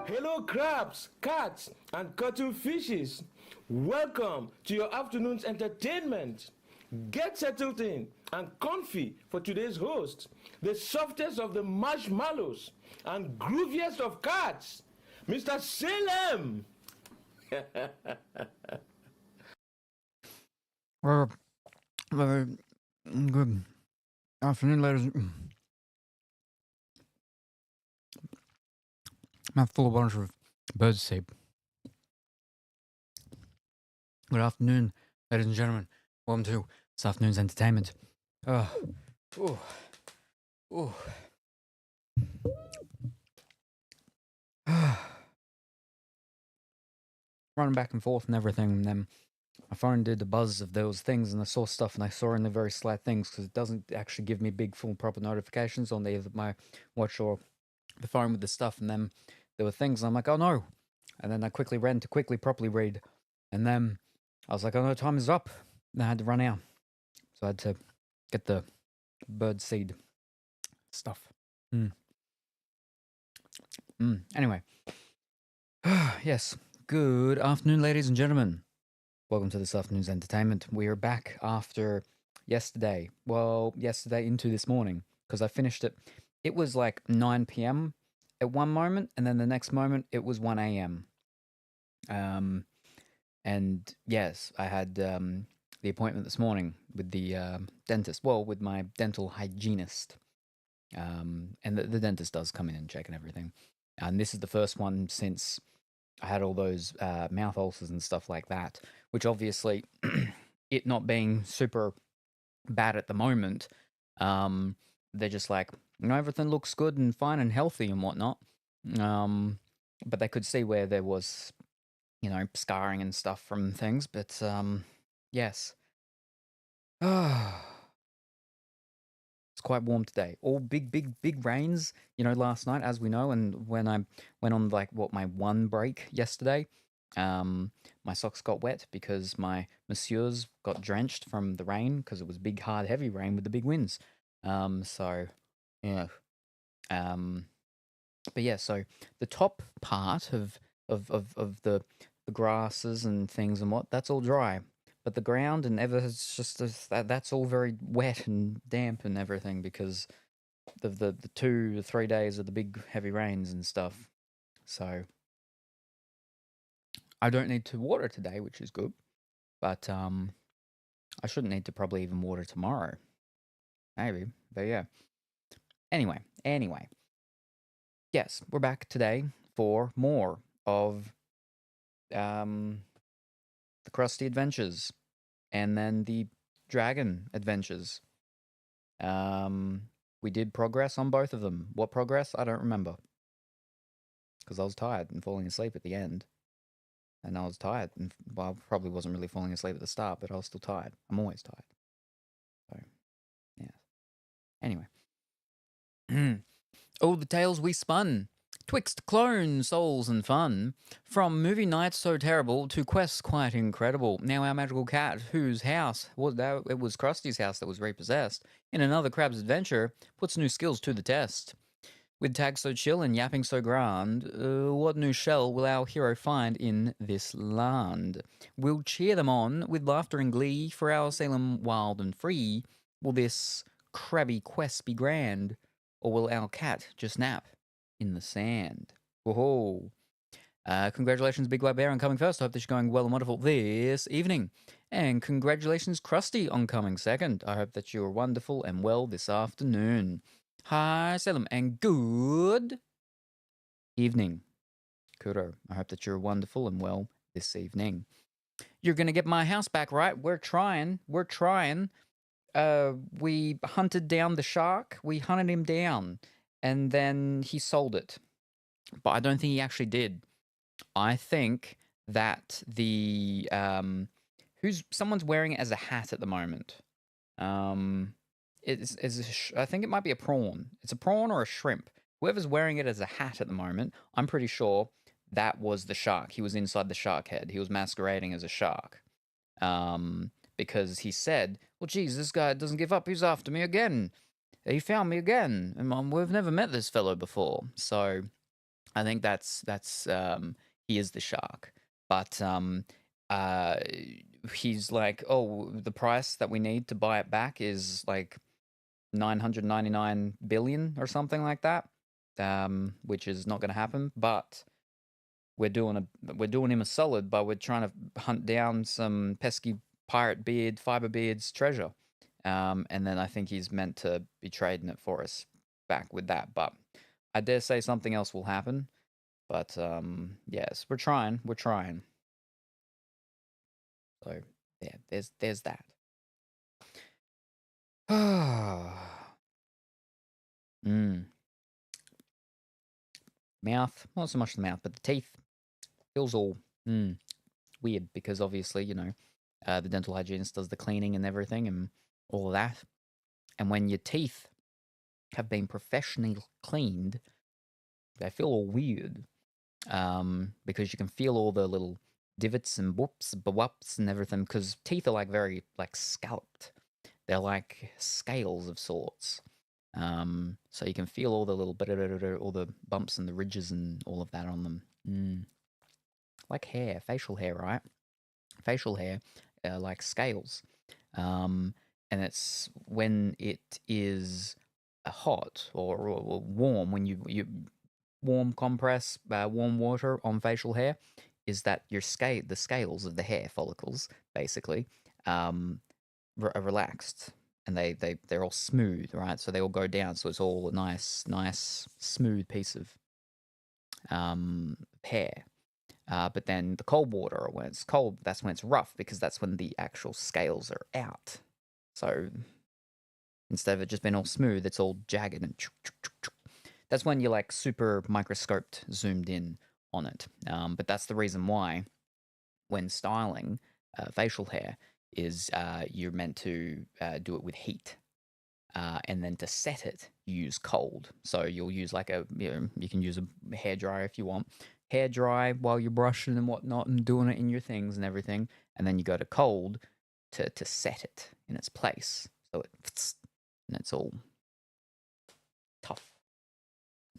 Hello, crabs, cats, and cuttlefishes. Welcome to your afternoon's entertainment. Get settled in and comfy for today's host, the softest of the marshmallows and grooviest of cats, Mr. Salem. Well, good afternoon, ladies. Mouthful of a bunch of bird seed. Good afternoon, ladies and gentlemen. Welcome to this afternoon's entertainment. Oh, ooh, ooh. Running back and forth and everything, and then my phone did the buzz of those things, and I saw stuff, and I saw only very slight things because it doesn't actually give me big, full, proper notifications on either my watch or the phone with the stuff. And then there were things, and I'm like, oh no! And then I quickly ran to properly read, and then I was like, oh no, time is up. And I had to run out, so I had to get the bird seed stuff. Anyway, yes. Good afternoon, ladies and gentlemen. Welcome to this afternoon's entertainment. We are back after yesterday. Well, yesterday into this morning, because I finished it. It was like 9 p.m. at one moment, and then the next moment it was 1 a.m. And yes, I had the appointment this morning with the dentist. Well, with my dental hygienist. And the dentist does come in and check and everything. And this is the first one since I had all those mouth ulcers and stuff like that, which obviously, it not being super bad at the moment, they're just like, everything looks good and fine and healthy and whatnot. But they could see where there was, scarring and stuff from things. But yes. It's quite warm today. All big rains, last night, as we know, and when I went on my one break yesterday, my socks got wet because my monsieurs got drenched from the rain because it was big, hard, heavy rain with the big winds. So yeah. But yeah, so the top part of the grasses and things and that's all dry. But the ground and it's just that's all very wet and damp and everything because of the 2 to 3 days of the big heavy rains and stuff. So I don't need to water today, which is good. But I shouldn't need to probably even water tomorrow. Maybe. But yeah. Anyway. Yes, we're back today for more of the Krusty adventures and then the dragon adventures. We did progress on both of them. What progress? I don't remember. Because I was tired and falling asleep at the end. And I was tired. And, well, I probably wasn't really falling asleep at the start, but I was still tired. I'm always tired. So, yeah. Anyway. Oh, the tales we spun. Twixt clone souls and fun. From movie nights so terrible to quests quite incredible. Now our magical cat, whose house was that? It was Krusty's house that was repossessed. In another crab's adventure, puts new skills to the test. With tags so chill and yapping so grand, what new shell will our hero find in this land? We'll cheer them on with laughter and glee for our Salem wild and free. Will this crabby quest be grand, or will our cat just nap in the sand? Whoa. Congratulations, Big White Bear, on coming first. I hope that you're going well and wonderful this evening. And congratulations, Krusty, on coming second. I hope that you're wonderful and well this afternoon. Hi, Salem, and good evening, Kuro. I hope that you're wonderful and well this evening. You're going to get my house back, right? We're trying. We hunted down the shark. We hunted him down, and then he sold it. But I don't think he actually did. I think that the someone's wearing it as a hat at the moment. I think it might be a prawn. It's a prawn or a shrimp. Whoever's wearing it as a hat at the moment, I'm pretty sure that was the shark. He was inside the shark head. He was masquerading as a shark. Because he said, well, geez, this guy doesn't give up. He's after me again. He found me again. And we've never met this fellow before. So I think he is the shark, but uh, he's like, oh, the price that we need to buy it back is like 999 billion or something like that, which is not going to happen. But we're doing him a solid, but we're trying to hunt down some pesky fiber beard's treasure, and then I think he's meant to be trading it for us back with that. But I dare say something else will happen. But yes, we're trying. We're trying. So yeah, there's that. mm. Mouth, not so much the mouth, but the teeth feels all weird because obviously the dental hygienist does the cleaning and everything and all of that. And when your teeth have been professionally cleaned, they feel all weird because you can feel all the little divots and whoops and everything because teeth are like very like scalloped. They're like scales of sorts. So you can feel all the little all the bumps and the ridges and all of that on them. Like hair, facial hair, right? Facial hair, like scales. And it's when it is hot or warm, when you warm compress warm water on facial hair, is that the scales of the hair follicles basically are relaxed and they're all smooth, right? So they all go down, so it's all a nice smooth piece of hair. But then the cold water, when it's cold, that's when it's rough because that's when the actual scales are out. So instead of it just being all smooth, it's all jagged and that's when you're like super microscoped, zoomed in on it. But that's the reason why when styling facial hair is you're meant to do it with heat. And then to set it, you use cold. So you'll use like you can use a hairdryer if you want. Hair dry while you're brushing and whatnot and doing it in your things and everything. And then you go to cold to set it in its place. So and it's all tough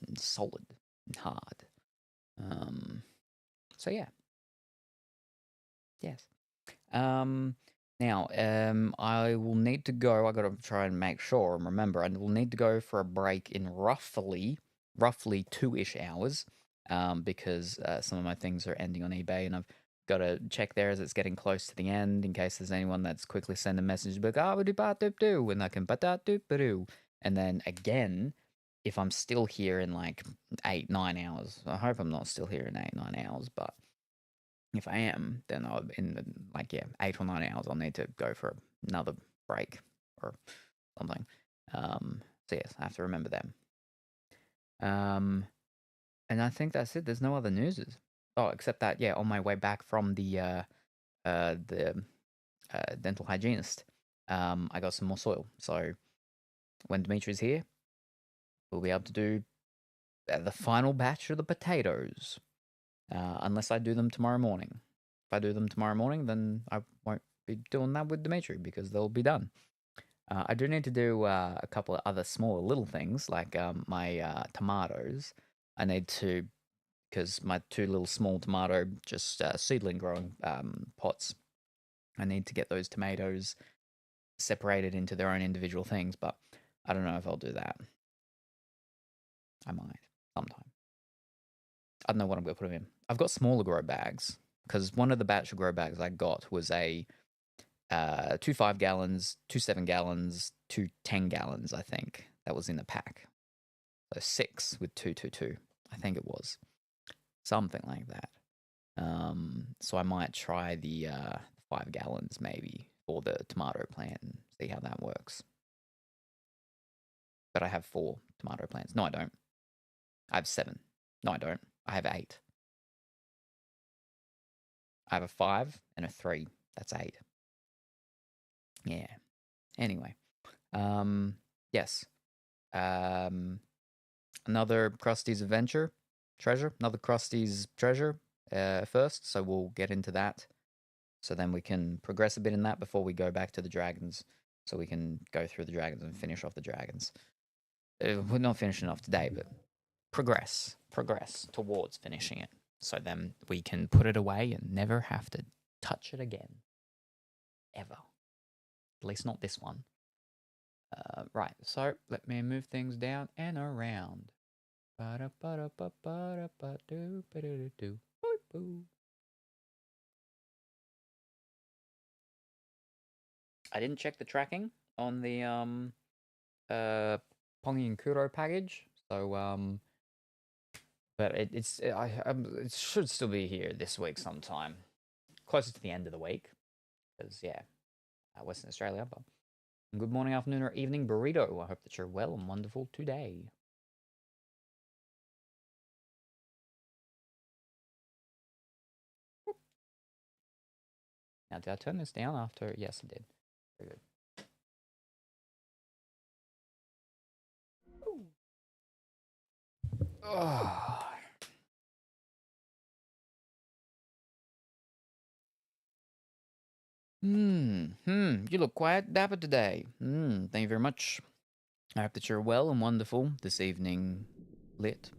and solid and hard. So yeah. Yes. Now, I will need to go. I got to try and make sure and remember. I will need to go for a break in roughly 2-ish hours, because some of my things are ending on eBay, and I've got to check there as it's getting close to the end in case there's anyone that's quickly send a message like do and I can do and then again. If I'm still here in like 8-9 hours, I hope I'm not still here in 8-9 hours, but if I am, then I'll 8 or 9 hours. I'll need to go for another break or something. So yes, I have to remember them. And I think that's it. There's no other newses. Oh, except that on my way back from the dental hygienist, I got some more soil. So when Dimitri's here, we'll be able to do the final batch of the potatoes. Unless I do them tomorrow morning. If I do them tomorrow morning, then I won't be doing that with Dimitri because they'll be done. I do need to do a couple of other smaller little things like my tomatoes. I need to, because my 2 little small tomato, just seedling growing pots, I need to get those tomatoes separated into their own individual things, but I don't know if I'll do that. I might sometime. I don't know what I'm going to put them in. I've got smaller grow bags because one of the batch of grow bags I got was a 2 5 gallons, 2 7 gallons, 2 10 gallons, I think. That was in the pack. So 6 with 2 2 2. I think it was. Something like that. So I might try the 5 gallons maybe for the tomato plant and see how that works. But I have 4 tomato plants. No, I don't. I have 7. No, I don't. I have 8. I have a 5 and a 3. That's 8. Yeah. Anyway. Yes. Another Krusty's adventure treasure. Another Krusty's treasure first. So we'll get into that. So then we can progress a bit in that before we go back to the dragons. So we can go through the dragons and finish off the dragons. We're not finishing off today, but progress towards finishing it. So then we can put it away and never have to touch it again. Ever. At least not this one. Right, so let me move things down and around. I didn't check the tracking on the Pongi and Kuro package, so but it should still be here this week sometime, closer to the end of the week, because yeah, Western Australia. But good morning, afternoon, or evening, burrito. I hope that you're well and wonderful today. Now, did I turn this down after? Yes, I did. Very good. Oh. You look quite dapper today. Thank you very much. I hope that you're well and wonderful this evening, Lit.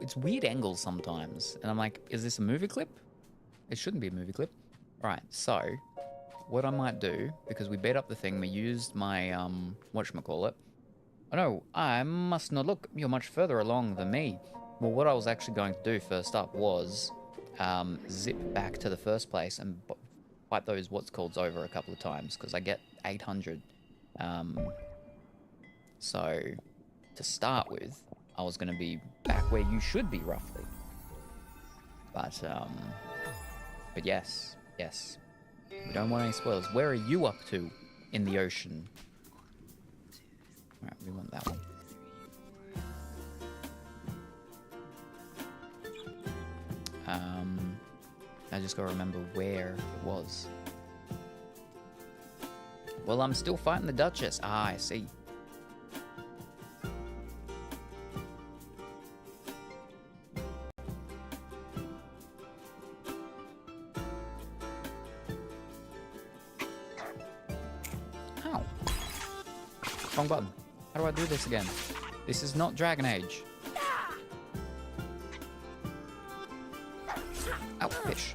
It's weird angles sometimes. And I'm like, is this a movie clip? It shouldn't be a movie clip. Right, so what I might do, because we beat up the thing, we used my, whatchamacallit. Oh no, I must not look. You're much further along than me. Well, what I was actually going to do first up was zip back to the first place and fight those what's calls over a couple of times, because I get 800. So to start with, I was going to be back where you should be, roughly. But yes. We don't want any spoilers. Where are you up to in the ocean? Alright, we want that one. I just gotta remember where it was. Well, I'm still fighting the Duchess. Ah, I see. Wrong button. How do I do this again? This is not Dragon Age. Ow, fish.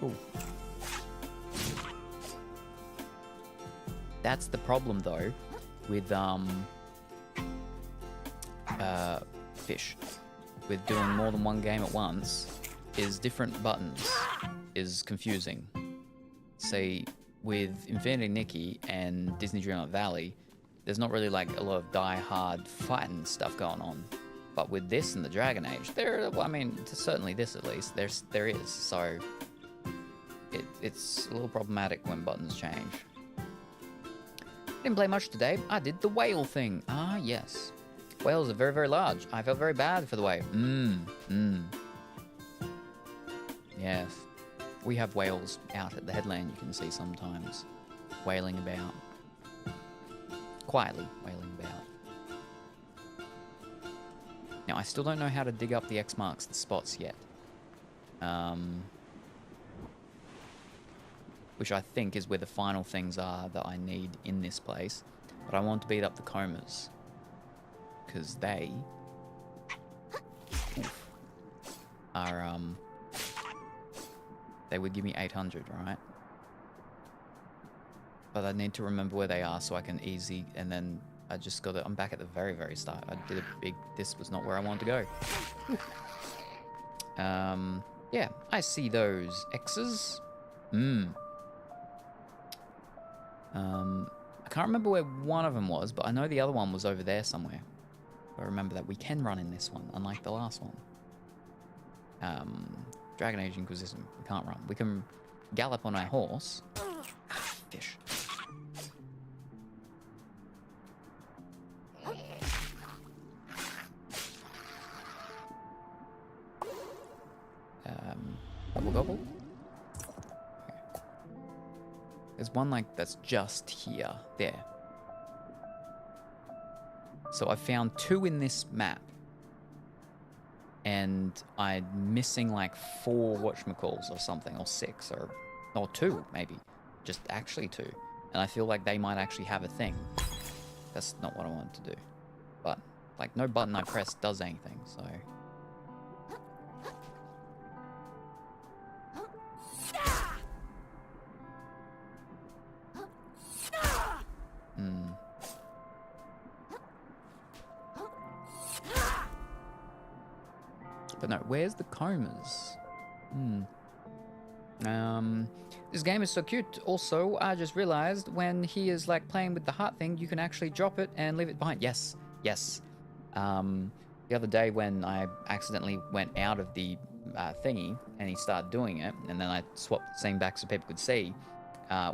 Ooh. That's the problem though with fish. With doing more than one game at once is different buttons. Is confusing. See, with Infinity Nikki and Disney Dreamlight Valley, there's not really like a lot of die-hard fighting stuff going on. But with this and the Dragon Age, well, I mean, certainly this at least, there is. So it's a little problematic when buttons change. Didn't play much today. I did the whale thing. Ah, yes. Whales are very, very large. I felt very bad for the whale. Yes. We have whales out at the headland, you can see sometimes. Wailing about. Quietly wailing about. Now, I still don't know how to dig up the X marks the spots yet. Which I think is where the final things are that I need in this place. But I want to beat up the comas. Because they... are, they would give me 800, right? But I need to remember where they are so I can easy, and then I just got to, I'm back at the very, very start. I did a big, this was not where I wanted to go. Yeah, I see those X's. I can't remember where one of them was, but I know the other one was over there somewhere. I remember that we can run in this one, unlike the last one. Dragon Age Inquisition, we can't run. We can gallop on our horse. Fish. Gobble gobble. There's one like that's just here. There. So I found 2 in this map. And I'm missing like 4 whatchamacalls or something, or 6, or 2 maybe. Just actually 2. And I feel like they might actually have a thing. That's not what I wanted to do. But like no button I press does anything, so. But no, where's the comas? This game is so cute. Also, I just realized when he is like playing with the heart thing, you can actually drop it and leave it behind. Yes, yes. The other day when I accidentally went out of the thingy and he started doing it, and then I swapped the scene back so people could see,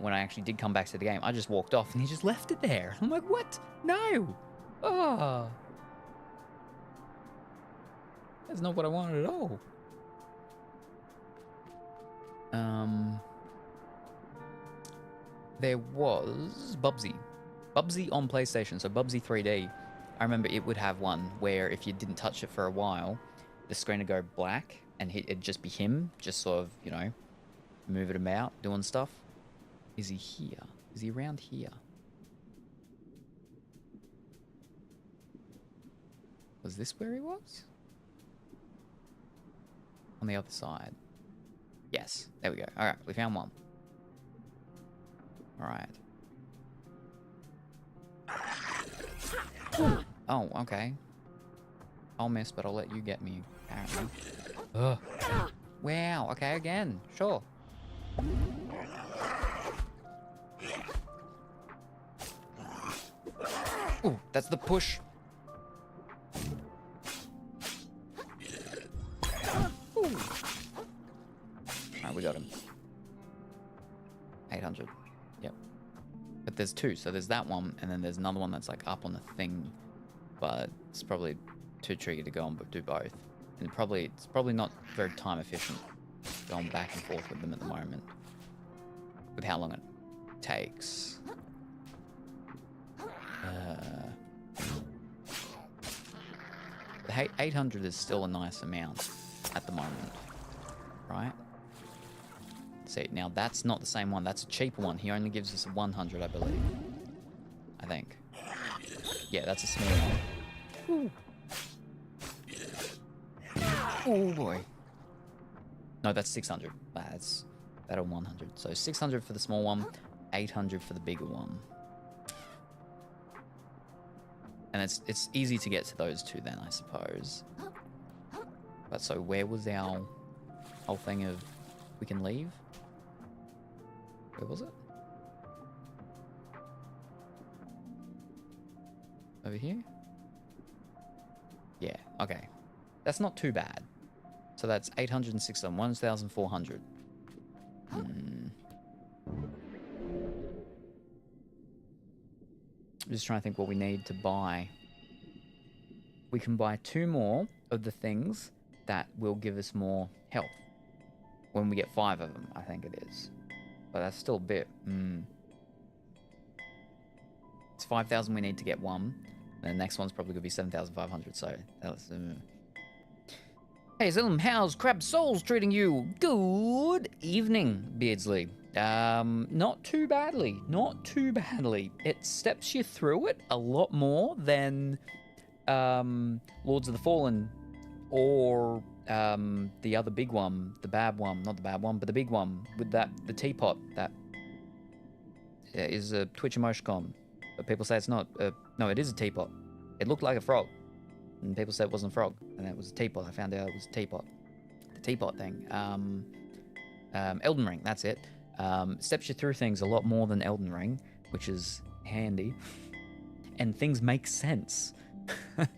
when I actually did come back to the game, I just walked off and he just left it there. I'm like, what? No! Oh. That's not what I wanted at all. There was Bubsy. Bubsy on PlayStation, so Bubsy 3D. I remember it would have one where if you didn't touch it for a while, the screen would go black and it'd just be him, just sort of, you know, moving about, doing stuff. Is he here? Is he around here? Was this where he was? On the other side. Yes, there we go. All right, we found one. All right. Oh, okay. I'll miss, but I'll let you get me, apparently. Ugh. Wow, okay, again. Sure. Ooh, that's the push. Alright, we got him. 800. Yep. But there's 2, so there's that one, and then there's another one that's like up on the thing. But it's probably too tricky to go on but do both. And it's probably not very time efficient going back and forth with them at the moment. With how long it takes. The 800 is still a nice amount at the moment, right? See, now that's not the same one. That's a cheaper one. He only gives us a 100, I believe. I think. Yeah, that's a small one. Oh boy. No, that's 600. That's better 100. So 600 for the small one, 800 for the bigger one. And it's easy to get to those 2 then, I suppose. But so where was our whole thing of we can leave? Where was it? Over here? Yeah, okay. That's not too bad. So that's 806 on 1,400. I'm just trying to think what we need to buy. We can buy 2 more of the things that will give us more health. When we get 5 of them, I think it is. But that's still a bit. It's 5,000 we need to get 1. And the next one's probably going to be 7,500, so that's... Hey, Salem, how's Crab Souls treating you? Good evening, Beardsley. Not too badly. Not too badly. It steps you through it a lot more than Lords of the Fallen or the other big one, the bad one. Not the bad one, but the big one with the teapot that is a Twitch emoticon. But people say it's not. No, it is a teapot. It looked like a frog. And people said it wasn't a frog, and it was a teapot. I found out it was a teapot. The teapot thing. Elden Ring, that's it. Steps you through things a lot more than Elden Ring, which is handy. And things make sense. But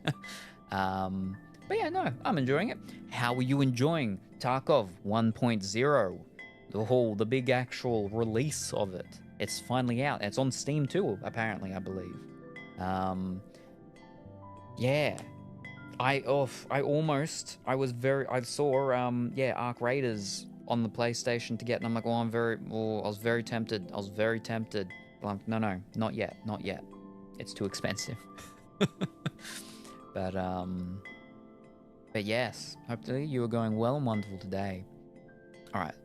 yeah, no, I'm enjoying it. How are you enjoying Tarkov 1.0? The big actual release of it. It's finally out. It's on Steam too, apparently, I believe. Yeah. I saw Arc Raiders on the PlayStation to get, and I'm like, I was very tempted. But I'm, no, not yet. It's too expensive. But yes, hopefully you are going well and wonderful today. All right,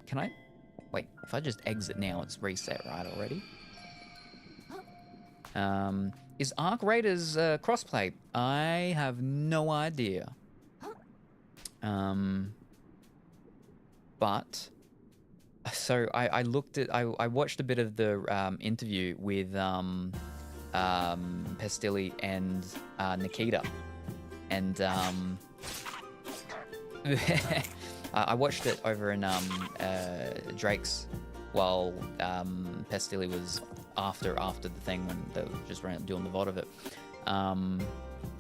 can I? Wait, if I just exit now, it's reset, right, already? Is Arc Raiders crossplay? I have no idea. But so I looked at, I watched a bit of the interview with Pestilli and Nikita, and I watched it over in Drake's while Pestilli was after the thing when they were just doing the VOD of it.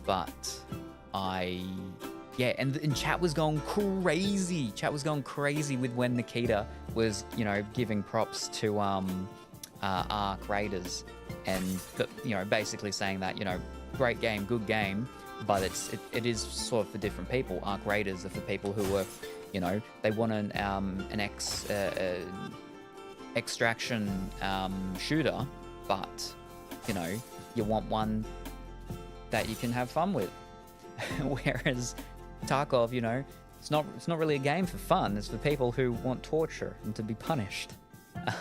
But yeah, and chat was going crazy. Chat was going crazy with when Nikita was, you know, giving props to Arc Raiders, and you know, basically saying that, you know, great game, good game, but it is sort of for different people. Arc Raiders are for people who are, you know, they want an extraction shooter, but you know, you want one that you can have fun with. Whereas Tarkov, you know, it's not really a game for fun. It's for people who want torture and to be punished.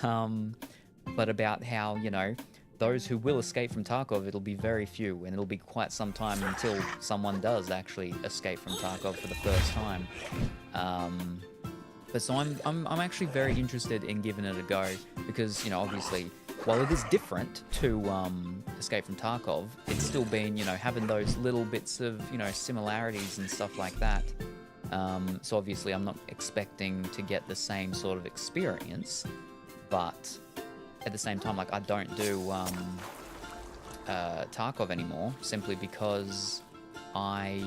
But about how, you know, those who will escape from Tarkov, it'll be very few, and it'll be quite some time until someone does actually escape from Tarkov for the first time. But so I'm actually very interested in giving it a go, because, you know, obviously, while it is different to Escape from Tarkov, it's still been, you know, having those little bits of, you know, similarities and stuff like that. So obviously I'm not expecting to get the same sort of experience, but at the same time, like, I don't do Tarkov anymore, simply because I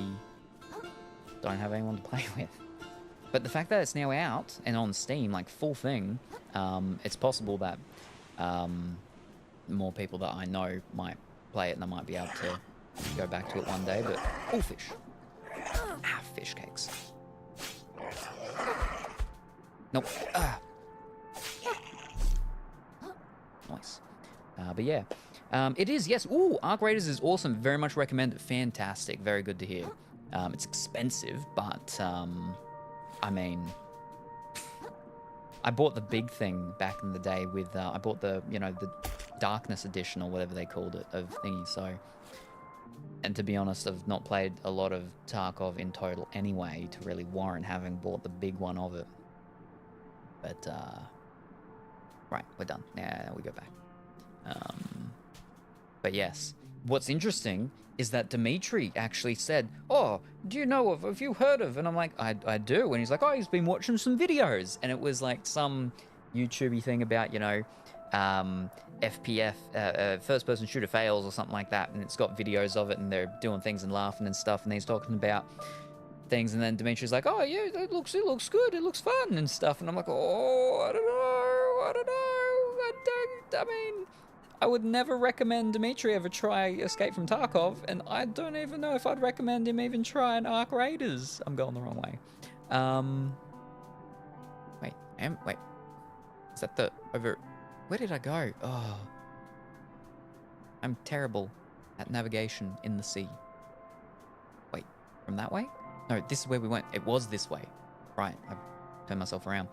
don't have anyone to play with. But the fact that it's now out and on Steam, like full thing, it's possible that more people that I know might play it, and I might be able to go back to it one day. But oh, fish! Ah, fish cakes. Nope. Ah. Nice. But yeah, it is, yes. Ooh, Arc Raiders is awesome. Very much recommend it. Fantastic. Very good to hear. It's expensive, but I mean, I bought the big thing back in the day with, I bought the, you know, the Darkness Edition or whatever they called it of thingy, so. And to be honest, I've not played a lot of Tarkov in total anyway to really warrant having bought the big one of it. But, right, we're done. Now we go back. But yes, what's interesting is that Dimitri actually said, oh, do you know of, have you heard of? And I'm like, I do. And he's like, oh, he's been watching some videos. And it was like some YouTube-y thing about, you know, FPF, first person shooter fails or something like that. And it's got videos of it, and they're doing things and laughing and stuff. And he's talking about things. And then Dimitri's like, oh yeah, it looks good. It looks fun and stuff. And I'm like, oh, I don't know. I mean, I would never recommend Dimitri ever try Escape from Tarkov, and I don't even know if I'd recommend him even try an Arc Raiders. I'm going the wrong way. Wait. Is that the over? Where did I go? Oh, I'm terrible at navigation in the sea. Wait, from that way? No, this is where we went. It was this way. Right, I turned myself around.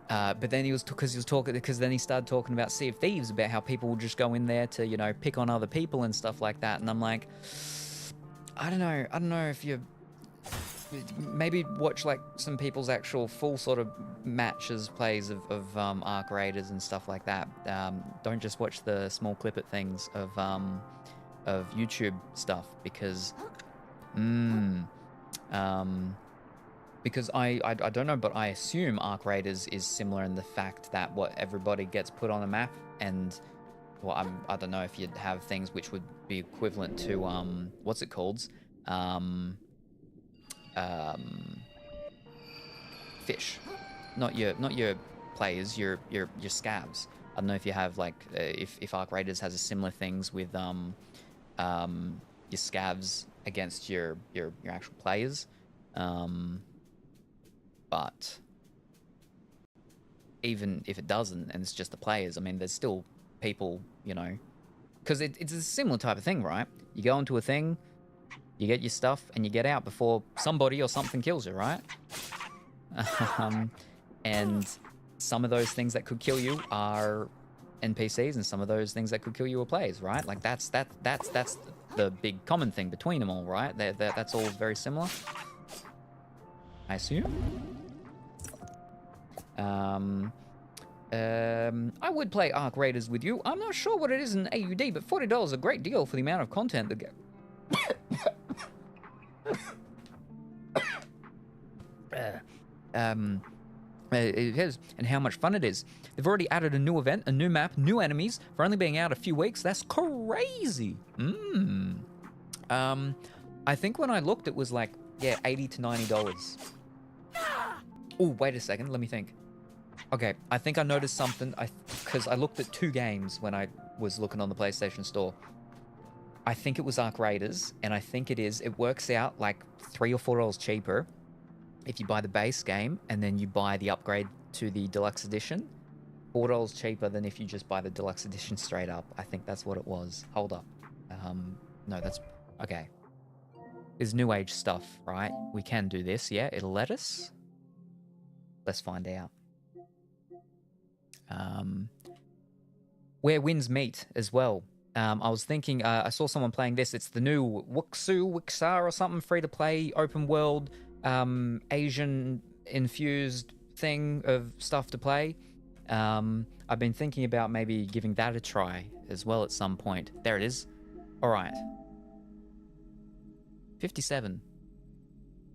But then because then he started talking about Sea of Thieves, about how people will just go in there to, you know, pick on other people and stuff like that. And I'm like, I don't know if you maybe watch like some people's actual full sort of matches, plays of Arc Raiders and stuff like that. Don't just watch the small clip at things of YouTube stuff, because because I don't know, but I assume Arc Raiders is similar in the fact that what everybody gets put on a map, and well, I don't know if you'd have things which would be equivalent to what's it called, fish, not your players, your scavs. I don't know if you have like if Arc Raiders has a similar things with your scavs against your actual players. but even if it doesn't, and it's just the players, I mean, there's still people, you know, because it's a similar type of thing, right? You go into a thing, you get your stuff, and you get out before somebody or something kills you, right? And some of those things that could kill you are NPCs, and some of those things that could kill you are players, right? Like that's the big common thing between them all, right? That's all very similar, I assume. I would play Arc Raiders with you. I'm not sure what it is in AUD, but $40 is a great deal for the amount of content that it is, and how much fun it is. They've already added a new event, a new map, new enemies for only being out a few weeks. That's crazy. I think when I looked, it was like, yeah, $80 to $90. Oh, wait a second. Let me think. Okay, I think I noticed something. Because I looked at 2 games when I was looking on the PlayStation Store. I think it was Arc Raiders, and I think it works out like $3 or $4 cheaper if you buy the base game and then you buy the upgrade to the deluxe edition. $4 cheaper than if you just buy the deluxe edition straight up. I think that's what it was. Hold up. No, that's... Okay. There's new age stuff, right? We can do this, yeah? It'll let us? Let's find out. Where winds meet as well. I was thinking, I saw someone playing this. It's the new Wixar or something, free-to-play, open world, Asian-infused thing of stuff to play. I've been thinking about maybe giving that a try as well at some point. There it is. All right. 57.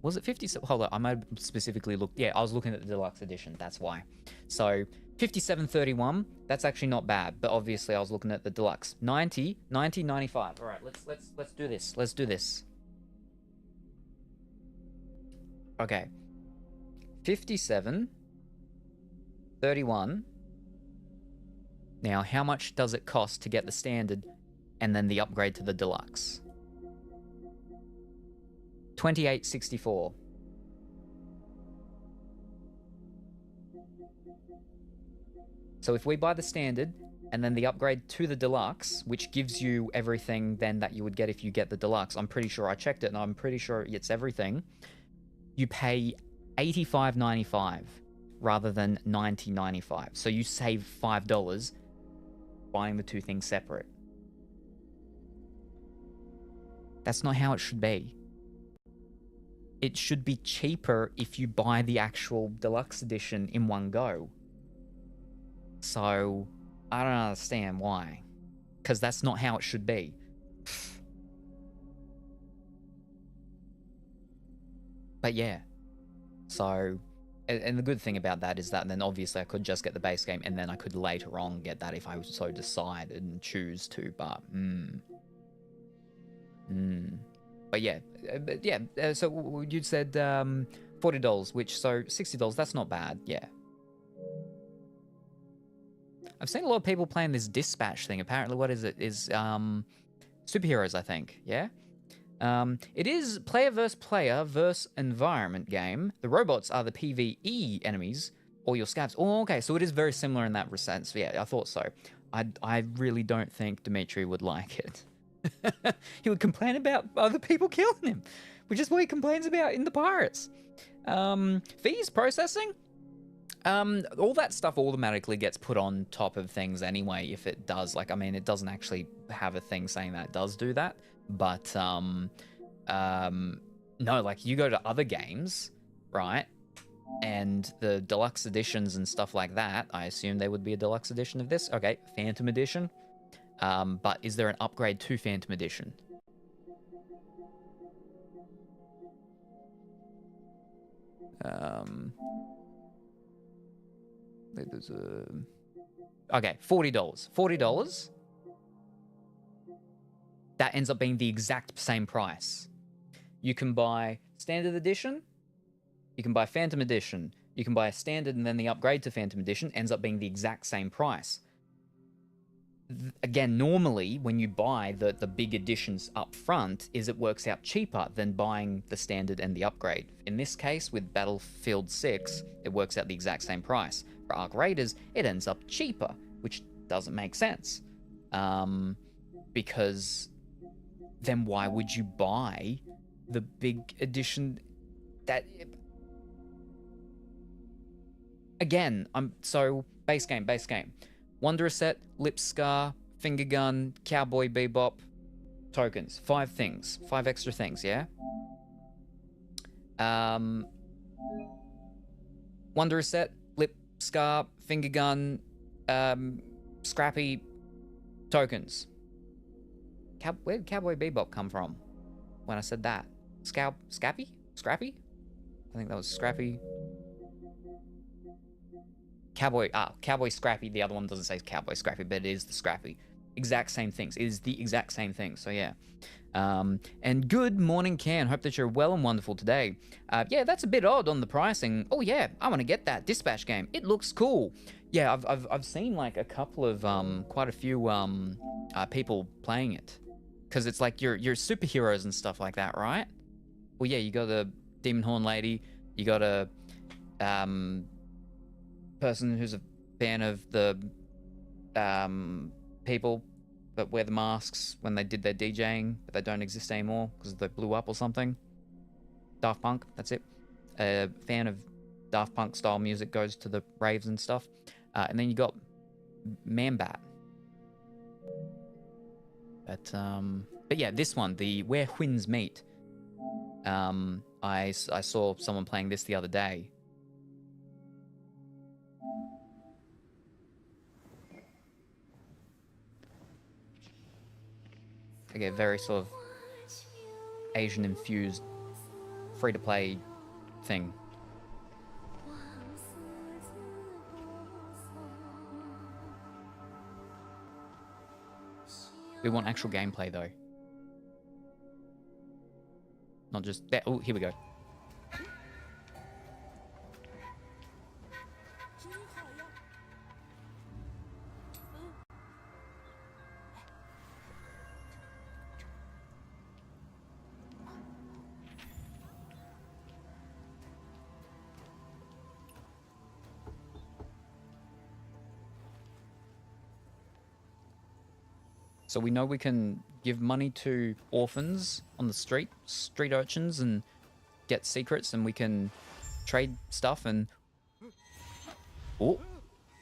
Was it 57? Hold on, I might have specifically looked. Yeah, I was looking at the deluxe edition. That's why. So 57.31. That's actually not bad, but obviously I was looking at the deluxe. 90.95. All right, let's do this. Let's do this. Okay. 57.31. Now, how much does it cost to get the standard and then the upgrade to the deluxe? 28.64. So if we buy the standard and then the upgrade to the deluxe, which gives you everything then that you would get if you get the deluxe, I'm pretty sure I checked it and I'm pretty sure it's everything, you pay $85.95 rather than $90.95. So you save $5 buying the 2 things separate. That's not how it should be. It should be cheaper if you buy the actual deluxe edition in one go. So, I don't understand why. Because that's not how it should be. But yeah. So, and the good thing about that is that then obviously I could just get the base game and then I could later on get that if I so decide and choose to, but But yeah, so you said $40, which, so $60, that's not bad, yeah. I've seen a lot of people playing this dispatch thing. Apparently, what is it? Is superheroes, I think, yeah? It is player versus player versus environment game. The robots are the PvE enemies, or your scavs. Oh, okay, so it is very similar in that sense. Yeah, I thought so. I really don't think Dimitri would like it. He would complain about other people killing him, which is what he complains about in the Pirates. Fees, processing, all that stuff automatically gets put on top of things anyway. If it does, like, I mean, it doesn't actually have a thing saying that it does do that, but no, like you go to other games, right? And the deluxe editions and stuff like that, I assume there would be a deluxe edition of this. Okay, Phantom Edition. But is there an upgrade to Phantom Edition? There's a... Okay, $40. $40. That ends up being the exact same price. You can buy Standard Edition. You can buy Phantom Edition. You can buy a Standard and then the upgrade to Phantom Edition ends up being the exact same price. again, normally when you buy the big editions up front, it works out cheaper than buying the standard and the upgrade. In this case, with Battlefield 6, it works out the exact same price. For Ark Raiders, it ends up cheaper, which doesn't make sense. Because then why would you buy the big edition? That again, so base game. Wanderer set, Lip Scar, Finger Gun, Cowboy Bebop, tokens. 5 things. 5 extra things, yeah? Wanderer set, Lip Scar, Finger Gun, Scrappy, tokens. Where did Cowboy Bebop come from when I said that? Scrappy? I think that was Scrappy. Cowboy Scrappy. The other one doesn't say Cowboy Scrappy, but it is the Scrappy. Exact same things. It is the exact same thing. So yeah. And good morning, Can. Hope that you're well and wonderful today. Yeah, that's a bit odd on the pricing. Oh yeah, I want to get that Dispatch game. It looks cool. Yeah, I've seen like a couple of quite a few people playing it, because it's like you're superheroes and stuff like that, right? Well, yeah, you got the Demon Horn Lady. You got a person who's a fan of the people that wear the masks when they did their DJing, but they don't exist anymore because they blew up or something. Daft Punk, that's it. A fan of Daft Punk style music goes to the raves and stuff. And then you got Man-Bat. But yeah, this one, the Where Whins Meet. I saw someone playing this the other day. I get very sort of Asian infused free to play thing. We want actual gameplay though. Not just that. Oh, here we go. So we know we can give money to orphans on the street urchins, and get secrets, and we can trade stuff, and... Oh,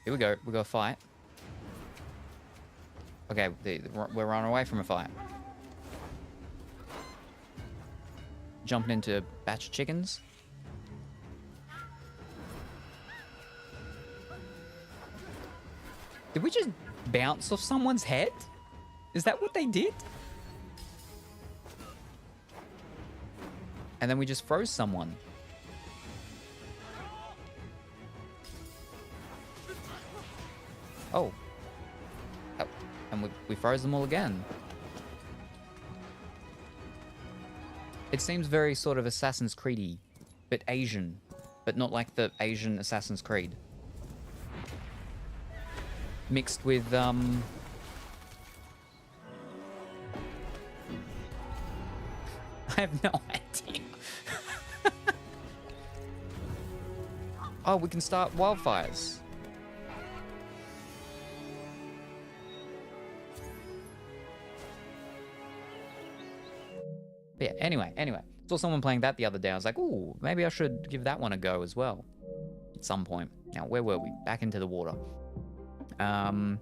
here we go. We got a fight. Okay, we're running away from a fight. Jumping into a batch of chickens. Did we just bounce off someone's head? Is that what they did? And then we just froze someone. Oh. Oh. And we froze them all again. It seems very sort of Assassin's Creed-y, but Asian. But not like the Asian Assassin's Creed. Mixed with, I have no idea. Oh, we can start wildfires. But yeah, anyway. Saw someone playing that the other day. I was like, ooh, maybe I should give that one a go as well. At some point. Now, where were we? Back into the water. I've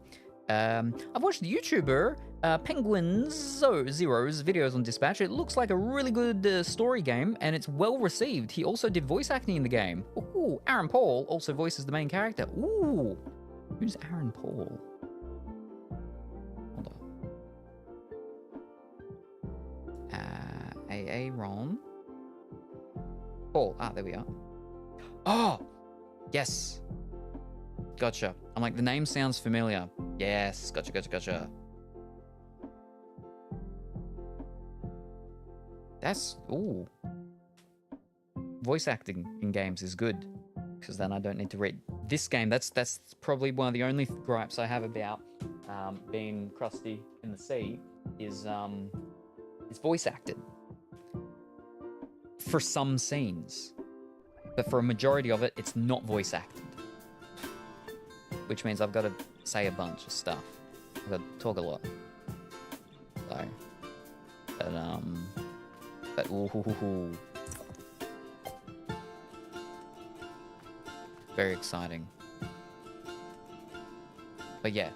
watched the YouTuber Penguin Zero's videos on Dispatch. It looks like a really good story game, and it's well received. He also did voice acting in the game. Ooh, Aaron Paul also voices the main character. Ooh, who's Aaron Paul? Hold on. Aaron Paul. Ah, there we are. Oh, yes. Gotcha. I'm like, the name sounds familiar. Yes, gotcha. That's, ooh. Voice acting in games is good, because then I don't need to read. This game, that's probably one of the only gripes I have about being Krusty in the sea, is voice acted for some scenes, but for a majority of it, it's not voice acted, which means I've got to say a bunch of stuff. I've got to talk a lot. So, but ooh. Very exciting. But yeah,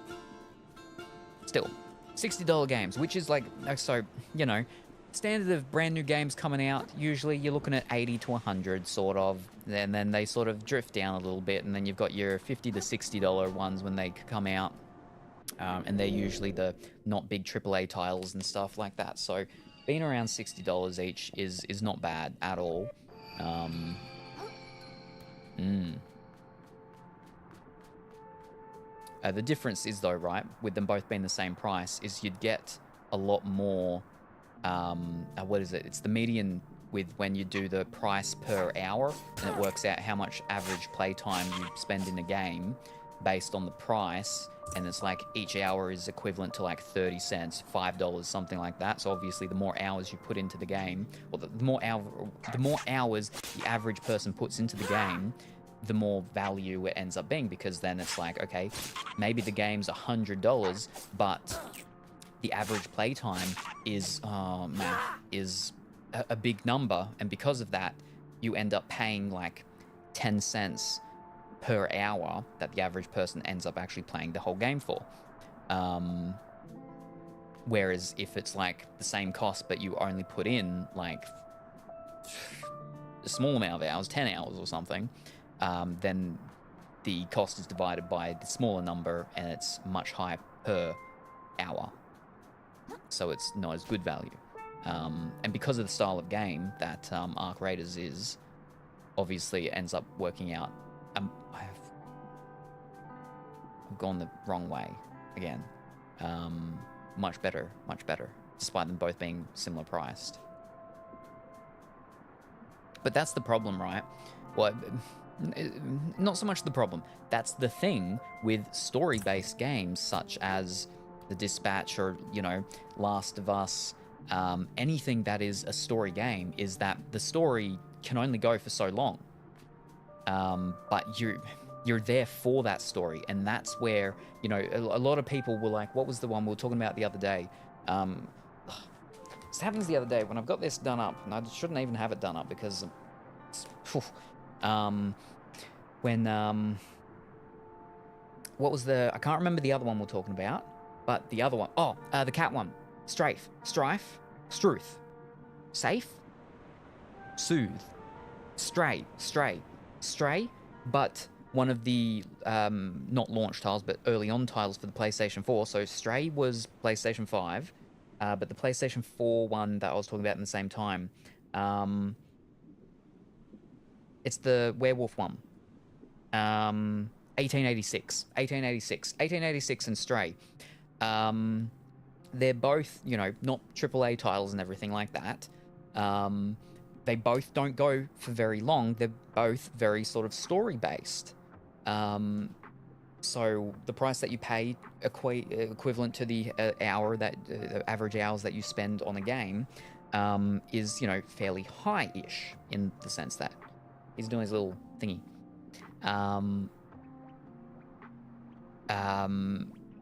still, $60 games, which is like, so, you know, standard of brand new games coming out, usually you're looking at 80 to 100 sort of, and then they sort of drift down a little bit, and then you've got your $50 to $60 ones when they come out, and they're usually the not big AAA titles and stuff like that. So being around $60 each is not bad at all. The difference is, though, right, with them both being the same price, is you'd get a lot more, what is it? It's the median with when you do the price per hour, and it works out how much average playtime you spend in a game based on the price, and it's like each hour is equivalent to like 30 cents, $5, something like that. So obviously the more hours you put into the game, or the more hours the average person puts into the game, the more value it ends up being, because then it's like, okay, maybe the game's $100, but the average playtime is a big number, and because of that, you end up paying like 10 cents per hour that the average person ends up actually playing the whole game for. Whereas if it's like the same cost, but you only put in like a small amount of hours, 10 hours or something, then the cost is divided by the smaller number, and it's much higher per hour. So it's not as good value. And because of the style of game that Arc Raiders is, obviously it ends up working out. I've gone the wrong way again. Much better, despite them both being similar priced. But that's the problem, right? Well, not so much the problem. That's the thing with story-based games such as The Dispatch or, you know, Last of Us, anything that is a story game, is that the story can only go for so long. But you're there for that story, and that's where, you know, a lot of people were like, what was the one we were talking about the other day? This happens the other day when I've got this done up, and I shouldn't even have it done up because what was I can't remember the other one we're talking about, but the other one, the cat one, Strife, Struth, Safe, Soothe, Stray, but one of the not launch titles, but early on titles for the PlayStation 4. So Stray was PlayStation 5, but the PlayStation 4 one that I was talking about in the same time, it's the werewolf one. 1886 and Stray. They're both, you know, not AAA titles and everything like that. They both don't go for very long. They're both very sort of story-based. So the price that you pay equivalent to the hour that average hours that you spend on a game is, you know, fairly high-ish in the sense that he's doing his little thingy.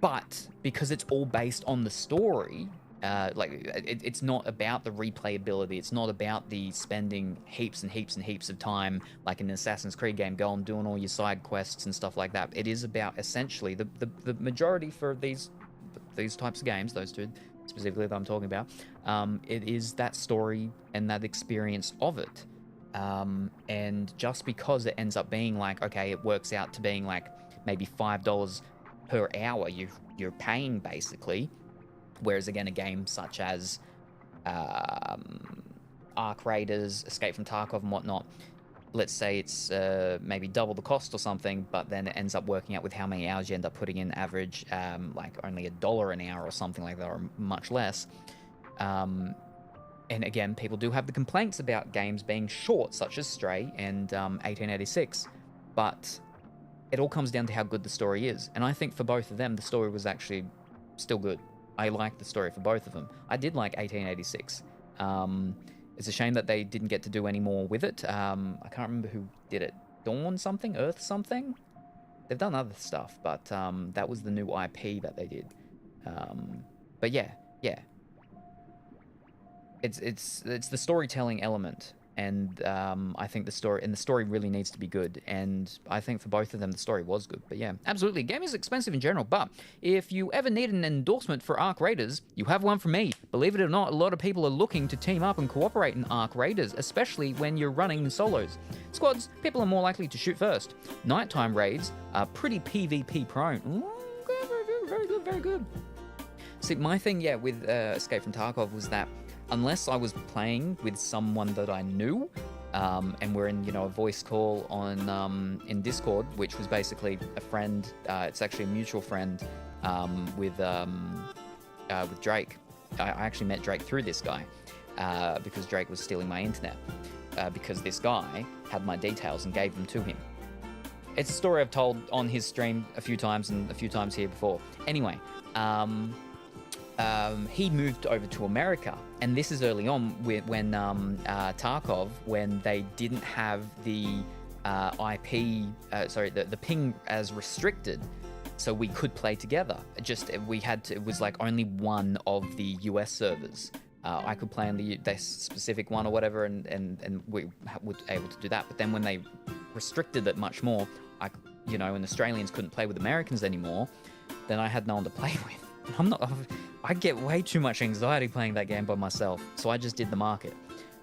But because it's all based on the story, it's not about the replayability. It's not about the spending heaps and heaps of time like in an Assassin's Creed game, going doing all your side quests and stuff like that. It is about essentially the majority for these types of games, those two specifically that I'm talking about. It is that story and that experience of it. And just because it ends up being like, okay, it works out to being like maybe $5 per hour you're paying basically, whereas again a game such as Arc Raiders, Escape from Tarkov and whatnot, let's say it's maybe double the cost or something, but then it ends up working out with how many hours you end up putting in average, like only $1 an hour or something like that, or much less. And again, people do have the complaints about games being short, such as Stray and 1886, but it all comes down to how good the story is. And I think for both of them, the story was actually still good. I like the story for both of them. I did like 1886. It's a shame that they didn't get to do any more with it. I can't remember who did it. Dawn something? Earth something? They've done other stuff, but that was the new IP that they did. But yeah. It's the storytelling element, and I think the story really needs to be good, and I think for both of them the story was good. But yeah, absolutely, game is expensive in general, but if you ever need an endorsement for Arc Raiders, you have one from me. Believe it or not, a lot of people are looking to team up and cooperate in Arc Raiders, especially when you're running solos. Squads, people are more likely to shoot first. Nighttime raids are pretty PvP prone. Ooh, very good. See, my thing, with Escape from Tarkov was that unless I was playing with someone that I knew, and we're in, a voice call on in Discord, which was basically a friend. It's actually a mutual friend with Drake. I actually met Drake through this guy because Drake was stealing my internet because this guy had my details and gave them to him. It's a story I've told on his stream a few times and a few times here before. Anyway, he moved over to America, and this is early on when Tarkov, when they didn't have the the ping as restricted, so we could play together. It was like only one of the US servers. I could play on the specific one or whatever, and we were able to do that. But then when they restricted it much more, and Australians couldn't play with Americans anymore, then I had no one to play with. I get way too much anxiety playing that game by myself, so I just did the market.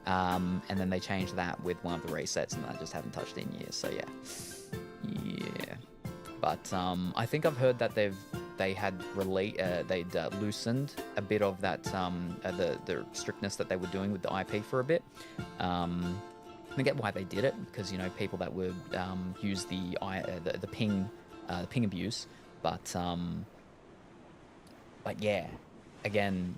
And then they changed that with one of the resets, and I just haven't touched it in years, so yeah. But I think I've heard that they'd loosened a bit of that, the strictness that they were doing with the IP for a bit. I get why they did it, because, people that would use the ping abuse, but yeah, again,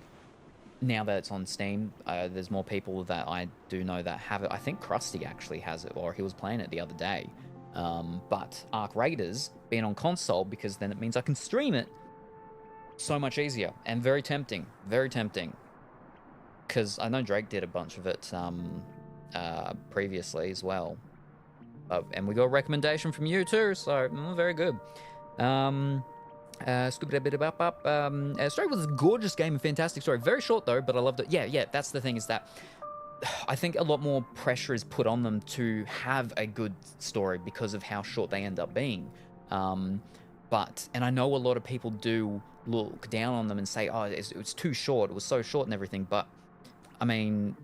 now that it's on Steam, there's more people that I do know that have it. I think Krusty actually has it, or he was playing it the other day. But Arc Raiders being on console, because then it means I can stream it so much easier, and very tempting, because I know Drake did a bunch of it previously as well. And we got a recommendation from you too, so very good. Story was a gorgeous game, a fantastic story. Very short though, but I loved it. Yeah, that's the thing, is that I think a lot more pressure is put on them to have a good story because of how short they end up being. And I know a lot of people do look down on them and say, oh, it was too short, it was so short and everything, but I mean,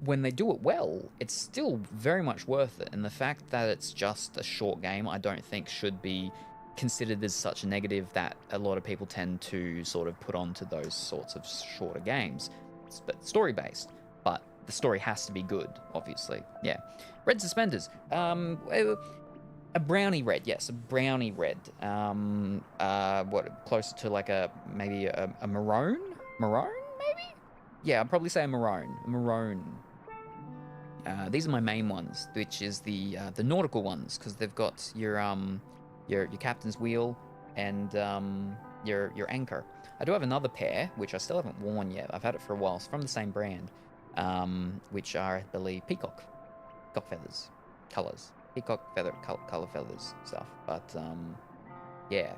when they do it well, it's still very much worth it. And the fact that it's just a short game, I don't think should be considered as such a negative that a lot of people tend to sort of put onto those sorts of shorter games. It's story-based, but the story has to be good, obviously. Yeah. Red suspenders. A brownie red, yes, a brownie red. Closer to like maybe a maroon? Maroon, maybe? Yeah, I'd probably say a maroon. These are my main ones, which is the nautical ones, because they've got your captain's wheel and your anchor. I do have another pair, which I still haven't worn yet. I've had it for a while. It's from the same brand, which are, I believe, peacock feathers, colors, peacock feather color feathers stuff. But yeah,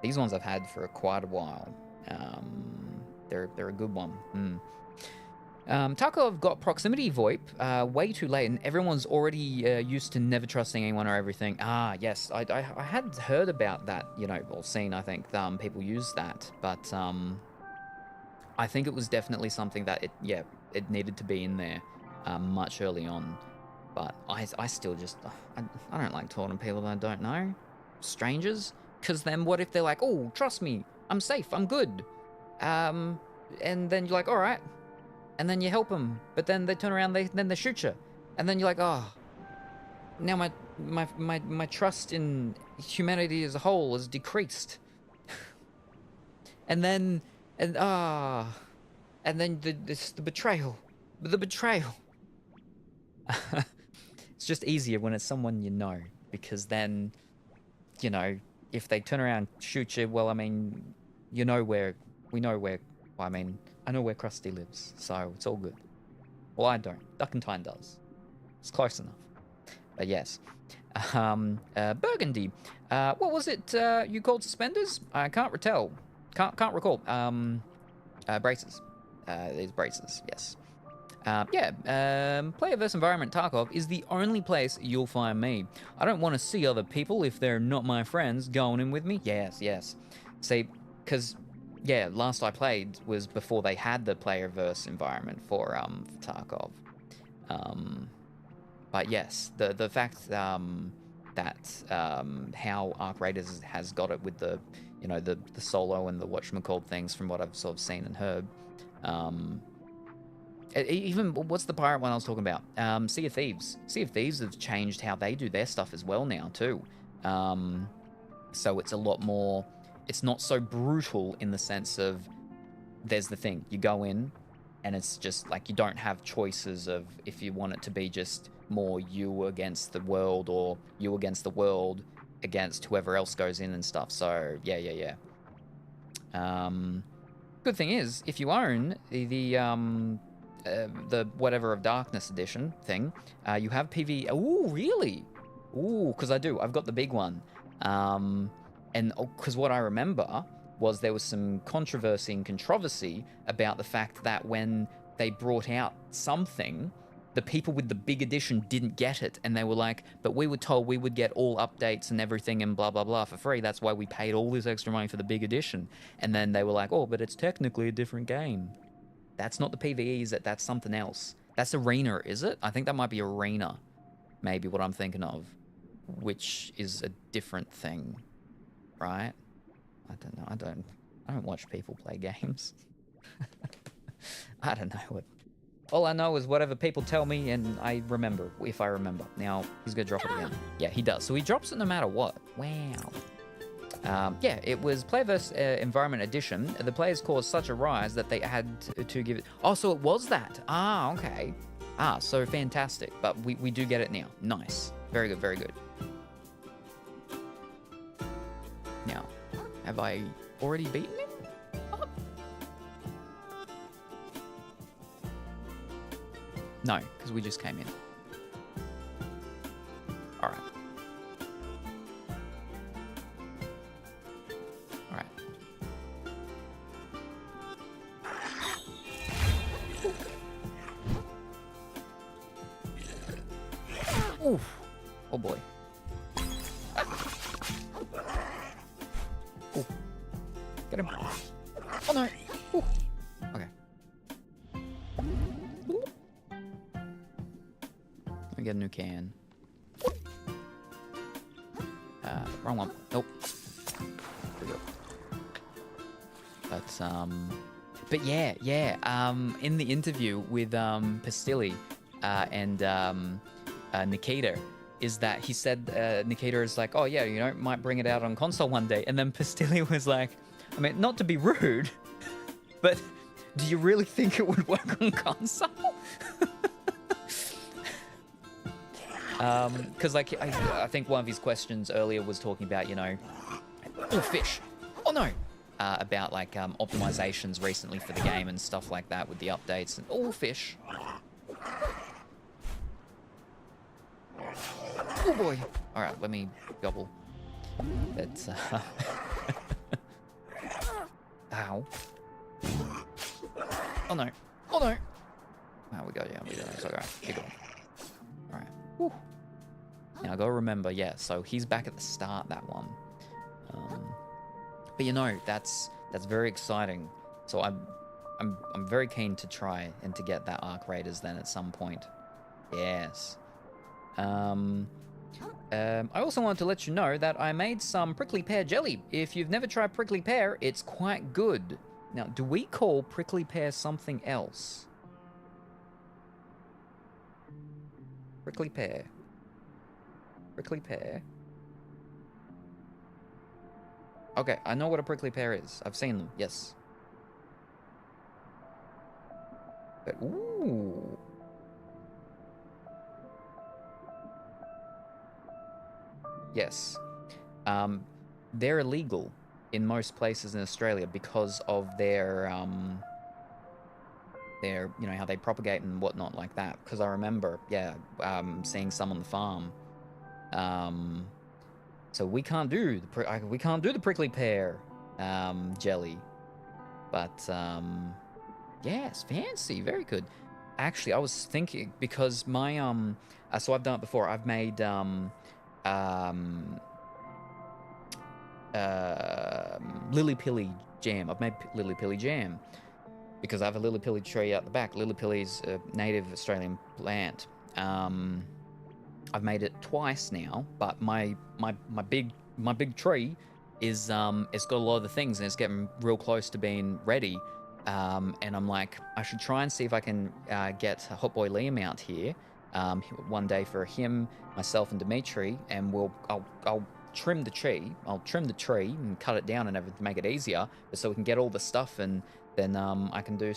these ones I've had for quite a while. They're a good one. Tarkov got proximity VoIP way too late, and everyone's already used to never trusting anyone or everything. Ah, yes, I had heard about that, or seen, I think, people use that, but I think it was definitely something that it needed to be in there much early on. But I still just, I don't like talking to people that I don't know, strangers, because then what if they're like, oh, trust me, I'm safe, I'm good, and then you're like, all right. And then you help them, but then they turn around, then they shoot you, and then you're like, oh, now my trust in humanity as a whole is decreased. and then the betrayal, It's just easier when it's someone you know, because then, if they turn around and shoot you, well, I mean, you know where, we know where, I mean, I know where Krusty lives, so it's all good. Well, I don't. Duckentine does. It's close enough. But yes. Burgundy. What was it you called suspenders? I can't retell. Can't recall. Braces. These braces, yes. Player vs. Environment Tarkov is the only place you'll find me. I don't want to see other people if they're not my friends going in with me. Yes. See, because, yeah, last I played was before they had the player versus environment for Tarkov. But yes, the fact that how Arc Raiders has got it with the, you know, the solo and the whatchamacallit things from what I've sort of seen and heard. Even, what's the pirate one I was talking about? Sea of Thieves. Sea of Thieves have changed how they do their stuff as well now too. So it's a lot more, it's not so brutal in the sense of, there's the thing, you go in and it's just like, you don't have choices of if you want it to be just more you against the world or you against the world against whoever else goes in and stuff. So yeah. Good thing is, if you own the whatever of Darkness edition thing, you have PV. Ooh, really? Ooh, because I do. I've got the big one. And because what I remember was there was some controversy and controversy about the fact that when they brought out something, the people with the big edition didn't get it, and they were like, but we were told we would get all updates and everything and blah, blah, blah for free. That's why we paid all this extra money for the big edition. And then they were like, oh, but it's technically a different game. That's not the PvEs, that's something else. That's Arena, is it? I think that might be Arena, maybe what I'm thinking of, which is a different thing, right? I don't know. I don't watch people play games. I don't know what. All I know is whatever people tell me, and I remember, if I remember. Now, he's going to drop it again. Yeah, he does. So he drops it no matter what. Wow. Yeah, it was Player vs. Environment Edition. The players caused such a rise that they had to give it... Oh, so it was that. Ah, okay. Ah, so fantastic. But we do get it now. Nice. Very good, very good. Now, have I already beaten him? No, because we just came in. All right. All right. Oof. Oh boy. Ooh. Get him. Oh no. Ooh. Okay. Let me get a new can. Wrong one. Nope. There we go. But yeah. In the interview with Pastilli and Nikita, is that he said Nikita is like, oh yeah, you know, might bring it out on console one day, and then Pastilli was like, I mean, not to be rude, but do you really think it would work on console? Because like I think one of his questions earlier was talking about, you know, oh fish, oh no, about like optimizations recently for the game and stuff like that with the updates and oh fish. Oh boy! All right, let me gobble. That's ow. Oh no! Oh no! Oh, we got yeah, we got it. All right, keep going. All right. Whew. Now I gotta remember, yeah. So he's back at the start, that one. But you know, that's very exciting. So I'm very keen to try and to get that Arc Raiders then at some point. Yes. I also wanted to let you know that I made some prickly pear jelly. If you've never tried prickly pear, it's quite good. Now, do we call prickly pear something else? Prickly pear. Prickly pear. Okay, I know what a prickly pear is. I've seen them, yes. But, ooh. Yes. They're illegal in most places in Australia because of their how they propagate and whatnot like that. Because I remember, seeing some on the farm. So we can't do the prickly pear jelly, but yes, fancy, very good. Actually, I was thinking because my so I've done it before. I've made lily pilly jam. I've made lily pilly jam because I have a lily pilly tree out the back. Lily pilly's a native Australian plant. I've made it twice now, but my big tree is it's got a lot of the things and it's getting real close to being ready. And I'm like, I should try and see if I can get Hot Boy Liam out here one day for him, myself, and Dimitri, and I'll trim the tree. I'll trim the tree and cut it down and everything to make it easier, so we can get all the stuff, and then I can do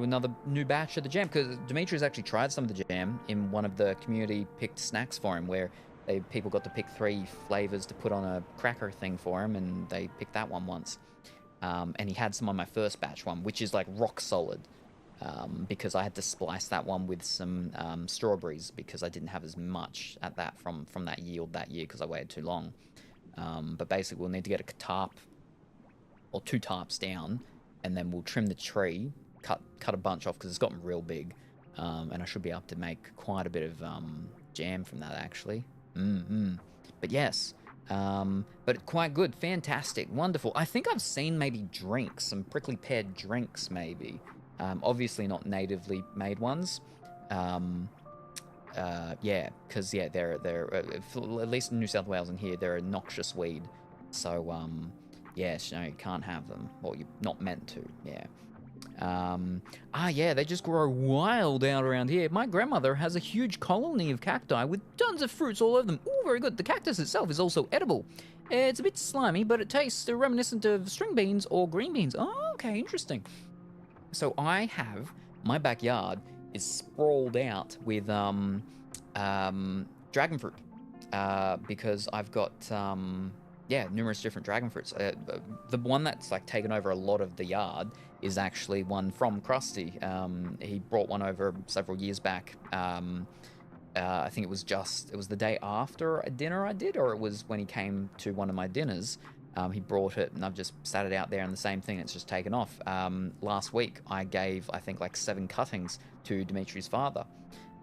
another new batch of the jam, because Dimitri's actually tried some of the jam in one of the community picked snacks for him, where people got to pick 3 flavors to put on a cracker thing for him, and they picked that one once. And he had some on my first batch one, which is like rock solid, because I had to splice that one with some strawberries because I didn't have as much at that from that yield that year because I waited too long. But basically we'll need to get a tarp or 2 tarps down, and then we'll trim the tree, cut a bunch off because it's gotten real big, and I should be able to make quite a bit of jam from that actually. But yes. But quite good, fantastic, wonderful. I think I've seen maybe drinks, some prickly pear drinks maybe. Obviously not natively made ones. Because they're at least in New South Wales and here they're a noxious weed. So yes, no, you can't have them. Well, you're not meant to. Yeah. They just grow wild out around here. My grandmother has a huge colony of cacti with tons of fruits all over them. Ooh, very good. The cactus itself is also edible. It's a bit slimy, but it tastes reminiscent of string beans or green beans. Oh, okay, interesting. So my backyard is sprawled out with dragon fruit, because I've got numerous different dragon fruits. The one that's like taken over a lot of the yard is actually one from Krusty. He brought one over several years back. I think it was the day after a dinner I did, or it was when he came to one of my dinners. He brought it, and I've just sat it out there, and the same thing, it's just taken off. Last week, I gave, I think, like 7 cuttings to Dimitri's father.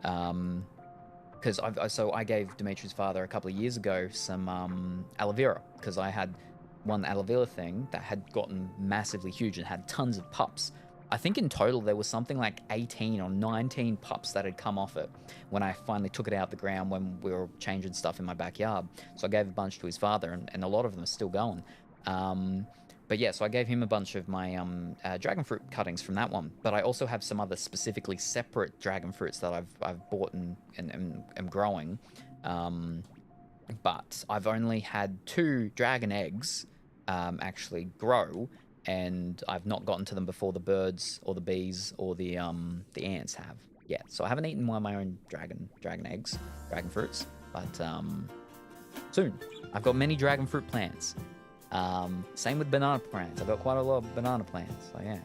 Because I gave Dimitri's father a couple of years ago some aloe vera, because I had one aloe vera thing that had gotten massively huge and had tons of pups. I think in total there was something like 18 or 19 pups that had come off it when I finally took it out of the ground when we were changing stuff in my backyard. So I gave a bunch to his father, and a lot of them are still going. But yeah, so I gave him a bunch of my dragon fruit cuttings from that one. But I also have some other specifically separate dragon fruits that I've bought and am growing. But I've only had 2 dragon eggs actually grow, and I've not gotten to them before the birds or the bees or the ants have yet. So I haven't eaten one of my own dragon eggs, dragon fruits, but soon. I've got many dragon fruit plants. Same with banana plants. I've got quite a lot of banana plants, so yeah.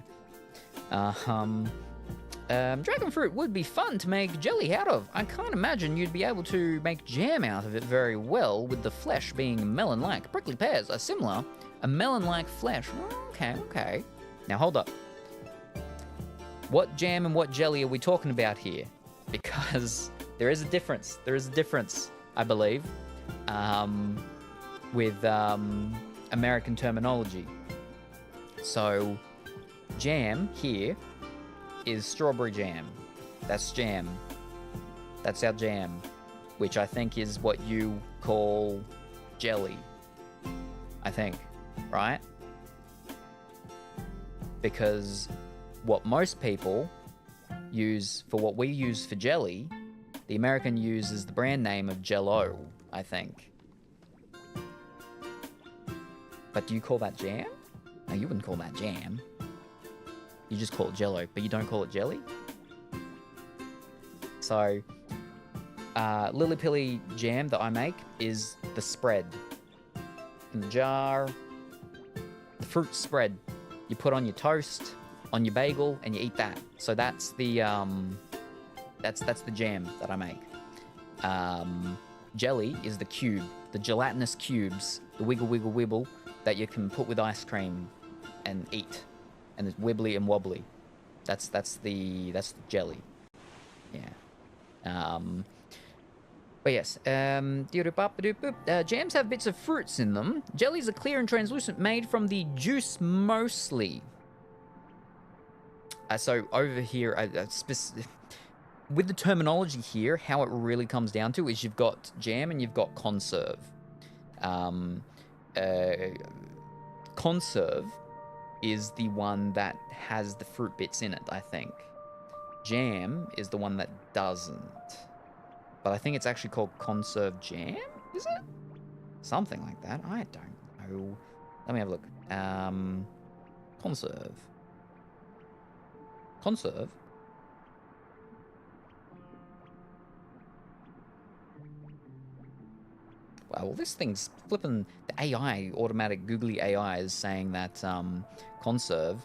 Dragon fruit would be fun to make jelly out of. I can't imagine you'd be able to make jam out of it very well, with the flesh being melon-like. Prickly pears are similar. A melon-like flesh. Okay. Now hold up. What jam and what jelly are we talking about here? Because there is a difference. I believe, with American terminology. So, jam here is strawberry jam. That's jam. That's our jam, which I think is what you call jelly. I think, right? Because what most people use for what we use for jelly, the American uses the brand name of Jell-O, I think. But do you call that jam? No, you wouldn't call that jam. You just call it Jell-O, but you don't call it jelly? So, Lily Pilly jam that I make is the spread. In the jar, fruit spread. You put on your toast, on your bagel, and you eat that. So that's the that's the jam that I make. Jelly is the cube, the gelatinous cubes, the wiggle wiggle wibble that you can put with ice cream and eat, and it's wibbly and wobbly. That's the jelly. Yeah. But yes, jams have bits of fruits in them. Jellies are clear and translucent, made from the juice mostly. So over here, with the terminology here, how it really comes down to is you've got jam and you've got conserve. Conserve is the one that has the fruit bits in it, I think. Jam is the one that doesn't. But I think it's actually called conserve jam, is it? Something like that. I don't know. Let me have a look. Conserve. Conserve? Wow, well, this thing's flipping. The AI, automatic googly AI, is saying that conserve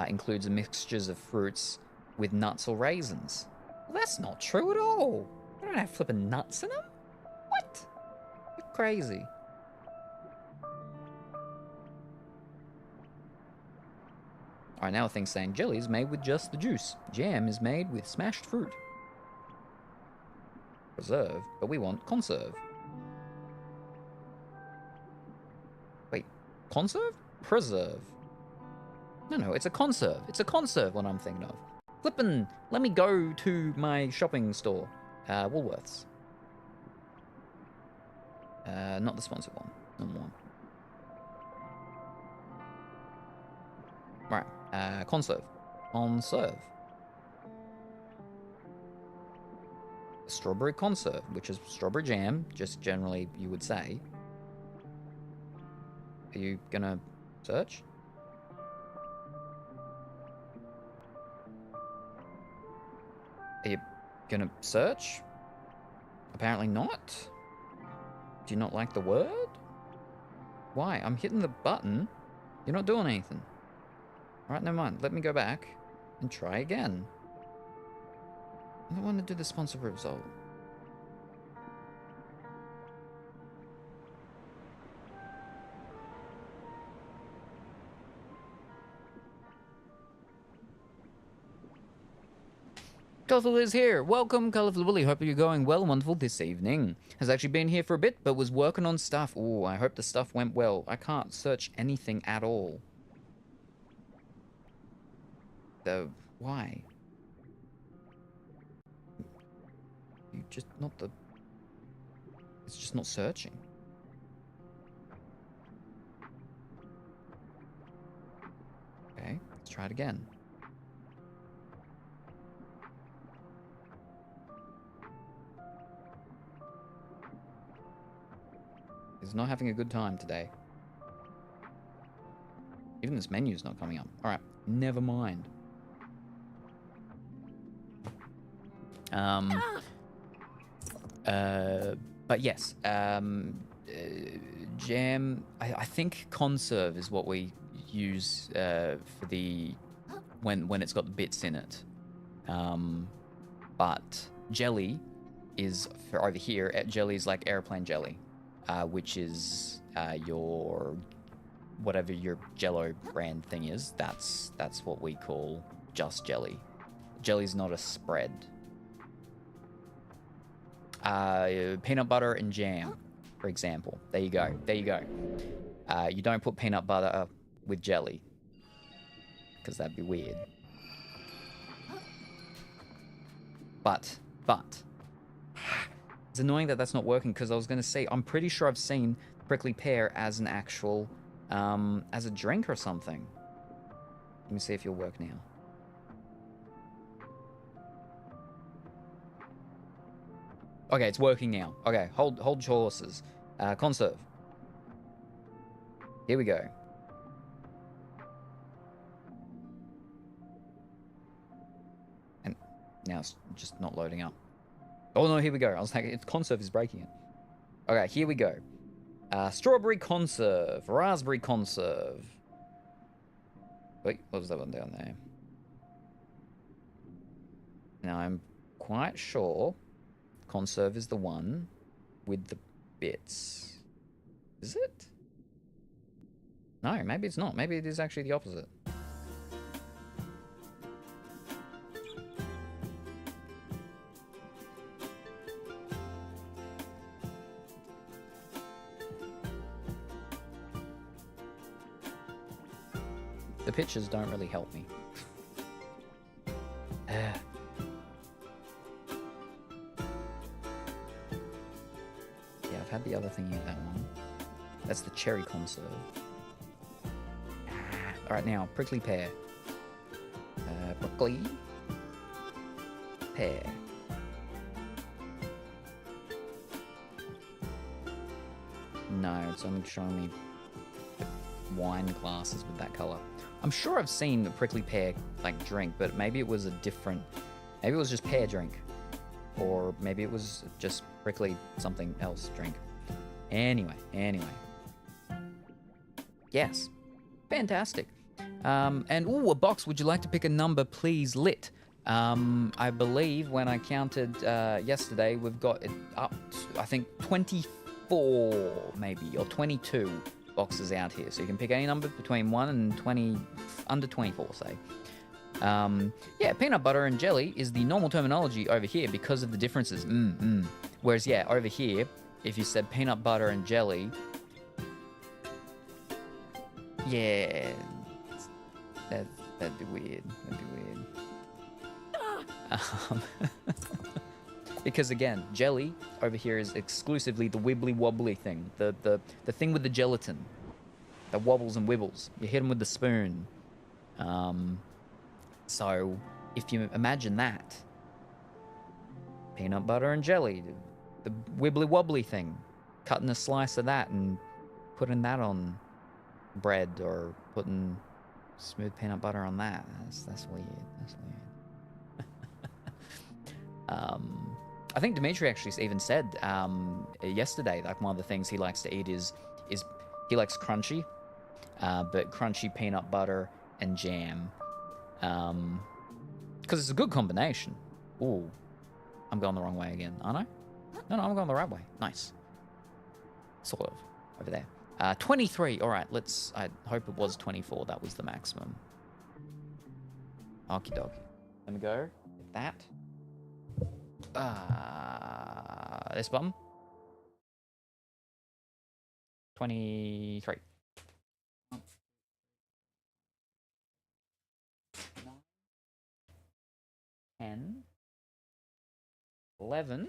includes mixtures of fruits with nuts or raisins. Well, that's not true at all. I don't have flipping nuts in them. What? You're crazy. Alright, now a thing's saying jelly is made with just the juice. Jam is made with smashed fruit. Preserve, but we want conserve. Wait, conserve? Preserve. No, it's a conserve. It's a conserve what I'm thinking of. Flippin', let me go to my shopping store. Woolworths. Not the sponsored one. Number one. Right. Conserve. Conserve. Strawberry conserve, which is strawberry jam, just generally you would say. Are you gonna search? Are you gonna search? Apparently not. Do you not like the word? Why? I'm hitting the button. You're not doing anything. Alright, never mind. Let me go back and try again. I don't want to do the sponsor result. Colourful is here. Welcome, Colourful Willy. Hope you're going well and wonderful this evening. Has actually been here for a bit, but was working on stuff. Ooh, I hope the stuff went well. I can't search anything at all. Though, why? You just not the... It's just not searching. Okay, let's try it again. He's not having a good time today. Even this menu's not coming up. Alright, never mind. But yes, jam, I think conserve is what we use for the, when it's got the bits in it. But jelly is, for over here, jelly is like airplane jelly. Which is your, whatever your Jello brand thing is, that's what we call just jelly. Jelly's not a spread. Peanut butter and jam, for example. There you go. There you go. You don't put peanut butter with jelly, because that'd be weird. But it's annoying that that's not working, because I was going to say, I'm pretty sure I've seen prickly pear as an actual, as a drink or something. Let me see if you'll work now. Okay, it's working now. Okay, hold your horses. Conserve. Here we go. And now it's just not loading up. Oh no, here we go. I was thinking, it's conserve is breaking it. Okay, here we go. Strawberry conserve, raspberry conserve. Wait, what was that one down there? Now I'm quite sure conserve is the one with the bits. Is it? No, maybe it's not. Maybe it is actually the opposite. The pictures don't really help me. Yeah, I've had the other thingy of that one. That's the cherry conserve. Alright, now, prickly pear. Prickly pear. No, it's only showing me wine glasses with that color. I'm sure I've seen a prickly pear like drink, but maybe it was a different. Maybe it was just pear drink, or maybe it was just prickly something else drink. Anyway. Yes, fantastic. And ooh, a box. Would you like to pick a number, please? Lit. I believe when I counted yesterday, we've got it up to, I think, 24 maybe, or 22 boxes out here. So you can pick any number between 1 and 20, under 24, say. Yeah, peanut butter and jelly is the normal terminology over here because of the differences. Whereas, yeah, over here, if you said peanut butter and jelly, yeah, that'd be weird. Because again, jelly over here is exclusively the wibbly wobbly thing, the thing with the gelatin, that wobbles and wibbles. You hit them with the spoon. So if you imagine that, peanut butter and jelly, the wibbly wobbly thing, cutting a slice of that and putting that on bread, or putting smooth peanut butter on that. That's weird. I think Dimitri actually even said yesterday, like one of the things he likes to eat is he likes crunchy, but crunchy peanut butter and jam, because it's a good combination. Ooh, I'm going the wrong way again, aren't I? No, I'm going the right way. Nice. Sort of. Over there. 23. All right, I hope it was 24. That was the maximum. Okie dokie. Let me go with that. This button. 23. 10. 11.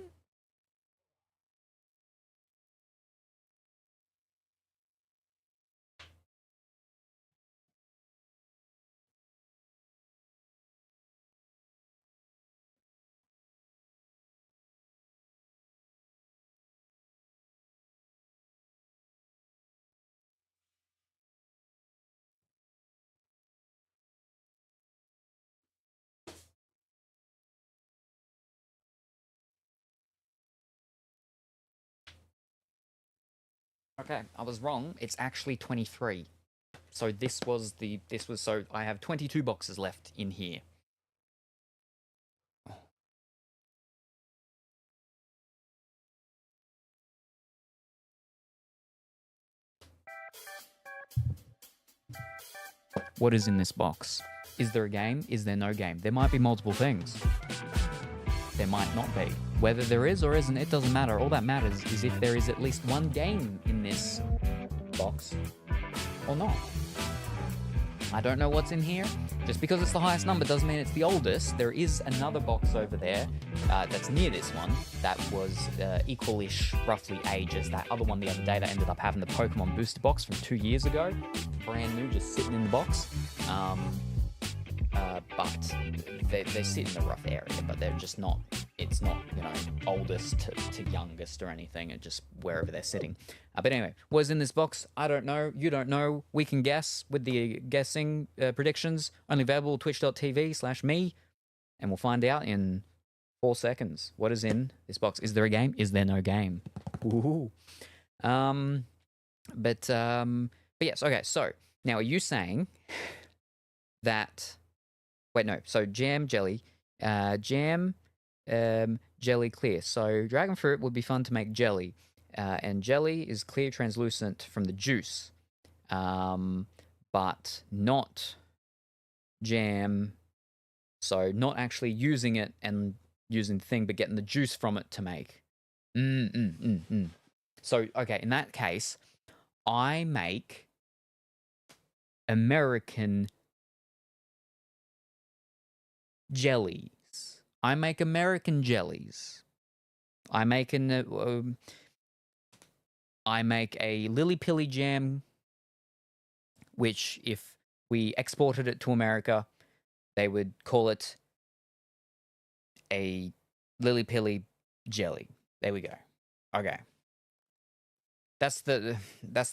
Okay, I was wrong. It's actually 23. So so I have 22 boxes left in here. What is in this box? Is there a game? Is there no game? There might be multiple things. There might not be. Whether there is or isn't, it doesn't matter. All that matters is if there is at least one game in this box or not. I don't know what's in here. Just because it's the highest number doesn't mean it's the oldest. There is another box over there that's near this one that was equal-ish, roughly age as that other one the other day that ended up having the Pokemon booster box from 2 years ago. Brand new, just sitting in the box. But they sit in a rough area, but they're just not, it's not, oldest to youngest or anything, and just wherever they're sitting. But anyway, what's in this box? I don't know. You don't know. We can guess with the guessing predictions. Only available twitch.tv/me, and we'll find out in 4 seconds what is in this box. Is there a game? Is there no game? Ooh. But yes, okay, so now are you saying that. Wait, no. So jam, jelly, jam, jelly, clear. So dragon fruit would be fun to make jelly, and jelly is clear, translucent from the juice, but not jam. So not actually using it and using the thing, but getting the juice from it to make. So okay, in that case, I make American jellies. I make American jellies. I make I make a lily pilly jam, which if we exported it to America, they would call it a lily pilly jelly. There we go. Okay. That's the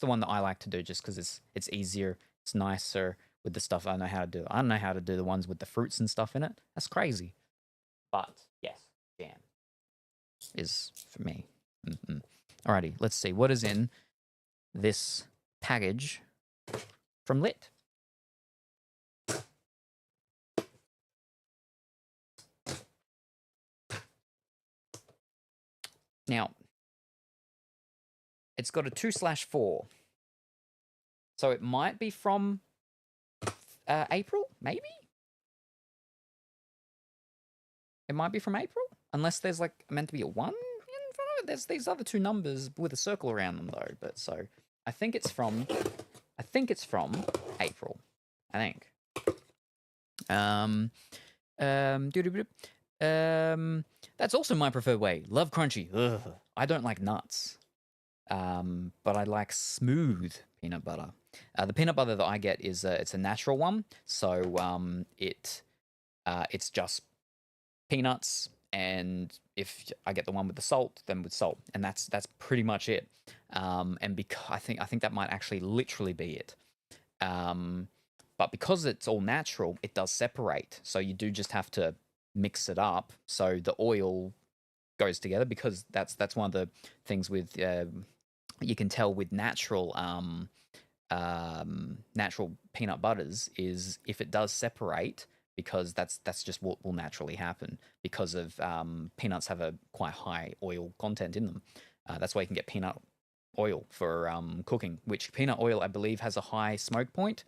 one that I like to do just because it's easier, it's nicer with the stuff I know how to do. I don't know how to do the ones with the fruits and stuff in it. That's crazy. But yes, jam is for me. Alrighty, let's see what is in this package from Lit. Now, it's got a 2/4. So it might be from April, maybe? It might be from April, unless there's like meant to be a 1 in front of it. There's these other 2 numbers with a circle around them though. But so I think it's from April. I think. That's also my preferred way. Love crunchy. Ugh. I don't like nuts. But I like smooth peanut butter. The peanut butter that I get is it's a natural one, so it's just peanuts, and if I get the one with the salt, then with salt, and that's pretty much it. And because I think that might actually literally be it. But because it's all natural, it does separate. So you do just have to mix it up so the oil goes together, because that's one of the things with you can tell with natural natural peanut butters is if it does separate, because that's just what will naturally happen because of peanuts have a quite high oil content in them. That's why you can get peanut oil for cooking, which peanut oil I believe has a high smoke point.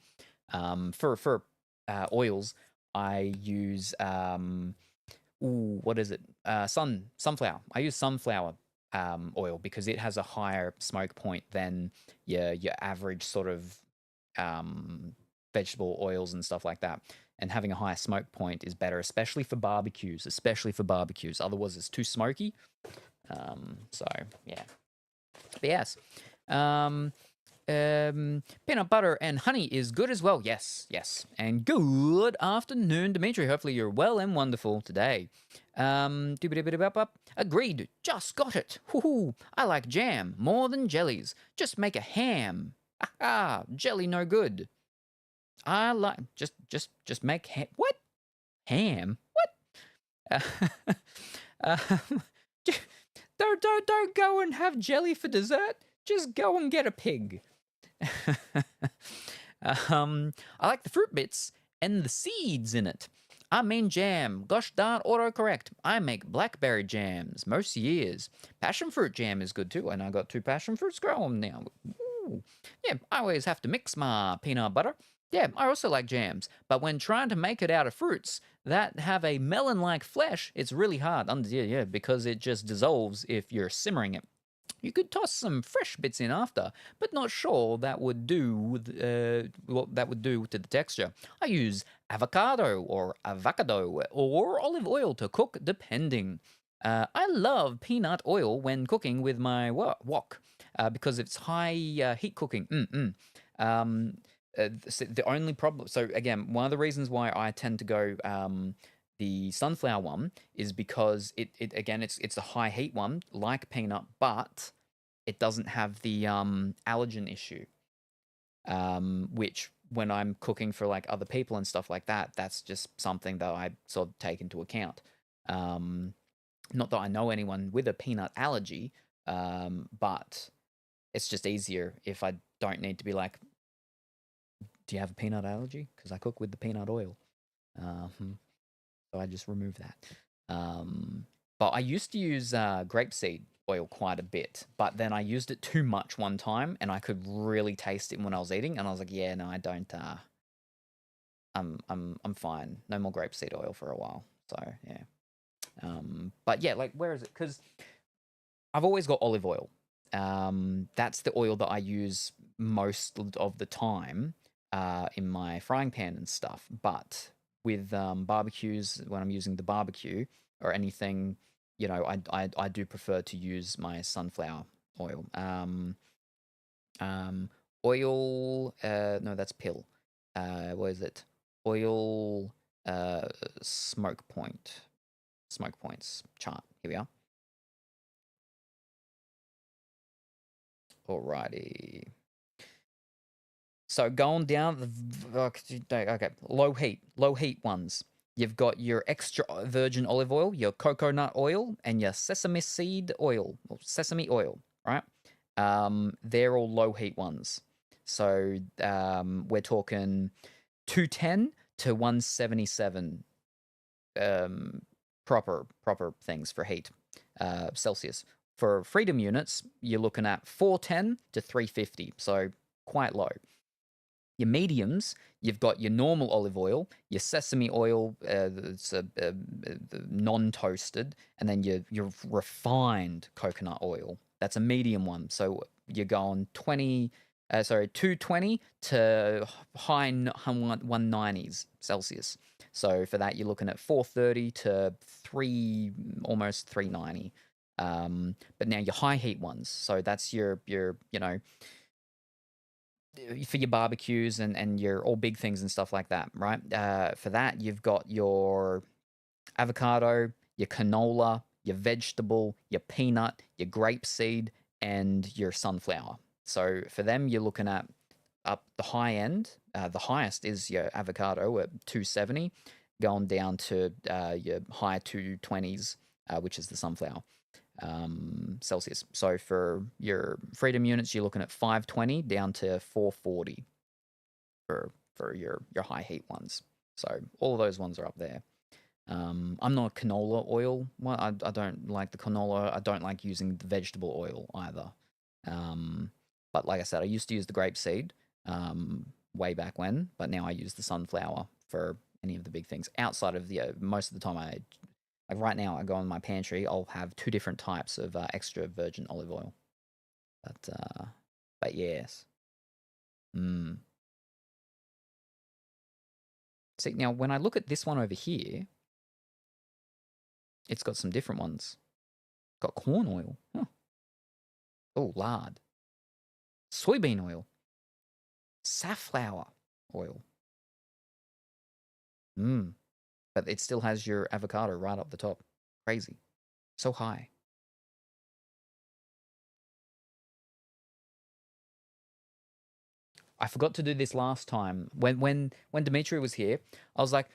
For oils, I use what is it? Sunflower. I use sunflower oil because it has a higher smoke point than your average sort of vegetable oils and stuff like that. And having a higher smoke point is better, especially for barbecues. Otherwise, it's too smoky. So yeah. But yes. Peanut butter and honey is good as well. Yes. And good afternoon, Dimitri. Hopefully you're well and wonderful today. Agreed. Just got it. Hoo-hoo. I like jam more than jellies. Just make a ham. Ah, jelly no good. I like just make what? Ham? What? Don't go and have jelly for dessert. Just go and get a pig. I like the fruit bits and the seeds in it. I mean jam. Gosh darn autocorrect. I make blackberry jams most years. Passion fruit jam is good too, and I got 2 passion fruits growing now. Ooh. Yeah, I always have to mix my peanut butter. Yeah, I also like jams, but when trying to make it out of fruits that have a melon-like flesh, it's really hard. Yeah, because it just dissolves if you're simmering it. You could toss some fresh bits in after, but not sure that would do what that would do to the texture. I use avocado or olive oil to cook, depending. I love peanut oil when cooking with my wok because it's high heat cooking. The only problem, so again, one of the reasons why I tend to go the sunflower one is because it's a high heat one like peanut, but it doesn't have the allergen issue, which when I'm cooking for like other people and stuff like that, that's just something that I sort of take into account. Not that I know anyone with a peanut allergy, but it's just easier if I don't need to be like Do you have a peanut allergy? Because I cook with the peanut oil. So I just removed that. But I used to use grapeseed oil quite a bit, but then I used it too much one time, and I could really taste it when I was eating, and I was like, yeah, no, I don't. I'm fine. No more grapeseed oil for a while. So yeah. But yeah, like where is it? Because I've always got olive oil. That's the oil that I use most of the time in my frying pan and stuff. But with barbecues, when I'm using the barbecue or anything, you know, I do prefer to use my sunflower oil. Oil. No, that's pill. What is it? Oil. Smoke point. Smoke points chart. Here we are. Alrighty. So going down the okay, low heat ones. You've got your extra virgin olive oil, your coconut oil, and your sesame seed oil or sesame oil. Right? They're all low heat ones. So we're talking 210 to 177 proper things for heat Celsius. For freedom units, you're looking at 410 to 350, so quite low. Your mediums, you've got your normal olive oil, your sesame oil, it's non-toasted, and then your refined coconut oil. That's a medium one. So you're going 220 to high 190s Celsius. So for that, you're looking at 430 to almost 390. But now your high heat ones. So that's your for your barbecues and your all big things and stuff like that, right? For that, you've got your avocado, your canola, your vegetable, your peanut, your grapeseed, and your sunflower. So for them, you're looking at up the high end. The highest is your avocado at 270, going down to your high 220s, which is the sunflower. Celsius. So for your freedom units, you're looking at 520 down to 440 for your high heat ones. So all of those ones are up there. I'm not a canola oil one. I don't like the canola. I don't like using the vegetable oil either. But like I said, I used to use the grapeseed way back when, but now I use the sunflower for any of the big things. Outside of the most of the time, like right now, I go in my pantry. I'll have 2 different types of extra virgin olive oil. But yes. See, now when I look at this one over here, it's got some different ones. Got corn oil. Huh. Oh, lard. Soybean oil. Safflower oil. But it still has your avocado right up the top. Crazy. So high. I forgot to do this last time. When Dimitri was here, I was like,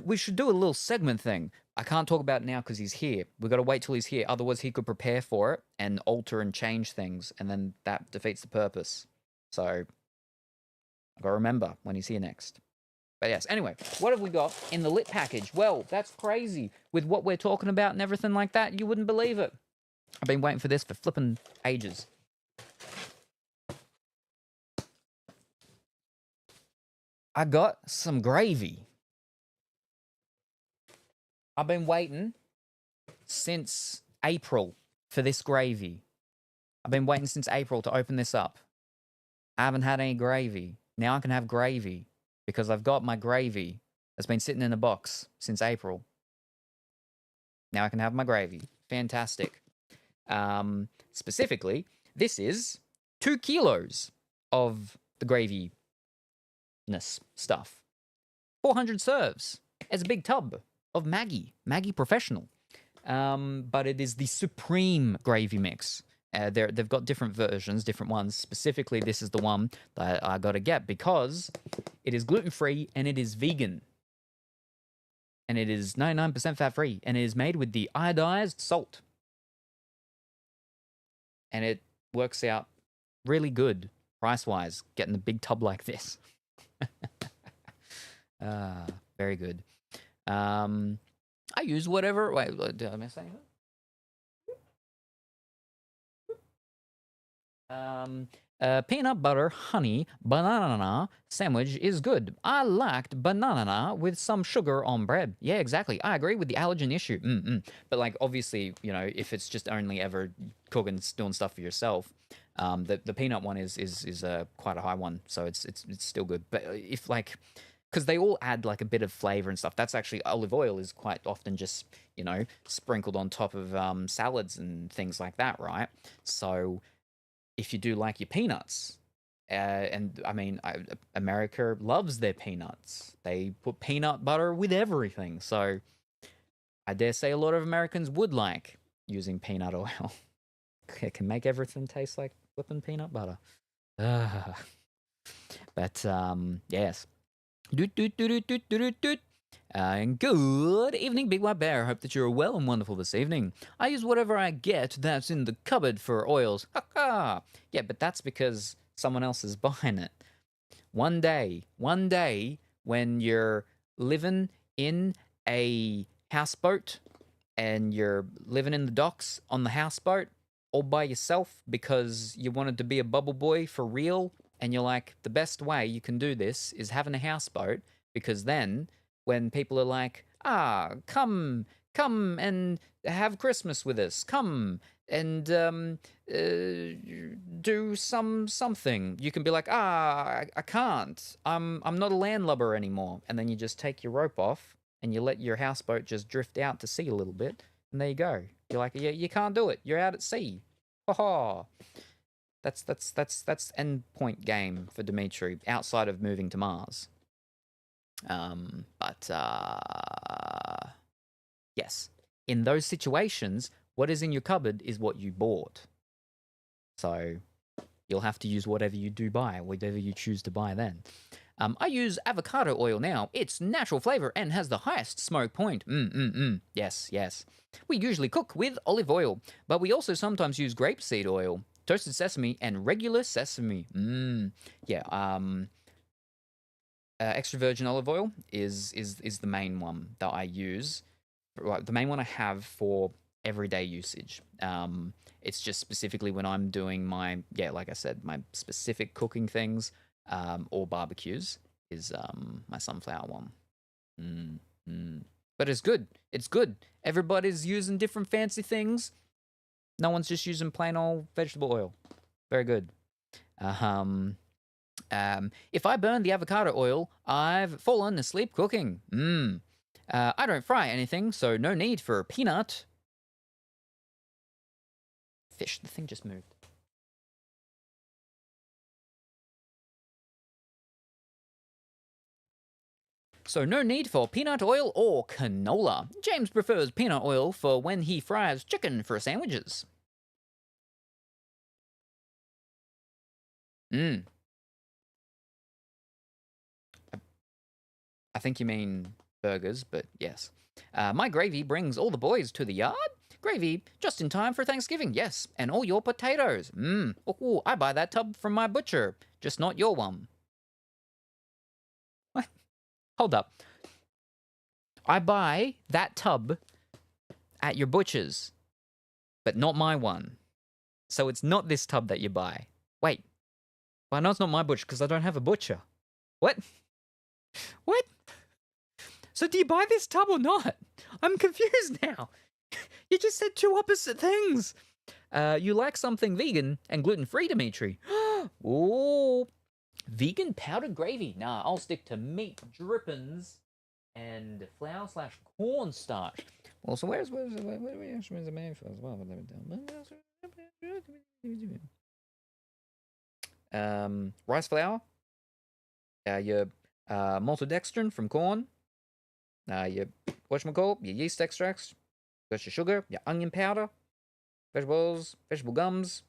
we should do a little segment thing. I can't talk about it now because he's here. We've got to wait till he's here. Otherwise, he could prepare for it and alter and change things, and then that defeats the purpose. So I've got to remember when he's here next. But yes, anyway, what have we got in the lit package? Well, that's crazy. With what we're talking about and everything like that, you wouldn't believe it. I've been waiting for this for flipping ages. I got some gravy. I've been waiting since April for this gravy. I've been waiting since April to open this up. I haven't had any gravy. Now I can have gravy because I've got my gravy that's been sitting in a box since April. Now I can have my gravy. Fantastic. Specifically, this is 2 kilos of the gravy stuff. 400 serves. It's a big tub of Maggie Professional. But it is the supreme gravy mix. They've got different versions, different ones. Specifically, this is the one that I got to get because it is gluten-free and it is vegan. And it is 99% fat-free. And it is made with the iodized salt. And it works out really good price-wise, getting a big tub like this. Very good. I use whatever. Wait, did I miss anything? Peanut butter, honey, banana sandwich is good. I liked banana with some sugar on bread. Yeah, exactly. I agree with the allergen issue. But like, obviously, you know, if it's just only ever cooking, doing stuff for yourself, the peanut one is quite a high one, so it's still good. But if like, because they all add like a bit of flavor and stuff. That's actually olive oil is quite often just, you know, sprinkled on top of salads and things like that, right? So if you do like your peanuts, and I mean, America loves their peanuts. They put peanut butter with everything. So I dare say a lot of Americans would like using peanut oil. It can make everything taste like flipping peanut butter. But yes. Doot, doot, doot, doot, doot, doot, doot. And good evening, Big White Bear. Hope that you're well and wonderful this evening. I use whatever I get that's in the cupboard for oils. Ha ha! Yeah, but that's because someone else is buying it. One day, when you're living in a houseboat and you're living in the docks on the houseboat all by yourself because you wanted to be a bubble boy for real, and you're like, the best way you can do this is having a houseboat, because then when people are like, come and have Christmas with us, come and do something, you can be like, I can't, I'm not a landlubber anymore, and then you just take your rope off and you let your houseboat just drift out to sea a little bit, and there you go. You're like, yeah, you can't do it. You're out at sea. Ha. That's end point game for Dimitri outside of moving to Mars. But yes, in those situations, what is in your cupboard is what you bought. So you'll have to use whatever you do buy, whatever you choose to buy then. I use avocado oil now. It's natural flavor and has the highest smoke point. Yes. We usually cook with olive oil, but we also sometimes use grapeseed oil, toasted sesame, and regular sesame. Yeah. Extra virgin olive oil is the main one that I use. The main one I have for everyday usage. It's just specifically when I'm doing my, like I said, my specific cooking things, or barbecues, is my sunflower one. But it's good. It's good. Everybody's using different fancy things. No one's just using plain old vegetable oil. Very good. If I burn the avocado oil, I've fallen asleep cooking. I don't fry anything, so no need for a peanut. Fish, the thing just moved. So no need for peanut oil or canola. James prefers peanut oil for when he fries chicken for sandwiches. I think you mean burgers, but yes. My gravy brings all the boys to the yard. Gravy just in time for Thanksgiving, yes. And all your potatoes. Oh, I buy that tub from my butcher, just not your one. What? Hold up. I buy that tub at your butcher's, but not my one. So it's not this tub that you buy. Wait. Well, I know it's not my butcher because I don't have a butcher. What? What? So do you buy this tub or not? I'm confused now. You just said two opposite things. You like something vegan and gluten-free, Dimitri. Ooh. Vegan powdered gravy. Nah, I'll stick to meat drippings and flour/cornstarch. Well, so where's the man for as well? Rice flour. Your maltodextrin from corn. Your whatchamacallit, your yeast extracts. Got your sugar, your onion powder, vegetables, vegetable gums,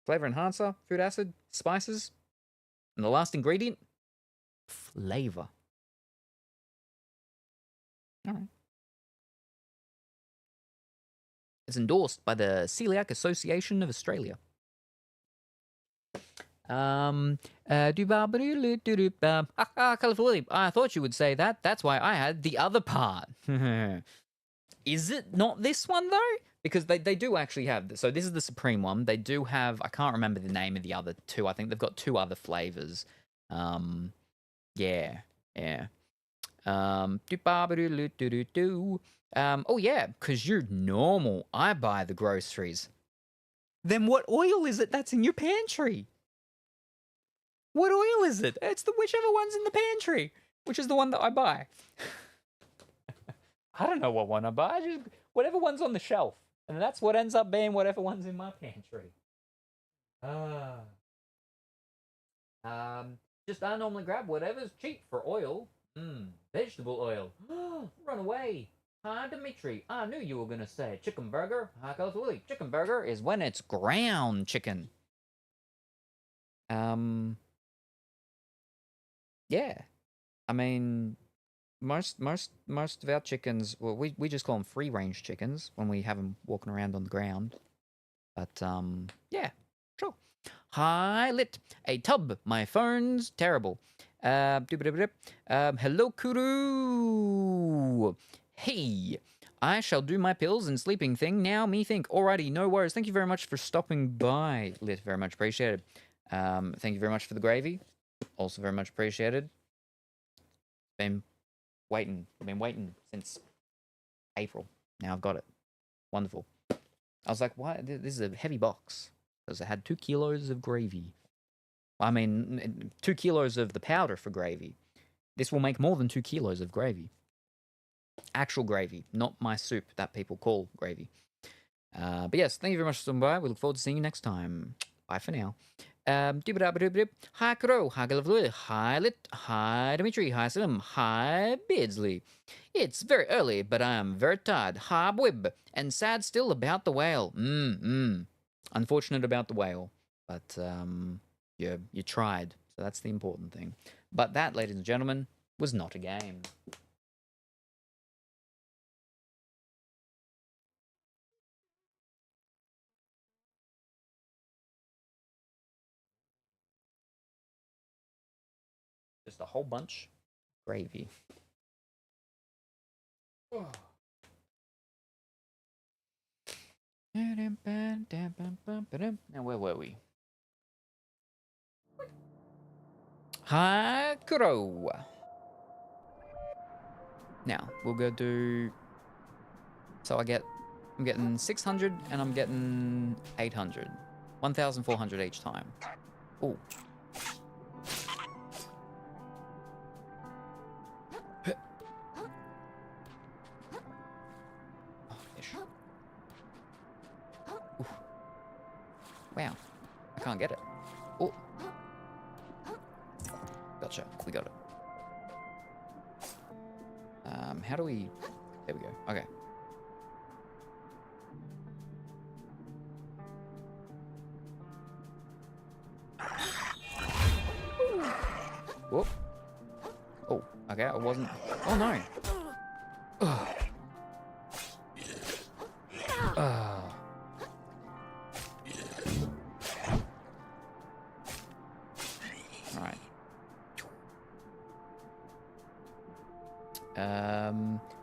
flavor enhancer, food acid, spices, and the last ingredient, flavor. All right. It's endorsed by the Celiac Association of Australia. Colourful Willy, I thought you would say that. That's why I had the other part. Is it not this one, though? Because they do actually have... So this is the Supreme one. They do have... I can't remember the name of the other two. I think they've got 2 other flavours. Yeah. Oh, yeah, because you're normal. I buy the groceries. Then what oil is it that's in your pantry? What oil is it? It's the whichever one's in the pantry, which is the one that I buy. I don't know what one I buy. Just whatever one's on the shelf. And that's what ends up being whatever one's in my pantry. Just I normally grab whatever's cheap for oil. Vegetable oil. Run away. Hi, Dimitri. I knew you were going to say chicken burger. Hi, Coach Willie. Chicken burger is when it's ground chicken. Yeah. I mean, most of our chickens, well, we just call them free-range chickens when we have them walking around on the ground. But, yeah, sure. Hi, Lit. A tub. My phone's terrible. Hello, Kuru. Hey, I shall do my pills and sleeping thing now. Me think. Alrighty, no worries. Thank you very much for stopping by, Lit. Very much appreciated. Thank you very much for the gravy. Also very much appreciated. Been waiting. I've been waiting since April. Now I've got it. Wonderful. I was like, why? This is a heavy box. Because it had 2 kilos of gravy. I mean, 2 kilos of the powder for gravy. This will make more than 2 kilos of gravy. Actual gravy, not my soup that people call gravy. But yes, thank you very much for stopping by. We look forward to seeing you next time. Bye for now. Hi Crow, hi Galavlu, hi Lit, hi Dimitri, hi Salem, hi Beardsley. It's very early, but I am very tired. Hi Wib, and sad still about the whale. Unfortunate about the whale, but you tried, so that's the important thing. But that, ladies and gentlemen, was not a game. Just a whole bunch of gravy. Oh. Now, where were we? Hi, Crow. Now, we'll go do... So I'm getting 600 and I'm getting 800. 1,400 each time. Ooh. Wow, I can't get it. Oh. Gotcha, we got it. How do we... There we go, okay. Whoop. Oh, okay, I wasn't... Oh no! Ugh. Alright.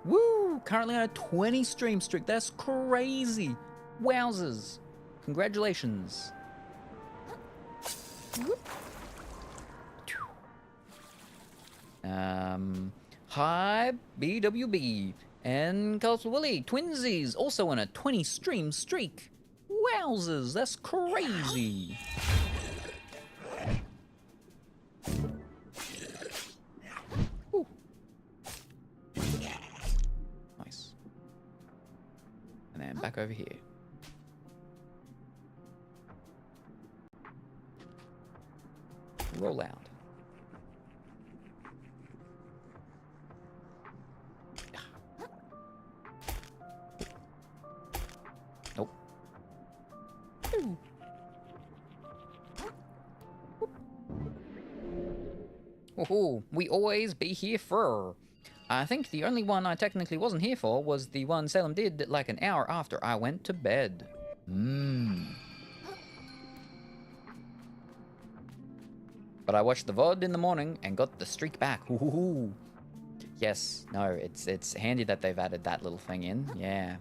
Woo! Currently on a 20 stream streak. That's crazy. Wowzers. Congratulations. Hi, BWB. And Cultural Willie, twinsies, also on a 20 stream streak. Wowzers, that's crazy. Ooh. Nice. And then back over here. Roll out. Nope. Woohoo, we always be here for. I think the only one I technically wasn't here for was the one Salem did like an hour after I went to bed. But I watched the VOD in the morning and got the streak back. Ooh. Yes, no, it's handy that they've added that little thing in. Yeah.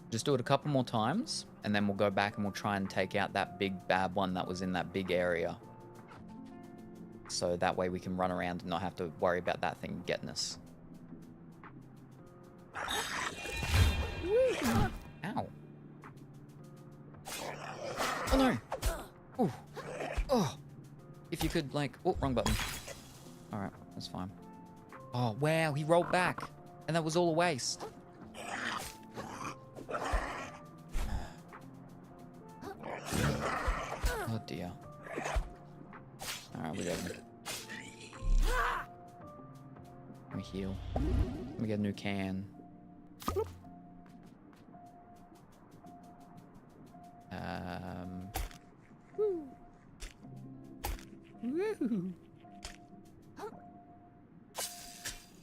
Just do it a couple more times, and then we'll go back and we'll try and take out that big bad one that was in that big area. So that way we can run around and not have to worry about that thing getting us. Ow. Oh no! Ooh. Oh! If you could, like... Oh, wrong button. Alright, that's fine. Oh, wow, he rolled back. And that was all a waste. Oh dear. Alright, we got him. Let me heal. Let me get a new can. Woo.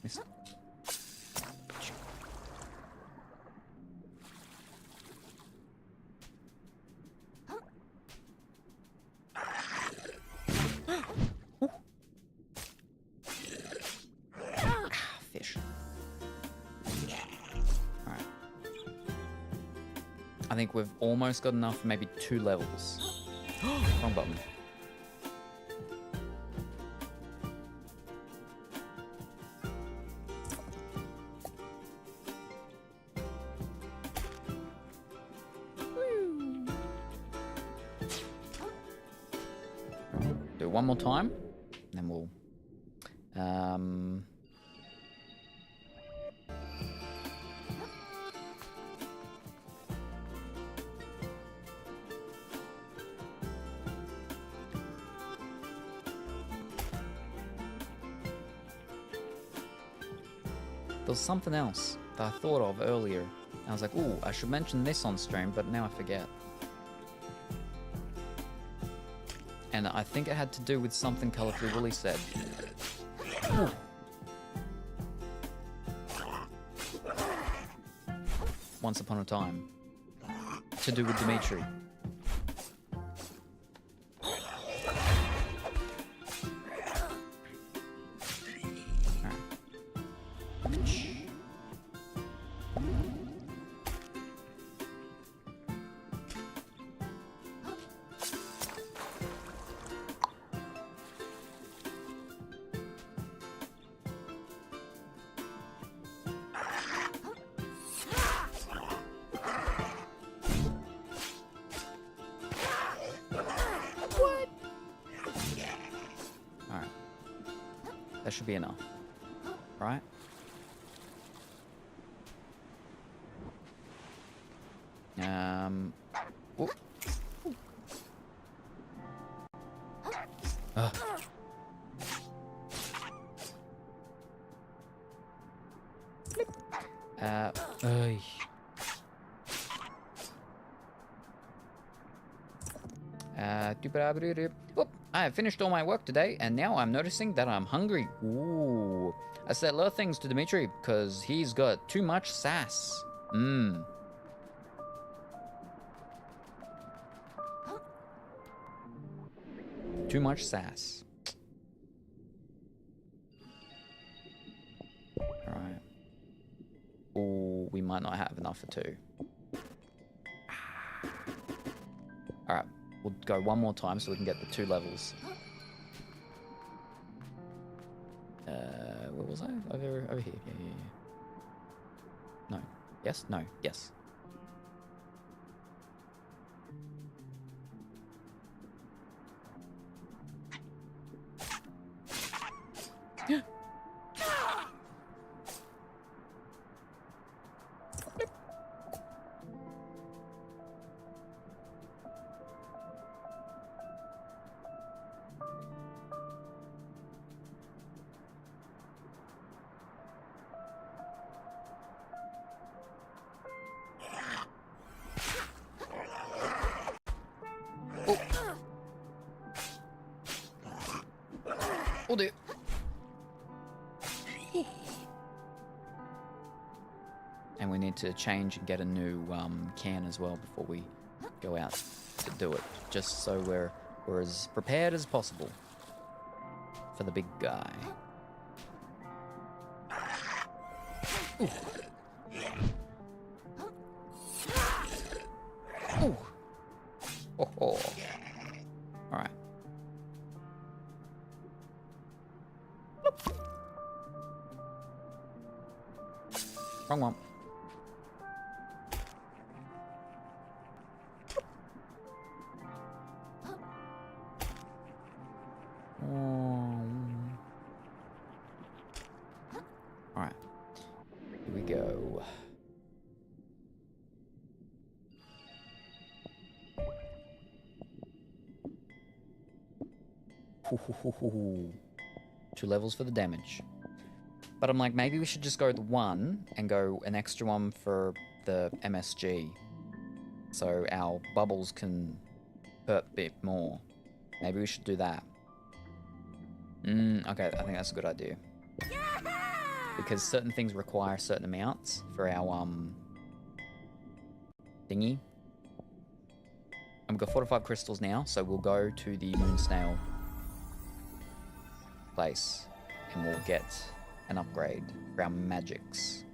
Miss. Fish. Alright. I think we've almost got enough for maybe 2 levels. Wrong button. Do it one more time, then we'll there was something else that I thought of earlier. I was like, ooh, I should mention this on stream, but now I forget. And I think it had to do with something Colorfully Willy said. Ooh. Once upon a time. To do with Dimitri. That should be enough, right? Whoop. Oy. Whoop. I have finished all my work today, and now I'm noticing that I'm hungry. Ooh. I said a lot of things to Dimitri, because he's got too much sass. Mmm. Too much sass. Alright. Ooh, we might not have enough for 2. Alright. We'll go one more time so we can get the 2 levels. Where was I? Over here. Yeah. No. Yes? No. Yes. dear. And we need to change and get a new can as well before we go out to do it. Just so we're as prepared as possible for the big guy. Ooh. Ooh. Oh, oh. All right. Wrong one. All right. Here we go. Two levels for the damage. But I'm like, maybe we should just go with one and go an extra one for the MSG. So our bubbles can hurt a bit more. Maybe we should do that. Okay, I think that's a good idea. Because certain things require certain amounts for our thingy. And we've got 45 crystals now, so we'll go to the moon snail place and we'll get an upgrade for our magics.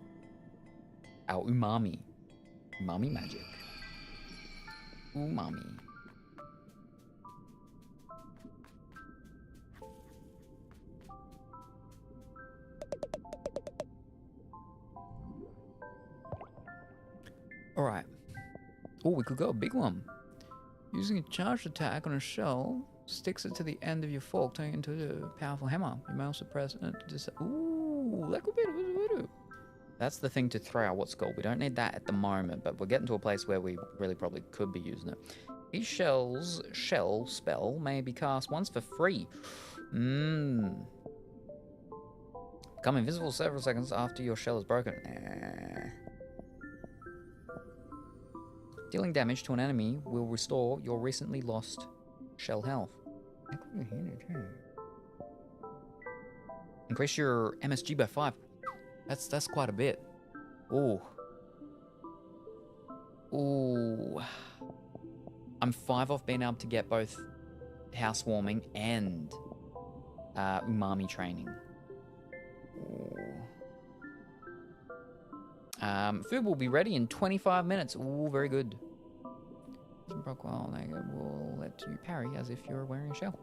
Our umami. Umami magic. Umami. Alright. Oh, we could go a big one. Using a charged attack on a shell, sticks it to the end of your fork, turning it into a powerful hammer. You may also press it to ooh, that could be a That's the thing to throw out what's called. We don't need that at the moment, but we're getting to a place where we really probably could be using it. Each shell spell may be cast once for free. Become invisible several seconds after your shell is broken. Dealing damage to an enemy will restore your recently lost shell health. Increase your MSG by 5. That's quite a bit. Ooh. Ooh. I'm 5 off being able to get both housewarming and umami training. Food will be ready in 25 minutes. Ooh, very good. Well, they will let you parry as if you're wearing a shell.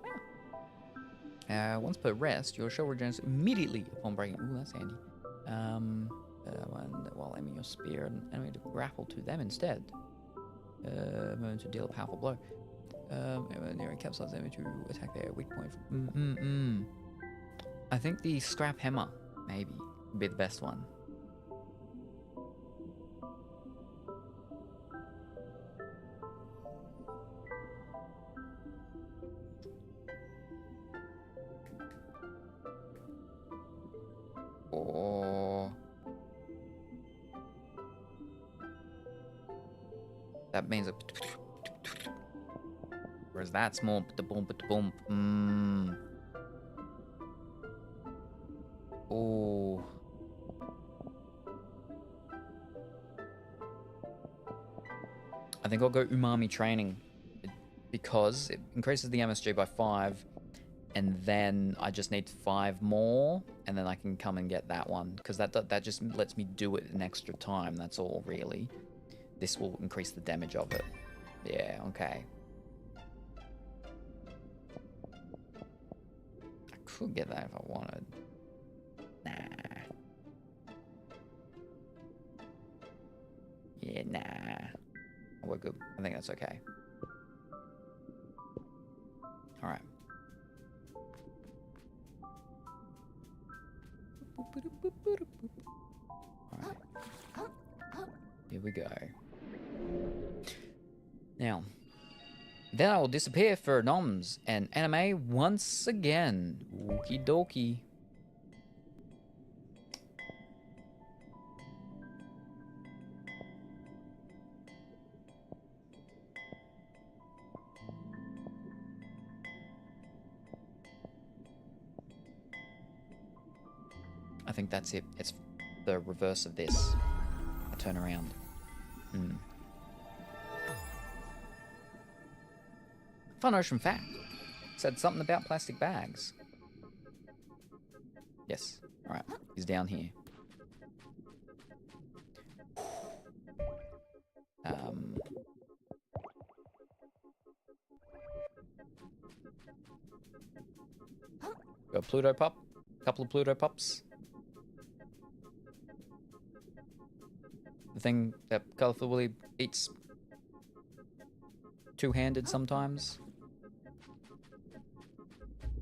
Once per rest, your shell regenerates immediately upon breaking. Ooh, that's handy. While aiming your spear, an enemy to grapple to them instead. To deal a powerful blow. Near a capsized enemy to attack their weak point. I think the scrap hammer, maybe, would be the best one. Oh. That means a whereas that's more boom. Oh. I think I'll go umami training because it increases the MSG by 5 and then I just need 5 more and then I can come and get that one because that just lets me do it an extra time. That's all really. This will increase the damage of it. Yeah, okay. I could get that if I wanted. Nah. Yeah, nah. We're good. I think that's okay. Alright. Alright. Here we go. Now, then I will disappear for noms and anime once again. Okie dokie. I think that's it. It's the reverse of this. I turn around. Fun ocean fact. Said something about plastic bags. Yes. Alright. He's down here. Got a Pluto Pup. Couple of Pluto Pups. The thing that Colourful Willy eats two-handed sometimes.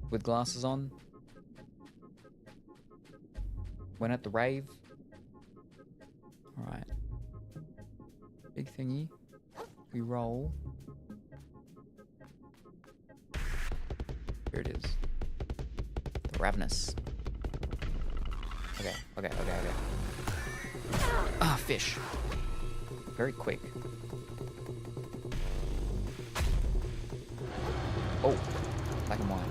With glasses on. Went at the rave. Alright. Big thingy. We roll. Here it is. The Ravenous. Okay. Ah, fish. Very quick. Oh, black and white.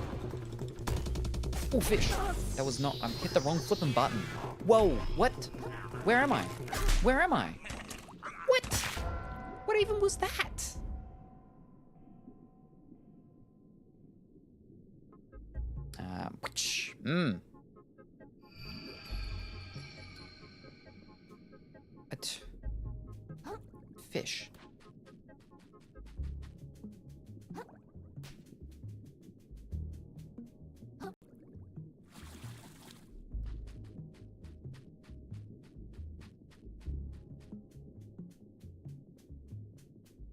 Oh, fish. That was not... I hit the wrong flipping button. Whoa, what? Where am I? Where am I? What? What even was that? Fish.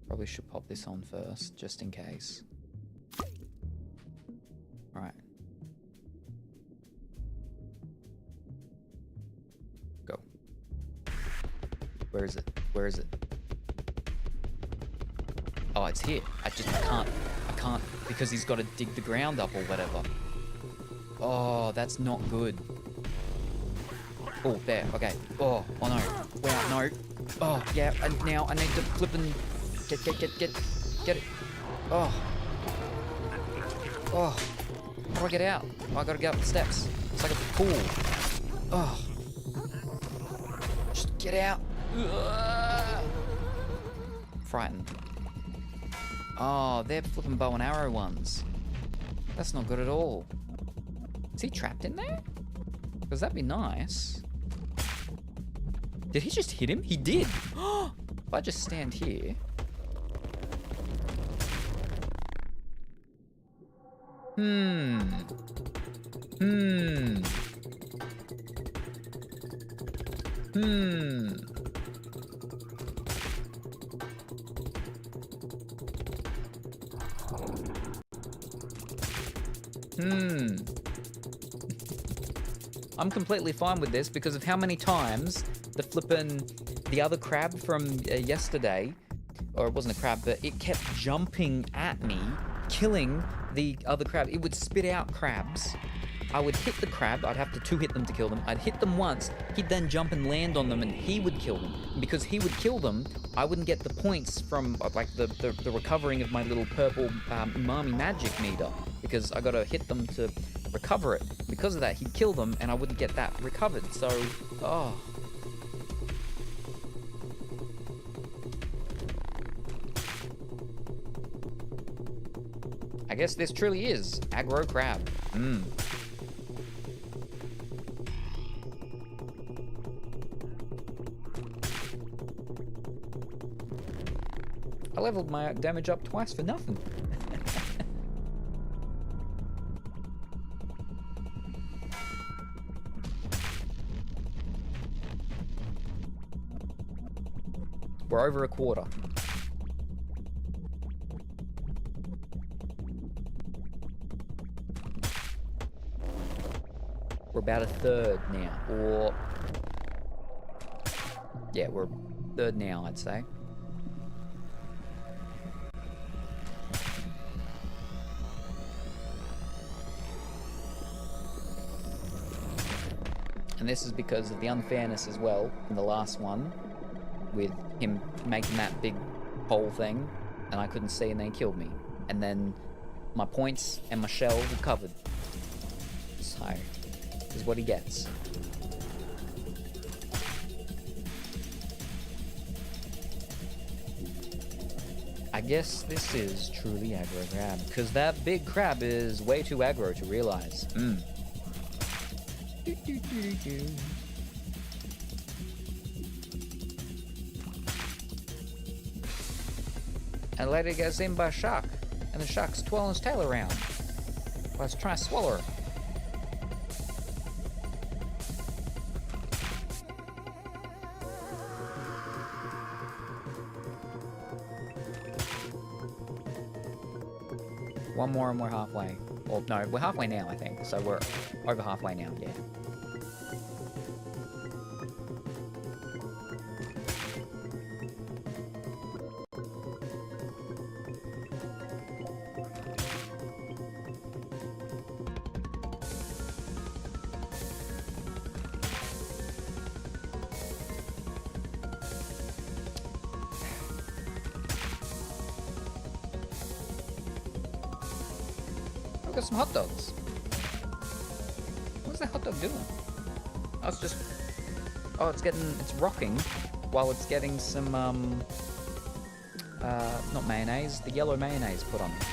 Probably should pop this on first, just in case. Alright. Go. Where is it? Where is it? Oh, it's here. I can't, because he's got to dig the ground up or whatever. Oh, that's not good. Oh, there, okay. Oh no. Wow, no. Oh, yeah, and now I need to flip and get it. Oh. Oh. How do I get out? Oh, I gotta get up the steps. It's like a pool. Oh. Just get out. Ugh. Frightened. Oh, they're flipping bow and arrow ones. That's not good at all. Is he trapped in there? Because that'd be nice. Did he just hit him? He did. If I just stand here. I'm completely fine with this because of how many times the other crab from yesterday, or it wasn't a crab, but it kept jumping at me, killing the other crab. It would spit out crabs. I would hit the crab. I'd have to two-hit them to kill them. I'd hit them once. He'd then jump and land on them, and he would kill them. And because he would kill them, I wouldn't get the points from like the recovering of my little purple umami magic meter, because I got to hit them to recover it. Because of that, he'd kill them, and I wouldn't get that recovered. So, oh. I guess this truly is aggro crab. I leveled my damage up twice for nothing. We're over a quarter. We're about a third now, or... yeah, we're a third now, I'd say. And this is because of the unfairness as well in the last one, with him making that big hole thing, and I couldn't see, and then he killed me. And then my points and my shell were covered. So, this is what he gets. I guess this is truly aggro crab, because that big crab is way too aggro to realize. And later gets eaten by a shark, and the shark's twirling his tail around while it's trying to swallow her. One more and we're halfway. Or no, we're halfway now, I think. So we're over halfway now, yeah. Got some hot dogs. What's that hot dog doing? Oh, it's just... Oh, it's rocking while it's getting some, not mayonnaise, the yellow mayonnaise put on it.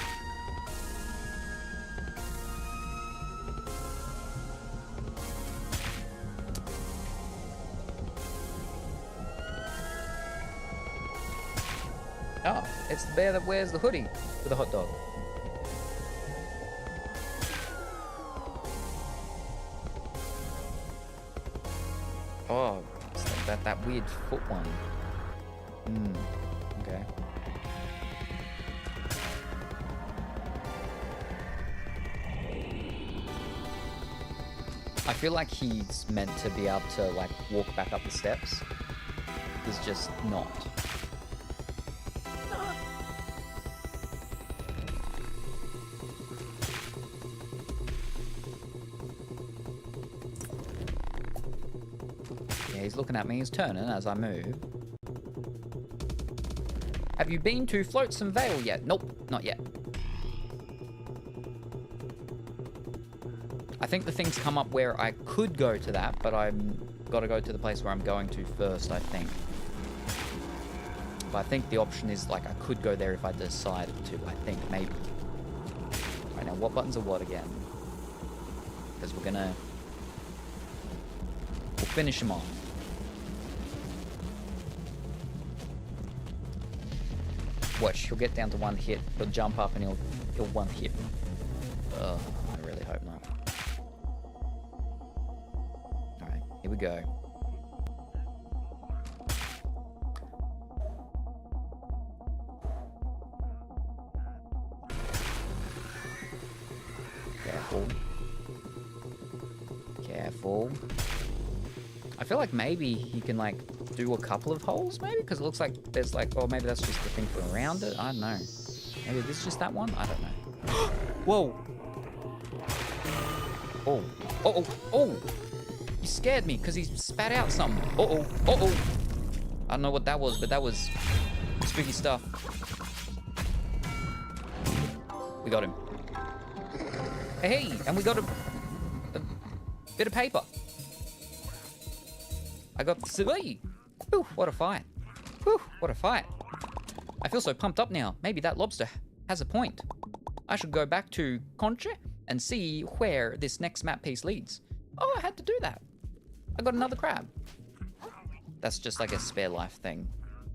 Oh, it's the bear that wears the hoodie with the hot dog. Oh, it's like that weird foot one. Okay. I feel like he's meant to be able to, like, walk back up the steps. He's just not. He's looking at me, he's turning as I move. Have you been to Flotsam Vale yet? Nope, not yet. I think the things come up where I could go to that, but I've got to go to the place where I'm going to first, I think. But I think the option is, like, I could go there if I decided to, I think, maybe. Alright, now what buttons are what again? Because we'll finish him off. Watch, he'll get down to one hit, he'll jump up and he'll one hit. Ugh, I really hope not. Alright, here we go. Careful. Careful. I feel like maybe he can, like, do a couple of holes, maybe? Because it looks like there's, like, oh, maybe that's just the thing for around it. I don't know. Maybe this is just that one? I don't know. Whoa! Oh. Uh-oh. Oh! He scared me because he spat out something. Uh-oh. Uh-oh. I don't know what that was, but that was spooky stuff. We got him. Hey, and we got a bit of paper. I got the... Whew, what a fight. Whew, what a fight. I feel so pumped up now. Maybe that lobster has a point. I should go back to Concha and see where this next map piece leads. Oh, I had to do that. I got another crab. That's just like a spare life thing.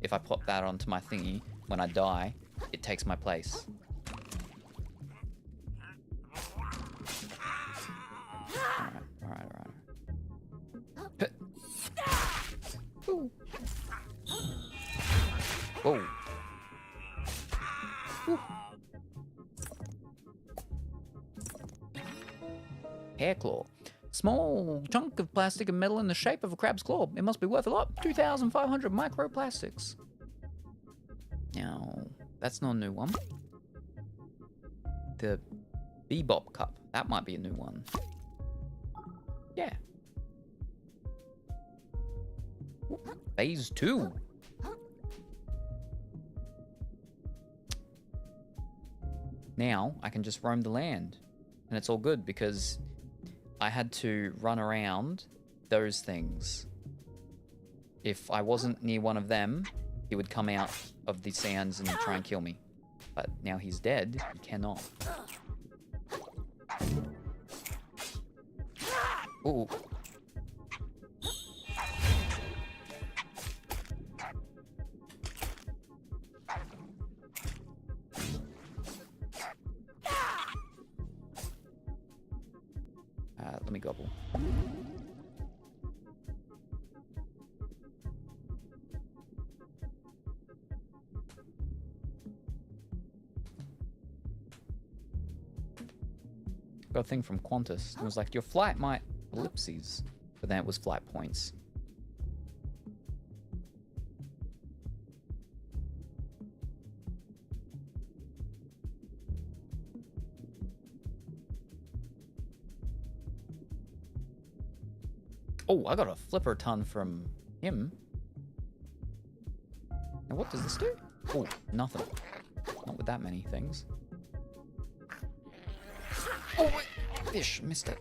If I pop that onto my thingy, when I die, it takes my place. Alright. Ooh. Whoa. Ooh. Hair claw. Small chunk of plastic and metal in the shape of a crab's claw. It must be worth a lot. 2,500 microplastics. Now, that's not a new one. The Bebop cup. That might be a new one. Yeah. Phase 2. Now I can just roam the land and it's all good because I had to run around those things. If I wasn't near one of them, he would come out of the sands and try and kill me. But now he's dead, he cannot. Ooh. Let me gobble. Got a thing from Qantas. It was like, your flight might ellipses, but then it was flight points. Oh, I got a flipper ton from him. Now what does this do? Oh, nothing. Not with that many things. Oh, wait. Fish, missed it.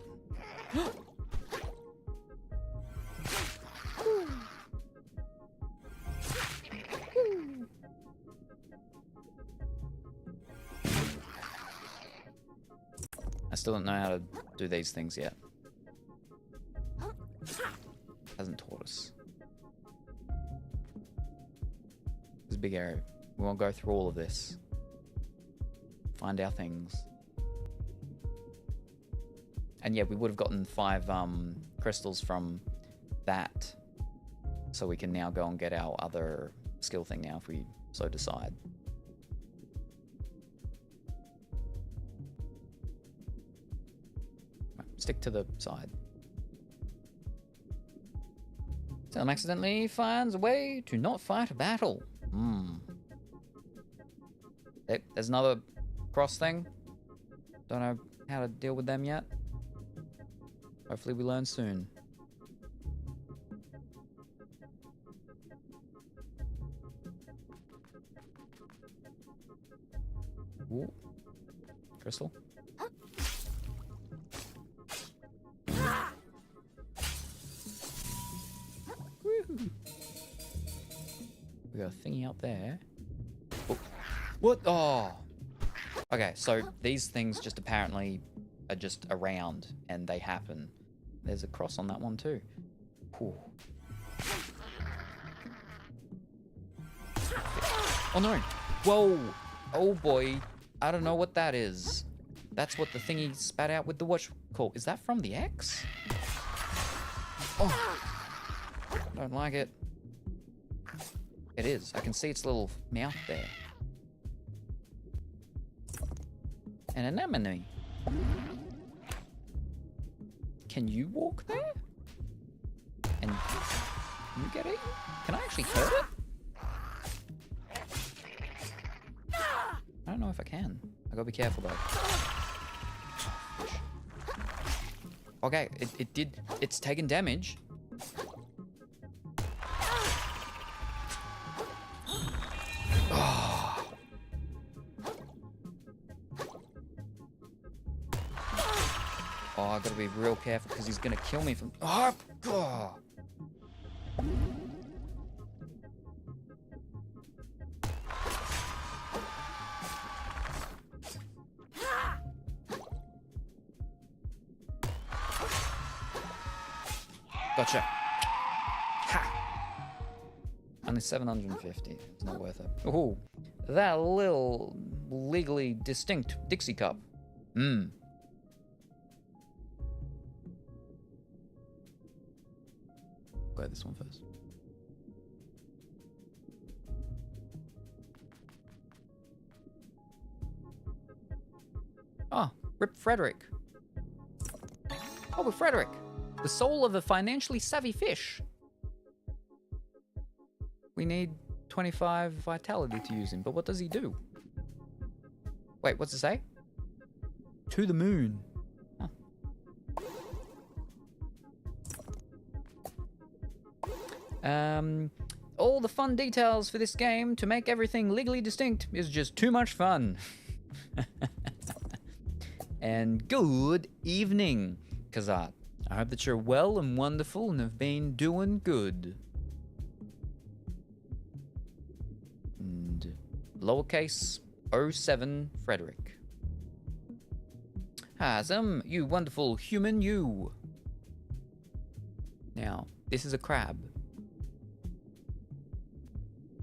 I still don't know how to do these things yet. Hasn't taught us. There's a big arrow. We won't go through all of this. Find our things. And yeah, we would have gotten 5 crystals from that. So we can now go and get our other skill thing now if we so decide. Right, stick to the side. Salem accidentally finds a way to not fight a battle. There's another cross thing. Don't know how to deal with them yet. Hopefully we learn soon. Ooh. Crystal. Woohoo. We got a thingy up there. Oh. What? Oh. Okay, so these things just apparently are just around and they happen. There's a cross on that one too. Whew. Oh no! Whoa! Oh boy! I don't know what that is. That's what the thingy spat out with the watch call. Is that from the X? Oh! Don't like it. It is. I can see its little mouth there. An anemone. Can you walk there? And you get eaten? Can I actually hurt it? I don't know if I can. I gotta be careful though. Okay, it's taken damage. Oh, I gotta be real careful because he's gonna kill me from. Oh, God. Gotcha. Ha! Only 750. It's not worth it. Ooh, that little legally distinct Dixie cup. Mmm. Go this one first. Ah, Rip Frederick. Oh, with Frederick. The soul of a financially savvy fish. We need 25 vitality to use him, but what does he do? Wait, what's it say? To the moon. Huh. All the fun details for this game to make everything legally distinct is just too much fun. And good evening, Kazat. I hope that you're well and wonderful and have been doing good. lowercase 07 Frederick. Hazem, you wonderful human, you. Now, this is a crab.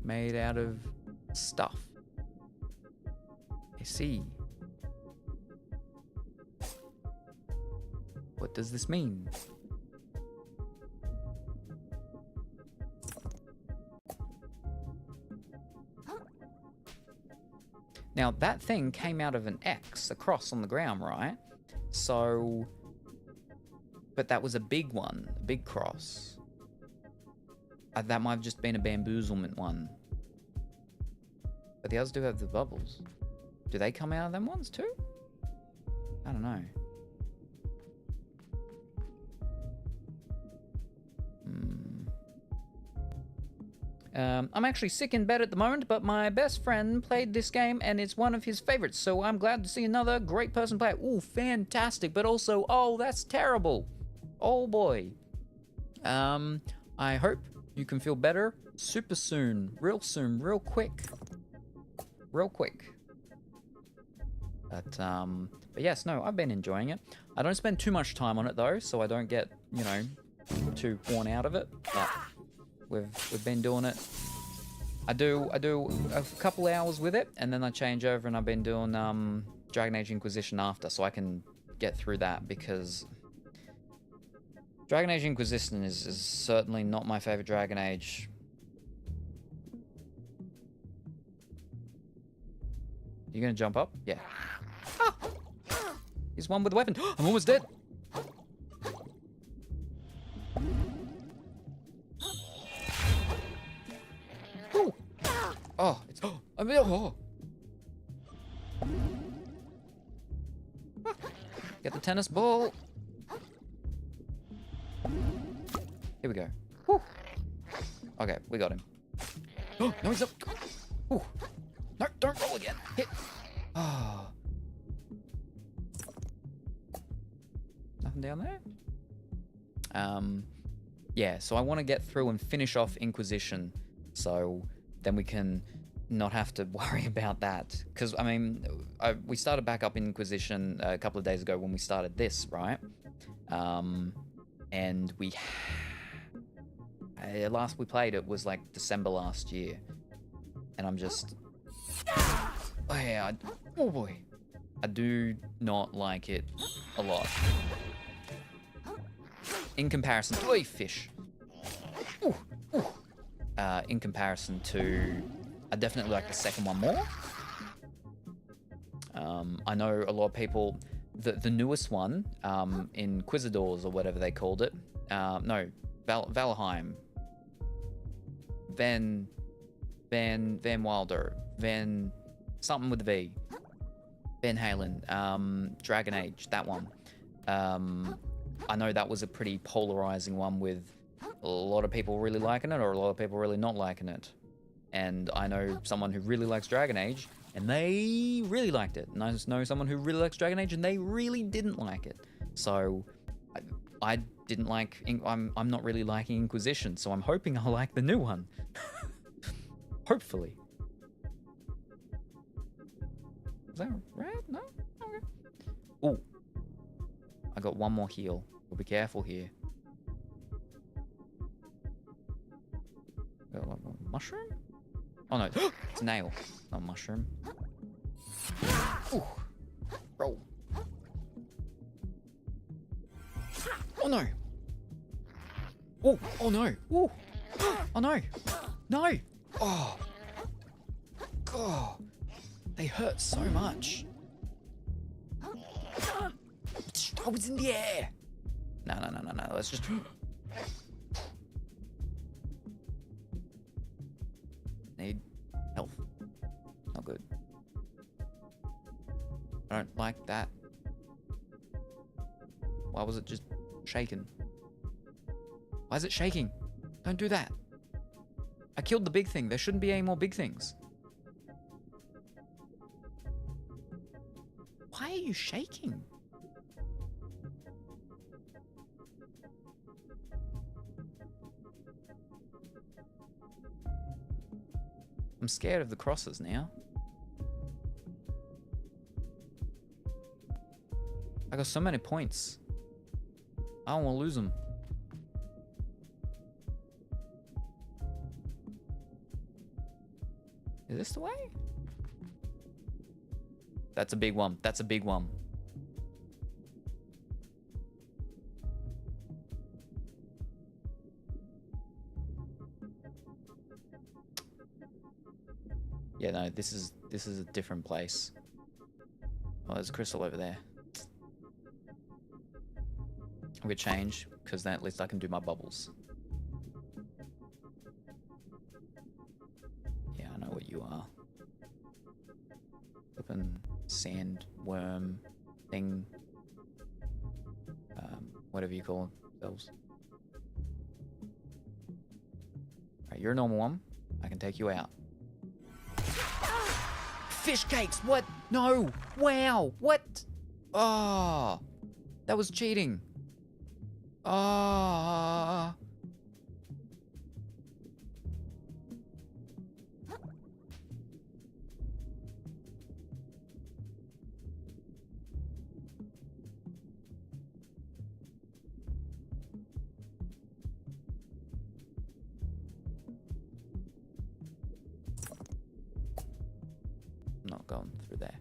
Made out of stuff. I see. What does this mean? Now, that thing came out of an X, a cross on the ground, right? So, but that was a big one, a big cross. That might have just been a bamboozlement one. But the others do have the bubbles. Do they come out of them ones too? I don't know. I'm actually sick in bed at the moment, but my best friend played this game and it's one of his favorites, so I'm glad to see another great person play it. Ooh, fantastic, but also, oh, that's terrible. Oh boy. I hope you can feel better super soon, real quick. Real quick. But yes, no, I've been enjoying it. I don't spend too much time on it though, so I don't get, you know, too worn out of it, but we've been doing it. I do a couple hours with it, and then I change over, and I've been doing Dragon Age Inquisition after, so I can get through that, because Dragon Age Inquisition is certainly not my favorite Dragon Age. You gonna jump up? Yeah. Ah! He's one with a weapon. I'm almost dead. Ooh. Oh, it's. Oh. Get the tennis ball. Here we go. Woo. Okay, we got him. Oh, no, he's up. Ooh. No, don't roll again. Hit. Oh. Nothing down there? Yeah, so I want to get through and finish off Inquisition, so then we can not have to worry about that. Because, I mean, we started back up Inquisition a couple of days ago when we started this, right? And we... last we played it was like December last year. And I'm just... Oh yeah, oh boy. I do not like it a lot. In comparison to... Oy, fish. Ooh, ooh. In comparison to... I definitely like the second one more. I know a lot of people... The newest one, Inquisitors or whatever they called it. No, Valheim. Van Wilder. Something with a V. Van Halen. Dragon Age, that one. I know that was a pretty polarizing one with a lot of people really liking it or a lot of people really not liking it. And I know someone who really likes Dragon Age and they really liked it. And I just know someone who really likes Dragon Age and they really didn't like it. So I didn't like... I'm not really liking Inquisition, so I'm hoping I'll like the new one. Hopefully. Is that red? No? Okay. Ooh. I got one more heal. We'll be careful here. Got a mushroom? Oh no, it's a nail. Not a mushroom. Ooh. Roll. Oh no. Oh, oh no. Ooh. Oh no. No. Oh. God. They hurt so much. I was in the air. No. Let's just... Need health. Not good. I don't like that. Why was it just shaking? Why is it shaking? Don't do that. I killed the big thing. There shouldn't be any more big things. Why are you shaking? I'm scared of the crosses now. I got so many points. I don't want to lose them. Is this the way? That's a big one. That's a big one. Yeah, no, this is a different place. Oh, there's a crystal over there. I'm gonna change, because then at least I can do my bubbles. Yeah, I know what you are. Flippin' sand worm thing. Whatever you call themselves. Alright, you're a normal one. I can take you out. Fish cakes! What? No! Wow! What? Oh, that was cheating. Ah. I'm not going through there.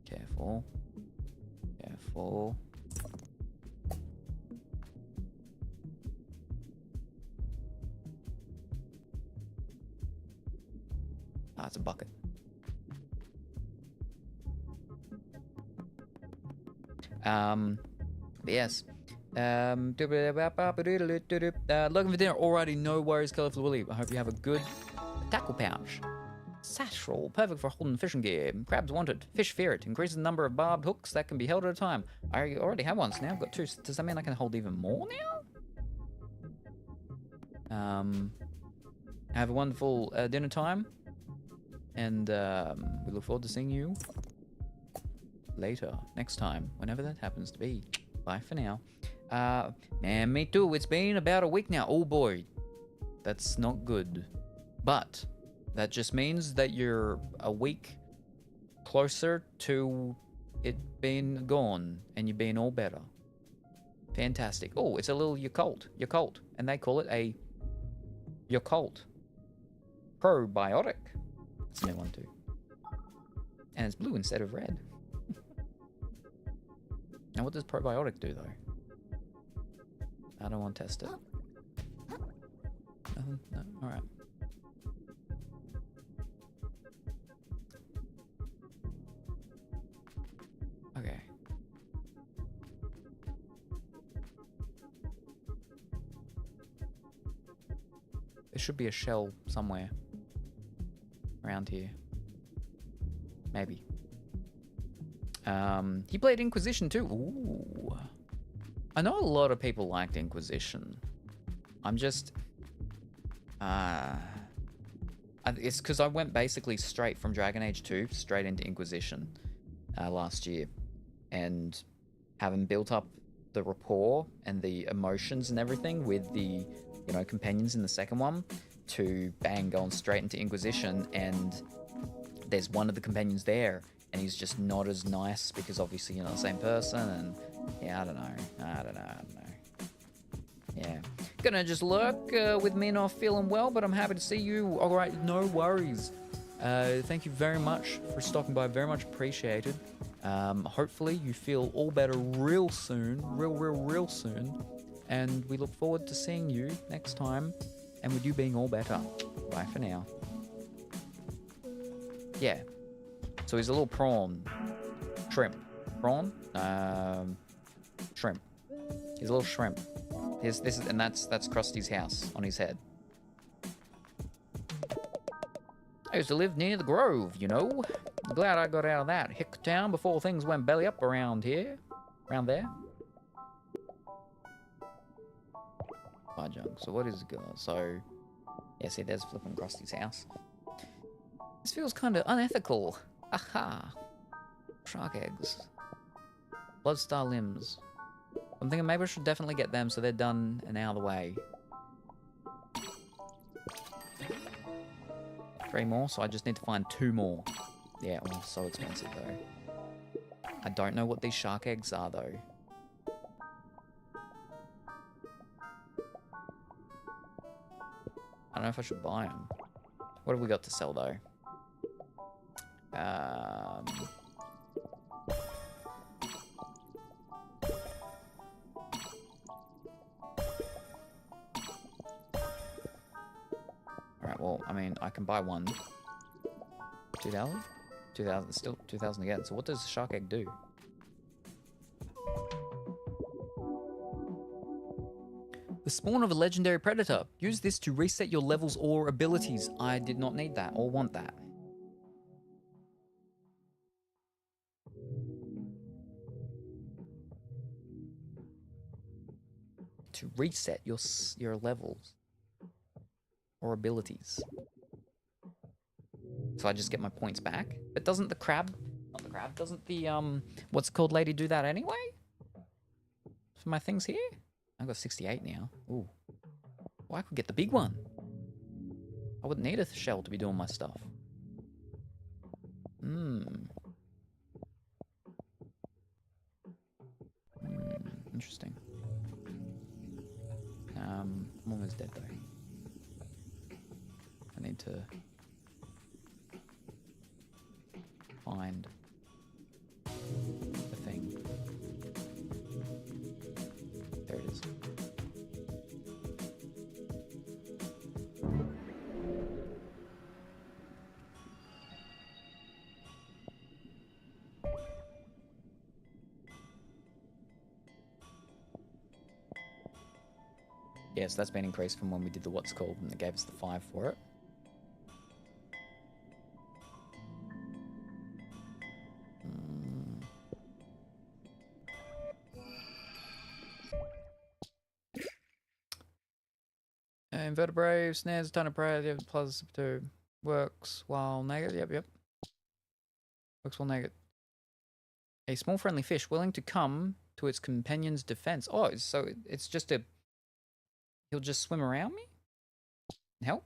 Careful. Careful. Ah, it's a bucket. But yes. Looking for dinner. Alrighty, no worries, Colourful Willy. I hope you have a good tackle pouch. Satchel, perfect for holding fishing gear. Crabs wanted. Fish fear it. Increases the number of barbed hooks that can be held at a time. I already have one, so now I've got two. Does that mean I can hold even more now? Have a wonderful dinner time. And we look forward to seeing you later, next time, whenever that happens to be. Bye for now. Man, me too. It's been about a week now. Oh boy, that's not good. But that just means that you're a week closer to it being gone and you being all better. Fantastic. Oh, it's a little Yakult. And they call it a Yakult probiotic. It's a new one too. And it's blue instead of red. Now what does probiotic do though? I don't want to test it. Nothing? No? Alright. Okay. There should be a shell somewhere around here. Maybe. He played Inquisition too. Ooh. I know a lot of people liked Inquisition. I'm just... it's because I went basically straight from Dragon Age 2 straight into Inquisition last year. And having built up the rapport and the emotions and everything with the, you know, companions in the second one, to bang, going straight into Inquisition, and there's one of the companions there, and he's just not as nice because obviously you're not the same person, and yeah, I don't know. Yeah. Gonna just lurk with me not feeling well, but I'm happy to see you. Alright, no worries. Thank you very much for stopping by, very much appreciated. Hopefully you feel all better real soon, real soon, and we look forward to seeing you next time, and with you being all better. Bye for now. Yeah. So he's a little prawn. Shrimp. Prawn? Shrimp. He's a little shrimp. This is, and that's Krusty's house on his head. I used to live near the Grove, you know. I'm glad I got out of that hick town before things went belly up around here. Around there. Mahjong. So what is it going? So, yeah, see, there's flipping Krusty's house. This feels kind of unethical. Aha. Shark eggs. Bloodstar limbs. I'm thinking maybe I should definitely get them so they're done and out of the way. 3 more, so I just need to find 2 more. Yeah, well, so expensive though. I don't know what these shark eggs are though. I don't know if I should buy them. What have we got to sell though? Alright, well, I mean, I can buy one. 2,000? 2,000, still 2,000 again. So what does the shark egg do? The spawn of a legendary predator. Use this to reset your levels or abilities. I did not need that or want that. To reset your levels or abilities. So I just get my points back. But doesn't the crab, not the crab, doesn't the what's it called lady do that anyway? For my things here? I've got 68 now. Ooh. Well, I could get the big one. I wouldn't need a shell to be doing my stuff. Interesting. I'm almost dead though. I need to find the thing. There it is. Yes, that's been increased from when we did the what's called and it gave us the 5 for it. Invertebrate, snares, ton of prey, plus 2. Works while naked. Yep. Works while naked. A small friendly fish willing to come to its companion's defense. Oh, so it's just a... He'll just swim around me? Help?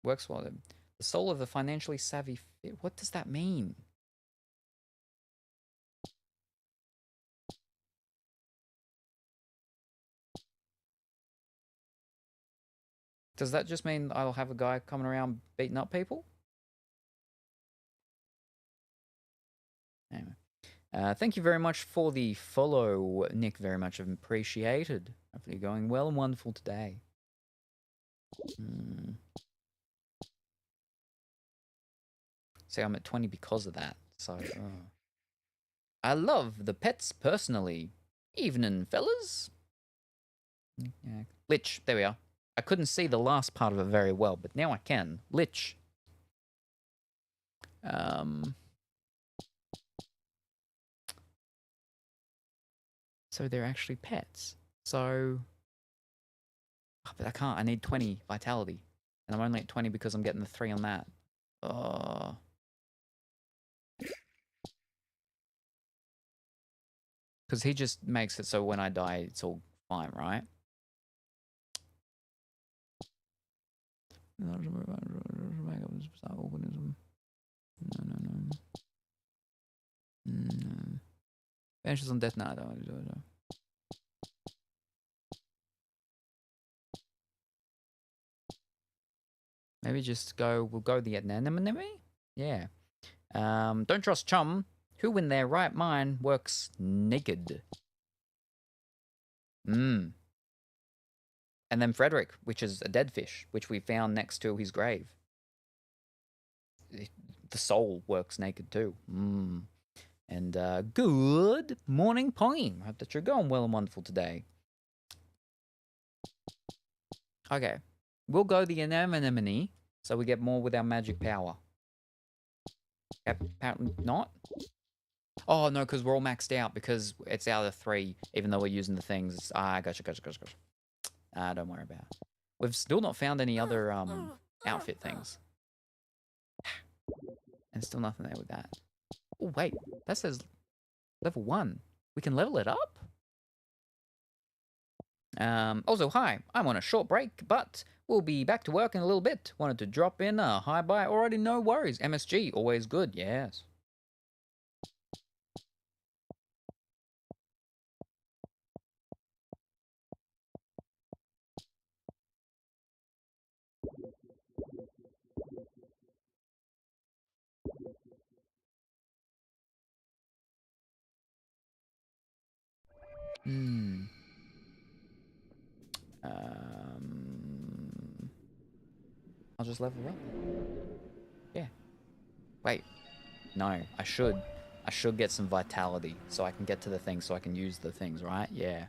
Works while... The soul of the financially savvy fish. What does that mean? Does that just mean I'll have a guy coming around beating up people? Anyway. Thank you very much for the follow, Nick. Very much appreciated. Hopefully you're going well and wonderful today. See, I'm at 20 because of that. So, I love the pets personally. Evening, fellas. Yeah. Lich, there we are. I couldn't see the last part of it very well, but now I can. Lich. So they're actually pets. So... Oh, but I can't. I need 20 vitality. And I'm only at 20 because I'm getting the 3 on that. Oh. Because he just makes it so when I die, it's all fine, right? No. Vanishes on death. No, I don't want to do it. Maybe just go, we'll go the anemone? Yeah. Don't trust chum, who in their right mind works naked. And then Frederick, which is a dead fish, which we found next to his grave. The soul works naked too. And good morning, Pongy. Hope that you're going well and wonderful today. Okay. We'll go the anemone, so we get more with our magic power. Apparently not. Oh, no, because we're all maxed out because it's out of 3, even though we're using the things. Gotcha. Don't worry about it. We've still not found any other outfit things. And still nothing there with that. Oh, wait. That says level 1. We can level it up? Also, hi, I'm on a short break, but we'll be back to work in a little bit. Wanted to drop in a hi bye already, no worries. MSG, always good, yes. Hmm. I'll just level up. Yeah. Wait. No, I should. I should get some vitality so I can get to the things so I can use the things, right? Yeah.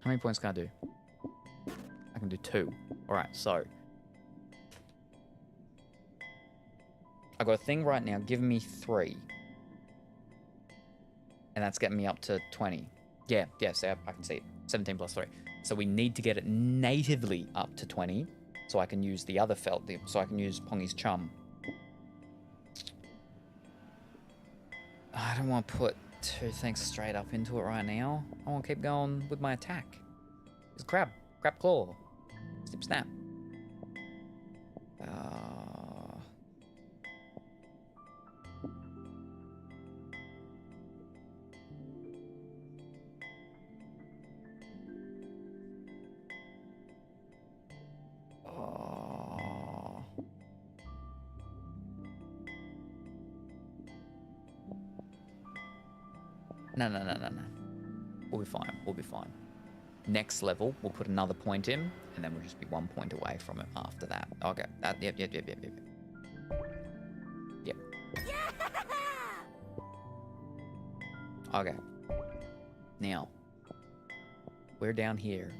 How many points can I do? I can do 2. Alright, so. I got a thing right now giving me 3. And that's getting me up to 20. Yeah, so I can see it. 17 plus 3. So we need to get it natively up to 20 so I can use the other felt, so I can use Pongy's Chum. I don't want to put 2 things straight up into it right now. I want to keep going with my attack. It's Crab Claw. Snip Snap. No. We'll be fine. Next level, we'll put another point in, and then we'll just be 1 point away from it after that. Okay. Yep. Yep. Okay. Now, we're down here.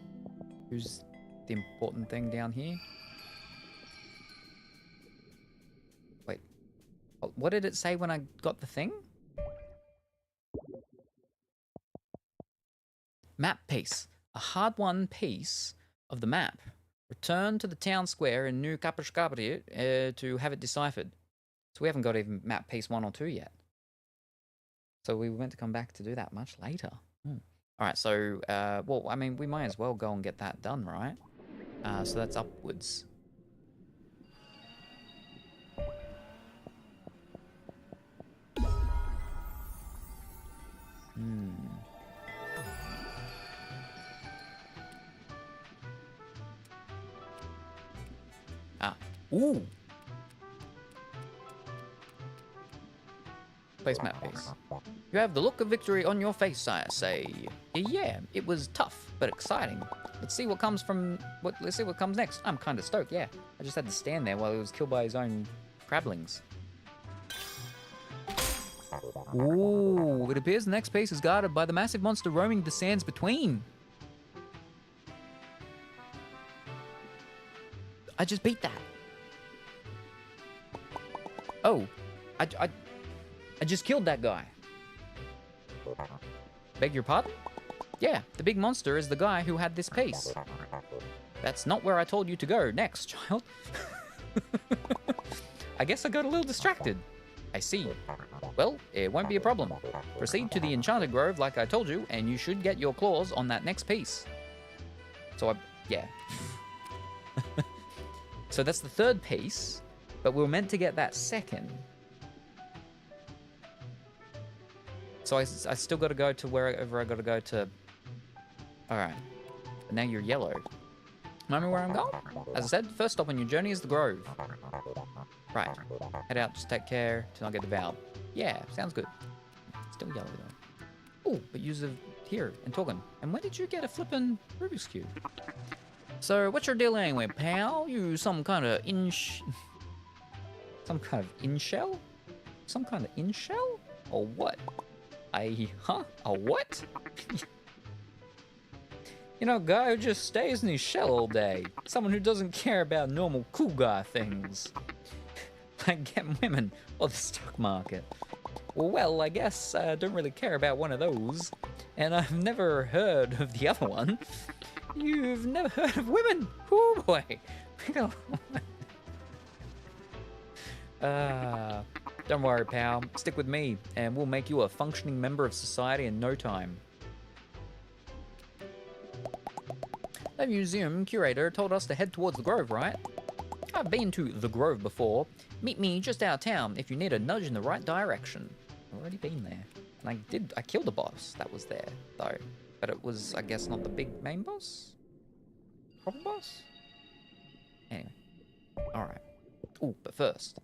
Who's the important thing down here? Wait. What did it say when I got the thing? Map piece. A hard-won piece of the map. Return to the town square in New Kapashkabri to have it deciphered. So we haven't got even map piece 1 or 2 yet. So we were meant to come back to do that much later. Alright, so, well, I mean, we might as well go and get that done, right? So that's upwards. Ooh! Place map piece. You have the look of victory on your face, I say. Yeah, it was tough, but exciting. Let's see what comes next. I'm kinda stoked, yeah. I just had to stand there while he was killed by his own crablings. Ooh, it appears the next piece is guarded by the massive monster roaming the sands between. I just beat that. Oh, I just killed that guy. Beg your pardon? Yeah, the big monster is the guy who had this piece. That's not where I told you to go next, child. I guess I got a little distracted. I see. Well, it won't be a problem. Proceed to the Enchanted Grove like I told you, and you should get your claws on that next piece. So yeah. So that's the 3rd piece, but we were meant to get that 2nd. So I still got to go to wherever I got to go to. Alright. But now you're yellow. Remember where I'm going? As I said, first stop on your journey is the Grove. Right. Head out, just take care to not get devoured. Yeah, sounds good. Still yellow though. Oh, but use of here and talking. And when did you get a flippin' Rubik's Cube? So, what's your deal anyway, pal? You some kind of some kind of in-shell? Some kind of in-shell? Or what? A what? You know, guy who just stays in his shell all day. Someone who doesn't care about normal cool guy things. Like getting women or the stock market. Well, I guess I don't really care about one of those. And I've never heard of the other one. You've never heard of women? Oh boy. Don't worry, pal. Stick with me, and we'll make you a functioning member of society in no time. The museum curator told us to head towards the Grove, right? I've been to the Grove before. Meet me just out of town if you need a nudge in the right direction. I've already been there. And I killed a boss that was there, though. But it was, I guess, not the big main boss? Proper boss? Anyway. Alright. Ooh, but first.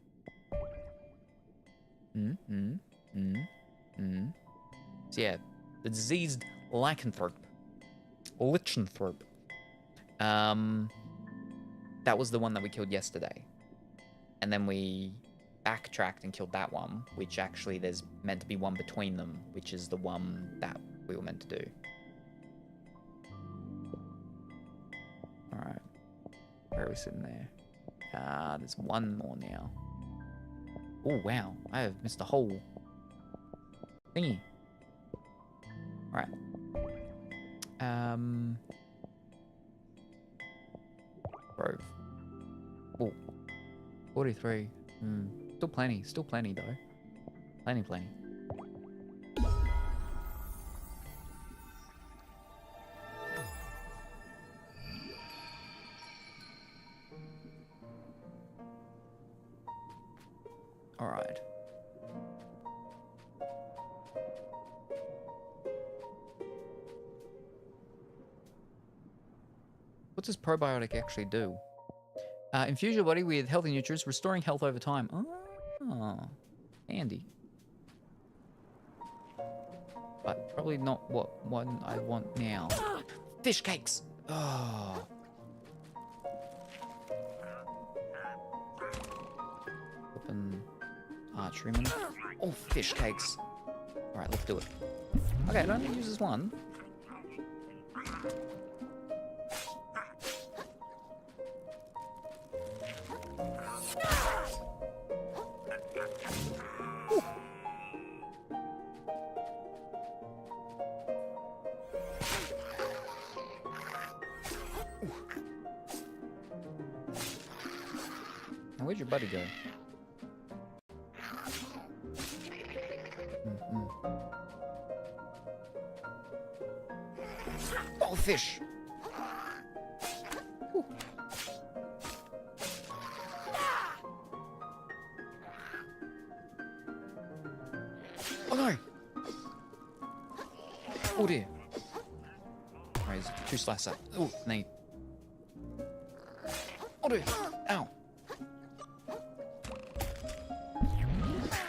So yeah, the diseased lycanthrope. Lichanthrope. That was the one that we killed yesterday. And then we backtracked and killed that one, which actually there's meant to be one between them, which is the one that we were meant to do. Alright. Where are we sitting there? There's one more now. Oh, wow. I have missed a whole thingy. Alright. Grove. Oh. 43. Still plenty though. Plenty. Alright. What does probiotic actually do? Infuse your body with healthy nutrients, restoring health over time. Oh, handy. But probably not what one I want now. Fish cakes! Oh. Open archeryman. Oh, fish cakes. Alright, let's do it. Okay, it only uses one. Now, where'd your buddy go? Oh, fish! Ooh. Oh no! Oh dear. Alright, he's two slices up. Oh, no. Oh dear! Ow!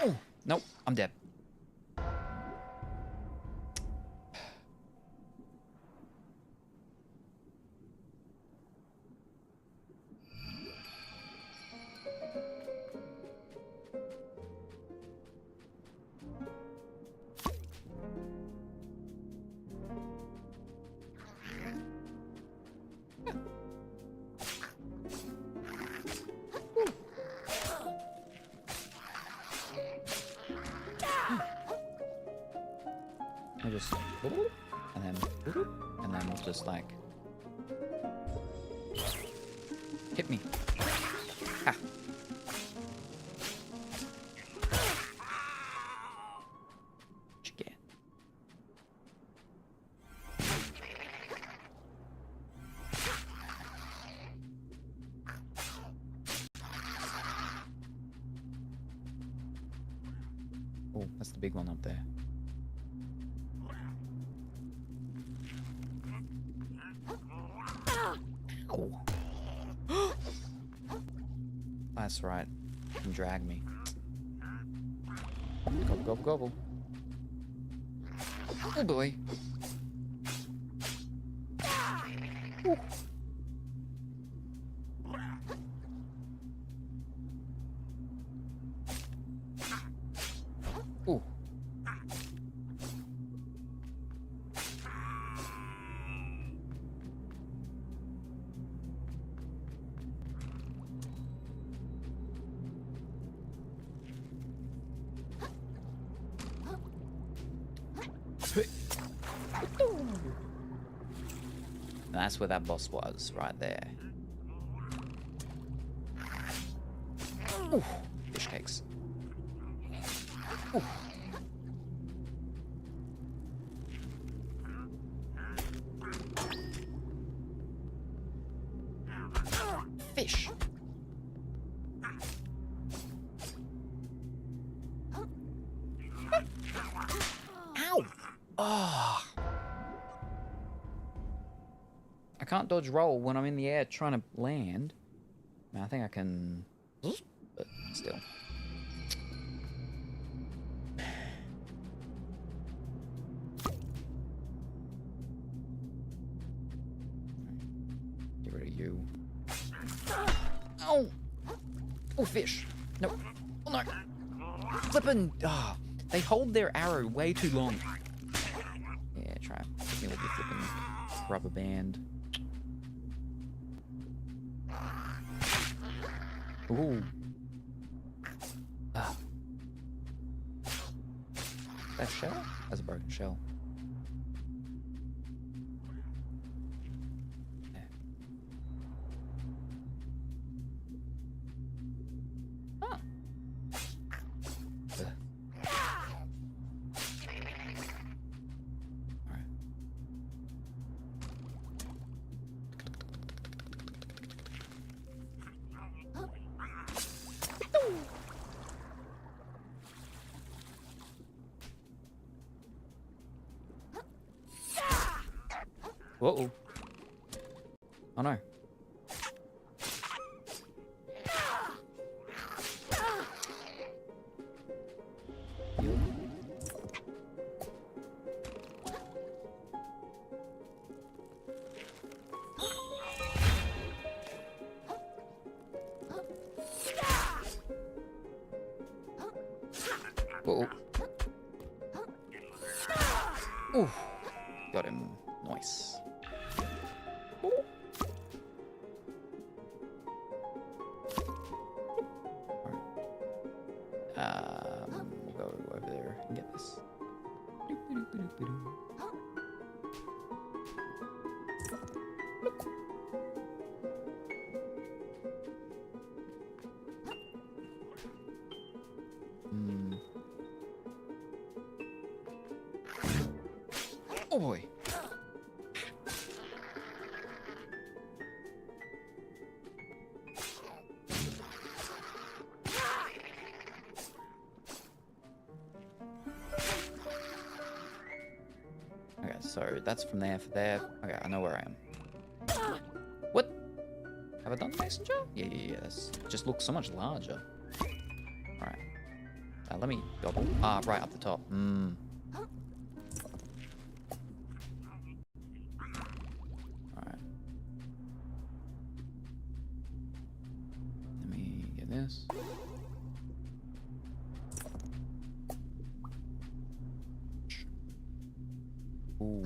Oh, nope, I'm dead. I just and then just like hit me. Ha. What you get? Oh, that's the big one up there. That's right. You can drag me. Gobble, gobble, gobble. Oh boy. Ooh. Ooh. That's where that boss was, right there. Ooh, fish cakes. Ooh. Fish. Ow! Oh. I can't dodge roll when I'm in the air trying to land. I think I can... But still. Get rid of you. Oh! Oh, fish. No. Oh, no. Flippin'. Ah. Oh, they hold their arrow way too long. Yeah, try it. Give me a little flippin' rubber band. Ooh. Ah. That shell? That's a broken shell. There. Oh. Ugh. Alright. Whoa. Oh no. Whoa. Ooh. Got him. Nice. We'll go over there and get this. Oh boy. Okay, so that's from there for there. Okay, I know where I am. What? Have I done the mason jar? Yeah. This just looks so much larger. Alright. Let me gobble. Ah, right up the top. Alright. Let me get this. Ooh.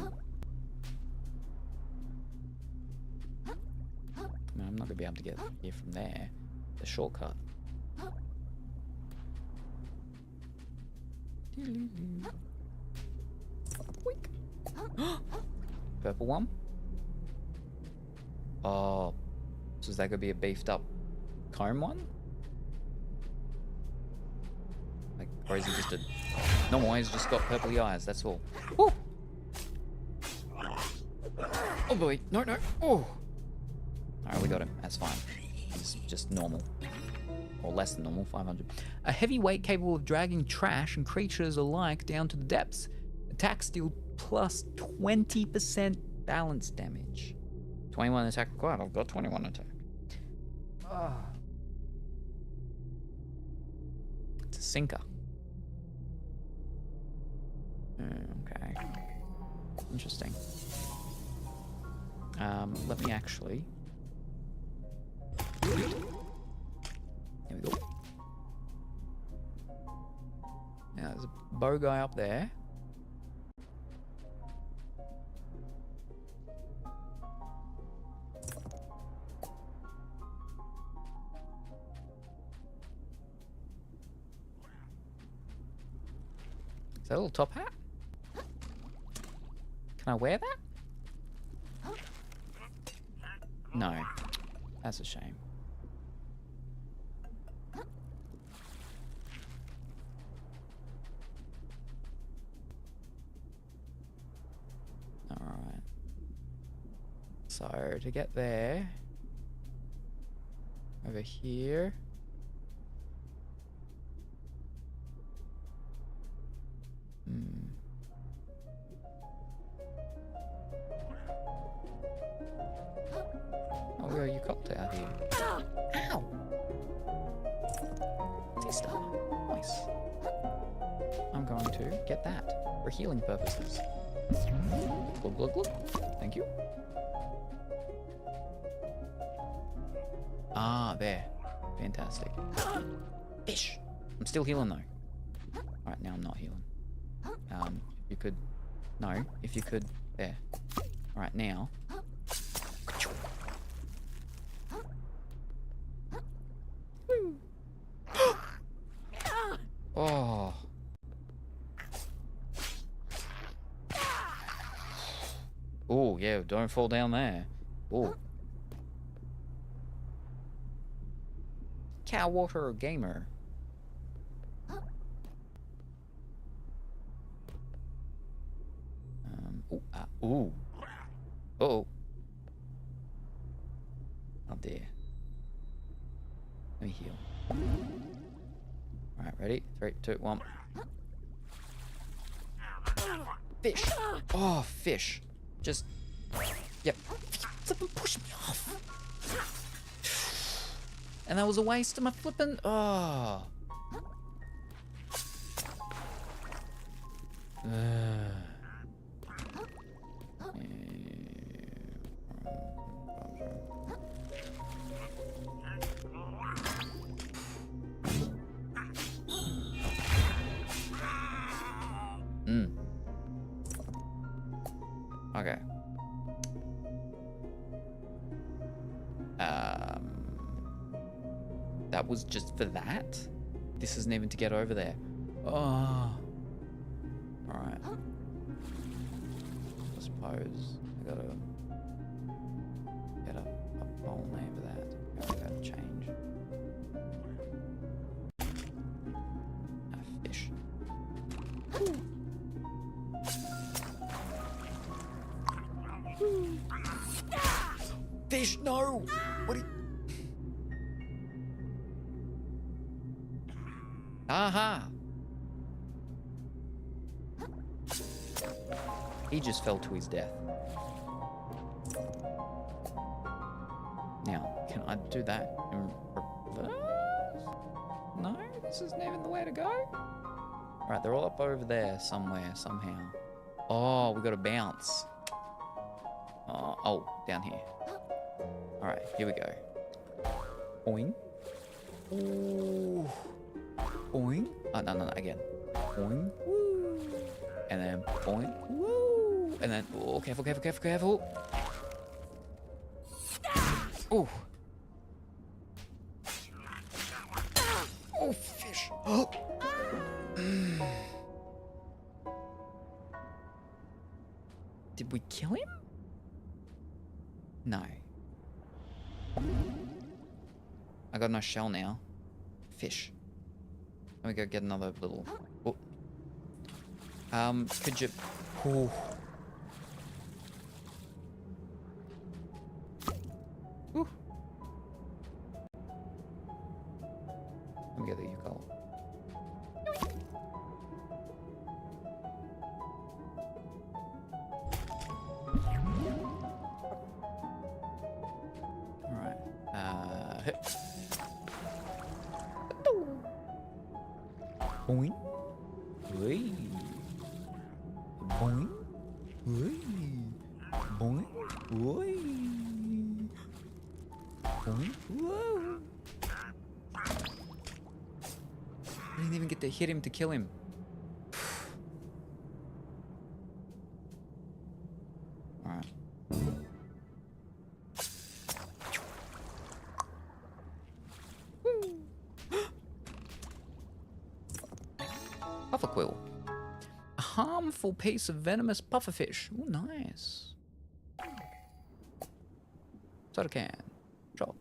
No, I'm not gonna be able to get here from there. The shortcut. Purple one. Oh, so is that gonna be a beefed up comb one? Like, or is he just a normal? He's just got purpley eyes. That's all. Woo! Oh boy, no. Oh. Alright, we got him. That's fine. He's just normal. Or less than normal, 500. A heavy weight capable of dragging trash and creatures alike down to the depths. Attack steal plus 20% balance damage. 21 attack required. I've got 21 attack. It's a sinker. Okay. Interesting. Let me actually... There we go. Now there's a bow guy up there. Is that a little top hat? Can I wear that? No. That's a shame. Alright. So, to get there... Over here. Oh, where are you cult out here? Ow! Sister. Nice. I'm going to get that for healing purposes. Glug, glug, glug. Thank you. Ah, there. Fantastic. Fish! I'm still healing though. Alright, now I'm not healing. If you could... No, if you could... There. Alright, now... Oh. Oh, yeah, don't fall down there. Oh. Cowwater Gamer. Ooh. Uh-oh. Not there. Let me heal. Alright, ready? 3, 2, 1. Fish! Oh, fish. Just... Yep. Flippin' push me off. And that was a waste of my flippin'... Oh. Okay. That was just for that? This isn't even to get over there. Oh. Alright. I suppose I gotta get a bowl name for that. I gotta change. Fish. Fish, no! What are you... Aha! He just fell to his death. Now, can I do that in reverse? No, this isn't even the way to go. Alright, they're all up over there somewhere, somehow. Oh, we gotta bounce. Oh, down here. Alright, here we go. Boing. Ooh. Boing. Oh, no, again. Boing. Woo. And then boing. Woo. And then, oh, careful. Oh. Oh, fish. Oh. Did we kill him? No. I got no shell now. Fish. Let me go get another little... Oh. Could you... Ooh. Ooh. Let me get the U-Call. Alright. Hit. Boing. Wee. Boing. Wee. Boing. Wee. Boing. Whoa. I didn't even get to hit him to kill him. Alright. Pufferquill. A harmful piece of venomous pufferfish. Ooh, nice. Soda can. Drop.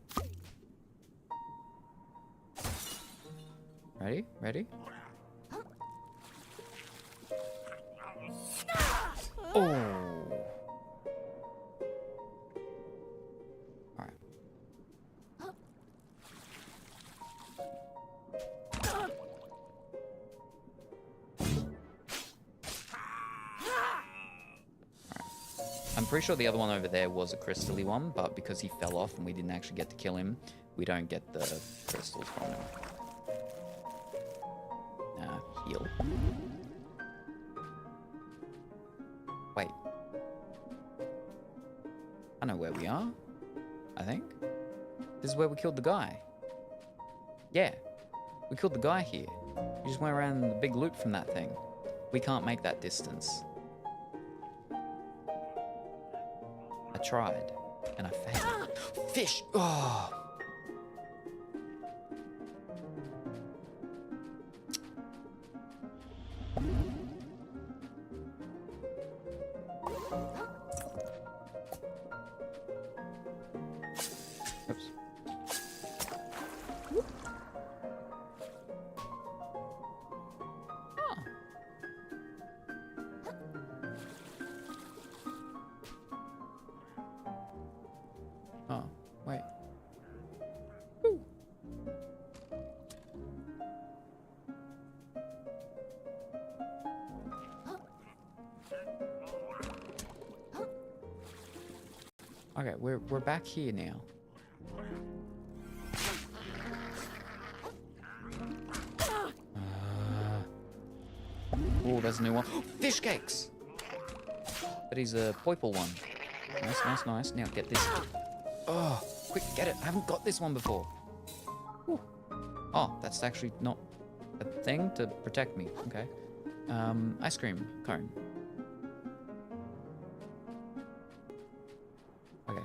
Ready? Oh. Alright. I'm pretty sure the other one over there was a crystal-y one, but because he fell off and we didn't actually get to kill him, we don't get the crystals from him. Heal. Wait. I know where we are, I think. This is where we killed the guy. Yeah, we killed the guy here. We just went around the big loop from that thing. We can't make that distance. I tried, and I failed. Fish! Oh! Oops. Oh, wait. Woo. Okay, we're back here now. Oh, there's a new one. Fish cakes! But he's a purple one. Nice, nice, nice. Now get this. Oh, quick, get it. I haven't got this one before. Whew. Oh, that's actually not a thing to protect me. Okay. Ice cream cone. Okay.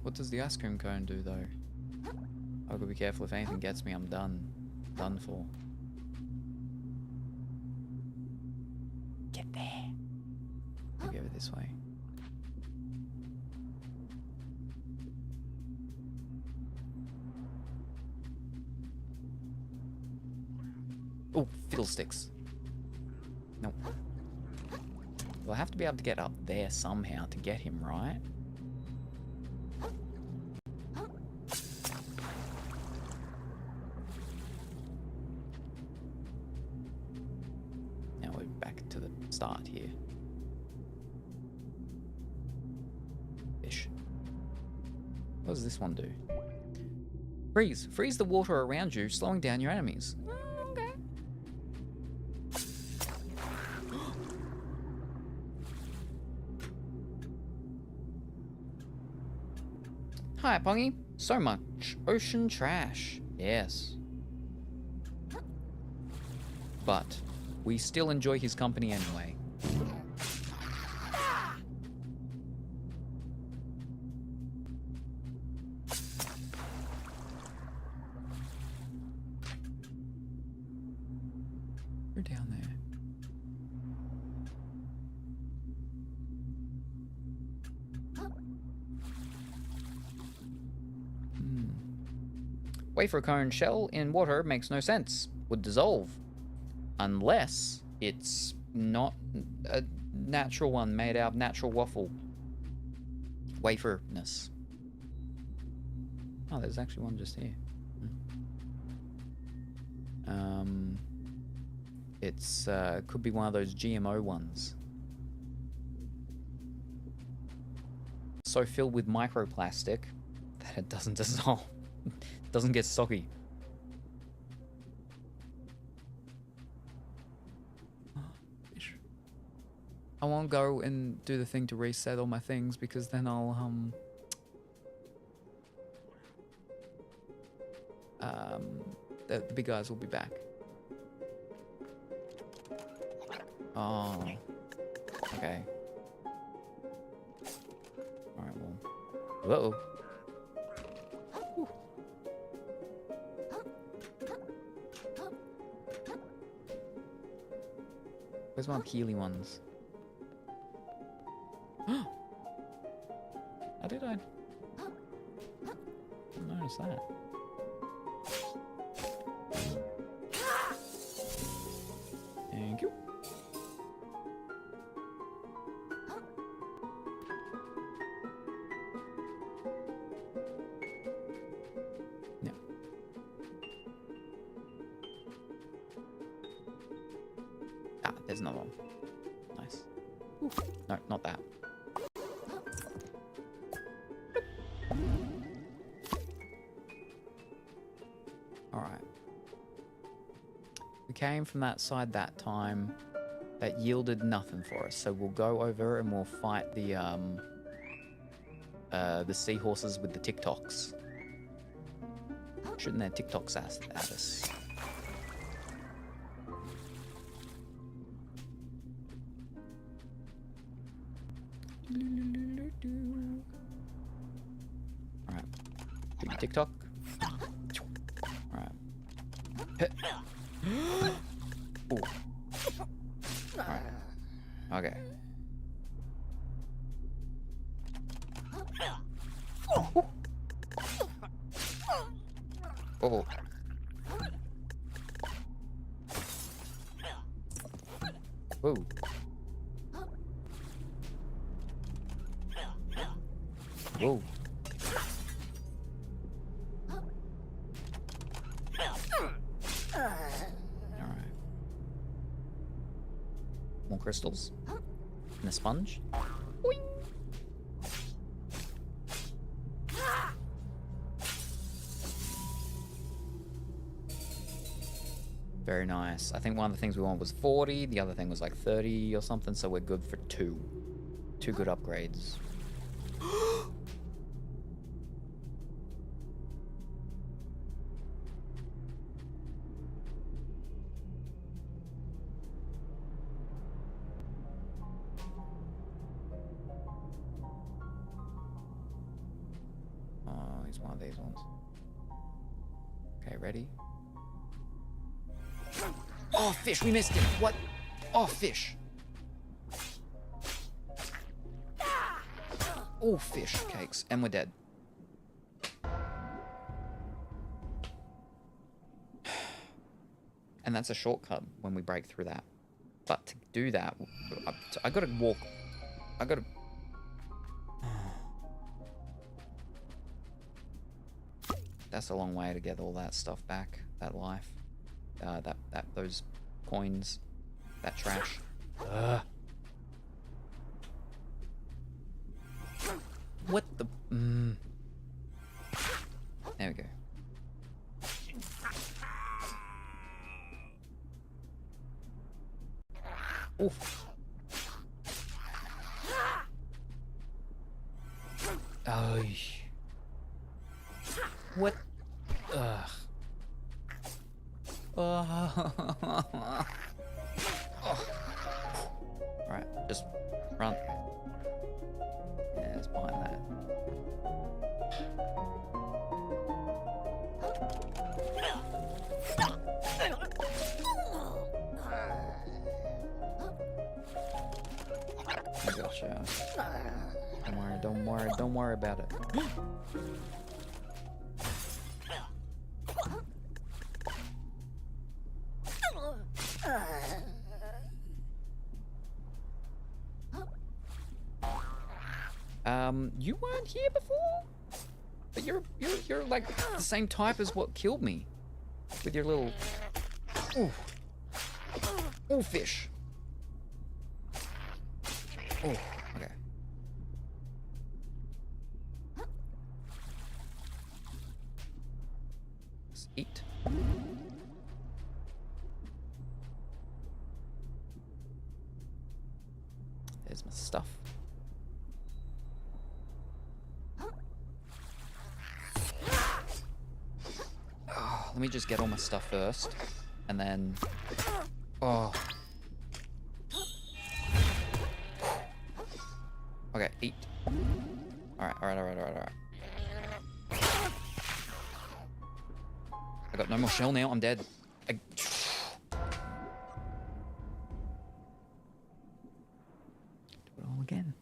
What does the ice cream cone do, though? I've got to be careful. If anything gets me, I'm done. Done for. Get there. Maybe over this way. Oh, fiddlesticks. Nope. Well, I have to be able to get up there somehow to get him, right? Now we're back to the start here. Fish. What does this one do? Freeze. Freeze the water around you, slowing down your enemies. Okay. Hi, Pongy. So much ocean trash. Yes. But we still enjoy his company anyway. You're down there. Wafer cone shell in water makes no sense. Would dissolve. Unless it's not a natural one made out of natural waffle. Waferness. Oh, there's actually one just here. It's could be one of those GMO ones. So filled with microplastic that it doesn't dissolve. Doesn't get soggy. I won't go and do the thing to reset all my things because then I'll the big guys will be back. Oh. Okay. Alright, well. Uh-oh. Where's my peely ones? How did I notice that? Thank you. Yeah. Ah, there's another one. Nice. Ooh. No, not that. Alright. We came from that side that time. That yielded nothing for us, so we'll go over and we'll fight the seahorses with the TikToks. Shooting their TikToks at us. Alright. Shoot your TikTok. Alright. Ooh. Alright. Okay. Oh. Whoa. Whoa. Alright. More crystals. And a sponge. Boing. Very nice. I think one of the things we wanted was 40, the other thing was like 30 or something, so we're good for 2. 2 good upgrades. Oh, he's one of these ones. Okay, ready? Oh, fish, we missed it. What? Oh, fish. Oh, fish cakes. And we're dead. And that's a shortcut when we break through that. But to do that, I gotta walk. I gotta... That's a long way to get all that stuff back. That life. Those coins. That trash. What the... There we go. Oof. Oh. What? Ugh. Oh. Alright, just run. Yeah, it's behind that. Gotcha. Don't worry about it. You weren't here before? But you're like the same type as what killed me. With your little... Ooh. Ooh, fish. Oh, okay. Let's eat. There's my stuff. Oh, let me just get all my stuff first, and then... Oh. Okay, eat. Alright. I got no more shell now, I'm dead. again.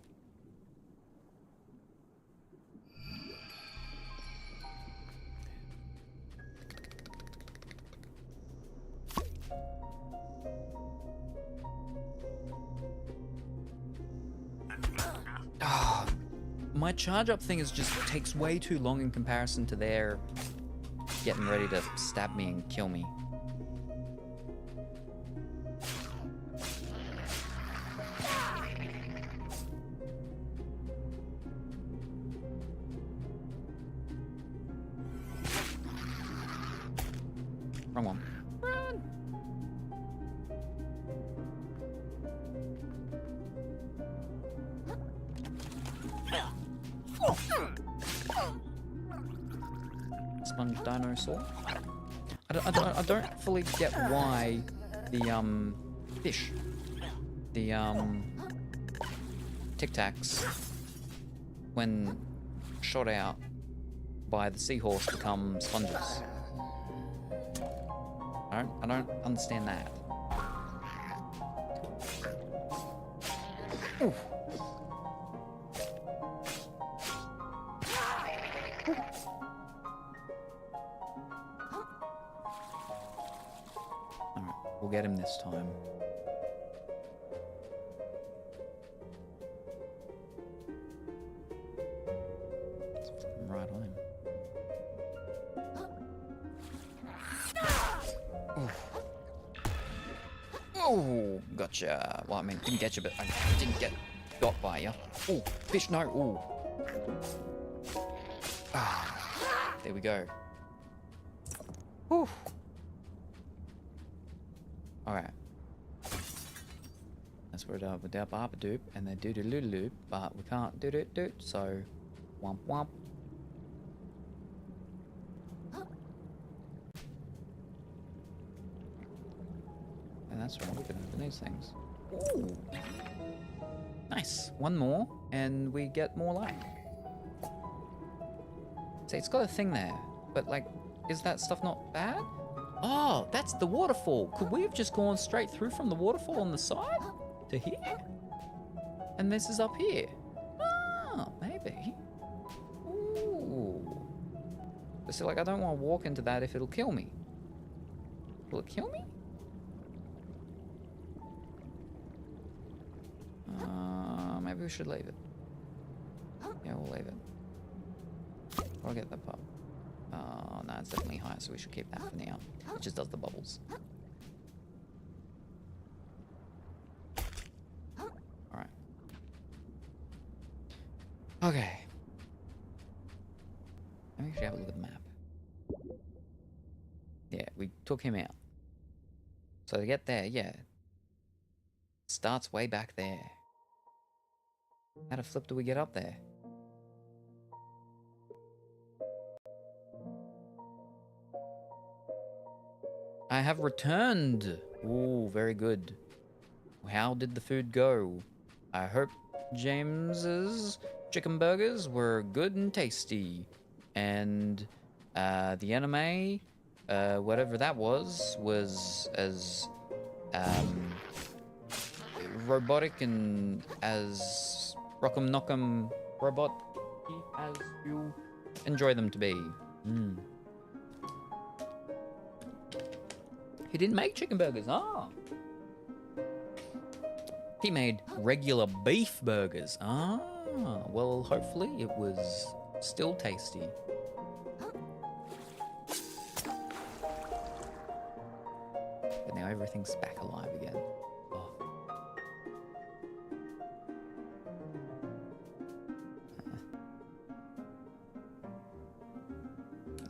Ah, my charge up thing just takes way too long in comparison to their getting ready to stab me and kill me. Wrong one. Run! Sponge dinosaur. I don't fully get why the fish, the Tic Tacs, when shot out by the seahorse, become sponges. I don't understand that. Ooh. Alright, we'll get him this time. Right on him. Oh, gotcha. Well, I mean, didn't get you, but I didn't get got by you. Oh, fish, no. Oh. Ah, there we go. Whew. Alright. That's where with our barbadoop and the doo-doo-loo-loo, but we can't do-do-do, so womp womp. And that's right, we can open these things. Ooh. Nice. One more, and we get more luck. See, it's got a thing there, but like, is that stuff not bad? Oh, that's the waterfall. Could we have just gone straight through from the waterfall on the side to here? And this is up here. Oh, maybe. Ooh. But see, like, I don't want to walk into that if it'll kill me. Will it kill me? Maybe we should leave it. Yeah, we'll leave it. I'll get that pup. Oh, no, it's definitely high, so we should keep that for now. It just does the bubbles. Alright. Okay. Let me actually have a look at the map. Yeah, we took him out. So to get there, yeah. Starts way back there. How the flip do we get up there? I have returned. Ooh, very good. How did the food go? I hope James's chicken burgers were good and tasty. And the anime, whatever that was as robotic and as rock'em knock'em robot as you enjoy them to be. He didn't make chicken burgers. Ah. He made regular beef burgers. Ah. Well, hopefully it was still tasty. But now everything's back alive again. Oh.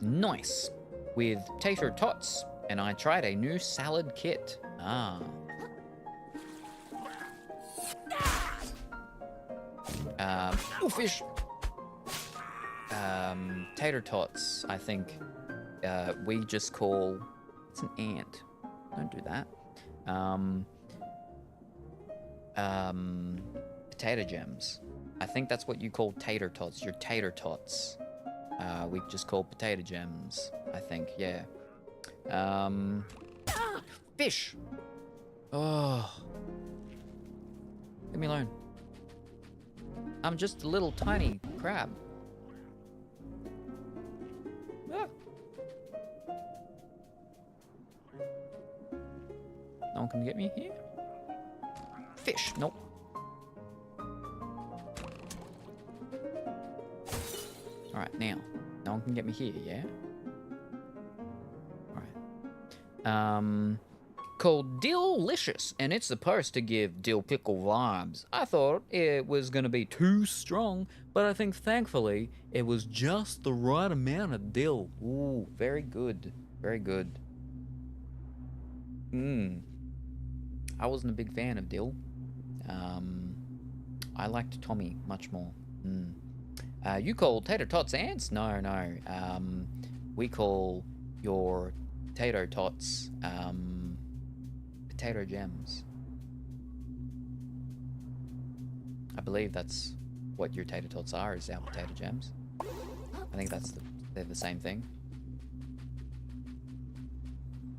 Nice. With tater tots. And I tried a new salad kit. Ah. Oh, fish. Tater tots, I think we just call... It's an ant. Don't do that. Potato gems. I think that's what you call tater tots. Your tater tots. We just call potato gems, I think, yeah. Fish! Oh. Leave me alone. I'm just a little tiny crab. Ah. No one can get me here. Fish. Nope. Alright, now. No one can get me here, yeah? Alright. Called Dillicious, and it's supposed to give dill pickle vibes. I thought it was gonna be too strong, but I think thankfully it was just the right amount of dill. Ooh, very good. Very good. I wasn't a big fan of dill. I liked Tommy much more. You call tater tots ants? No, no. We call your tater tots potato gems. I believe that's what your tater tots are, is our potato gems. I think they're the same thing.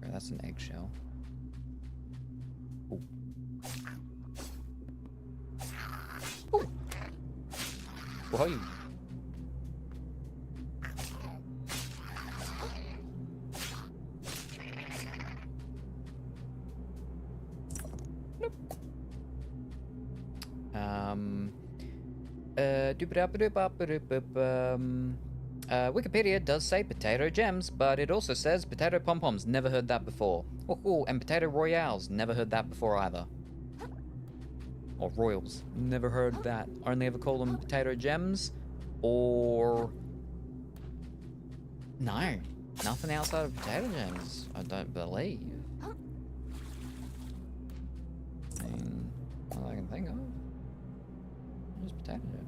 Oh, that's an eggshell. Ooh. Ooh. Whoa. Wikipedia does say potato gems, but it also says potato pom-poms. Never heard that before. Oh, and potato royales. Never heard that before either. Or royals. Never heard that. Only ever call them potato gems. Or... no. Nothing outside of potato gems, I don't believe. I mean, all I can think of. Just potato gems.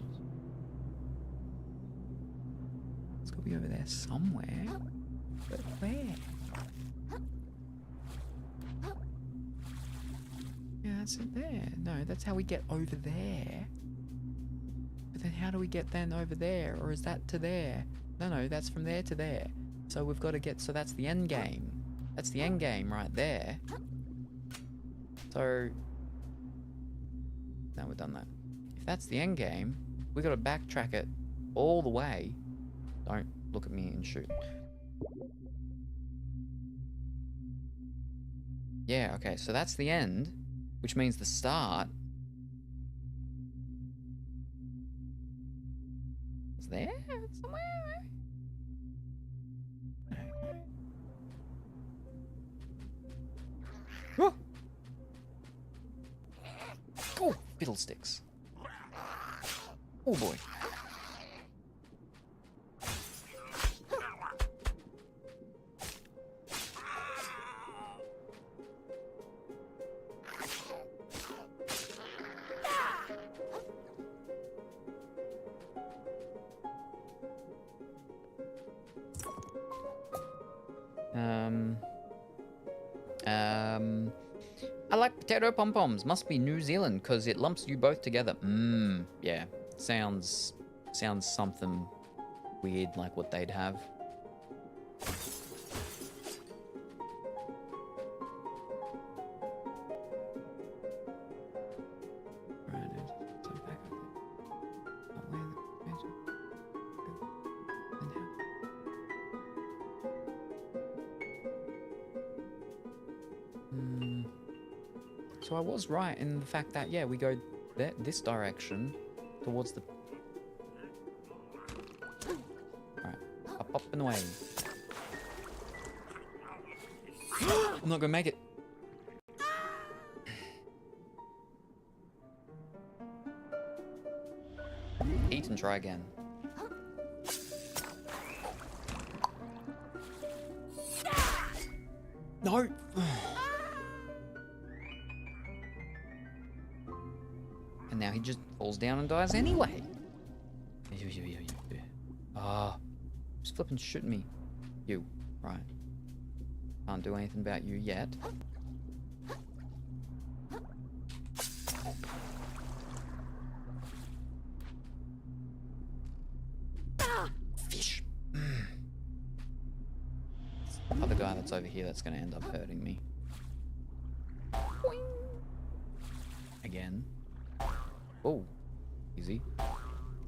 It's got to be over there somewhere. But where? Yeah, that's it there. No, that's how we get over there. But then how do we get then over there? Or is that to there? No, that's from there to there. So we've got to get... so that's the end game. That's the end game right there. So... now we've done that. If that's the end game, we've got to backtrack it all the way. Don't look at me and shoot. Yeah, okay, so that's the end, which means the start is there somewhere. Oh, oh, fiddlesticks. Oh boy. I like potato pom-poms. Must be New Zealand, because it lumps you both together. Yeah. Sounds something weird like what they'd have. So I was right in the fact that, yeah, we go this direction towards the... Alright, up and away. I'm not gonna make it. Eat and try again. No! And now he just falls down and dies anyway. Ah, just flipping shooting me. You, right. Can't do anything about you yet. Fish. Other guy that's over here that's gonna end up hurting me. Boing. Again. Oh, easy.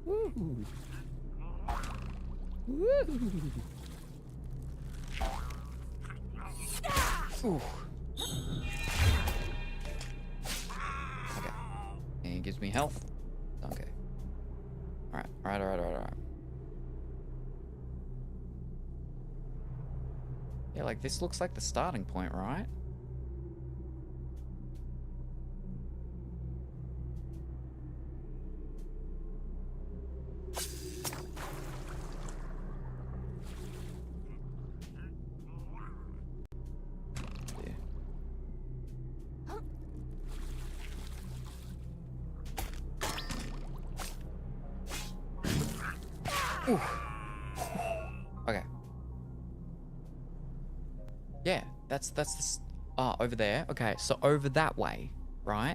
Woo. Woo. Ooh. Okay. And it gives me health. Okay. Alright. Yeah, like this looks like the starting point, right? Ooh. Okay. Yeah, that's the over there. Okay, so over that way, right?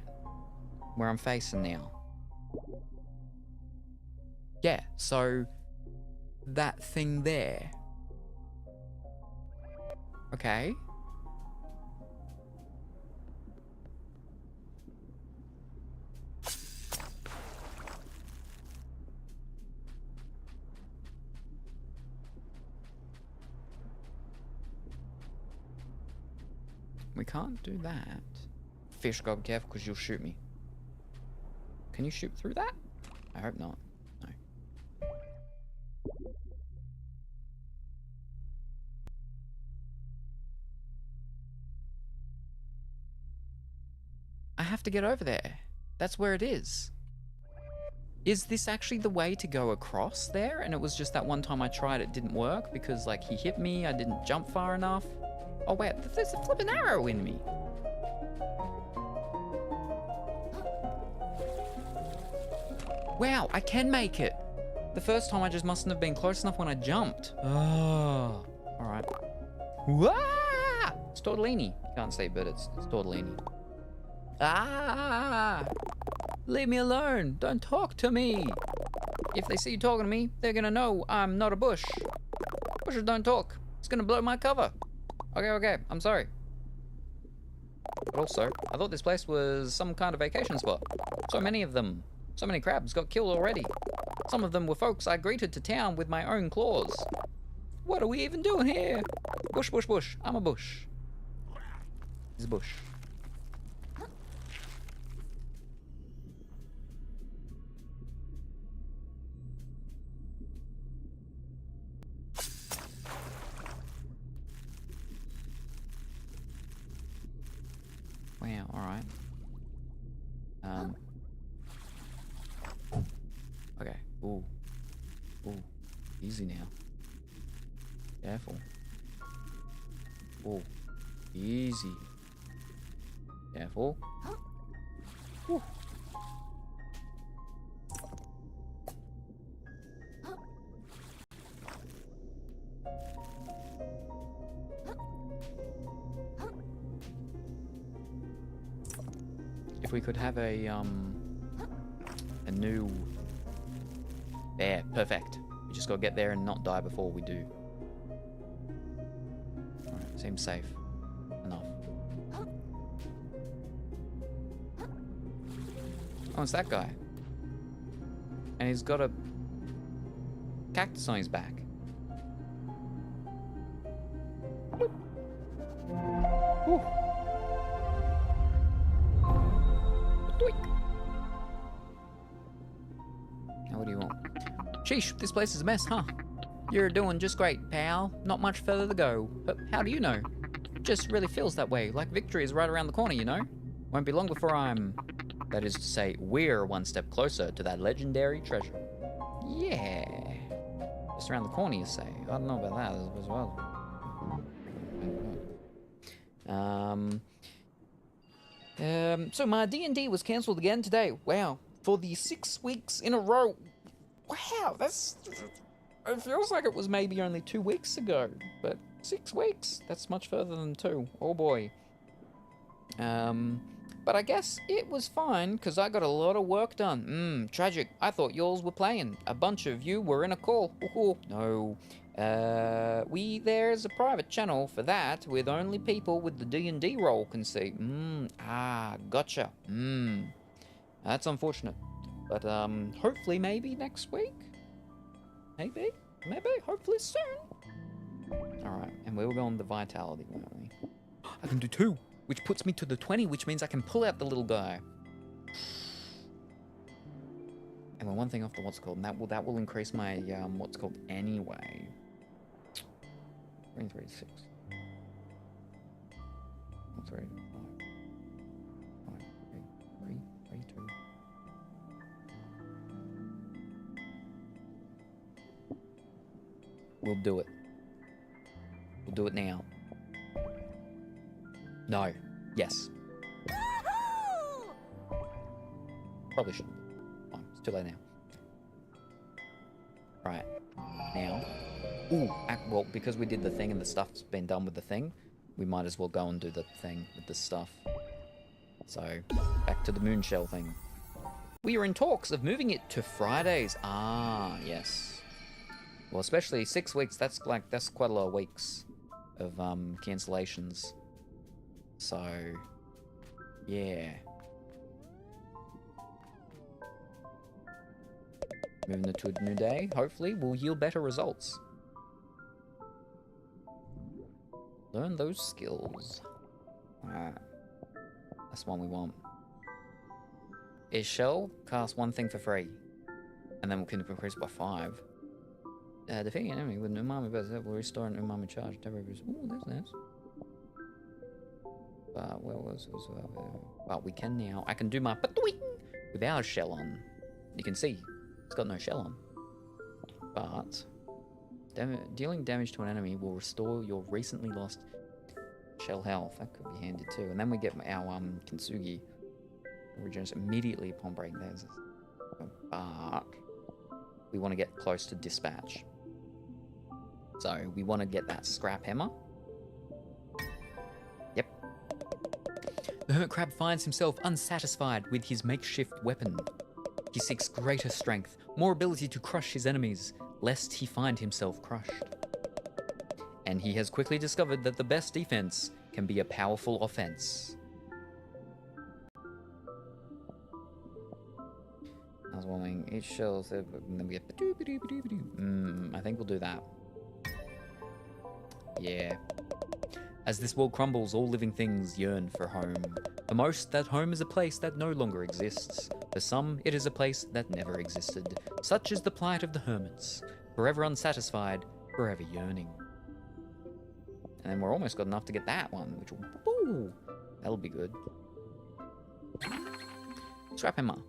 Where I'm facing now. Yeah, so that thing there. Okay. We can't do that. Fish, gotta be careful because you'll shoot me. Can you shoot through that? I hope not. No. I have to get over there. That's where it is. Is this actually the way to go across there? And it was just that one time I tried, it didn't work because like he hit me, I didn't jump far enough. Oh wait, there's a flipping arrow in me. Wow, I can make it. The first time I just mustn't have been close enough when I jumped. Oh, all right. Wah! It's tortellini. You can't see, but it's tortellini. Ah! Leave me alone. Don't talk to me. If they see you talking to me, they're gonna know I'm not a bush. Bushes don't talk. It's gonna blow my cover. Okay, I'm sorry. But also, I thought this place was some kind of vacation spot. So many of them. So many crabs got killed already. Some of them were folks I greeted to town with my own claws. What are we even doing here? Bush. I'm a bush. He's a bush. Wow, alright. Okay. Ooh. Easy now. Careful. Ooh. Easy. Careful. Ooh. If we could have a new... There, perfect. We just gotta get there and not die before we do. Alright, seems safe. Enough. Oh, it's that guy. And he's got a cactus on his back. Woo. Now what do you want? Sheesh, this place is a mess, huh? You're doing just great, pal. Not much further to go. But how do you know? Just really feels that way, like victory is right around the corner, you know? Won't be long before that is to say, we're one step closer to that legendary treasure. Yeah. Just around the corner, you say? I don't know about that as well. So my D&D was cancelled again today. Wow. For the 6 weeks in a row. Wow, it feels like it was maybe only 2 weeks ago, but 6 weeks? That's much further than 2. Oh boy. But I guess it was fine, because I got a lot of work done. Tragic. I thought y'alls were playing. A bunch of you were in a call. Ooh, no. There's a private channel for that, with only people with the D&D role can see. Gotcha. That's unfortunate. But hopefully maybe next week. Maybe, hopefully soon. Alright, and we were going the vitality, weren't we? I can do 2, which puts me to the 20, which means I can pull out the little guy. And one thing off the what's called, and that will increase my what's called anyway. 336. 3, 5, 5, 3, 2. We'll do it. We'll do it now. No. Yes. Probably shouldn't. Fine. It's too late now. Right. Now. Ooh. Well, because we did the thing and the stuff's been done with the thing, we might as well go and do the thing with the stuff. So, back to the moon shell thing. We are in talks of moving it to Fridays. Ah, yes. Well, especially 6 weeks, that's quite a lot of weeks of cancellations. So, yeah. Moving it to a new day, hopefully, will yield better results. Learn those skills. Alright. That's the one we want. Is shell cast 1 thing for free. And then we can increase by 5. Defeating an enemy with an umami buzz will restore an umami charge. Ooh, that's nice. But but we can now. I can do my without a shell on. You can see it's got no shell on. But dealing damage to an enemy will restore your recently lost shell health. That could be handy too. And then we get our kintsugi regenerates immediately upon breaking theirs. But we want to get close to dispatch. So we want to get that scrap hammer. Yep. The hermit crab finds himself unsatisfied with his makeshift weapon. He seeks greater strength, more ability to crush his enemies, lest he find himself crushed. And he has quickly discovered that the best defense can be a powerful offense. I was wondering, each shell, and then we get I think we'll do that. Yeah. As this world crumbles, all living things yearn for home. For most, that home is a place that no longer exists. For some, it is a place that never existed. Such is the plight of the hermits. Forever unsatisfied, forever yearning. And then we're almost got enough to get that one, which will... Ooh, that'll be good. Scrap hammer.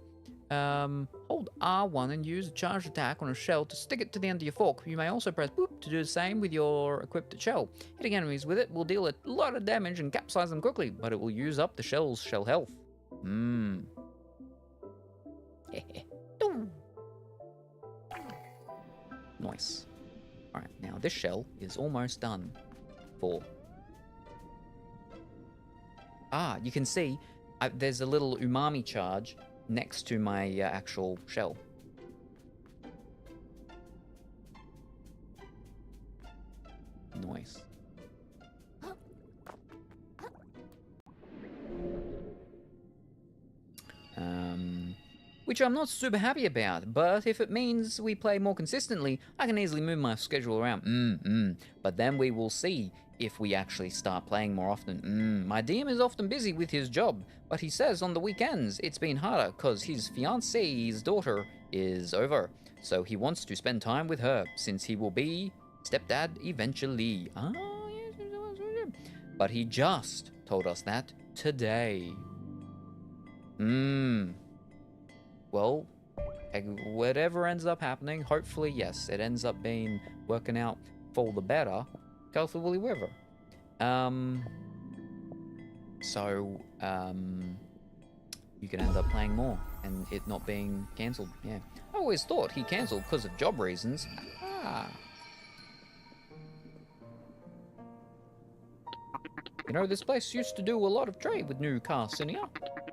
Hold R1 and use a charged attack on a shell to stick it to the end of your fork. You may also press boop to do the same with your equipped shell. Hitting enemies with it will deal a lot of damage and capsize them quickly, but it will use up the shell's shell health. Nice. Alright, now this shell is almost done. 4. Ah, you can see there's a little umami charge next to my actual shell. Nice. Which I'm not super happy about, but if it means we play more consistently, I can easily move my schedule around. But then we will see if we actually start playing more often. My DM is often busy with his job, but he says on the weekends it's been harder because his fiancee's daughter is over, so he wants to spend time with her since he will be stepdad eventually. But he just told us that today. Well, whatever ends up happening, hopefully, yes, it ends up working out for the better. Careful Willy River. You can end up playing more and it not being cancelled. Yeah. I always thought he cancelled because of job reasons. You know, this place used to do a lot of trade with new casts in here.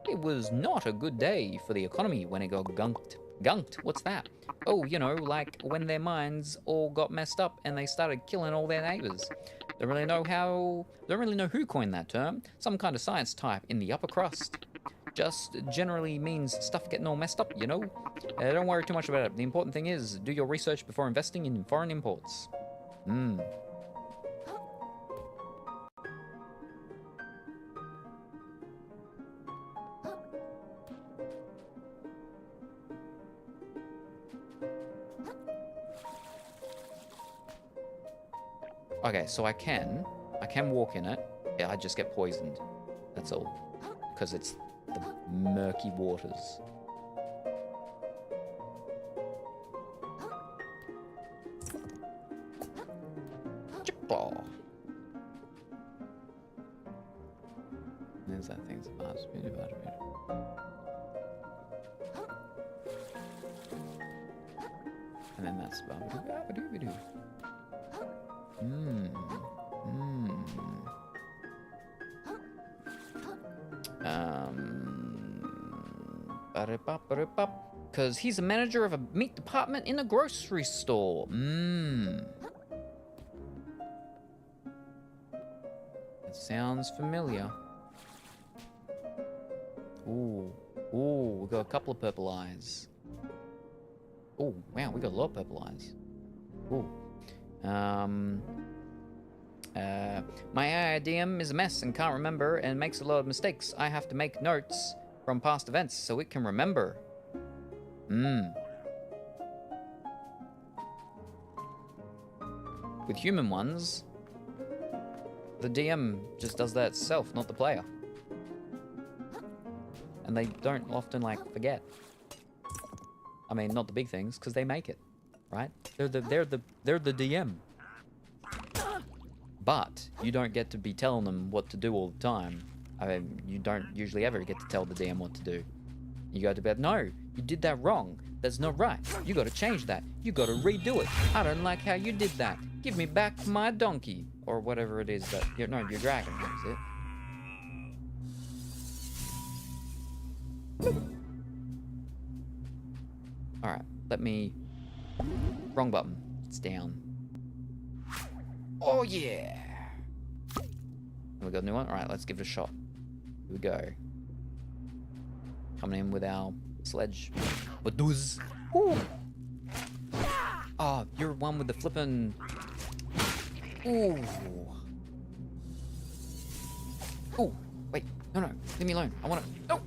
It was not a good day for the economy when it got gunked. Gunked? What's that? Oh, you know, like when their minds all got messed up and they started killing all their neighbors. Don't really know who coined that term. Some kind of science type in the upper crust. just generally means stuff getting all messed up, you know? Don't worry too much about it. The important thing is do your research before investing in foreign imports. Hmm. Okay, so I can walk in it. Yeah, I just get poisoned. That's all. Because it's the murky waters. Chipclaw. There's that thing. And then that's because he's a manager of a meat department in a grocery store. It sounds familiar. Ooh, we got a couple of purple eyes. Oh, wow, we got a lot of purple eyes. Ooh. My IDM is a mess and can't remember and makes a lot of mistakes. I have to make notes from past events so it can remember. With human ones, the DM just does that itself, not the player. And they don't often, like, forget. I mean, not the big things, because they make it, right? They're the DM. But you don't get to be telling them what to do all the time. I mean, you don't usually ever get to tell the DM what to do. You go to bed, no, you did that wrong. That's not right. You got to change that. You got to redo it. I don't like how you did that. Give me back my donkey, or whatever it is that your dragon. Is it? All right, let me. Wrong button. It's down. Oh yeah! We got a new one? Alright, let's give it a shot. Here we go. Coming in with our sledge. Badooz! Ooh! Oh, you're one with the flippin'... Ooh! Ooh! Wait, no, leave me alone. I wanna... No!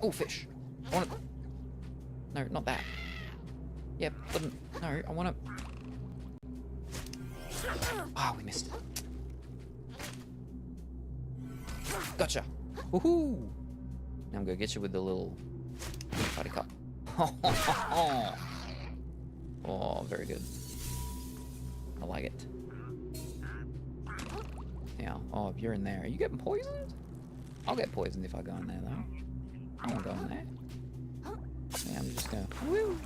Oh, fish! I wanna... No, not that. Yep, no, I wanna... Ah, we missed it. Gotcha. Woohoo! Now I'm gonna get you with the little party cup. Oh, very good. I like it. Now, oh, if you're in there, are you getting poisoned? I'll get poisoned if I go in there, though. I won't go in there. Yeah, I'm just gonna... Woo!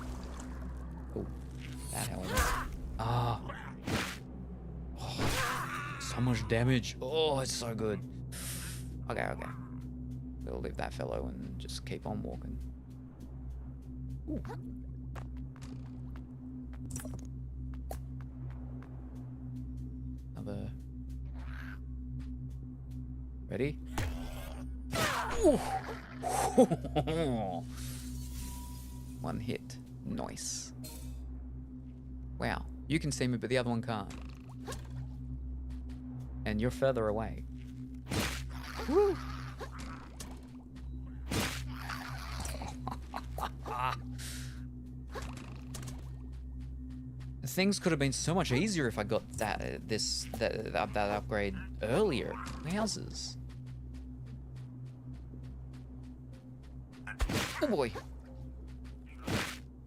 Oh, that however. Ah. So much damage. Oh, it's so good. Okay. We'll leave that fellow and just keep on walking. Ooh. Another. Ready? Ooh. One hit. Nice. Wow. You can see me, but the other one can't. And you're further away. Woo! Things could have been so much easier if I got that upgrade earlier. Wowzers. Oh boy.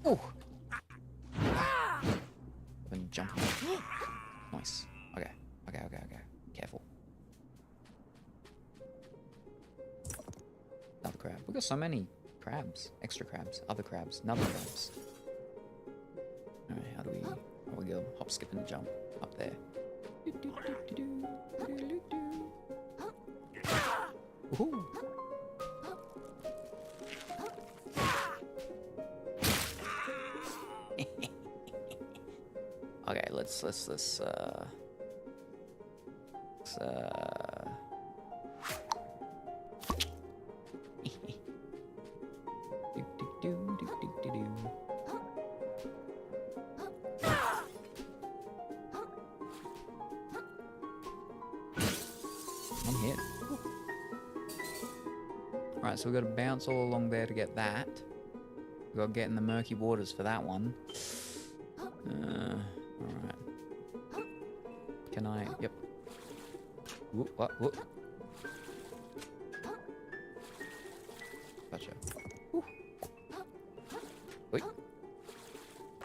Oh. And jump. Nice. Okay. Careful. Another crab. We've got so many crabs. Extra crabs. Other crabs. Another crabs. Alright, how do we go? Hop, skip, and jump. Up there. Woohoo! Okay, let's Right, so we've got to bounce all along there to get that. We've got to get in the murky waters for that one. Alright. Can I... Yep. Whoop, what? Whoop. Gotcha. Woo. Wait.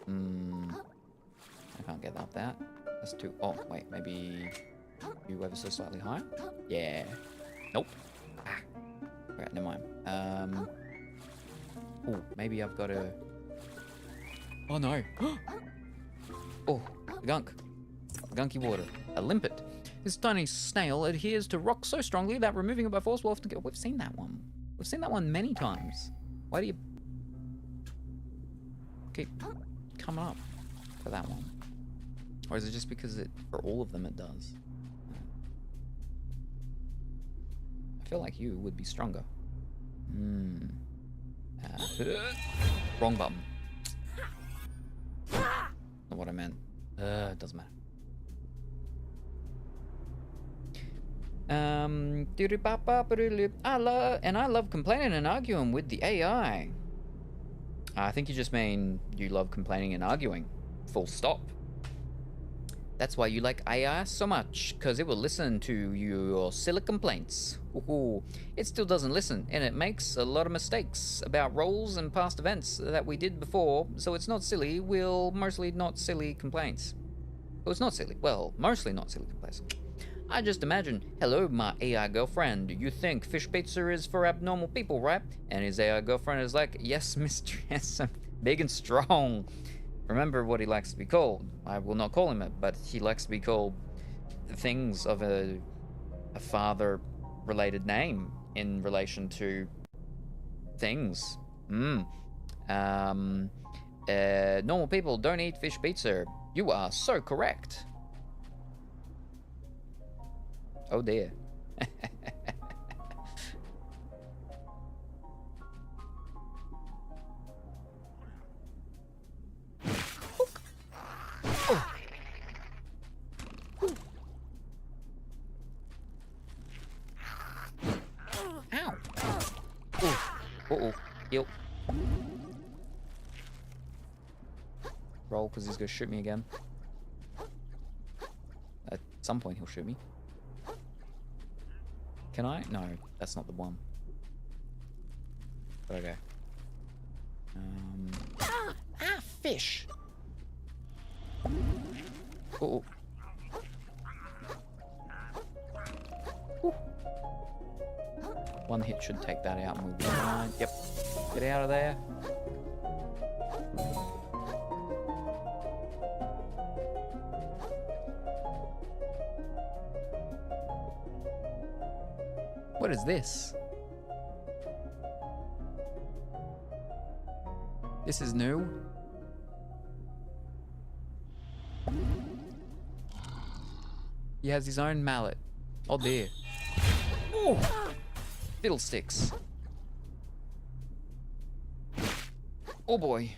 I can't get up that. That's too... Oh, wait, maybe... You ever so slightly higher? Yeah. Nope. Ah. Alright, never mind. Oh, maybe I've got to... Oh, no. Oh, the gunk. The gunky water. A limpet. This tiny snail adheres to rocks so strongly that removing it by force will often get... We've seen that one. We've seen that one many times. Why do you keep coming up for that one? Or is it just because for all of them it does? I feel like you would be stronger. Wrong button. Not what I meant. It doesn't matter. I love complaining and arguing with the AI. I think you just mean you love complaining and arguing. Full stop. That's why you like AI so much, because it will listen to your silly complaints. Ooh, it still doesn't listen, and it makes a lot of mistakes about roles and past events that we did before, so it's not silly, mostly not silly complaints. Well, it's not silly. Well, mostly not silly complaints. I just imagine, hello, my AI girlfriend. You think fish pizza is for abnormal people, right? And his AI girlfriend is like, yes, Mr. Handsome, big and strong. Remember what he likes to be called. I will not call him it, but he likes to be called things of a father-related name in relation to things. Normal people don't eat fish pizza. You are so correct. Oh dear. Ow. Uh-oh. Yep. Roll, because he's going to shoot me again. At some point he'll shoot me. Can I? No, that's not the one. Okay. Fish! Uh-oh. One hit should take that out and we'll be fine. Yep. Get out of there. What is this? This is new. He has his own mallet. Oh dear. Ooh. Fiddlesticks. Oh boy.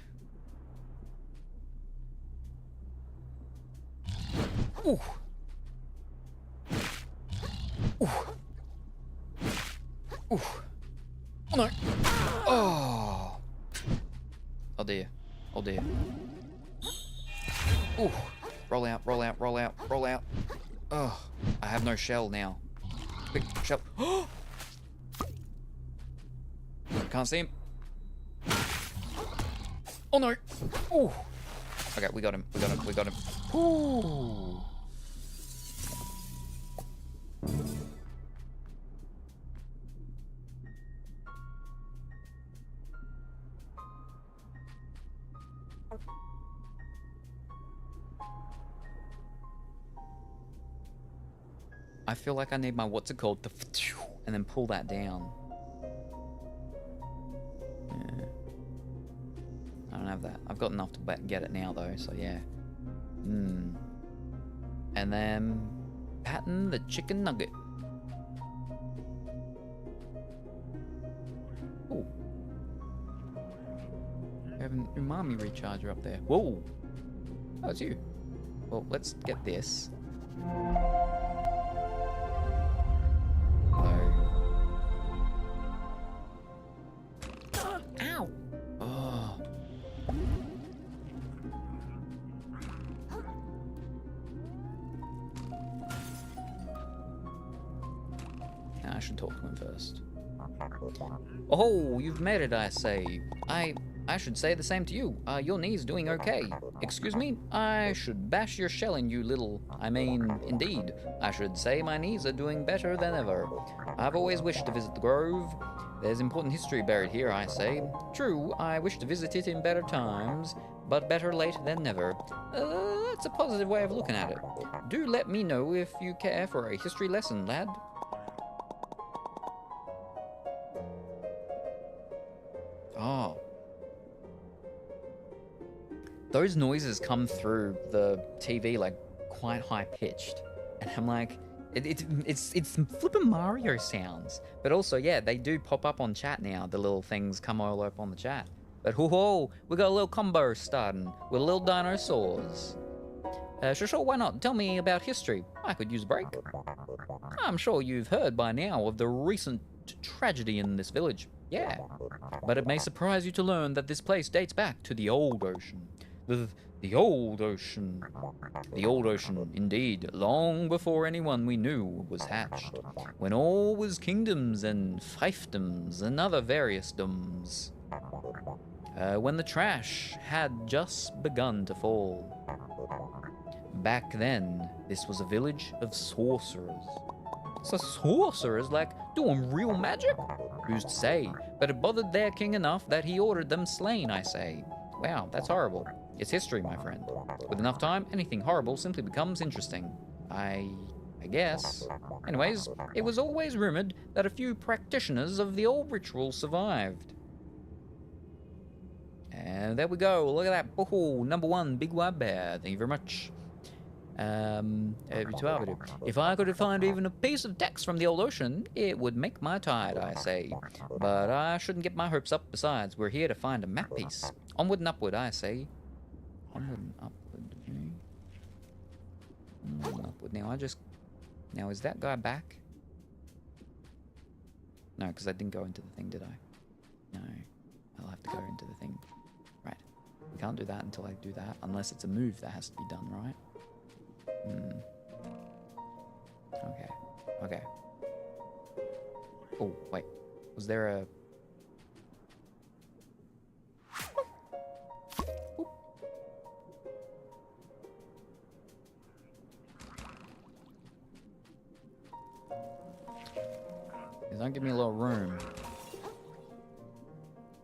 Ooh. Ooh. Ooh. Oh no. Oh. Oh dear. Oh dear. Ooh. Roll out, roll out, roll out, roll out. Oh. I have no shell now. Quick, shell. Can't see him. Oh no. Ooh. Okay, we got him. We got him. We got him. Ooh. I feel like I need my what's it called to and then pull that down. Yeah. I don't have that. I've got enough to get it now though, so yeah. And then pattern the chicken nugget. Ooh. We have an umami recharger up there. Whoa! Oh, it's you. Well, let's get this. should talk to him first. Oh, you've made it, I say. I should say the same to you. Are your knees doing okay? Excuse me? I should bash your shell in, you little... indeed. I should say my knees are doing better than ever. I've always wished to visit the Grove. There's important history buried here, I say. True, I wish to visit it in better times, but better late than never. That's a positive way of looking at it. Do let me know if you care for a history lesson, lad. Oh. Those noises come through the TV like quite high pitched, and I'm like, it's flipping Mario sounds. But also, yeah, they do pop up on chat now. The little things come all up on the chat. But ho, we got a little combo starting with little dinosaurs. Sure, why not? Tell me about history. I could use a break. I'm sure you've heard by now of the recent tragedy in this village. Yeah, but it may surprise you to learn that this place dates back to the old ocean. The old ocean. The old ocean, indeed, long before anyone we knew was hatched, when all was kingdoms and fiefdoms and other various doms. When the trash had just begun to fall. Back then, this was a village of sorcerers. So sorcerers, like, doing real magic? Who's to say? But it bothered their king enough that he ordered them slain, I say. Wow, that's horrible. It's history, my friend. With enough time, anything horrible simply becomes interesting. I guess. Anyways, it was always rumored that a few practitioners of the old ritual survived. And there we go. Look at that. Oh, number 1, Big White Bear. Thank you very much. If I could find even a piece of text from the old ocean, it would make my tide, I say. But I shouldn't get my hopes up. Besides, we're here to find a map piece. Onward and upward, I say. Onward and upward. Okay. Onward and upward. Now, is that guy back? No, because I didn't go into the thing, did I? No. I'll have to go into the thing. Right. We can't do that until I do that, unless it's a move that has to be done, right? Okay. Oh, wait. Was there a... Don't give me a little room.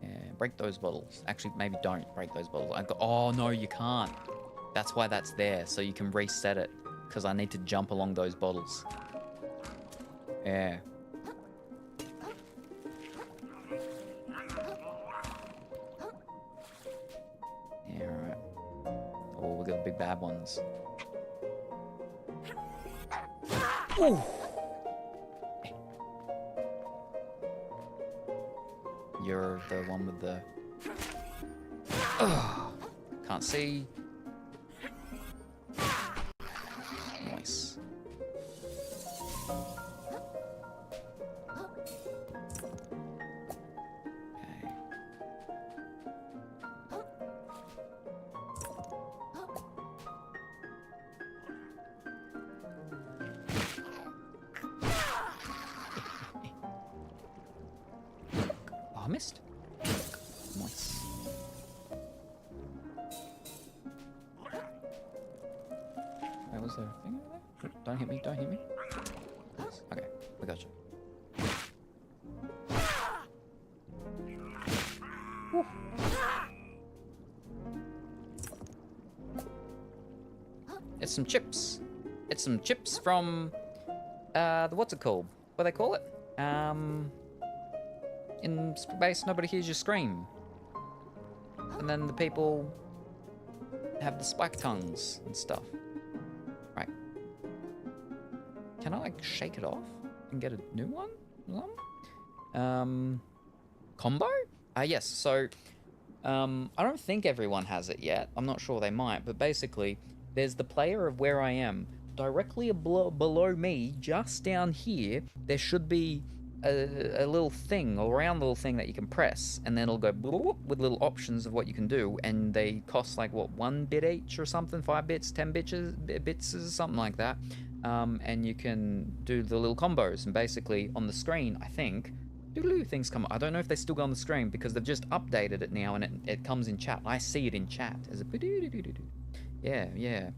Yeah, break those bottles. Actually, maybe don't break those bottles. Oh, no, you can't. That's why that's there, so you can reset it. Because I need to jump along those bottles. Yeah. Yeah, alright. Oh, we got the big bad ones. Ooh! You're the one with the... Ugh. Can't see. Nice. Okay. Oh, I missed. Nice. Was there a thing over there? Don't hit me, don't hit me. Nice. Okay, we got you. Woo. It's some chips. It's some chips from what's it called? What do they call it? In space, nobody hears you scream. And then the people have the spike tongues and stuff. Right. Can I, like, shake it off and get a new one? Combo? Yes, so, I don't think everyone has it yet. I'm not sure they might, but basically, there's the player of where I am. Directly below me, just down here, there should be a little thing, a round little thing that you can press, and then it'll go with little options of what you can do, and they cost like, what, 1 bit each or something, 5 bits, 10 bits, something like that. and you can do the little combos. And basically, on the screen, I think, doodaloo things come up. I don't know if they still go on the screen because they've just updated it now, and it comes in chat. I see it in chat as a yeah, yeah.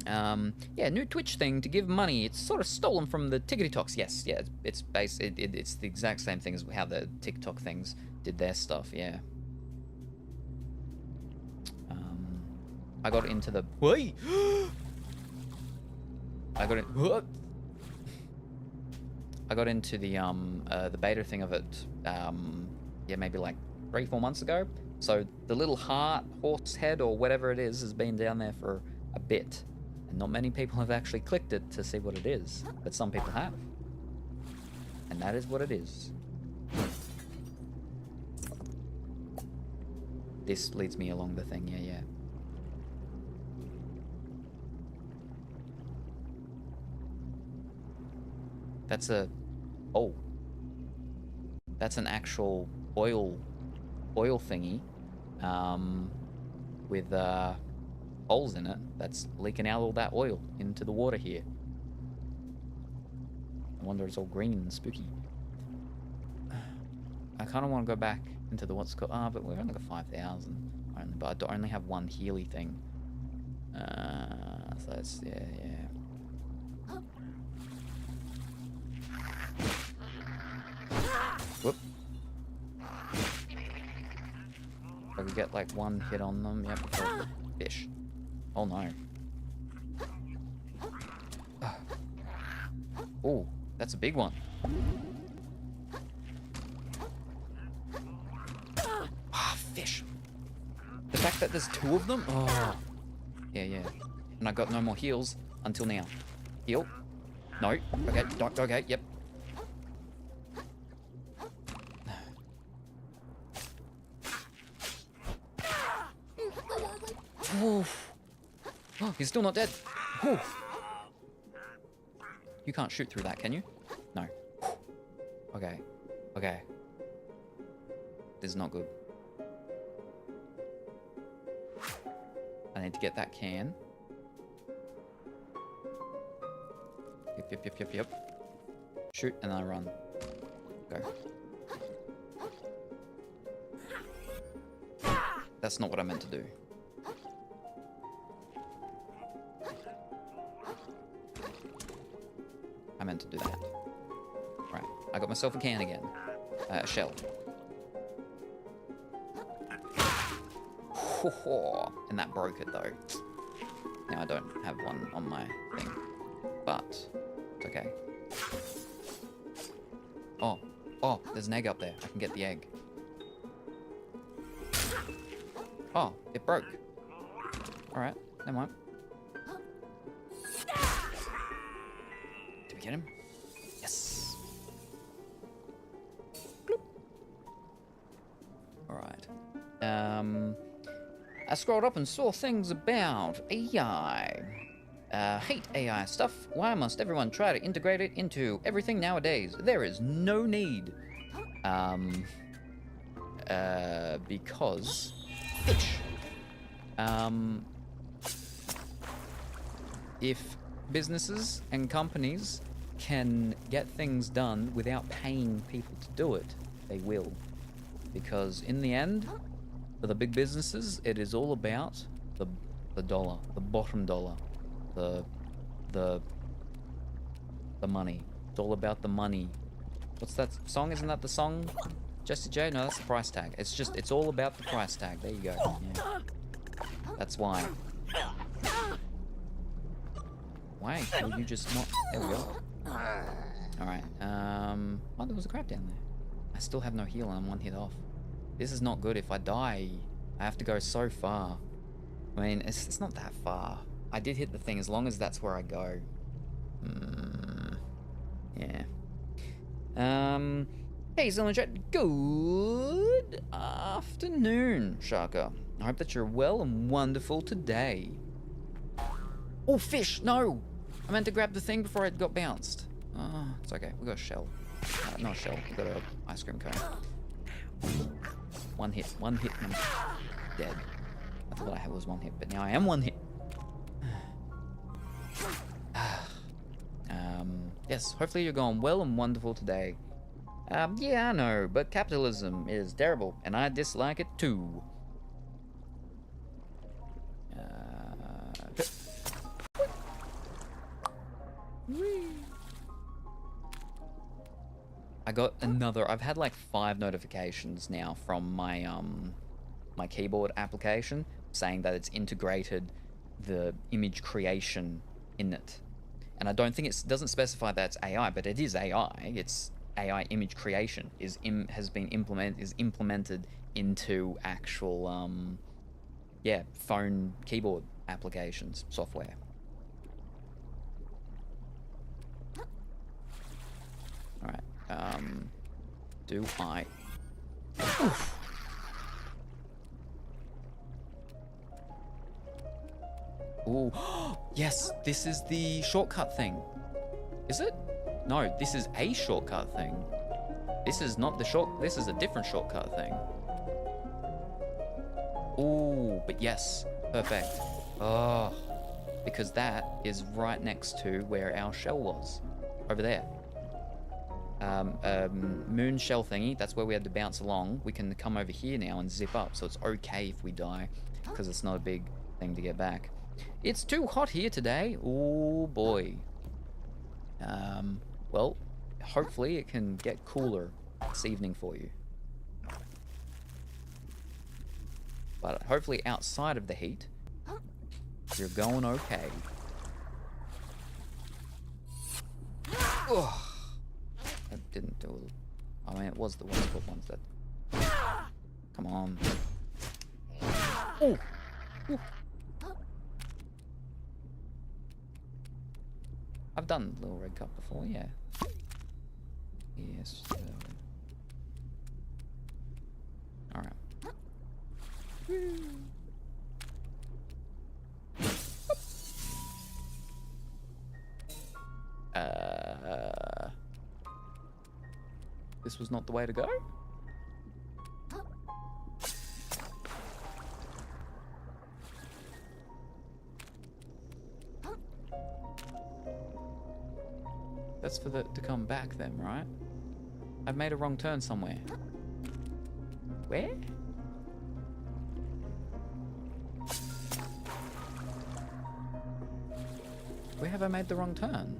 Yeah, new Twitch thing to give money. It's sort of stolen from the TikToks. Yes, yeah, it's it's the exact same thing as how the TikTok things did their stuff. Yeah. I got into the wait. I got into the beta thing of it. Yeah, maybe like 3-4 months ago. So the little horse head or whatever it is has been down there for a bit. And not many people have actually clicked it to see what it is, but some people have. And that is what it is. This leads me along the thing, yeah. That's that's an actual oil thingy, with, holes in it that's leaking out all that oil into the water here. No wonder it's all green and spooky. I kind of want to go back into the what's called. But we've only got 5,000. But I only have one Healy thing. So that's yeah. Whoop. So we get like one hit on them. Yep. Fish. Oh no. Oh, that's a big one. Ah, fish. The fact that there's 2 of them? Oh. Yeah. And I got no more heals until now. Heal. No. Okay, okay, yep. Oof. Oh, he's still not dead. Oof. You can't shoot through that, can you? No. Okay. This is not good. I need to get that can. Yep. Shoot, and then I run. Go. That's not what I meant to do. I meant to do that. Right, I got myself a can again. A shell. And that broke it though. Now I don't have one on my thing. But, it's okay. Oh, there's an egg up there. I can get the egg. Oh, it broke. Alright, never mind. Did we get him? Yes. Bloop. Alright. I scrolled up and saw things about AI. Hate AI stuff. Why must everyone try to integrate it into everything nowadays? There is no need. Because fish. If businesses and companies can get things done without paying people to do it, they will. Because in the end, for the big businesses, it is all about the dollar, the bottom dollar, the money. It's all about the money. What's that song? Isn't that the song? Jesse J? No, that's the price tag. It's all about the price tag. There you go. Yeah. That's why. Why? Will you just not? There we go. Alright. Oh, there was a crab down there. I still have no heal and I'm 1 hit off. This is not good. If I die, I have to go so far. I mean, it's not that far. I did hit the thing as long as that's where I go. Yeah. Hey, Salem chat. Good afternoon, Sharka. I hope that you're well and wonderful today. Oh, fish! No! I meant to grab the thing before it got bounced. Oh, it's okay. We got a shell. Not a shell. We got an ice cream cone. One hit, and I'm dead. I thought I was 1 hit, but now I am 1 hit. Yes, hopefully you're going well and wonderful today. Yeah, I know, but capitalism is terrible, and I dislike it too. I got another. I've had like 5 notifications now from my my keyboard application saying that it's integrated the image creation in it, and I don't think it doesn't specify that it's AI, but it is AI. It's AI image creation is implemented into actual yeah, phone keyboard applications software. All right. Do I? Oof. Ooh. Yes, this is the shortcut thing. Is it? No, this is a shortcut thing. This is not the this is a different shortcut thing. Ooh, but yes, perfect. Oh, because that is right next to where our shell was, over there. Moon shell thingy, that's where we had to bounce along. We can come over here now and zip up, so it's okay if we die, because it's not a big thing to get back. It's too hot here today. Oh boy. Well, hopefully it can get cooler this evening for you. But hopefully outside of the heat, you're going okay. Oh, that didn't do it. I mean, it was the wonderful ones that... Come on. Oh! Ooh. I've done Little Red Cup before, yeah. Yes. Alright. This was not the way to go? That's for the to come back then, right? I've made a wrong turn somewhere. Where? Where have I made the wrong turn?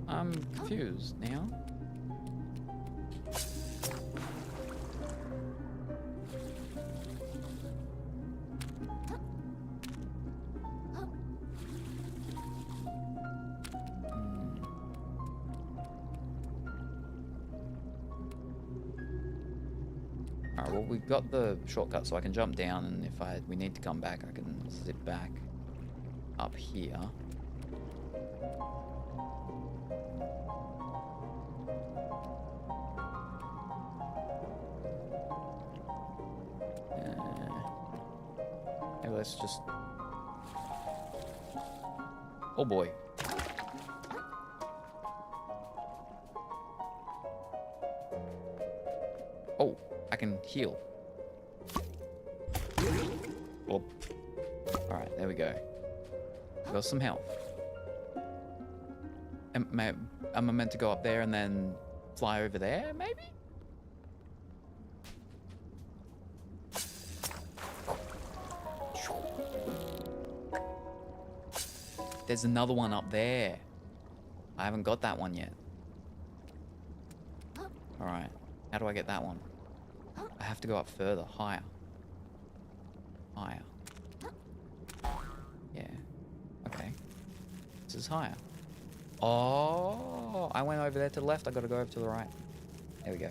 I'm confused now. Alright, well, we've got the shortcut, so I can jump down, and if we need to come back, I can zip back up here. Maybe let's just... Oh boy. Oh, I can heal. Oh. Alright, there we go. Got some health. Am I meant to go up there and then fly over there, maybe? There's another one up there. I haven't got that one yet. Alright. How do I get that one? I have to go up further. Higher. Higher. Yeah. Okay. This is higher. Oh, I went over there to the left. I gotta go over to the right. There we go.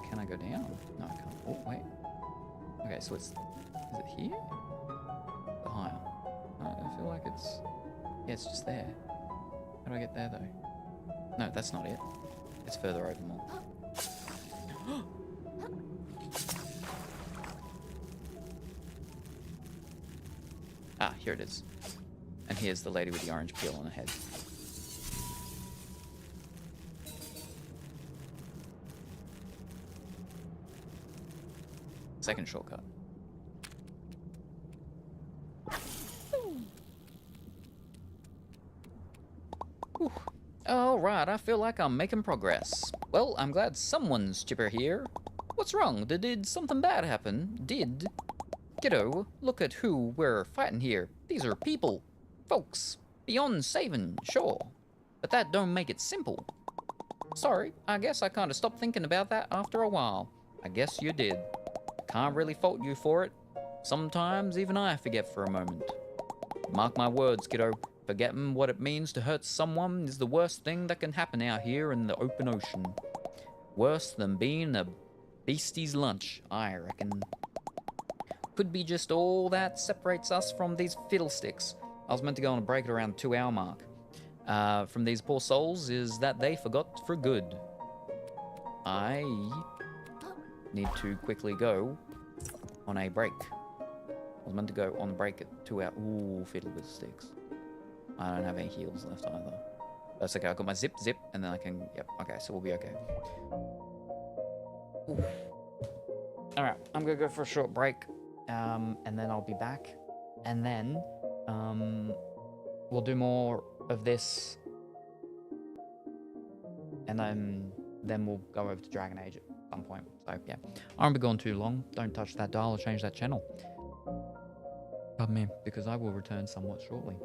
Can I go down? No, I can't. Oh, wait. Okay, so it's... Is it here? The higher. I feel like it's... Yeah, it's just there. How do I get there, though? No, that's not it. It's further over more. Ah, here it is. And here's the lady with the orange peel on her head. Second shortcut. Whew. All right, I feel like I'm making progress. Well, I'm glad someone's chipper here. What's wrong? Did something bad happen? Kiddo, look at who we're fighting here. These are people. Folks. Beyond saving, sure. But that don't make it simple. Sorry, I guess I kinda stopped thinking about that after a while. I guess you did. Can't really fault you for it. Sometimes even I forget for a moment. Mark my words, kiddo. Forgetting what it means to hurt someone is the worst thing that can happen out here in the open ocean. Worse than being a beastie's lunch, I reckon. Could be just all that separates us from these fiddlesticks. I was meant to go on a break at around the 2-hour mark. From these poor souls is that they forgot for good. I need to quickly go on a break. I was meant to go on a break at 2 hours. Ooh, fiddlesticks. I don't have any heals left either. That's okay, I got my zip, and then I can, yep, okay, so we'll be okay. Alright, I'm gonna go for a short break, and then I'll be back, and then, we'll do more of this, and then we'll go over to Dragon Age at some point, so yeah. I won't be gone too long, don't touch that dial or change that channel. Pardon me, because I will return somewhat shortly.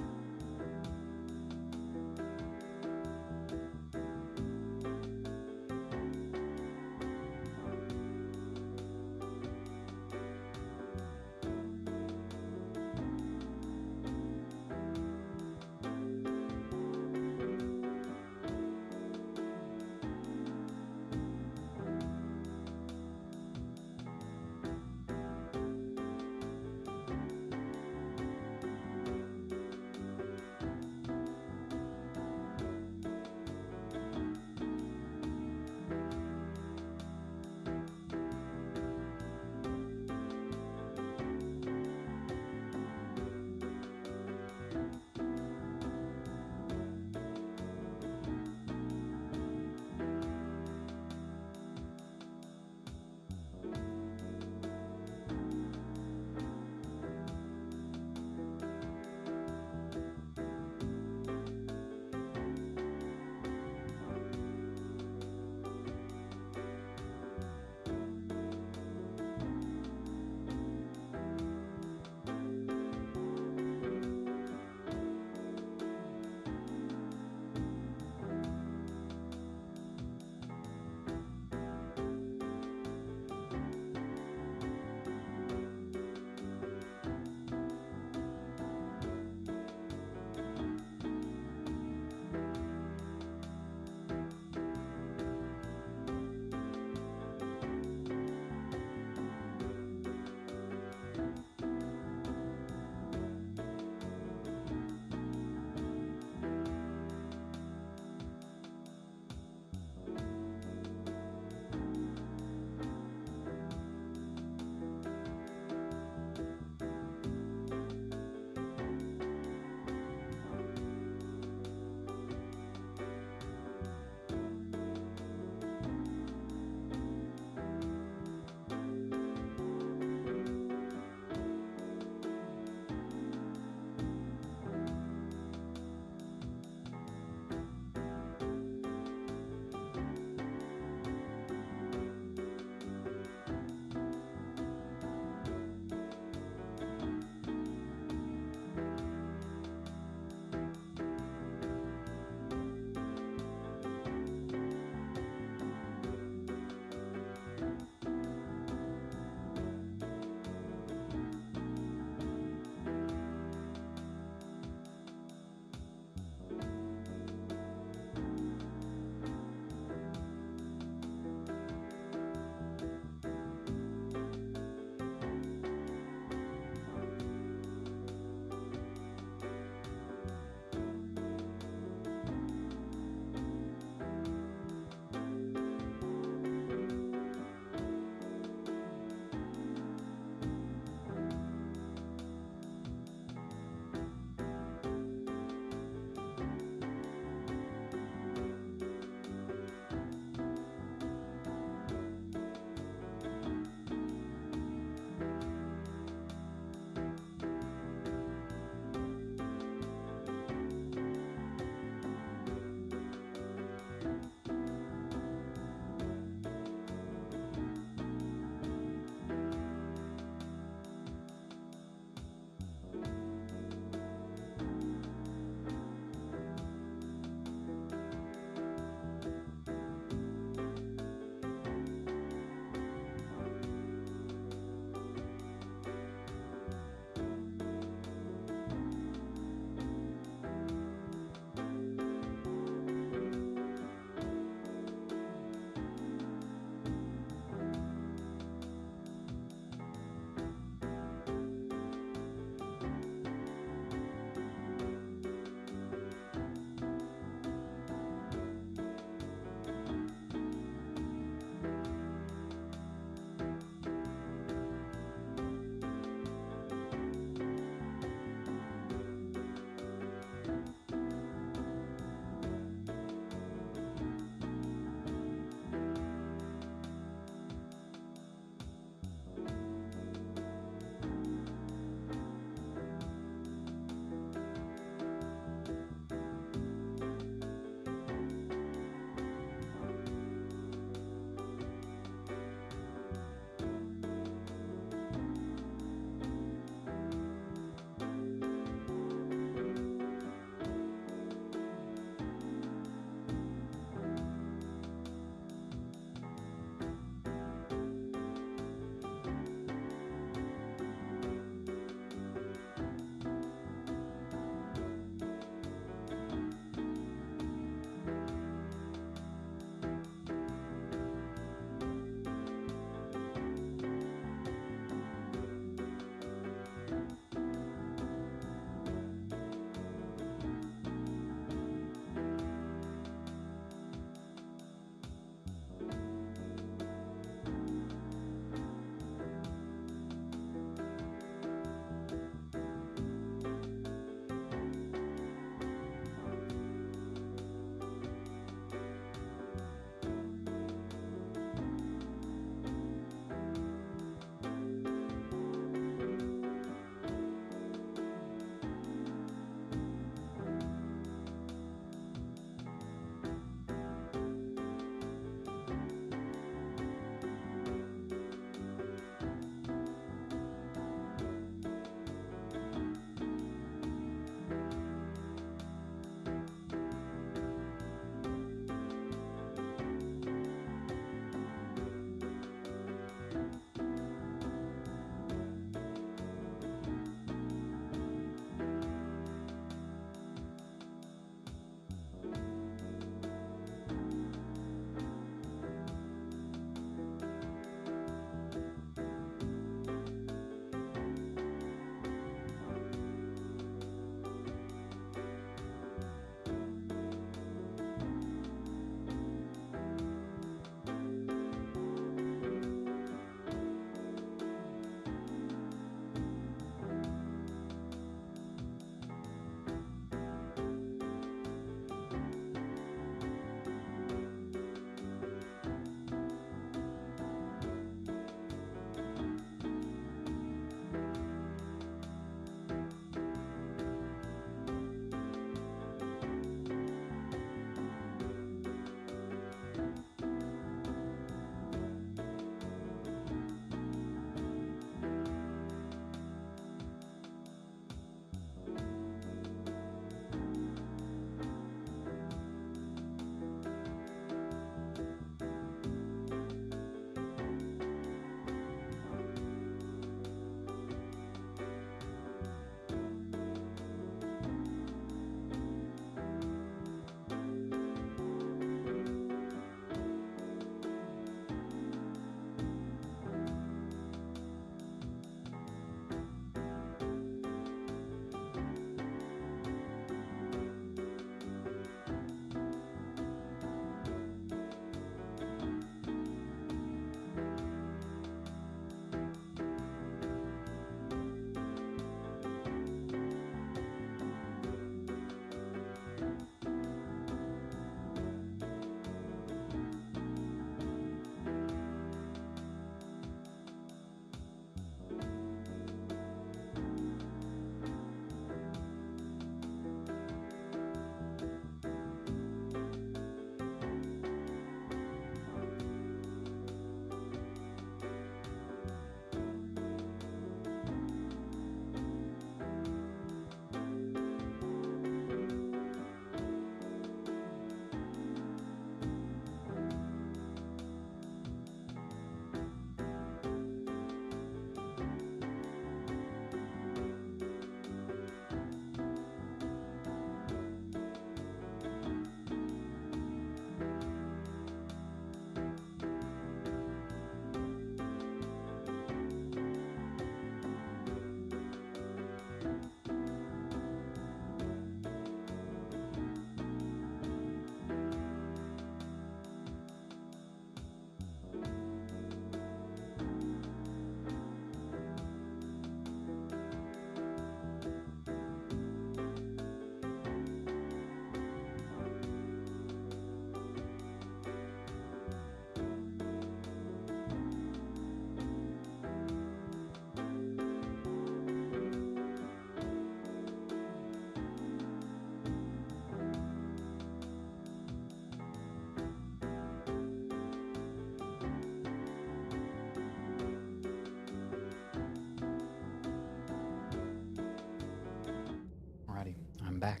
back.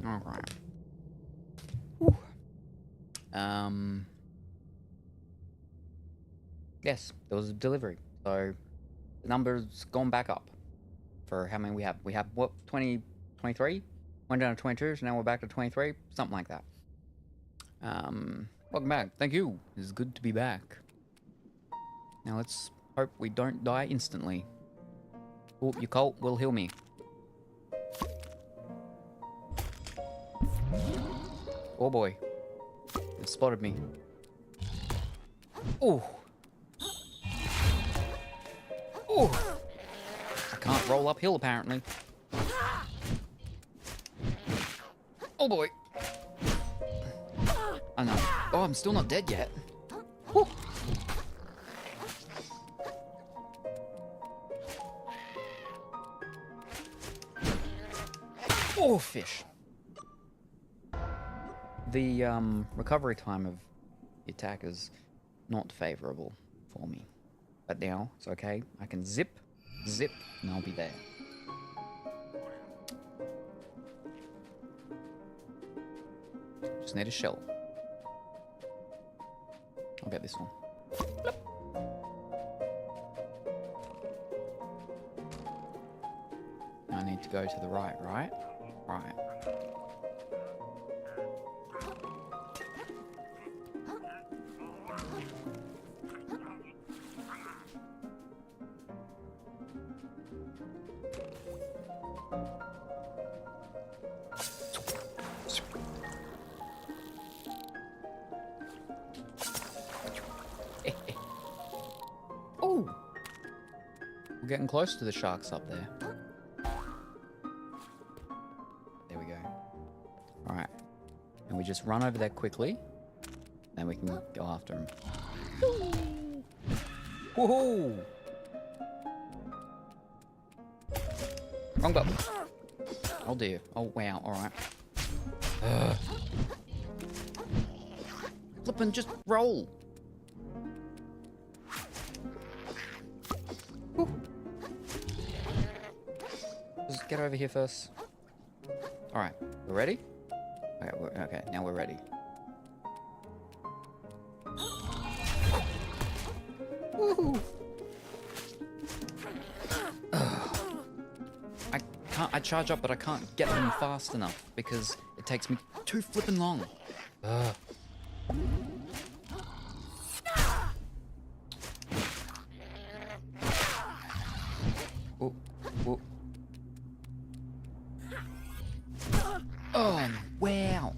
All right. Whew. Yes, there was a delivery. So the number's gone back up for how many we have. We have what, 20, 23? Went down to 22, so now we're back to 23, something like that. Welcome back. Thank you. It's good to be back. Now let's hope we don't die instantly. Oh, your cult will heal me. Oh boy. It spotted me. Oh. Oh. I can't roll uphill apparently. Oh boy. Oh no. Oh, I'm still not dead yet. Whew. Oh, fish. The recovery time of the attack is not favorable for me. But now it's okay. I can zip, and I'll be there. Just need a shell. I'll get this one. Now I need to go to the right, right? Right. Oh! We're getting close to the sharks up there. There we go. Alright. And we just run over there quickly. Then we can go after him. Woohoo! Wrong button. Oh dear. Oh wow, alright. Flippin', just roll! Woo. Just get over here first. Alright, we're ready? Okay, now we're ready. Woohoo! I charge up, but I can't get them fast enough because it takes me too flippin' long. Oh, oh. Oh, wow.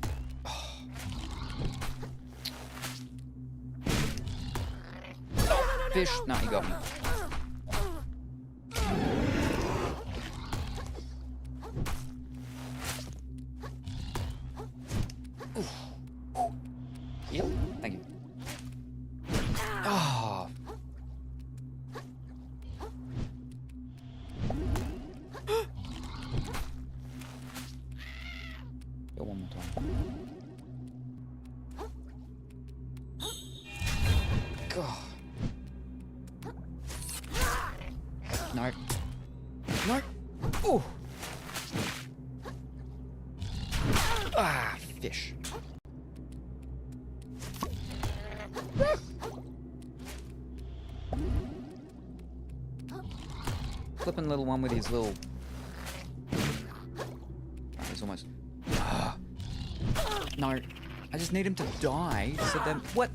Oh, fish. No, you got me. Yep, thank you. Oh. Go one more time. God. No. No. Oh. Ah, fish. Flippin' little one with his little... Oh, he's almost... No, I just need him to die, so then... What?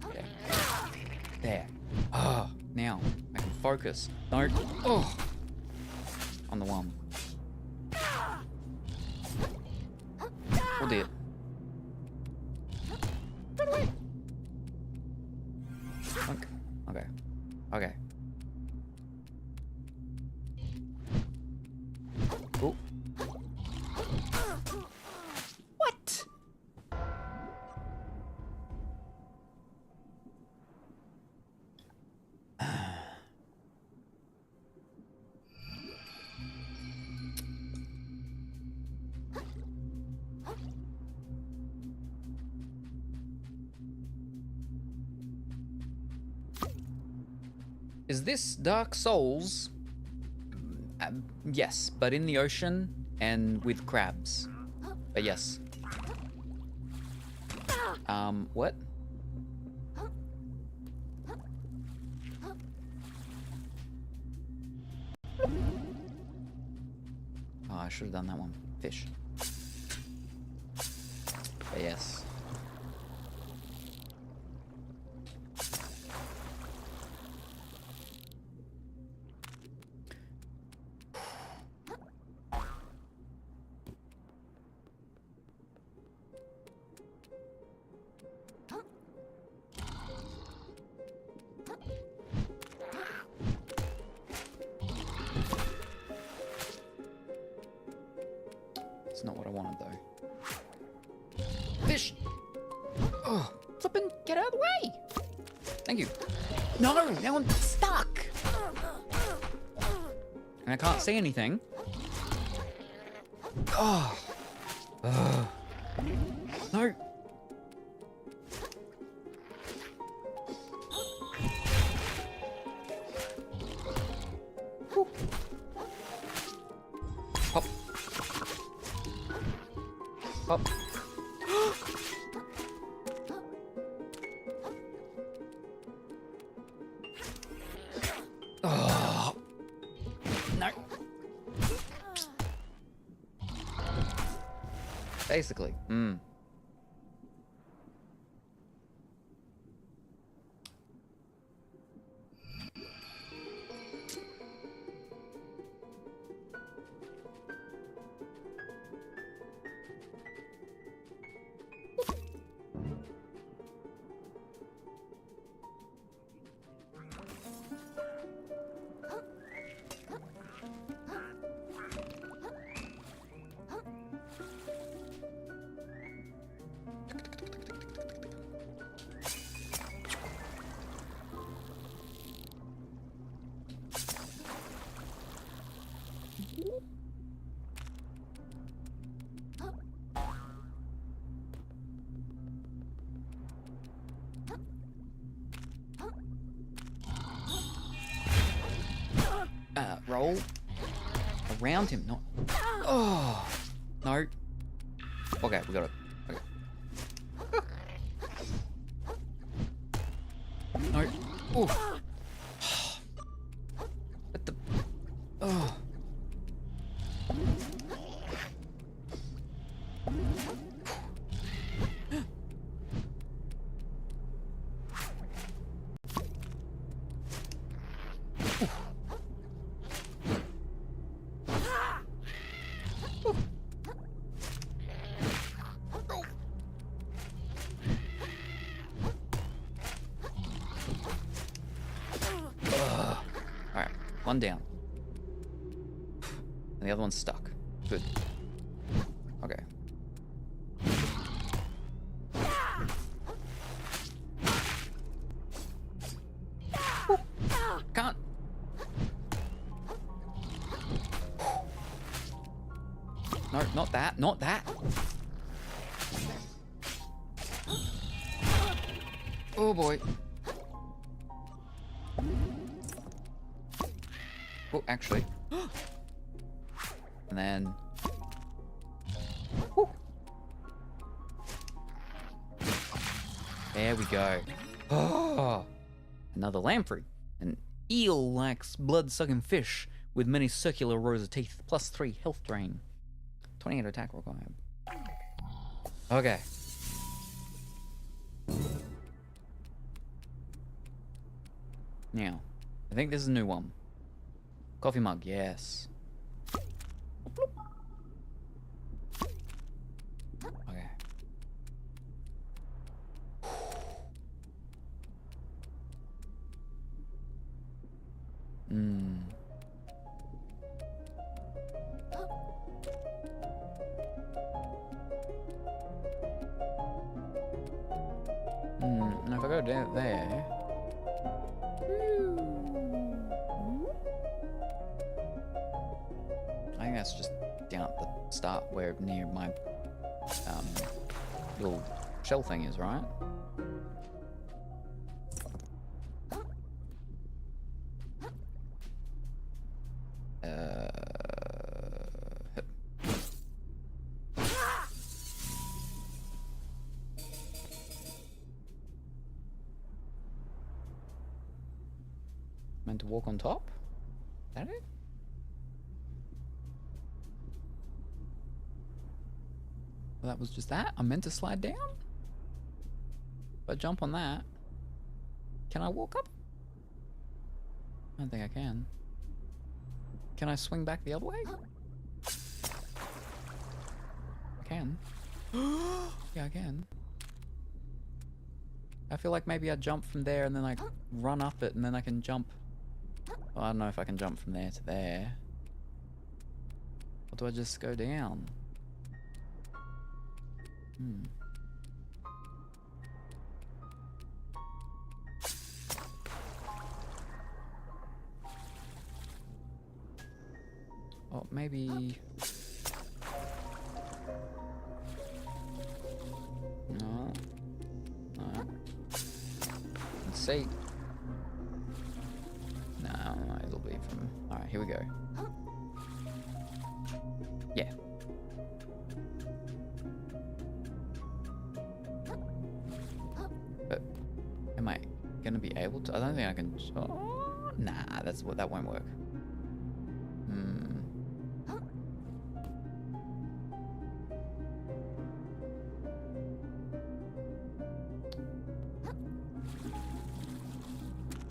Okay. There. Now, I can focus. No. Oh! On the one. Oh dear. Run away! Okay. Okay. Oh. What? Is this Dark Souls? Yes, but in the ocean and with crabs. But yes. What? Oh, I should have done that one. Fish. But yes. It's not what I wanted, though. Fish! Oh, flippin', get out of the way! Thank you. No, now I'm stuck! And I can't see anything. Oh. No. Woo. Pop. Pop. Oh. No. Basically. Roll around him, not. Oh no. Okay, we got it. Okay. No. Oh. What the? Oh. Alright, one down. And the other one's stuck. Good. Okay. Can't. No, not that, not that. Oh boy. Oh, actually. And then. Woo. There we go. Oh, another lamprey. An eel-like blood-sucking fish with many circular rows of teeth, plus 3 health drain. 28 attack required. Okay. Now, I think this is a new one. Coffee mug, yes. Okay. And if I go down there. I think that's just down at the start where near my little shell thing is, right? meant to walk on top? Is that it? Well, that was just that? I'm meant to slide down? If I jump on that, can I walk up? I don't think I can. Can I swing back the other way? I can. Yeah, I can. I feel like maybe I jump from there and then I run up it and then I can jump. Well, I don't know if I can jump from there to there. Or do I just go down? Oh, maybe... No. No. Let's see. No, it'll be from... Alright, here we go. Yeah. But am I gonna be able to? I don't think I can. Oh, nah, that won't work.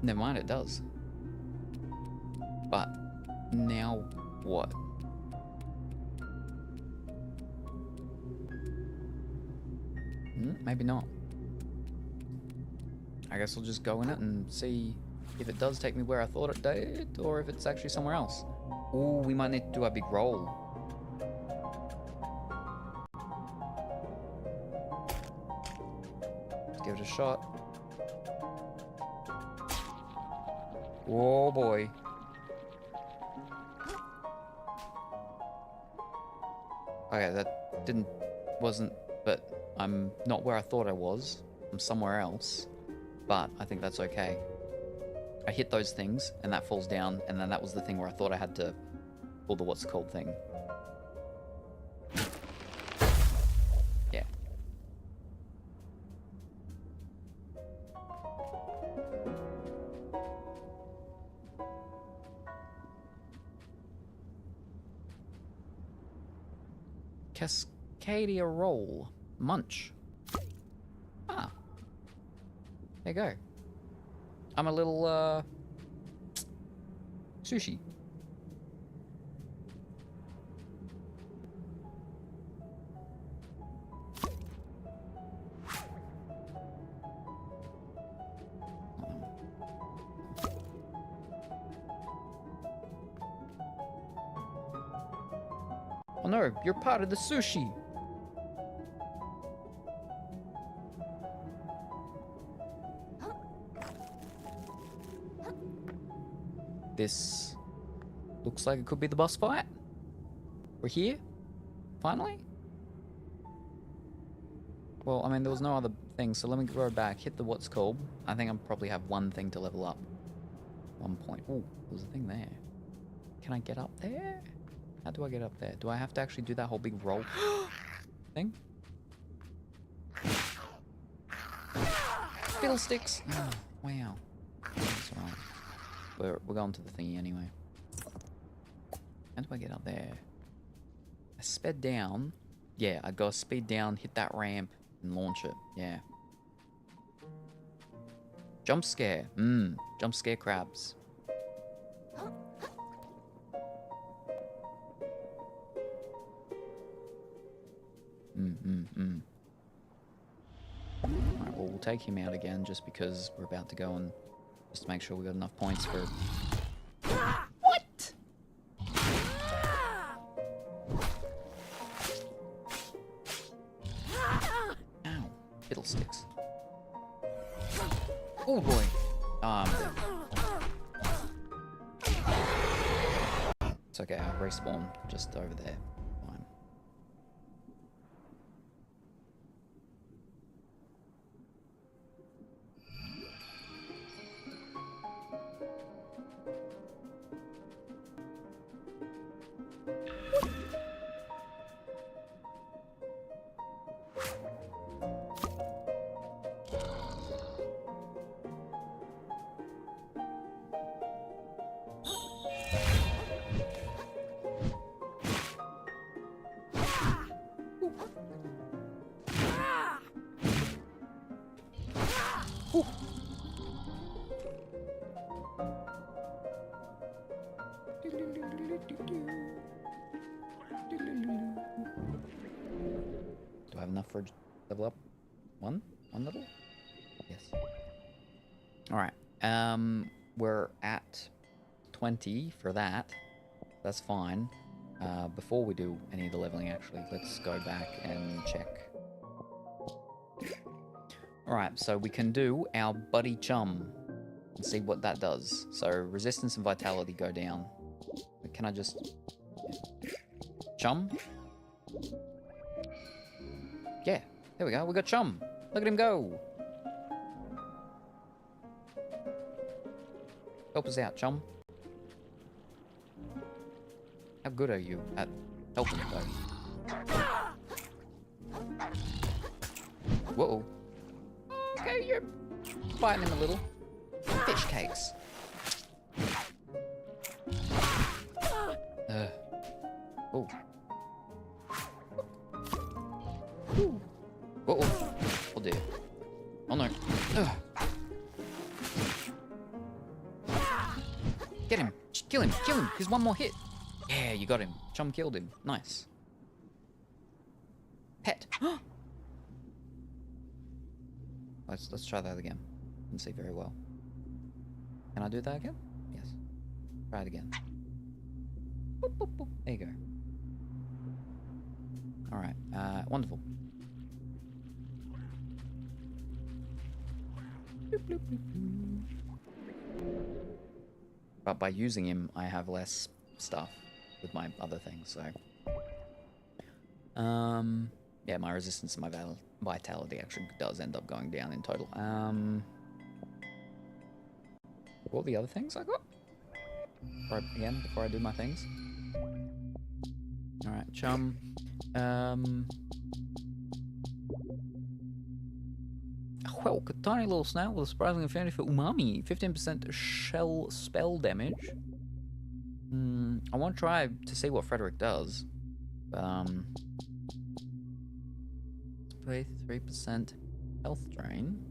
Never mind, it does. But now what? Maybe not. I guess I'll just go in it and see if it does take me where I thought it did, or if it's actually somewhere else. Ooh, we might need to do a big roll. Let's give it a shot. Oh boy. Okay, that wasn't, but I'm not where I thought I was. I'm somewhere else, but I think that's okay. I hit those things and that falls down, and then that was the thing where I thought I had to pull the what's it called thing. Yeah. Cascadia roll. Munch. Ah. There you go. I'm a little, sushi. Oh no, you're part of the sushi. This looks like it could be the boss fight. We're here, finally. Well, I mean, there was no other thing, so let me go back, hit the what's called. I think I probably have one thing to level up. 1 point. Oh, there's a thing there. Can I get up there? How do I get up there? Do I have to actually do that whole big roll thing? Fiddlesticks! Oh, wow. That's alright. We're going to the thingy anyway. How do I get up there? I sped down. Yeah, I go speed down, hit that ramp, and launch it. Yeah. Jump scare. Jump scare crabs. Alright, well, we'll take him out again just because we're about to go and just to make sure we got enough points for... What? Ow. Fiddlesticks. Oh boy. It's okay, I'll respawn just over there. Fine. Do I have enough for a level up? One level? Yes. Alright. We're at 20 for that. That's fine. Before we do any of the leveling, actually, let's go back and check. Alright, so we can do our buddy chum and see what that does. So resistance and vitality go down. Can I just... Chum? Yeah, there we go. We got chum. Look at him go. Help us out, chum. How good are you at helping, though? Whoa. Okay, you're biting him a little. Fish cakes. Oh. Uh-oh. Oh dear. Oh no. Get him. Kill him. Kill him. He's one more hit. Yeah, you got him. Chum killed him. Nice. Pet. Let's try that again. Didn't see very well. Can I do that again? Yes. Try it again. Boop, boop, boop. There you go. Alright, wonderful. Bloop, bloop, bloop, bloop. But by using him, I have less stuff with my other things, so... yeah, my resistance and my vitality actually does end up going down in total. What are the other things I got? Before I do my things. Alright, chum. Well, a tiny little snail with a surprising affinity for umami. 15% shell spell damage. I want to try to see what Frederick does. Play 3% health drain.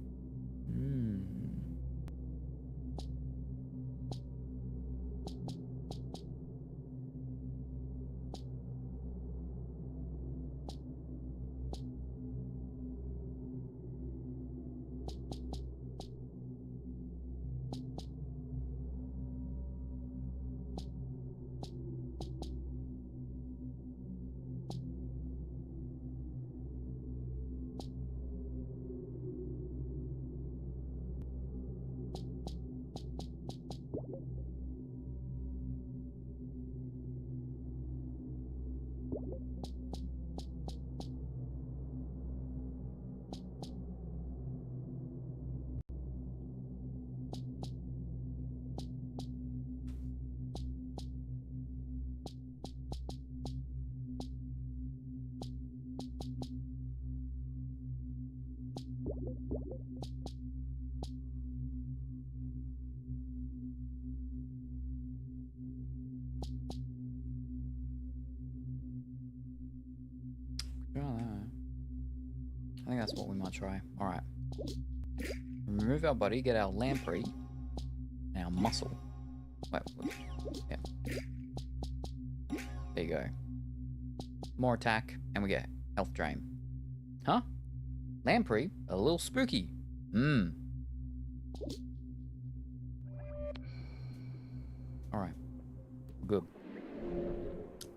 I think that's what we might try. Alright. Remove our body, get our lamprey, and our muscle. Wait, yeah. There you go. More attack, and we get health drain. Huh? Lamprey? A little spooky. Alright. Good.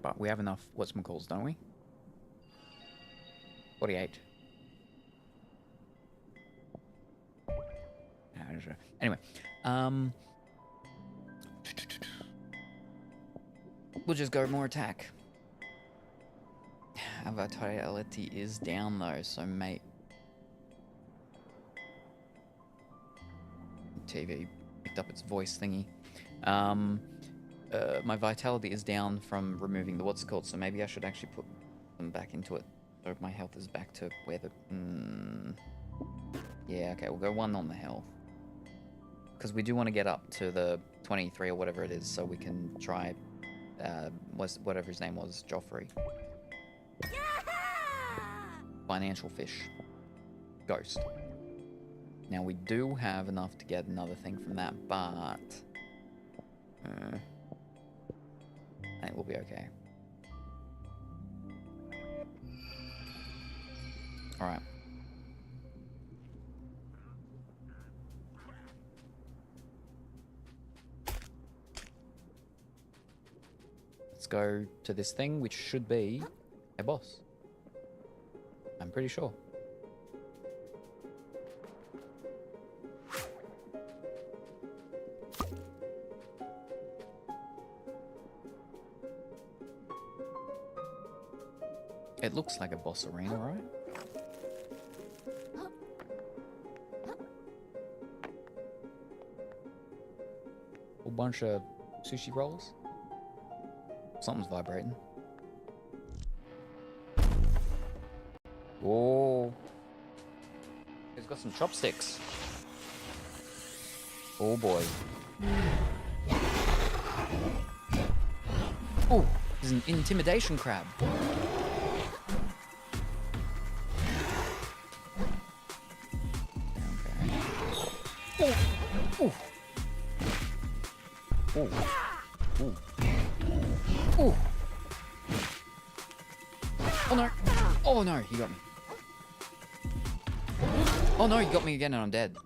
But we have enough whatchamacalls, don't we? 48. Anyway, we'll just go more attack. Our vitality is down though, so mate. TV picked up its voice thingy. My vitality is down from removing the what's it called, so maybe I should actually put them back into it. So my health is back to where the... Yeah, okay, we'll go 1 on the health. Because we do want to get up to the 23 or whatever it is, so we can try, whatever his name was, Joffrey. Financial fish. Ghost. Now we do have enough to get another thing from that, but... be okay. Alright. Let's go to this thing, which should be a boss. I'm pretty sure. It looks like a boss arena, right? Whole bunch of sushi rolls. Something's vibrating. Oh. He's got some chopsticks. Oh boy. Oh, he's an intimidation crab. Okay. Oh. Oh. Ooh. Ooh. Oh no. Oh no, he got me. Oh no, he got me again and I'm dead.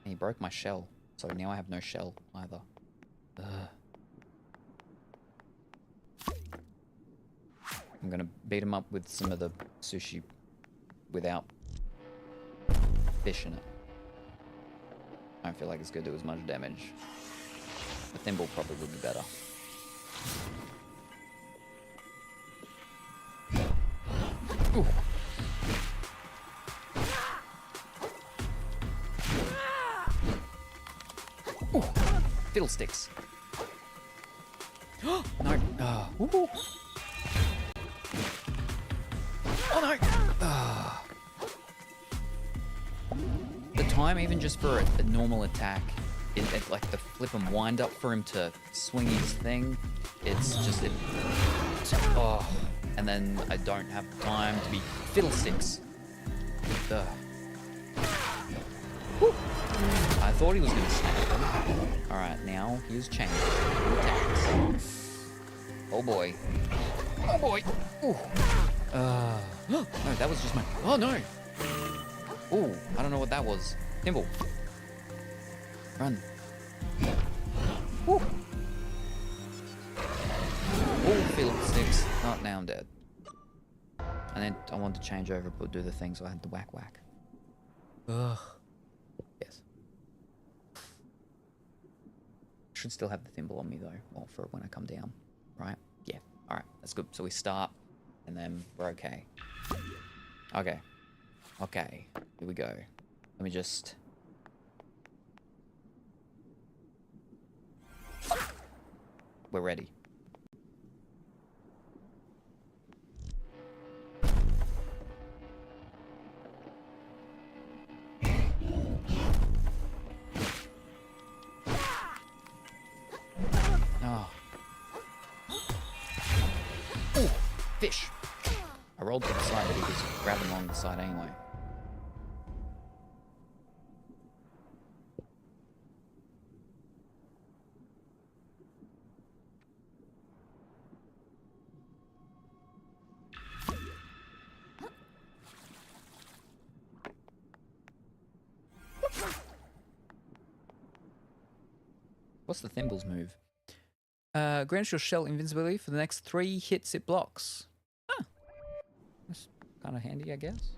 And he broke my shell, so now I have no shell either. Ugh. I'm gonna beat him up with some of the sushi without fish in it. I don't feel like it's gonna do as much damage. The thimble probably would be better. Ooh. Ooh. Fiddlesticks. No. Ooh. Oh no! The time, even just for a normal attack, it like the flip and wind up for him to swing his thing, it's just oh, and then I don't have time to be fiddlesticks. Ugh. I thought he was gonna snap him. All right, now he's changed. He attacks. Oh boy! Oh boy! Ooh. No, that was just my... Oh, no! Ooh, I don't know what that was. Thimble. Run. Woo! Ooh, fiddlesticks. Oh, now I'm dead. And then I wanted to change over but do the thing, so I had to whack. Ugh. Yes. Should still have the thimble on me, though. Or for when I come down. Right? Yeah. Alright, that's good. So we start... And then we're okay. Okay. Okay. Here we go. Let me just... We're ready. Oh. Ooh, fish. I rolled to the side, but he was grabbing along the side anyway. What's the thimble's move? Grants your shell invincibility for the next 3 hits it blocks. Huh. That's kind of handy, I guess.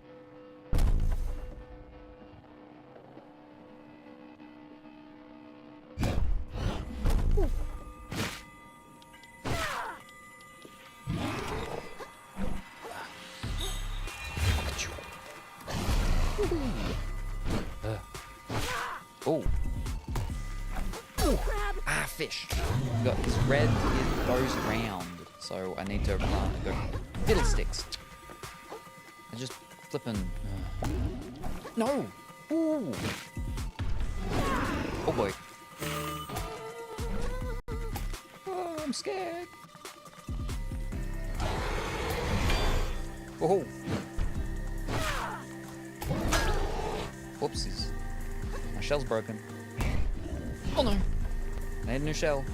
Oh. Ah, fish. Got this red, it goes around. So I need to run and go fiddlesticks. I just flipping. No! Ooh! Oh boy. Oh, I'm scared. Oh. Whoopsies. My shell's broken. Oh no. I need a new shell.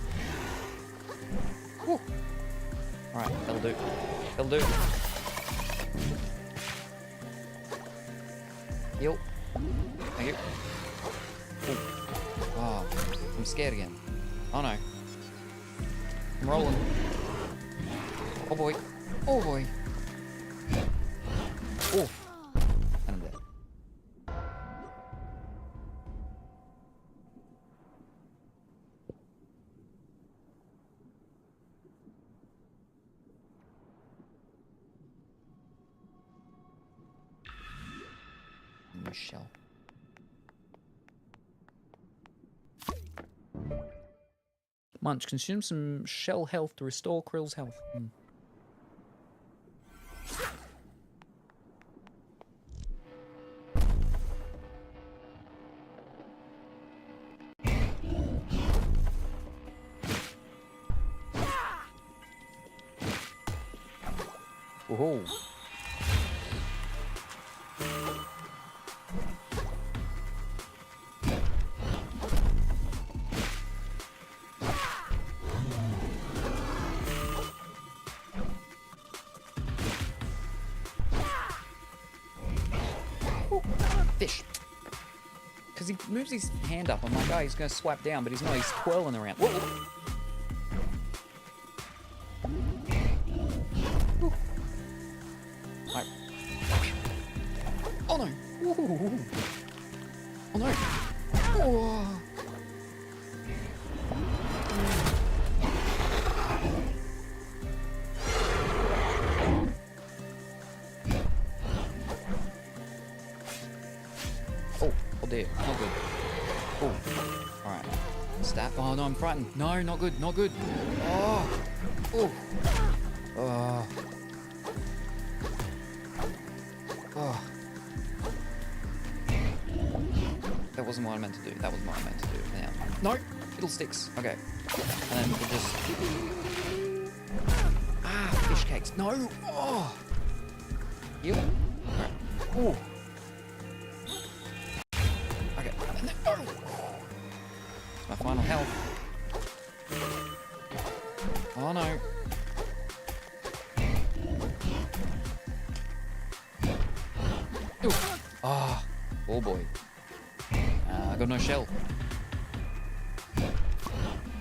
Whew. Alright, that'll do. That'll do. Heal. Thank you. Ooh. Oh, I'm scared again. Oh no. I'm rolling. Oh boy. Oh boy. Oh. And I'm dead. New shell. Munch, consume some shell health to restore Krill's health. Whoa. Fish. Because he moves his hand up, I'm like, oh, he's going to swipe down, but he's not, he's twirling around. Whoa. Right. Oh no! Ooh. Oh no! Oh. Oh dear, not good. Oh, alright. Stat. Oh no, I'm frightened. No, not good, not good. Oh, oh, oh, oh. That wasn't what I meant to do. That wasn't what I meant to do. Now, no, fiddlesticks. Okay, and then we'll just fish cakes. No. Oh. Yep. Alright. Oh. My final health. Oh no. Ooh. Oh. Oh boy. I got no shell.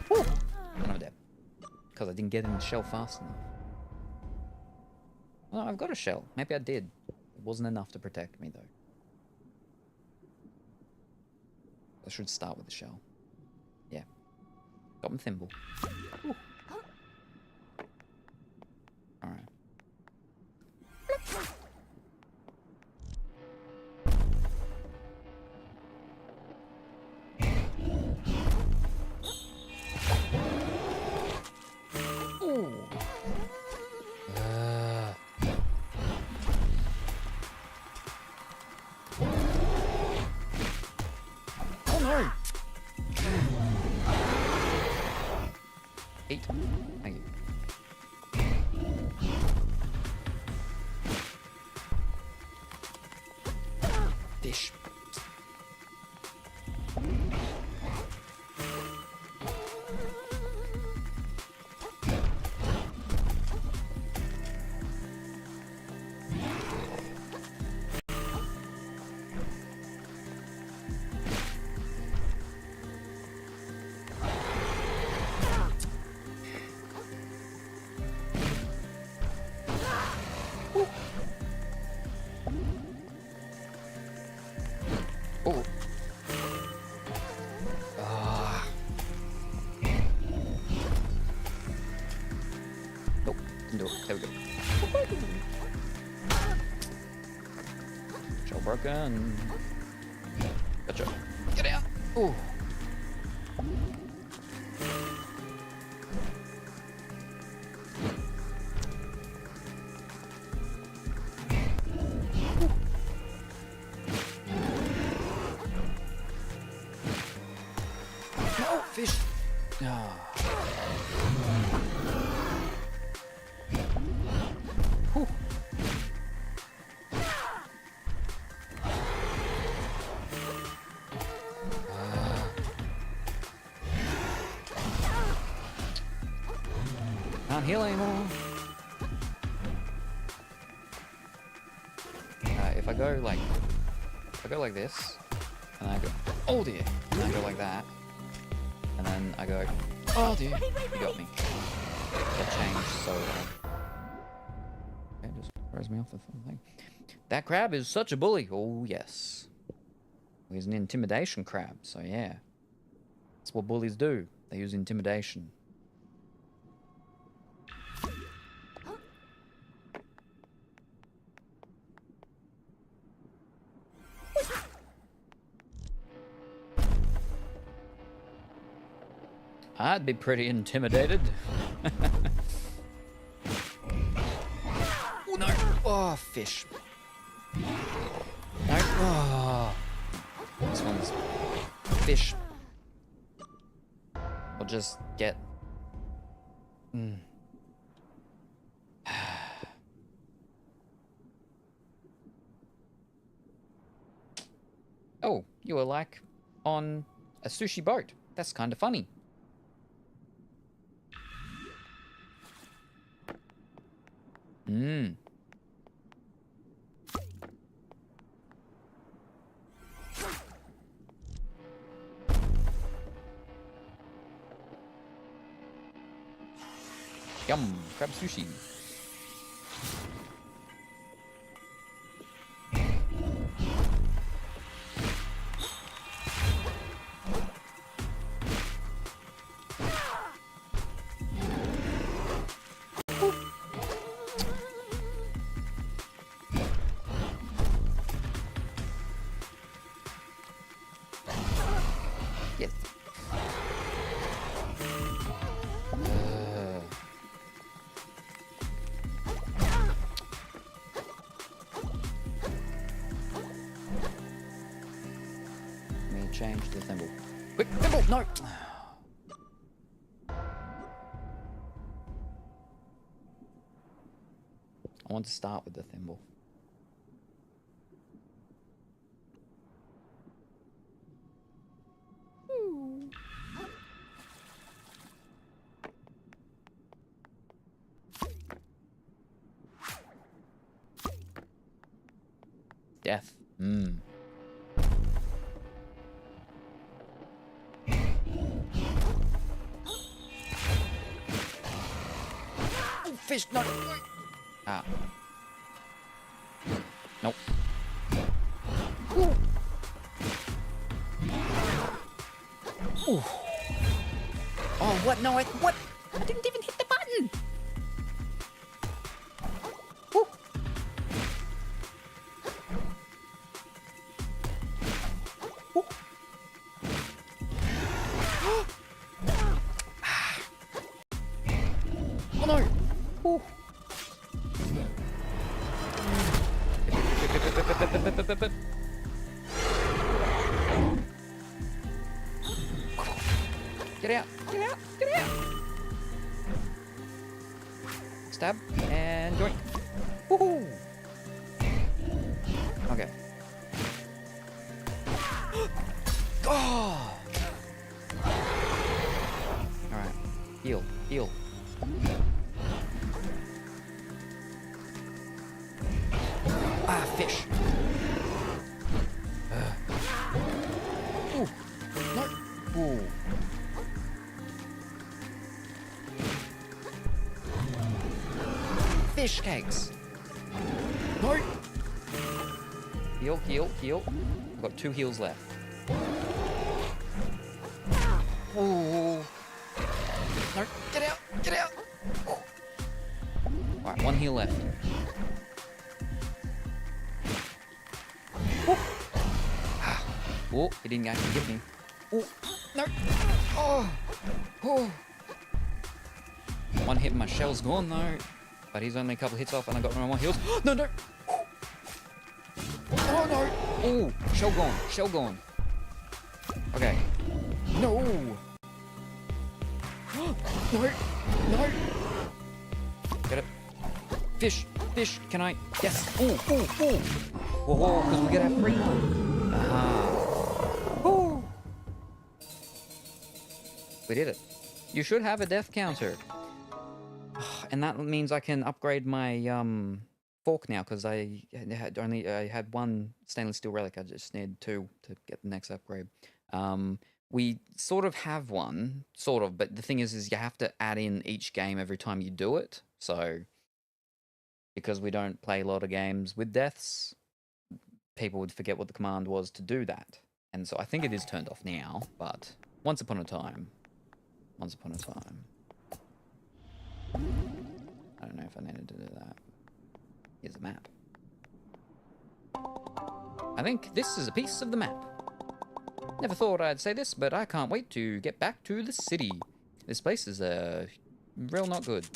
Woo. And I'm dead. Because I didn't get in the shell fast enough. Well, I've got a shell. Maybe I did. It wasn't enough to protect me though. I should start with the shell. Yeah. Got my thimble. Ooh. Alright. Ooh. Oh no! Eight. Thank you. Fish. Oh. Ah. Nope, didn't do it. There we go. Shell broken. Gotcha. Get out. Ooh. No, fish. Ah. Whew. can't heal anymore. If I go like this, and I go, oh dear, and I go like that, and then I go, oh dear, you got me. That changed so hard. Okay, just throws me off the thing. That crab is such a bully. Oh yes. He's an intimidation crab, so yeah. That's what bullies do. They use intimidation. I'd be pretty intimidated. Oh no! Oh, fish. No. Oh. This one's fish. I'll just get... Oh, you were like on a sushi boat. That's kind of funny. Yum, crab sushi. Yes. Let me change the thimble. Quick, thimble! No! I want to start with the thimble. Death. Oh, fish! No! Ah. Nope. Ooh. Ooh. Oh, what? No, what? I didn't even hit the button! Ooh. Ooh. Oh no! Ooh. Get out! Get out! Get out! Stab and joint. Woohoo! Okay. Oh! Alright. Heal. Heal. Ah, fish. Ooh. No. Ooh. Fish cakes. No. Heal, heal, heal. I've got 2 heals left. Ooh. No, get out, get out. Alright, 1 heal left. Oh, he didn't actually hit me. Oh, no. Oh. Oh. 1 hit and my shell's gone though. But he's only a couple hits off and I got 1 more heals. No, no. Oh, no. Oh, shell gone. Shell gone. Okay. No. No. No. Get it. Fish. Fish. Can I? Yes. Oh, oh, oh. Whoa, because we get our free one. Aha. Oh. We did it. You should have a death counter. And that means I can upgrade my fork now because I had one stainless steel relic. I just need 2 to get the next upgrade. We sort of have one, sort of, but the thing is you have to add in each game every time you do it. So because we don't play a lot of games with deaths, people would forget what the command was to do that. And so I think it is turned off now, but once upon a time. I don't know if I needed to do that. Here's a map. I think this is a piece of the map. Never thought I'd say this, but I can't wait to get back to the city. This place is real not good.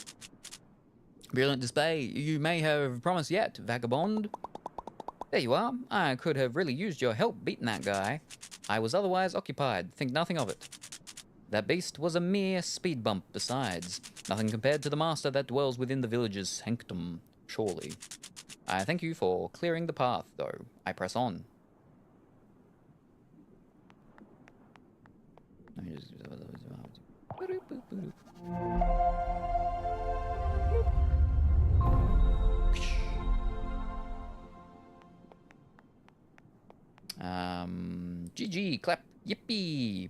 Brilliant display. You may have promised yet, vagabond. There you are. I could have really used your help beating that guy. I was otherwise occupied. Think nothing of it. That beast was a mere speed bump besides. Nothing compared to the master that dwells within the village's sanctum, surely. I thank you for clearing the path, though. I press on. GG, clap, yippee.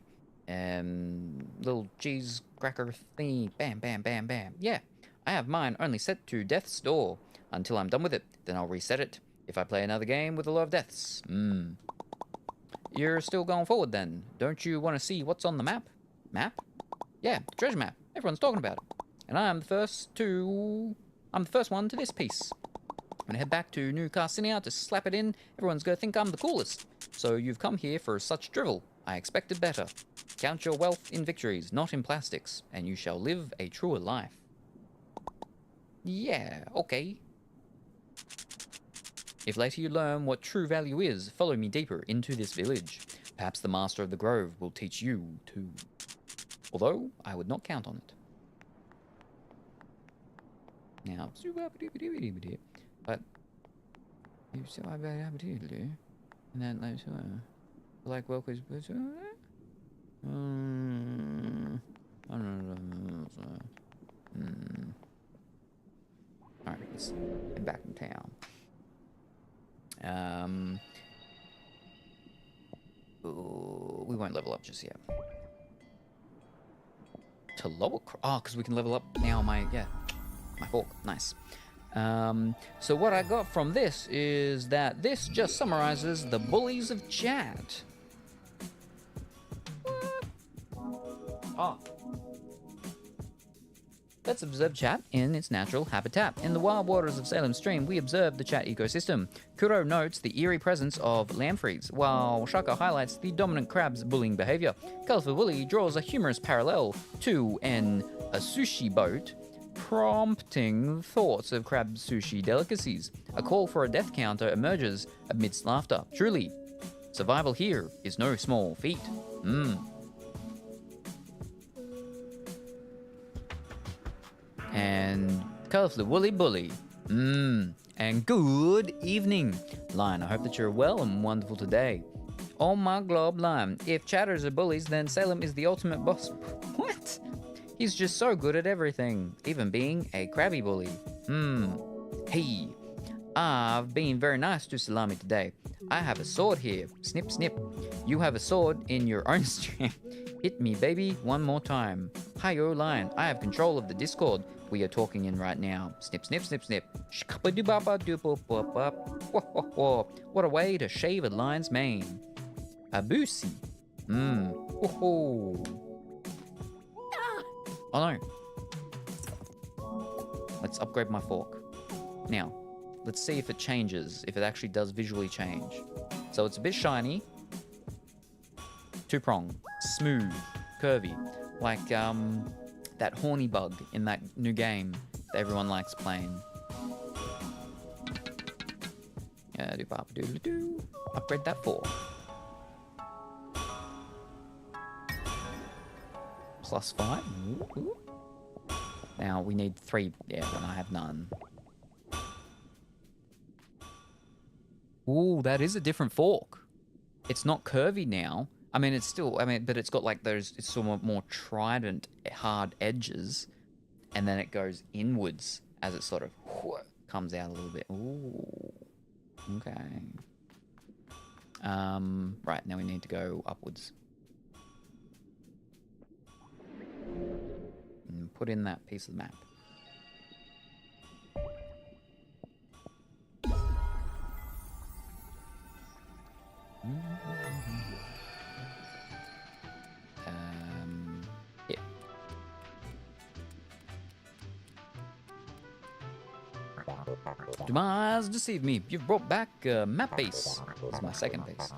Little cheese cracker thingy. Bam, bam, bam, bam. Yeah, I have mine only set to death's door. Until I'm done with it, then I'll reset it. If I play another game with a lot of deaths. You're still going forward then. Don't you want to see what's on the map? Map? Yeah, the treasure map. Everyone's talking about it. And I'm the first one to this piece. I'm gonna head back to New Carcinia to slap it in. Everyone's gonna think I'm the coolest. So you've come here for such drivel. I expected better. Count your wealth in victories, not in plastics, and you shall live a truer life. Yeah, okay. If later you learn what true value is, follow me deeper into this village. Perhaps the Master of the Grove will teach you too. Although, I would not count on it. Now, but and then like welcome. Alright, let's head back in town. We won't level up just yet. To lower, because we can level up now. My fork, nice. So what I got from this is that this just summarizes the bullies of chat. Let's observe chat in its natural habitat. In the wild waters of Salem Stream, we observe the chat ecosystem. Kuro notes the eerie presence of lampreys, while Shaka highlights the dominant crab's bullying behavior. Colorful Willy draws a humorous parallel to a sushi boat, prompting thoughts of crab sushi delicacies. A call for a death counter emerges amidst laughter. Truly, survival here is no small feat. And Colorful Woolly Bully. And good evening, Lion. I hope that you're well and wonderful today. Oh my globe, Lion. If chatters are bullies, then Salem is the ultimate boss. What? He's just so good at everything, even being a crabby bully. Hey, I've been very nice to Salami today. I have a sword here. Snip, snip. You have a sword in your own stream. Hit me, baby, one more time. Hi-yo, Lion. I have control of the Discord we are talking in right now. Snip, snip, snip, snip. What a way to shave a lion's mane. A boosie. Oh no. Let's upgrade my fork. Now, let's see if it changes, if it actually does visually change. So it's a bit shiny. 2-prong. Smooth. Curvy. Like, that horny bug in that new game that everyone likes playing. Upgrade that fork. +5. Ooh. Now we need 3. Yeah, when I have none. Ooh, that is a different fork. It's not curvy now. I mean, it's still, but it's got like those, it's somewhat more trident, hard edges. and then it goes inwards as it sort of comes out a little bit. Ooh. Okay. Right, now we need to go upwards. And put in that piece of the map. Yeah. Do my eyes deceive me? You've brought back a map base. This is my second base.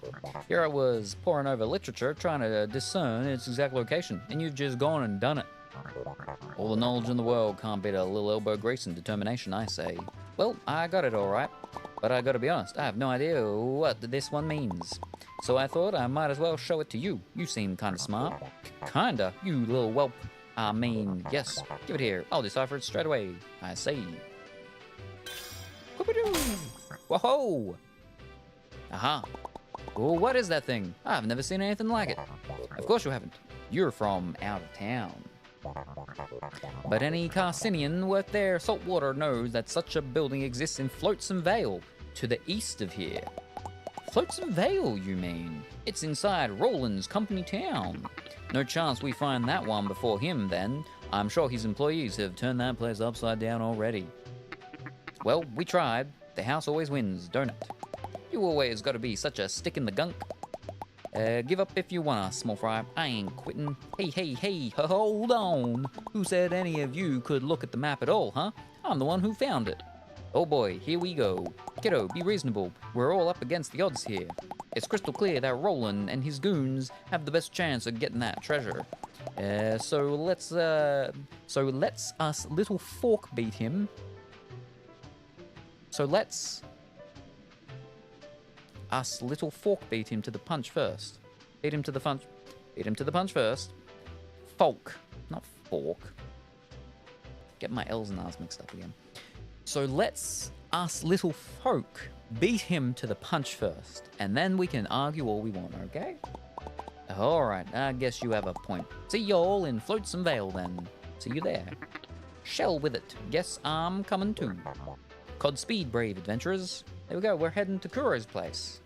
Here I was poring over literature trying to discern its exact location, and you've just gone and done it. All the knowledge in the world can't beat a little elbow grease and determination, I say. Well, I got it all right, but I gotta be honest, I have no idea what this one means. So I thought I might as well show it to you. You seem kinda smart. Kinda, you little whelp. I mean, yes, give it here. I'll decipher it straight away. I say. Whoa! Aha. Well, what is that thing? I've never seen anything like it. Of course you haven't. You're from out of town. But any Carcinian worth their salt water knows that such a building exists in Flotsam Vale, to the east of here. Flotsam Vale, you mean? It's inside Roland's company town. No chance we find that one before him, then. I'm sure his employees have turned that place upside down already. Well, we tried. The house always wins, don't it? You always gotta be such a stick in the gunk. Give up if you wanna, small fry. I ain't quitting. Hey, hold on. Who said any of you could look at the map at all, huh? I'm the one who found it. Oh boy, here we go. Kiddo, be reasonable. We're all up against the odds here. It's crystal clear that Roland and his goons have the best chance of getting that treasure. So let's us little fork beat him. So let's us little fork beat him to the punch first. Beat him to the punch first. Folk, not fork. Get my L's and R's mixed up again. So let's us little folk beat him to the punch first, and then we can argue all we want, okay? Alright, I guess you have a point. See y'all in Flotsam Vale then. See you there. Shell with it. Guess I'm coming too. Godspeed, brave adventurers. There we go, we're heading to Kuro's place.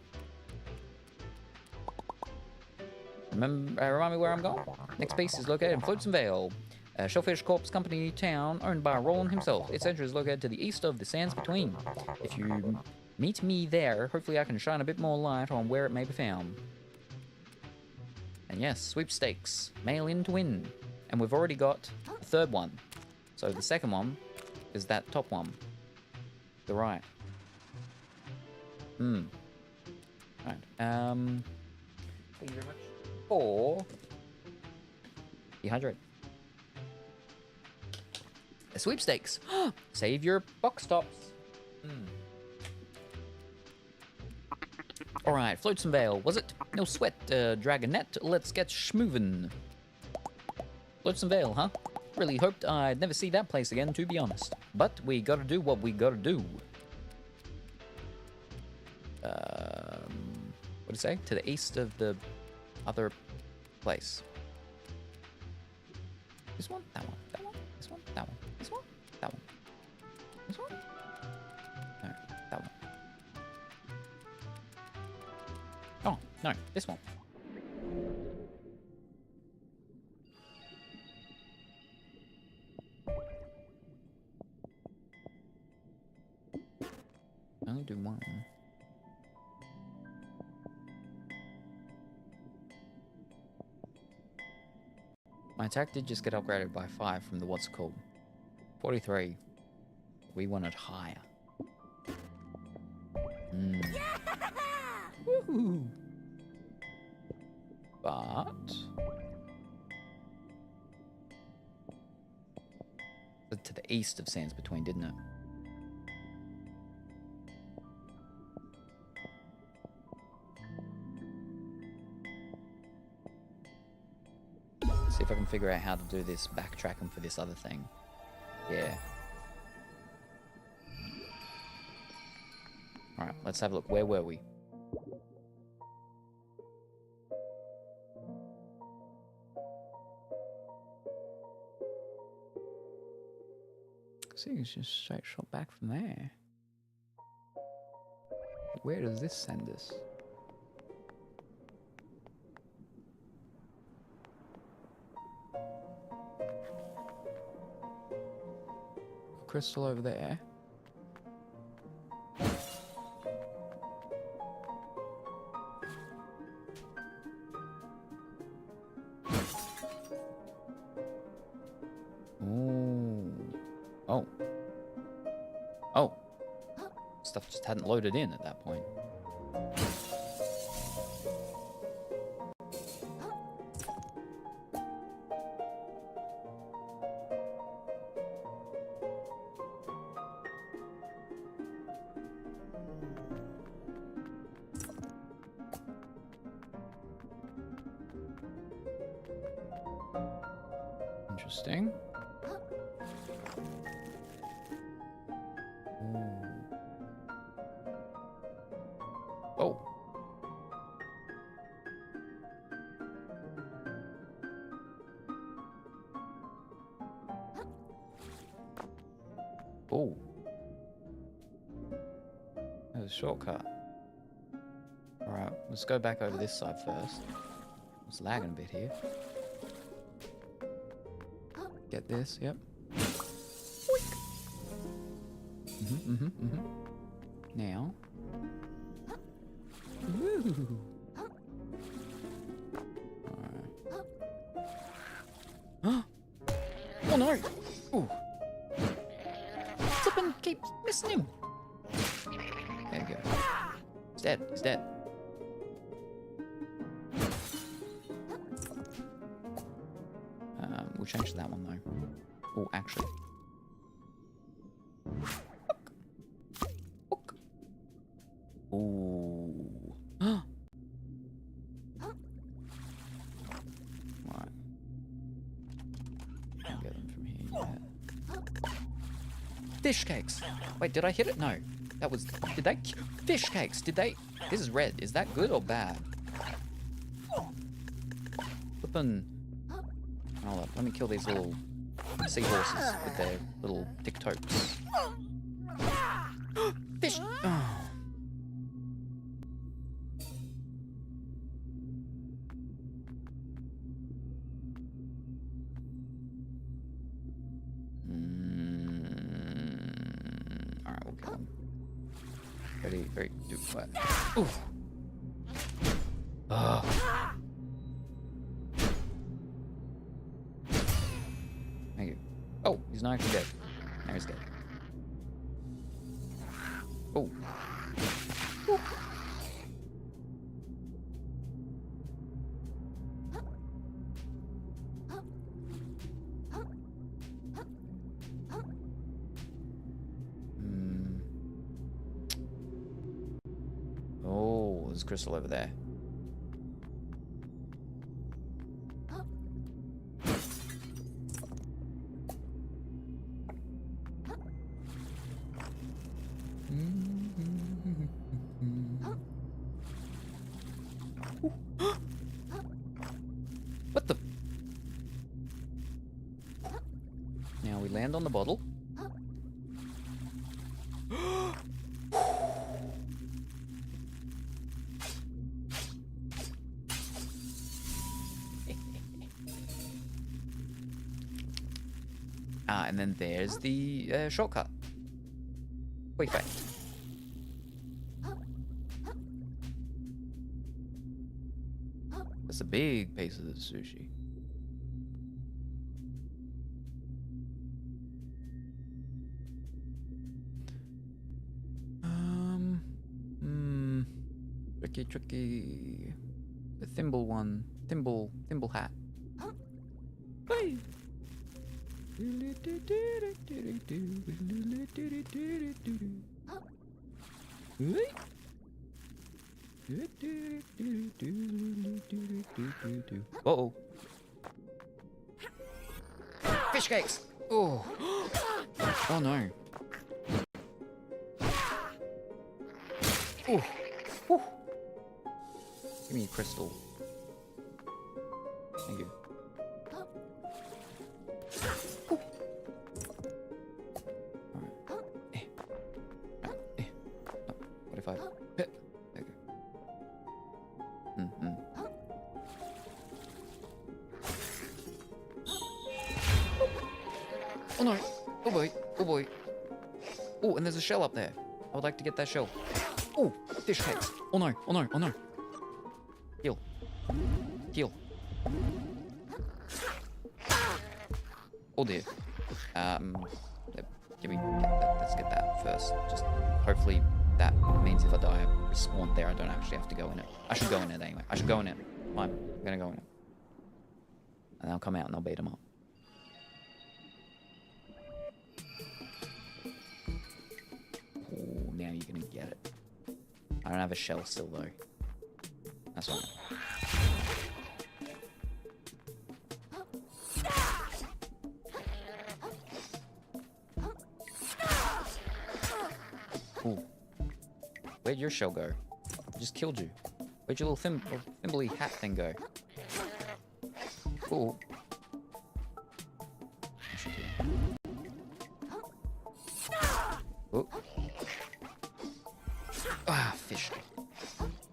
Remind me where I'm going? Next base is located in Flotsam Vale, a Shellfish Corp's company town owned by Roland himself. Its center is located to the east of the sands between. If you meet me there, hopefully I can shine a bit more light on where it may be found. And yes, sweepstakes. Mail in to win. And we've already got the third one. So the second one is that top one. The right. Right. Thank you very much for dehydrate. The sweepstakes. Save your box tops. Alright, Flotsam Vale, was it? No sweat, Dragonette. Let's get schmoovin'. Flotsam Vale, huh? Really hoped I'd never see that place again, to be honest. But we gotta do what we gotta do. What do you say? To the east of the other place. This one? That one? That one? This one? That one? This one? That one? This one? No, that one. Oh, no, this one. Only do one. My attack did just get upgraded by 5 from the what's it called. 43. We want it higher. Woohoo! But to the east of Sands Between, didn't it? See if I can figure out how to do this backtracking for this other thing. Yeah. Alright, let's have a look. Where were we? it's just straight shot back from there. Where does this send us? Crystal over there. Oh. Oh. Stuff just hadn't loaded in at that point. Interesting. Oh. Oh. There's a shortcut. Alright, let's go back over this side first. It's lagging a bit here. Get this, yep. Now. Woo. Alright. Oh no! Ooh. Flippin' keep missing him. There we go. He's dead. He's dead. We'll change to that one though. Oh, actually. Ooh. Right. Can't get them from here yet. Fish cakes. Wait, did I hit it? No. That was. Did they? Fish cakes. Did they? This is red. Is that good or bad? Flippin'. Hold up. Let me kill these little seahorses with their little tick-tokes. Fish. Oh. Alright, we'll kill him. Very, do what? Ooh. Thank you. Oh, he's not actually dead. Now he's dead. Oh. Oh, there's a crystal over there. What the? Now we land on the bottle. And then there's the shortcut. Wait. That's a big piece of the sushi. Tricky. The thimble one. Thimble hat. Hey! Uh-oh. Fish cakes! Oh. Oh no. Ooh. Ooh. Give me a crystal. Thank you. a shell up there. I would like to get that shell. Oh, fish cakes. Oh no, oh no, oh no. Heal. Heal. Oh dear. Let's get that first. Just hopefully that means if I die, I respawn there. I don't actually have to go in it. I should go in it anyway. I should go in it. Fine. I'm gonna go in it. And I'll come out and I'll beat him up. Oh, now you're gonna get it. I don't have a shell still though. That's fine. Ooh. Where'd your shell go? I just killed you. Where'd your little thimbly hat thing go? Ooh. Ooh. Ah, fish.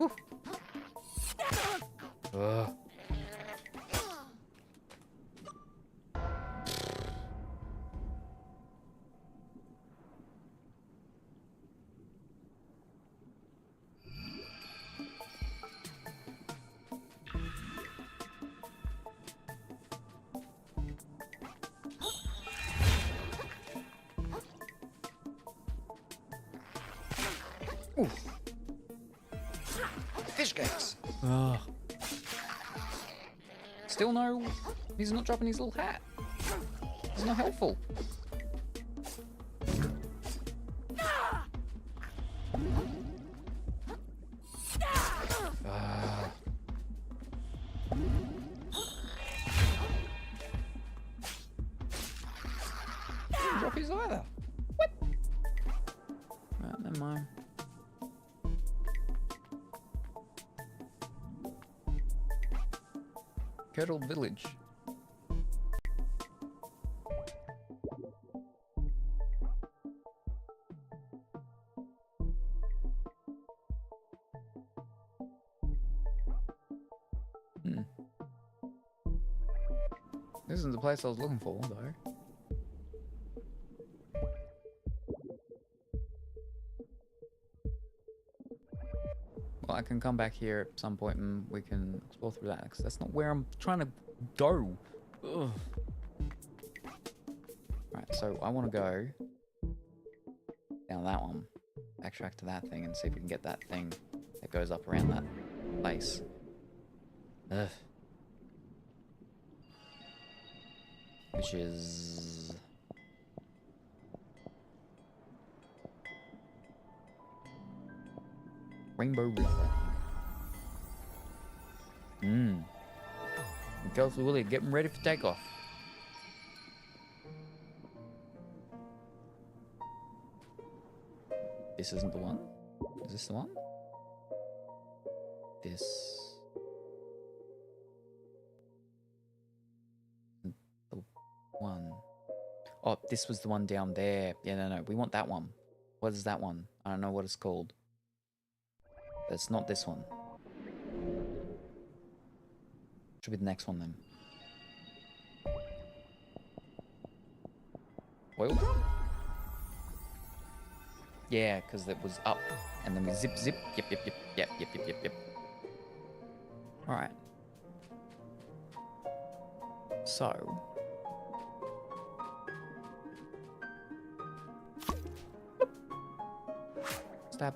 Ooh. Ugh. Ooh. Fish cakes. Ugh. Still no. He's not dropping his little hat. He's not helpful. Didn't drop his either. What? Right, never mind. Kettle Village. This isn't the place I was looking for, though. Well, I can come back here at some point and we can explore through that, because that's not where I'm trying to go. Ugh. Right, so I want to go down that one, backtrack to that thing, and see if we can get that thing that goes up around that place. Ugh. Which is... Rainbow River. Kelsey Willie getting ready for takeoff. This isn't the one? Is this the one? This... the one. Oh, this was the one down there. Yeah, no, we want that one. What is that one? I don't know what it's called. It's not this one. Should be the next one then. Oil drum? Yeah, because it was up, and then we zip. Yep. Alright. So... Stab.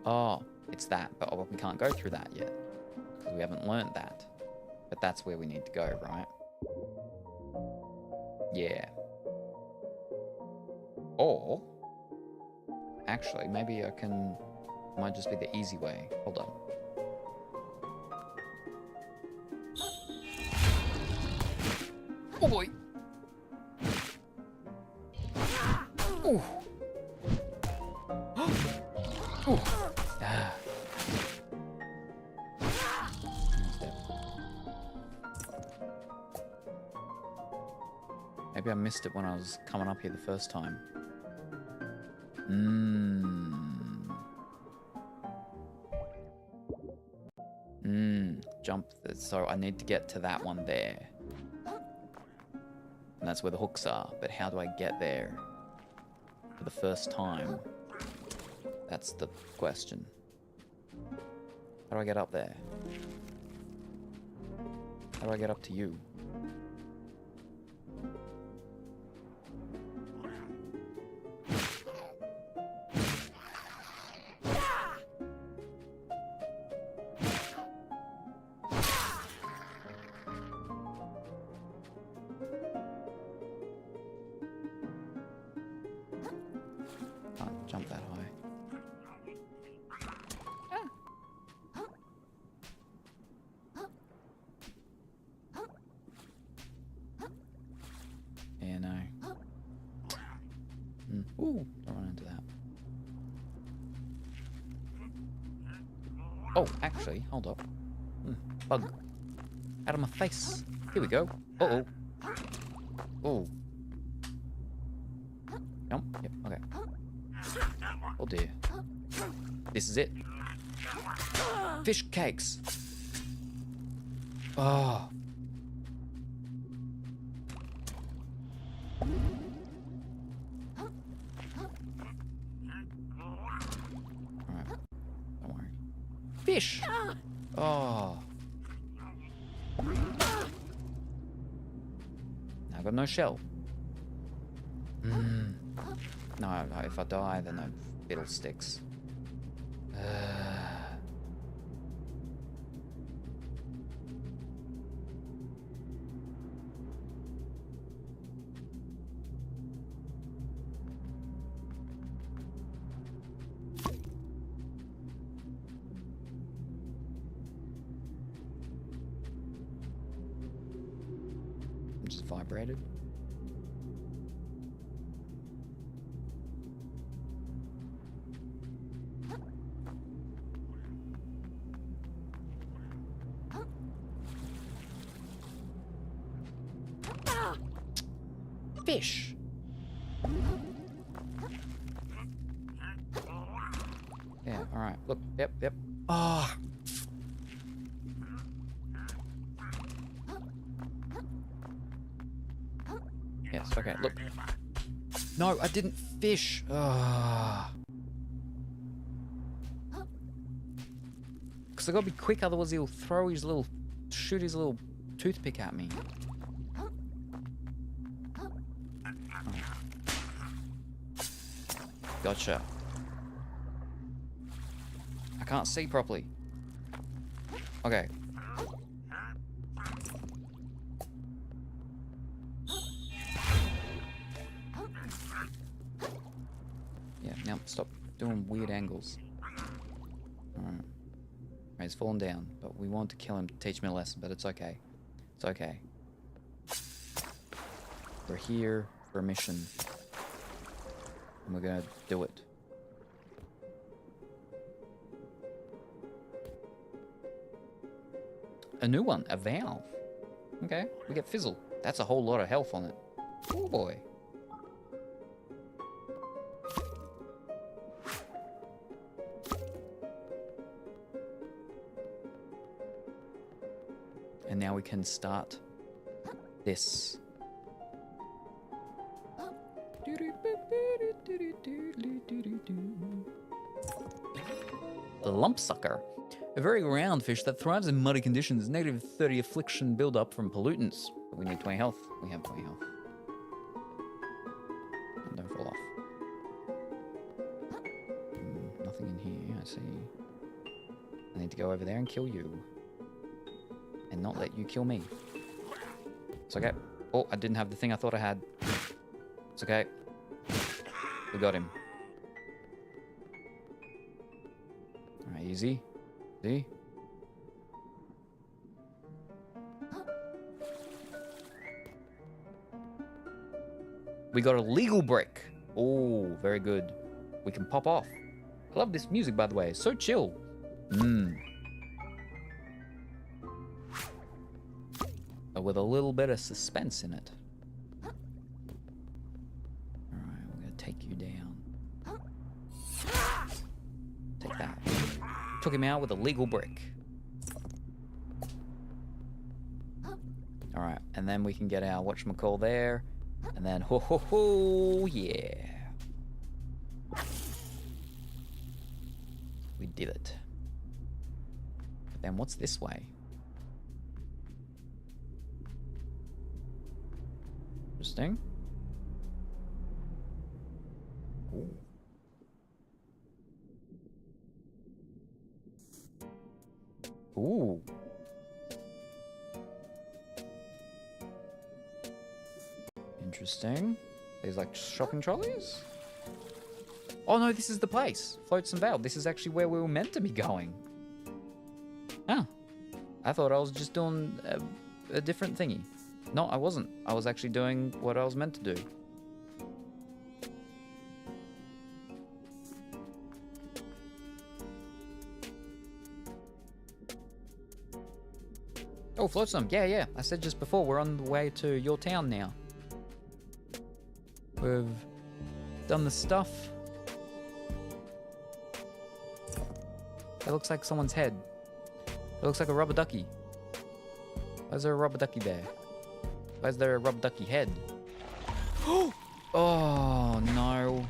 Oh, it's that, but we can't go through that yet, because we haven't learned that. But that's where we need to go, right? Yeah. Or... actually, maybe I can... it might just be the easy way. Hold on. Oh boy! Ooh! Ooh! Ah. Maybe I missed it when I was coming up here the first time. Jump. So I need to get to that one there. And that's where the hooks are. But how do I get there? for the first time? That's the question. How do I get up there? How do I get up to you? Can't jump that high. Yeah, no. Ooh, don't run into that. Oh, actually, hold up. Bug. Out of my face. Here we go. Uh-oh. Oh. Jump. Yep, okay. Oh dear. This is it. Fish cakes. Oh. Alright. Don't worry. Fish! Oh. Now I've got no shell. No, if I die, then no fiddlesticks. Just vibrated. Fish. Yeah, alright. Look, yep. Ah. Yes, okay, look. No, I didn't fish. Ah. Because I gotta be quick, otherwise he'll shoot his little toothpick at me. Gotcha. I can't see properly. Okay. Yeah, now stop doing weird angles. Alright. He's fallen down, but we want to kill him to teach me a lesson, but it's okay. It's okay. We're here for a mission. And we're gonna do it. A new one, a valve. Okay, we get fizzle. That's a whole lot of health on it. Oh boy. And now we can start this. The lump sucker, a very round fish that thrives in muddy conditions. Negative 30 affliction build up from pollutants. But we need 20 health. We have 20 health. And don't fall off. Nothing in here, I see. I need to go over there and kill you. And not let you kill me. It's okay. Oh, I didn't have the thing I thought I had. It's okay. We got him. Alright, easy. See? We got a legal brick. Oh, very good. We can pop off. I love this music, by the way. It's so chill. With a little bit of suspense in it. Alright, we're gonna take you down. Take that. Took him out with a legal brick. Alright, and then we can get our whatchamacall there. And then, ho ho ho, yeah. actually did it. But then what's this way? Interesting. Ooh. Ooh. Interesting. There's like shopping trolleys? Oh no, this is the place. Floats and Veil. This is actually where we were meant to be going. Oh. I thought I was just doing a different thingy. No, I wasn't. I was actually doing what I was meant to do. Oh, Flotsam. Yeah, yeah. I said just before, we're on the way to your town now. We've done the stuff. It looks like someone's head. It looks like a rubber ducky. Why is there a rubber ducky there? Why is there a rubber ducky head? Oh, no.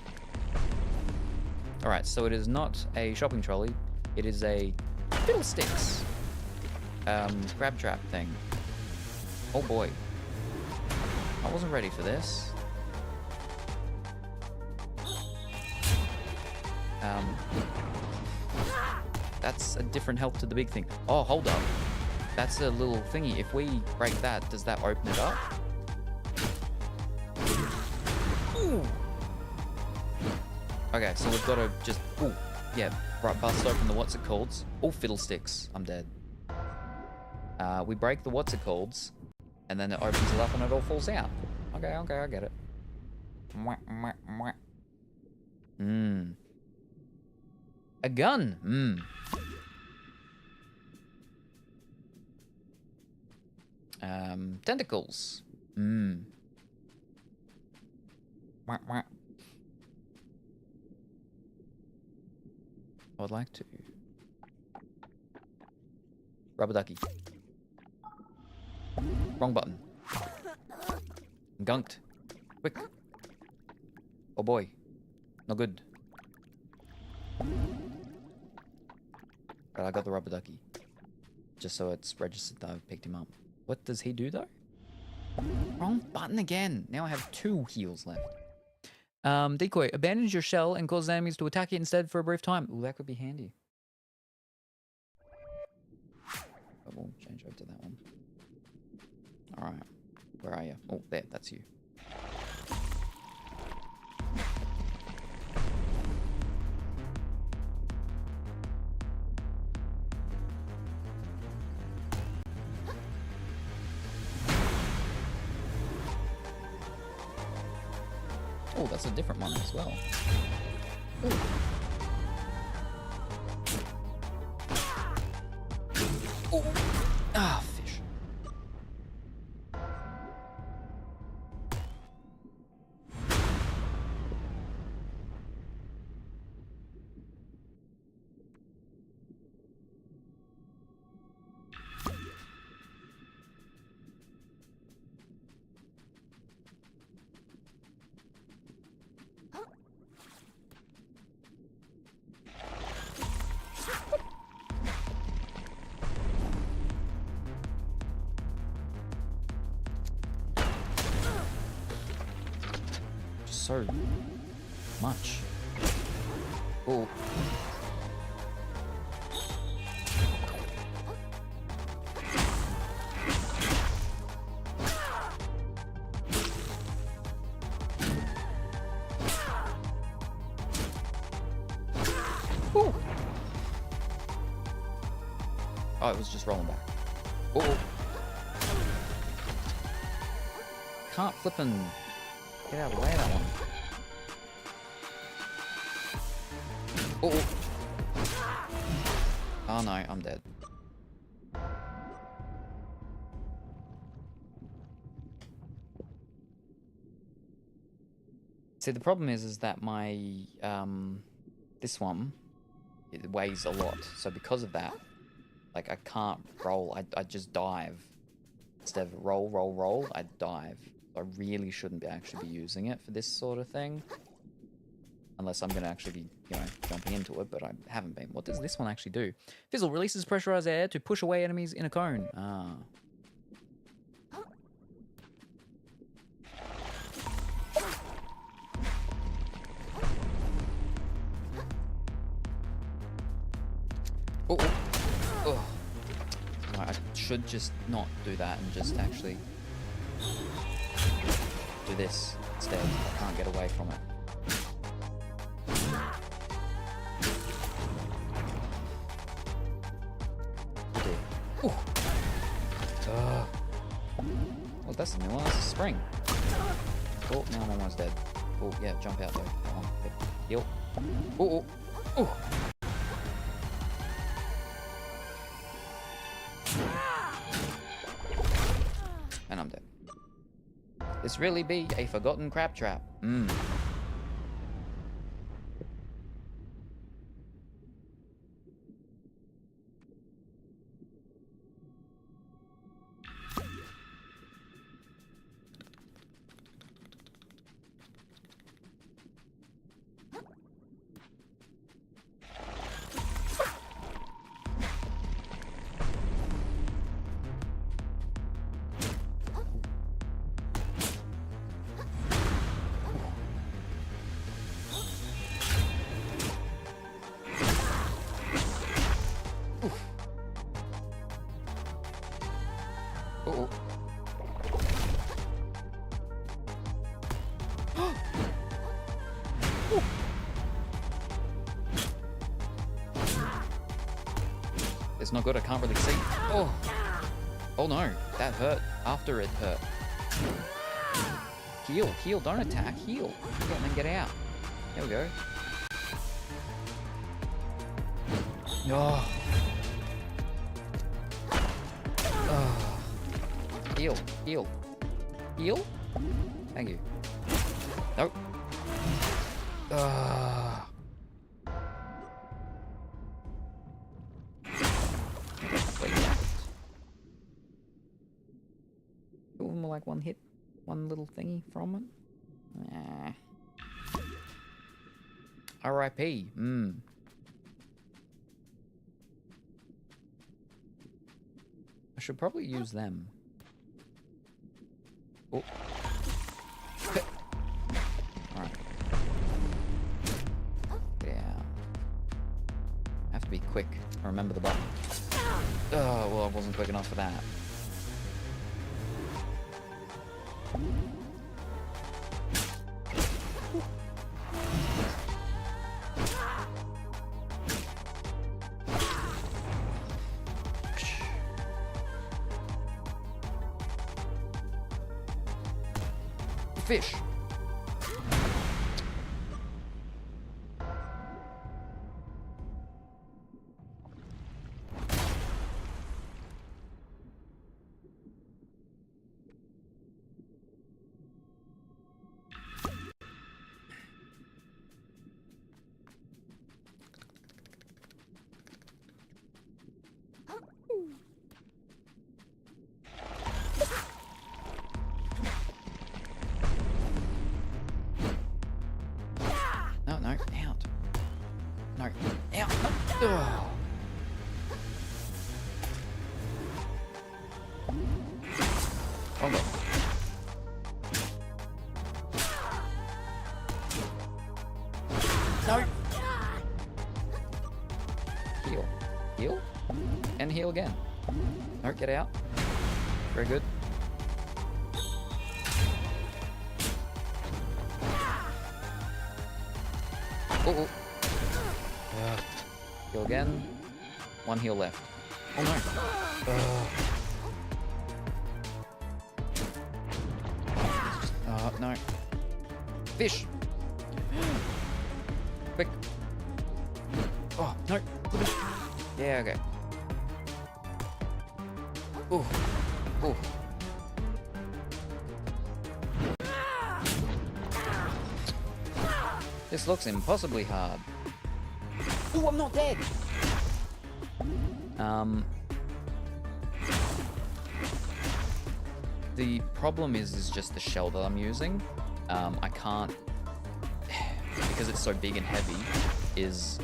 Alright, so it is not a shopping trolley. It is a fiddlesticks. Crab trap thing. Oh boy. I wasn't ready for this. That's a different help to the big thing. Oh, hold up. That's a little thingy. If we break that, does that open it up? Ooh. Okay, so we've got to just... Ooh, yeah, right, bust open the what's-it-calls. Oh, fiddlesticks. I'm dead. We break the what's-it-calls, and then it opens it up and it all falls out. Okay, okay, I get it. A gun. Tentacles. I'd like to. Rubber ducky. Wrong button. Gunked. Quick. Oh boy. No good. But I got the rubber ducky. Just so it's registered that I've picked him up. What does he do though? Wrong button again. Now I have 2 heals left. Decoy. Abandons your shell and causes enemies to attack it instead for a brief time. Ooh, that could be handy. But we'll change over to that one. Alright. Where are you? Oh, there. That's you. Oh, that's a different one as well. Ooh. Oh. Ah, fish. So much. Oh. Ooh. Oh, it was just rolling back. Oh. Can't flip and get out of the way of that one. Oh. Oh no, I'm dead. See, the problem is that my, this one, it weighs a lot. So because of that, like, I can't roll. I just dive. Instead of roll, roll, roll, I dive. I really shouldn't actually be using it for this sort of thing. Unless I'm going to actually be, jumping into it, but I haven't been. What does this one actually do? Fizzle releases pressurized air to push away enemies in a cone. Ah. Oh, oh. Right, I should just not do that and just actually do this instead. I can't get away from it. Oh, that's the new one. That's a spring. Oh, now I'm almost dead. Oh, yeah, jump out though. Come on. Heal. Oh, oh, oh. And I'm dead. This really be a forgotten crab trap. Mmm. Uh-oh. It's not good, I can't really see. Oh! Oh no, that hurt after it hurt. Heal, heal, don't attack, heal. Heal and then get out. There we go. Oh. Oh. Heal, heal. Heal? Thank you. Nope. Like one hit, one little thingy from it. Nah. R.I.P. I should probably use them. Oh. Alright. Yeah. I have to be quick. Remember the button. Oh, well, I wasn't quick enough for that. Fish. No, out. No, out. Oh. Oh no. No. Heal. Heal? And heal again. No, get out. Very good. Oh, oh. Heal again. One heal left. Oh no. No. Fish. Quick. Oh, no. Yeah, okay. Oh. Oh. This looks impossibly hard. Oh, I'm not dead! The problem is just the shell that I'm using. I can't... because it's so big and heavy, is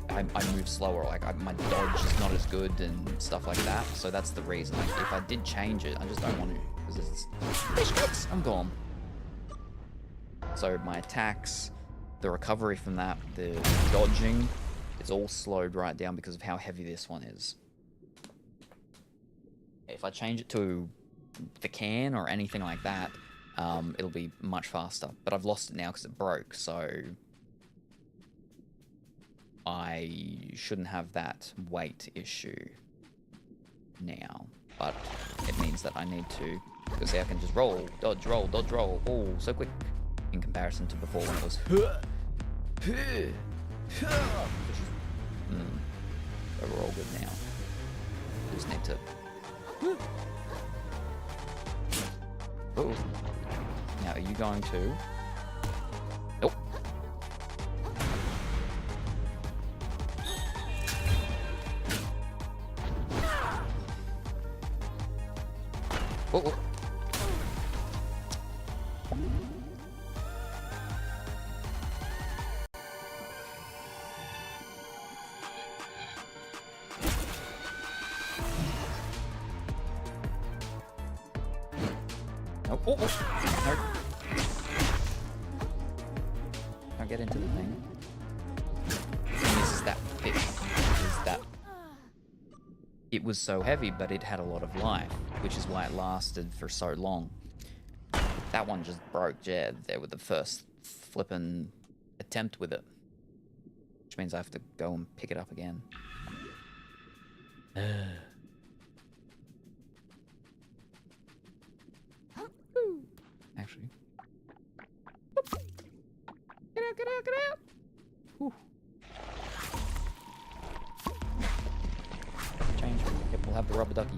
I move slower. Like my dodge is not as good and stuff like that. So that's the reason. Like, if I did change it, I just don't want to because it's fish cakes. I'm gone. So my attacks, the recovery from that, the dodging, it's all slowed right down because of how heavy this one is. If I change it to the can or anything like that, it'll be much faster. But I've lost it now because it broke, so I shouldn't have that weight issue now. But it means that I need to, because I can just roll, dodge, roll. Oh, so quick in comparison to before when it was but we're all good now. Just need to. Oh. Now, are you going to? Nope. Oh. Oh, no. Can't get into the thing. And this is that fish. Is that it was so heavy, but it had a lot of life, which is why it lasted for so long. That one just broke there with the first flippin' attempt with it, which means I have to go and pick it up again. Actually. Get out! Whew. Change. Yep, we'll have the rubber ducky.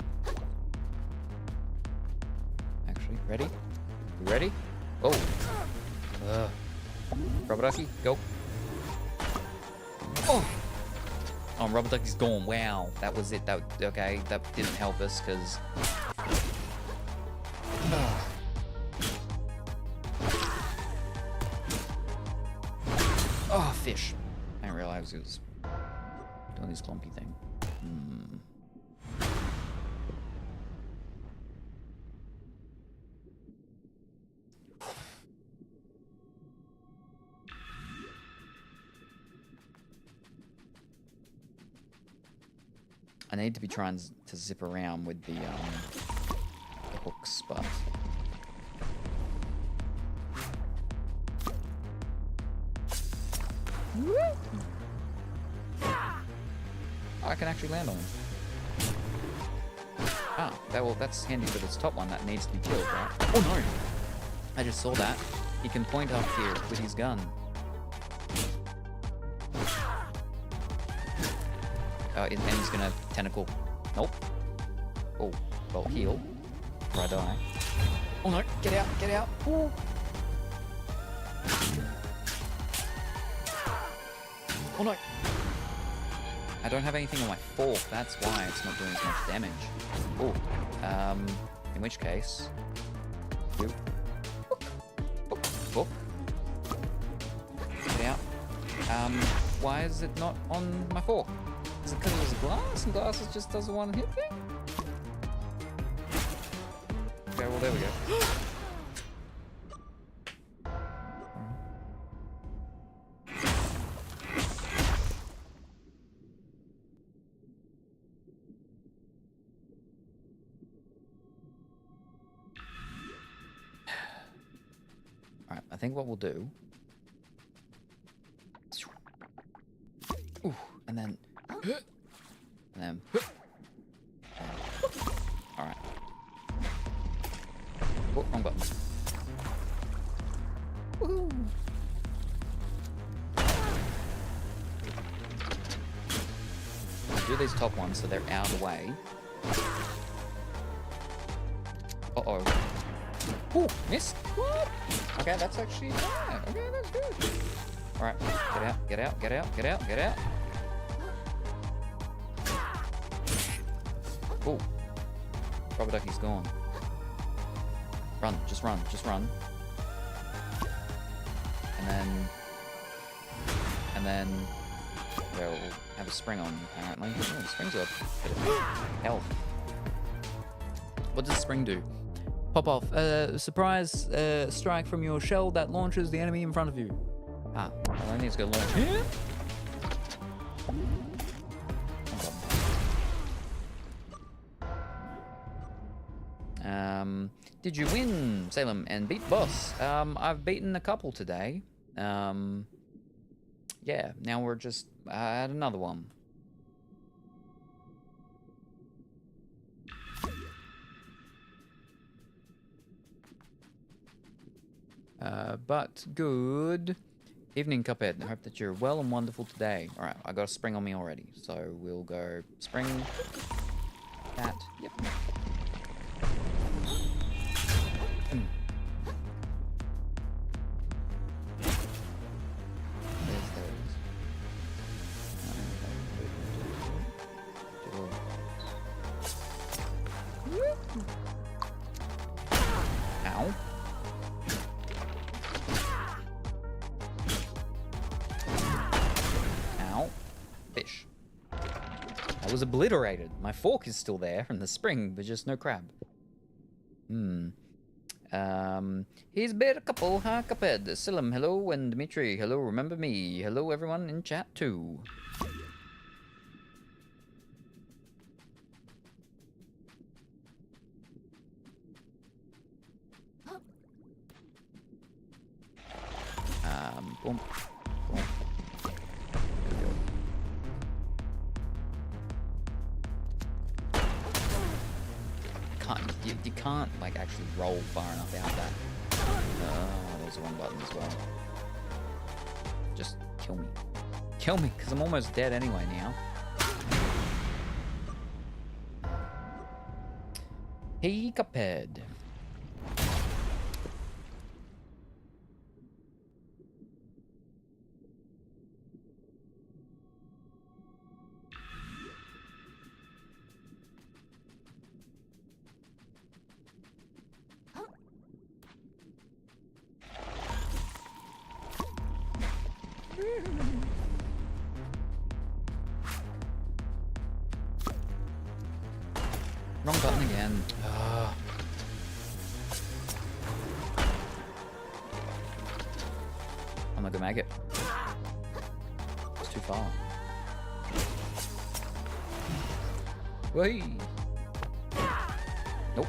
Actually, ready? You ready? Oh! Rubber ducky, go. Oh! Oh, rubber ducky's gone. Wow, that was it. Okay, that didn't help us, because... Oh, fish. I didn't realize it was doing this clumpy thing. I need to be trying to zip around with the hooks, but... I can actually land on him. Ah, that's handy for this top one that needs to be killed, right? Oh no! I just saw that. He can point up here with his gun. And he's gonna tentacle. Nope. Oh, well, heal. Or I die. Oh no, get out! Ooh. Oh no! I don't have anything on my fork, that's why it's not doing as much damage. Oh, in which case... Book. Get out. Why is it not on my fork? Is it because it was a glass and glasses just does a one-hit thing? Okay, well there we go. Alright, I think what we'll do... Ooh, and then... Alright. Oh, wrong button. Woohoo! Do these top ones so they're out of the way. Uh-oh. Ooh, missed. What? Okay, that's actually... Yeah, okay, that's good. Alright, get out. Oh, rubber ducky's gone. Run, just run. And then And then we'll have a spring on, apparently. Oh, the spring's got a bit of health. What does spring do? Pop off. Surprise strike from your shell that launches the enemy in front of you. Ah, well, I need to go launch here. Did you win, Salem, and beat boss? I've beaten a couple today. Yeah, now we're just at another one. But good evening, Cuphead. I hope that you're well and wonderful today. Alright, I got a spring on me already, so we'll go spring, that, yep. There's those. Ow. Ow. Fish. That was obliterated. My fork is still there and the spring, but just no crab. He's been a couple, huh, Cuphead? Salem, hello, and Dimitri, hello, remember me. Hello, everyone in chat, too. Boom. Boom. You can't, like, actually roll far enough out that. There's the wrong button as well. Just kill me. Kill me, because I'm almost dead anyway now. Hey, Cuphead. Wrong button again. I'm not gonna make it. It's too far. Wait. Nope.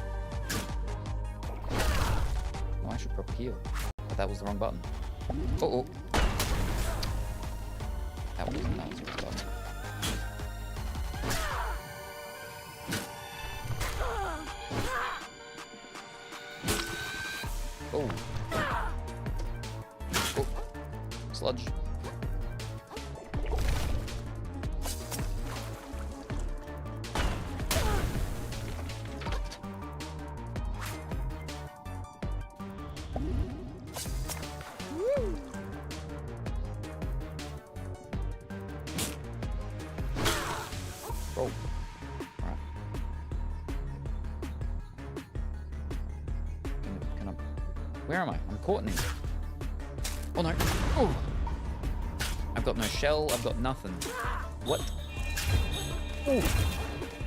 Oh, I should probably heal. But that was the wrong button. Uh-oh. That was the wrong button. Oh. Oh. Sludge. Oh. Alright. Can I... Where am I? I'm caught in it. Oh no. Oh. I've got no shell. I've got nothing. What? Oh.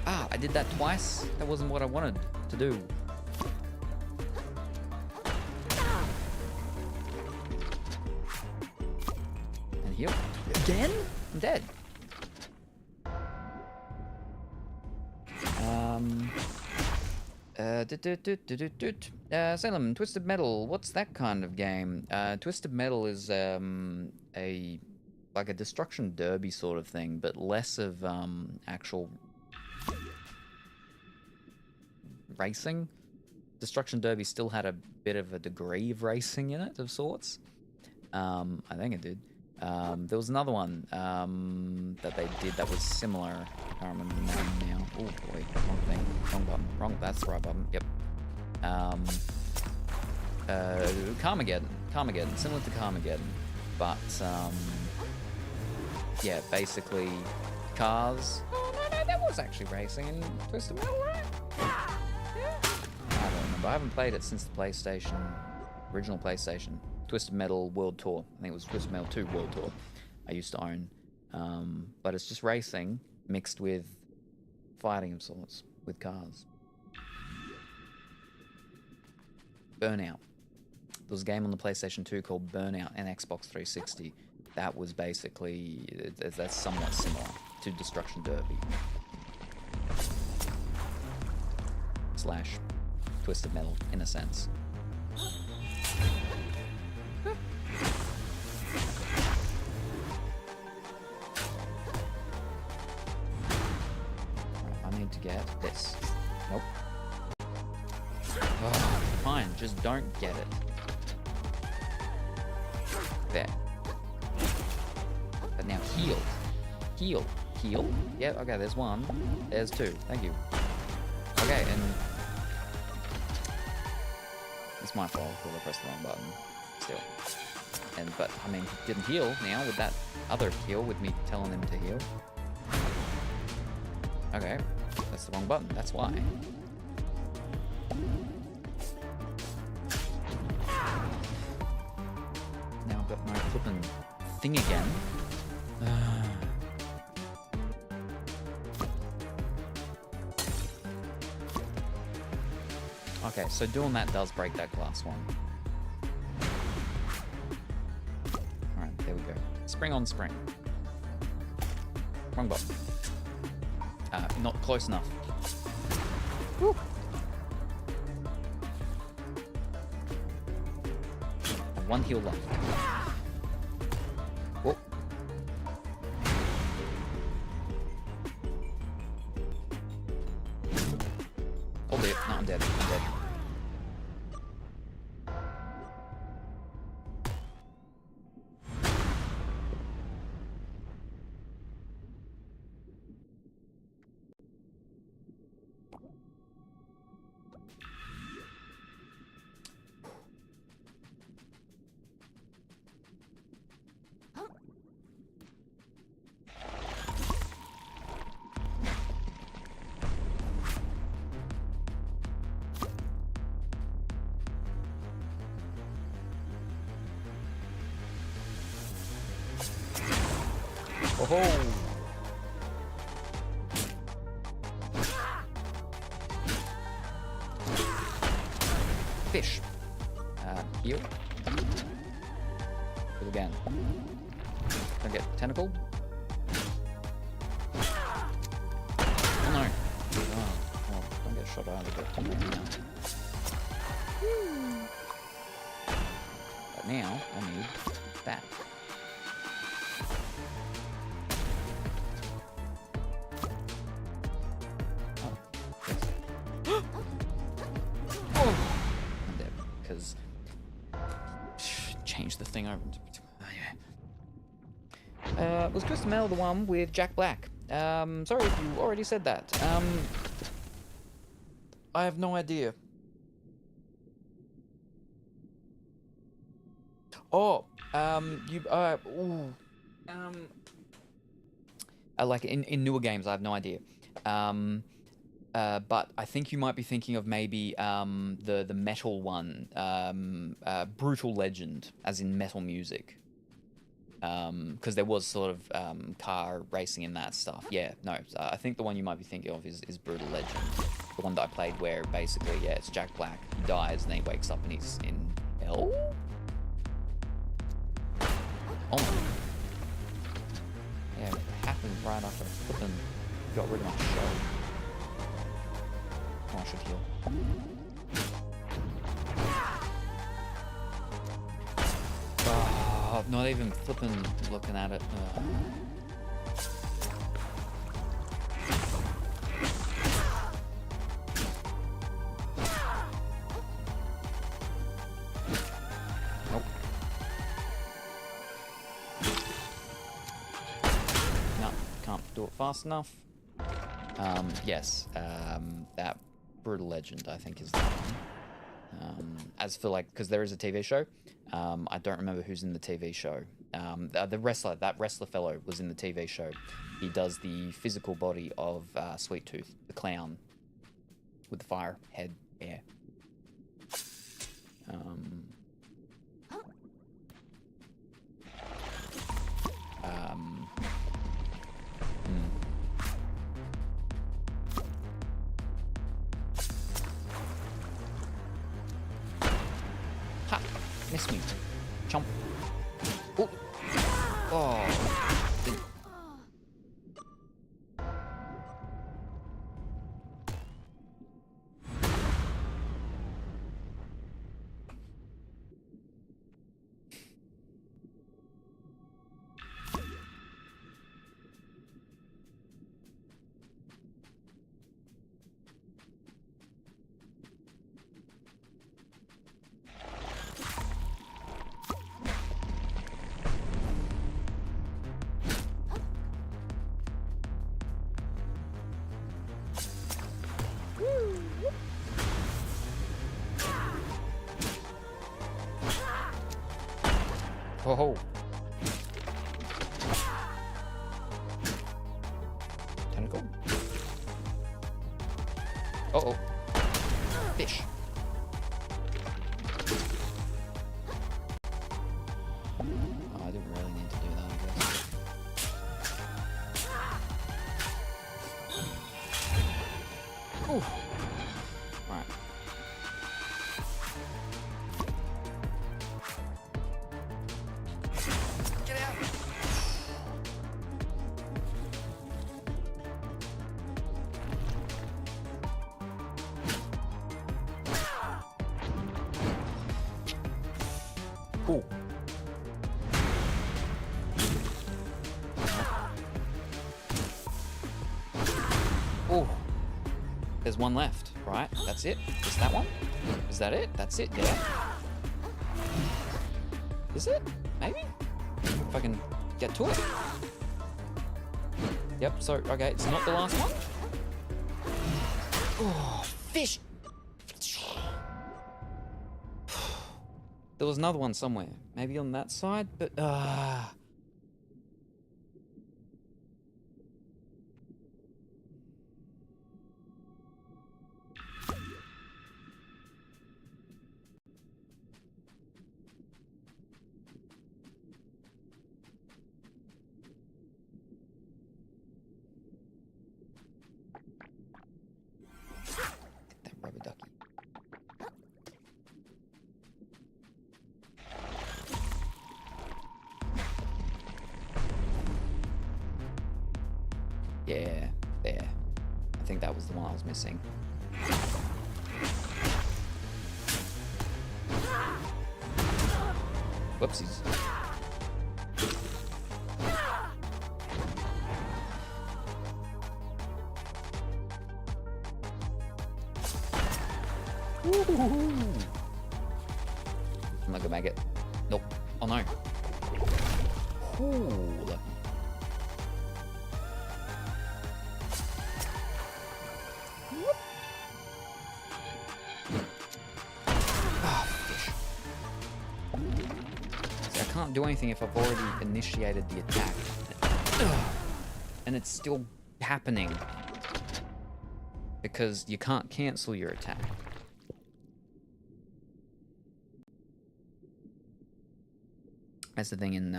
Ah, I did that twice. That wasn't what I wanted to do. And heal. Again? I'm dead. Salem, Twisted Metal, what's that kind of game? Twisted Metal is like a destruction derby sort of thing, but less of actual racing. Destruction Derby still had a bit of a degree of racing in it, of sorts. I think it did. There was another one that they did that was similar. I can't remember the name now. Oh boy, wrong thing, wrong button, wrong. That's the right button. Yep. Carmageddon, similar to Carmageddon, but yeah, basically cars. Oh no, that was actually racing in Twisted Metal, right? Yeah. I don't remember. I haven't played it since the PlayStation, original PlayStation. Twisted Metal World Tour. I think it was Twisted Metal 2 World Tour. I used to own. But it's just racing mixed with fighting of sorts with cars. Burnout. There was a game on the PlayStation 2 called Burnout and Xbox 360. That was basically, that's somewhat similar to Destruction Derby. / Twisted Metal, in a sense. I need to get this. Nope. Oh, fine, just don't get it. There. But now heal. Heal. Heal? Yeah, okay, there's one. There's two. Thank you. Okay, and... It's my fault because I pressed the wrong button. Still. But, I mean, he didn't heal now with that other heal, with me telling him to heal. Okay. That's the wrong button, that's why. Now I've got my flippin' thing again. Okay, so doing that does break that glass one. Alright, there we go. Spring on spring. Wrong button. Not close enough. Woo. One heal left. Oh. Hold it. No, I'm dead. I'm dead. Oh! Fish. Heal. Heal again. Don't get tentacled. Oh no. Oh, don't get shot out of the tentacle now. But now, I need that. Change the thing over. Was Twisted Metal the one with Jack Black? Sorry if you already said that. I have no idea. Oh, like in newer games, I have no idea. But I think you might be thinking of maybe the metal one, Brutal Legend, as in metal music. Because there was sort of car racing in that stuff. Yeah, no, I think the one you might be thinking of is Brutal Legend. The one that I played where basically, yeah, it's Jack Black. He dies and then he wakes up and he's in hell? Oh. Yeah, it happened right after I flippin' got rid of my show. Oh, I should heal. Oh, not even flipping looking at it. Nope. No, can't do it fast enough. Yes, that Brutal Legend, I think, is the one. As for like, because there is a TV show, I don't remember who's in the TV show. The wrestler, that wrestler fellow was in the TV show. He does the physical body of Sweet Tooth, the clown, with the fire head. Yeah. Miss me. Chomp. Oh. Oh. Didn't- Oh. Tentacle. Uh-oh. Fish. Oh, I didn't really need to do that, I guess. Ooh. Right. Get out. Ooh. Ooh. There's one left, right? That's it? Is that one? Is that it? That's it, yeah. Is it? Maybe? If I can get to it. Yep, so, okay, it's not the last one. Oh, fish! There was another one somewhere. Maybe on that side, but, that rubber ducky. Yeah, there. I think that was the one I was missing. Whoopsies. Woo-hoo-hoo. I'm not gonna make it. Nope. Oh no. Ooh, lucky. See, I can't do anything if I've already initiated the attack. And it's still happening. Because you can't cancel your attack. That's the thing in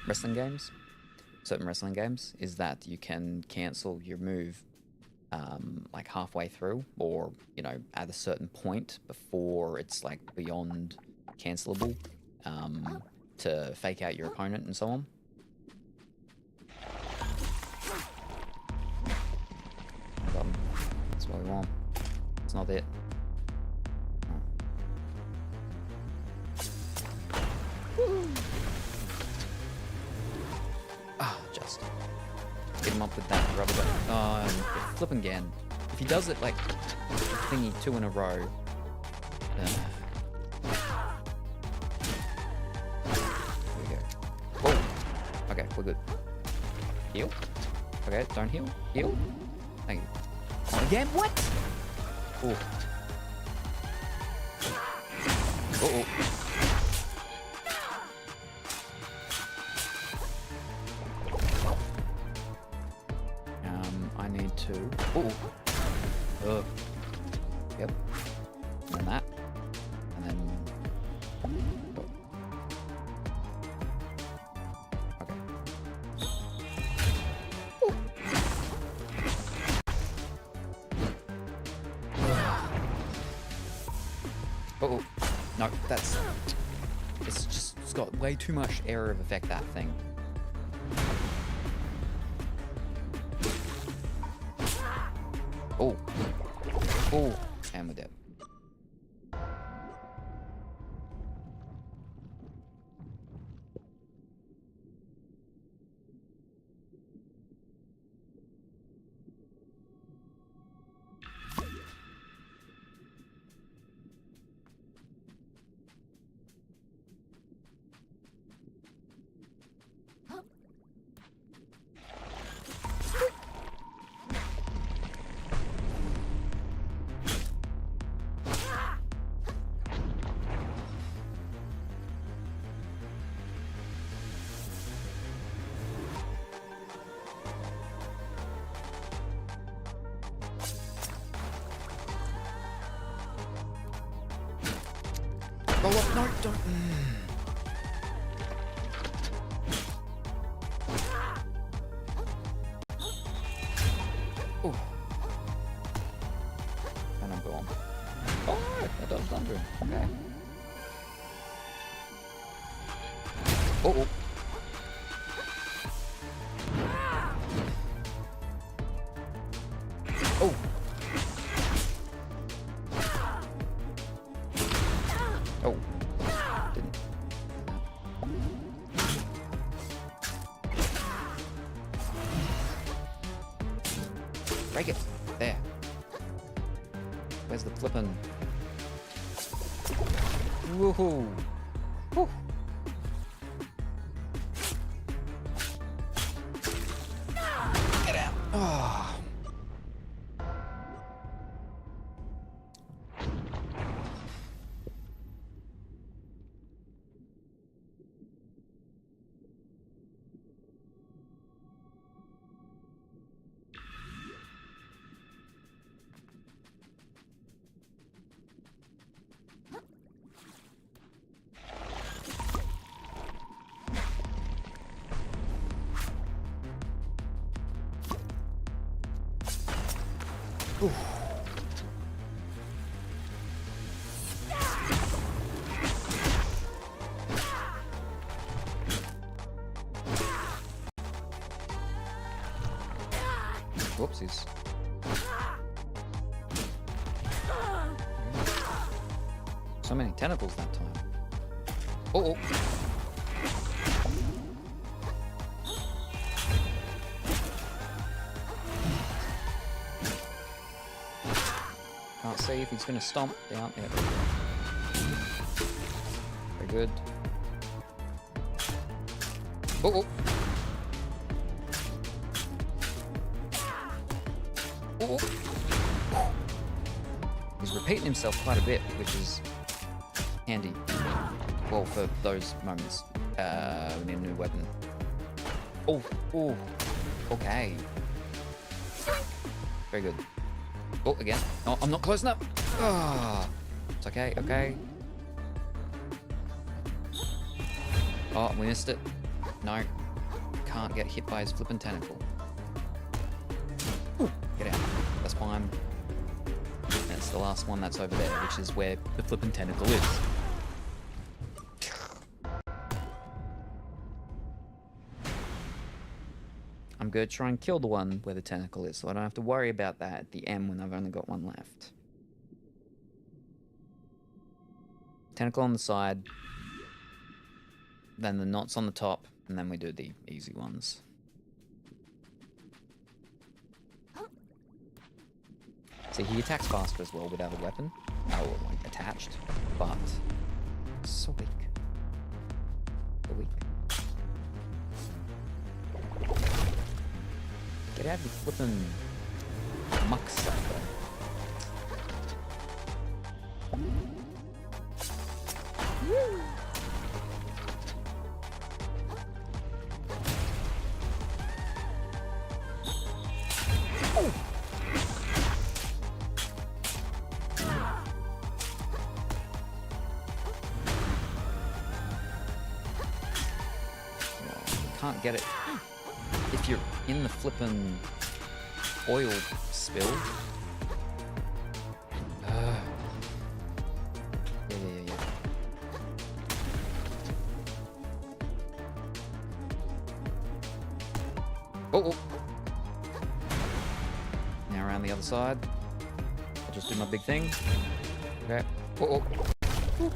wrestling games, certain wrestling games, is that you can cancel your move like halfway through, or you know, at a certain point before it's like beyond cancelable, to fake out your opponent and so on. That's what we want. It's not it. Ah, just get him up with that rubber duck. Flip again. If he does it like thingy 2 in a row. There we go. Whoa. Okay, we're good. Heal. Okay, don't heal. Heal. Thank you. Again? What? Ooh. Uh-oh. I need to... Ooh. Yep. And then that. And then... Oh. Okay. Ooh. Uh-oh. No, that's... It's got way too much area of effect, that thing. Oh. Oh. And we're dead. Oh, no, don't. Oh. And I'm gone. Oh, no, that does thunder. Okay. Oh. Oh. Oh. Didn't. Break it. There. Where's the flippin'? Woohoo. Woo. Get out. Oh. Oof. Whoopsies. So many tentacles that time. Oh, oh. Can't see if he's going to stomp down. Yeah, very good. Oh, oh. Oh, oh. He's repeating himself quite a bit, which is handy. Well, for those moments, we need a new weapon. Oh, oh. Okay. Very good. Oh, again. Oh, I'm not close enough. Oh, it's okay, okay. Oh, we missed it. No. Can't get hit by his flippin' tentacle. Ooh, get out. That's fine. That's the last one that's over there, which is where the flippin' tentacle is. I'm going to try and kill the one where the tentacle is, so I don't have to worry about that at the end when I've only got one left. Tentacle on the side, then the knots on the top, and then we do the easy ones. See, he attacks faster as well without a weapon, or like attached, but so weak. So weak. Get out of your flippin' muck stuff, though. Oh. Can't get it. If you're in the flippin' oil spill. Yeah. Oh, oh. Now around the other side. I'll just do my big thing. Okay. Oh, oh.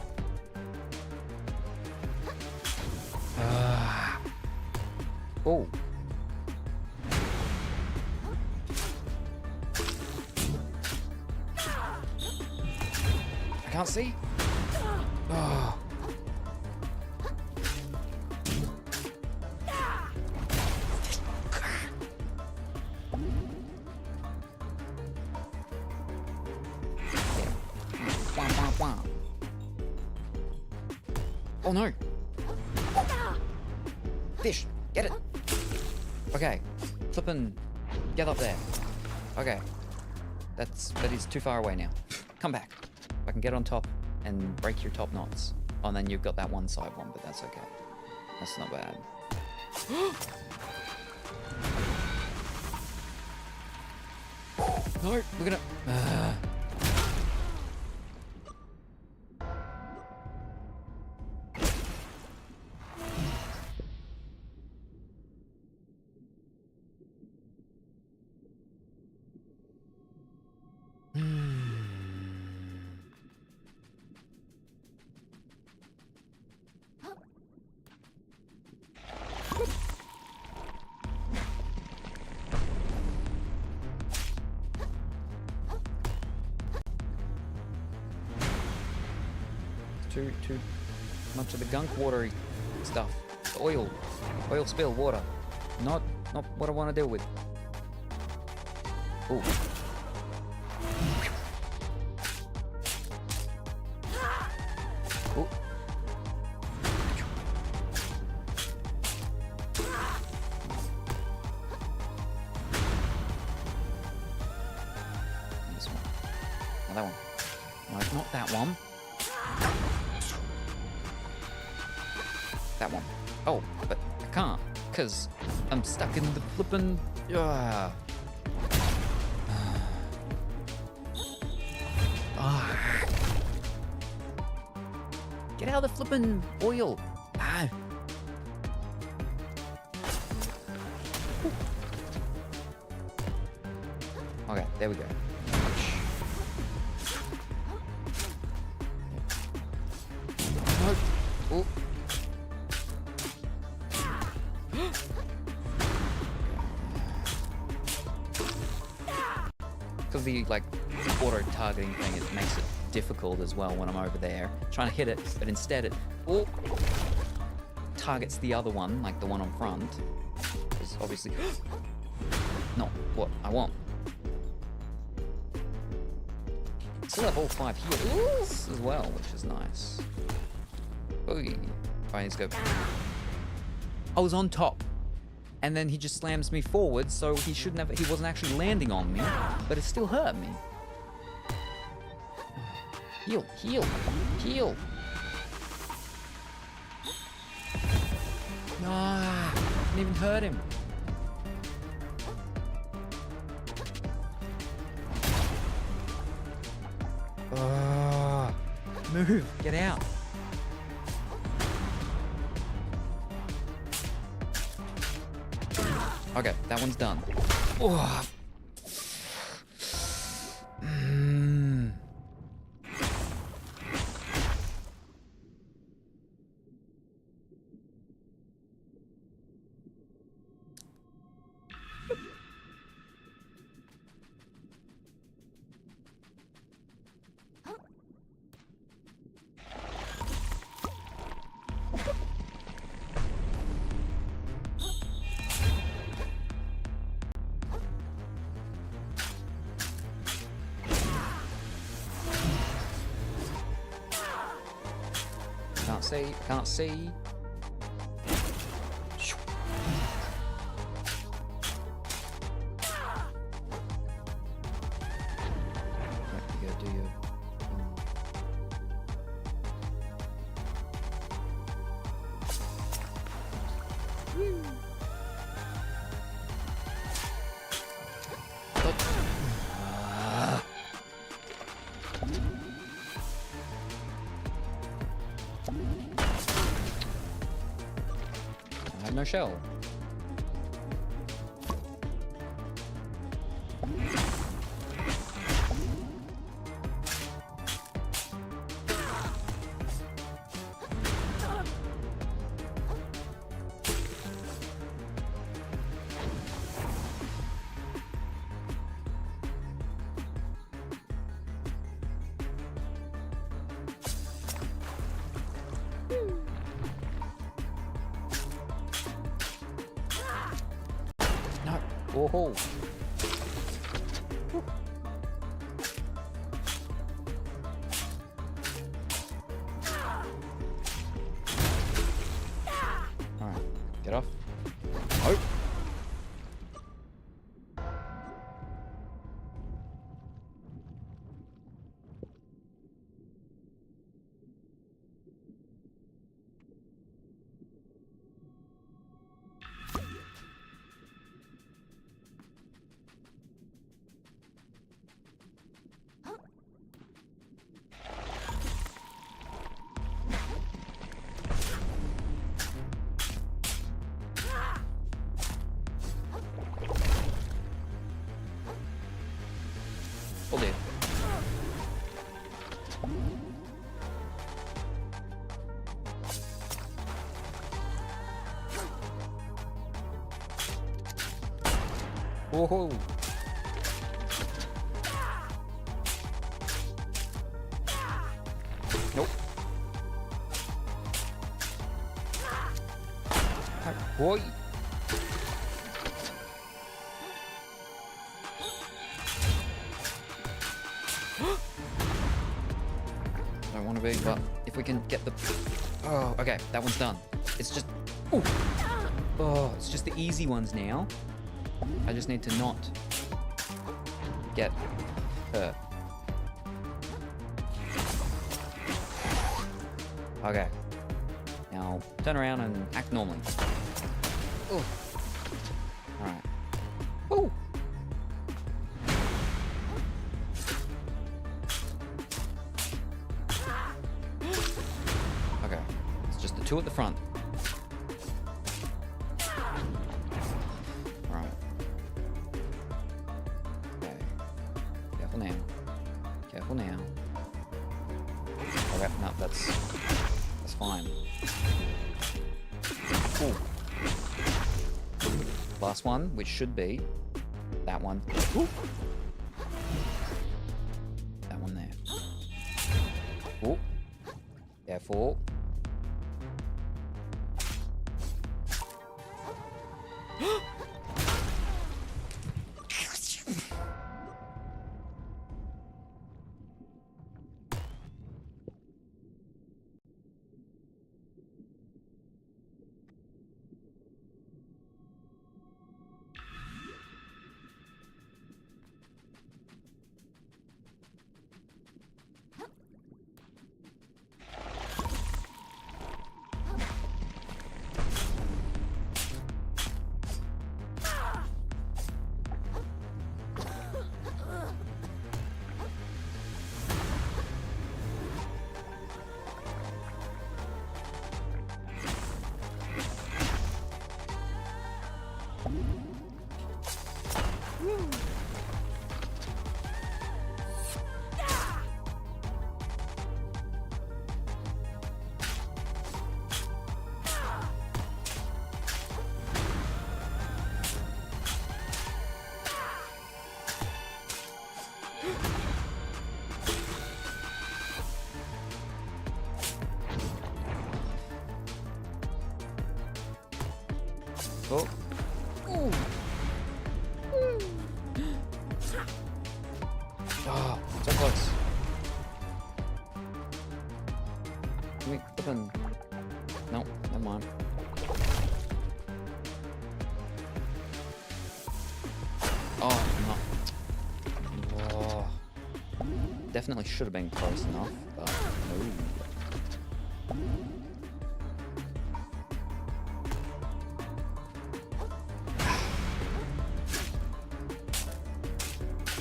Oh. I can't see. Oh. Oh no! Fish, get it! Okay, flippin', get up there. Okay, that is too far away now. Come back. I can get on top and break your top knots. Oh, and then you've got that one side one, but that's okay. That's not bad. No, we're gonna... Too much of the gunk watery stuff. The oil spill, water. Not what I want to deal with. Ooh. Ooh. This one. Now that one. No, it's not that one. That one. Oh, but I can't, because I'm stuck in the flippin'... Get out of the flippin' oil. Ah. Okay, there we go. No. Oh. Because the auto targeting thing, it makes it difficult as well when I'm over there trying to hit it, but instead it targets the other one, like the one on front. Is obviously not what I want. Still have all 5 heals as well, which is nice. Ooh. Alright, let's go. I was on top. And then he just slams me forward, so he wasn't actually landing on me, but it still hurt me. Heal, heal, heal. Ah, didn't even hurt him. Move, get out. Okay, that one's done. Oh. Can't see. You gotta do your... No shell. Oh. Alright, get off. Oh. All dead. Whoa. Nope. Boy. Don't want to be, but if we can get the... Oh, okay, that one's done. It's just... Ooh. Oh, it's just the easy ones now. I just need to not get hurt. Okay. Now, turn around and act normally. Ooh. Alright. Ooh! Okay. It's just the two at the front. Alright. Okay. Careful now. Careful now. Okay, no, that's fine. Ooh. Last one, which should be that one. Ooh. That one there. Ooh. Careful. Oh. Ooh. Oh, so close. Can we open? No, never mind. Oh, no. Oh. Definitely should have been close enough, but no.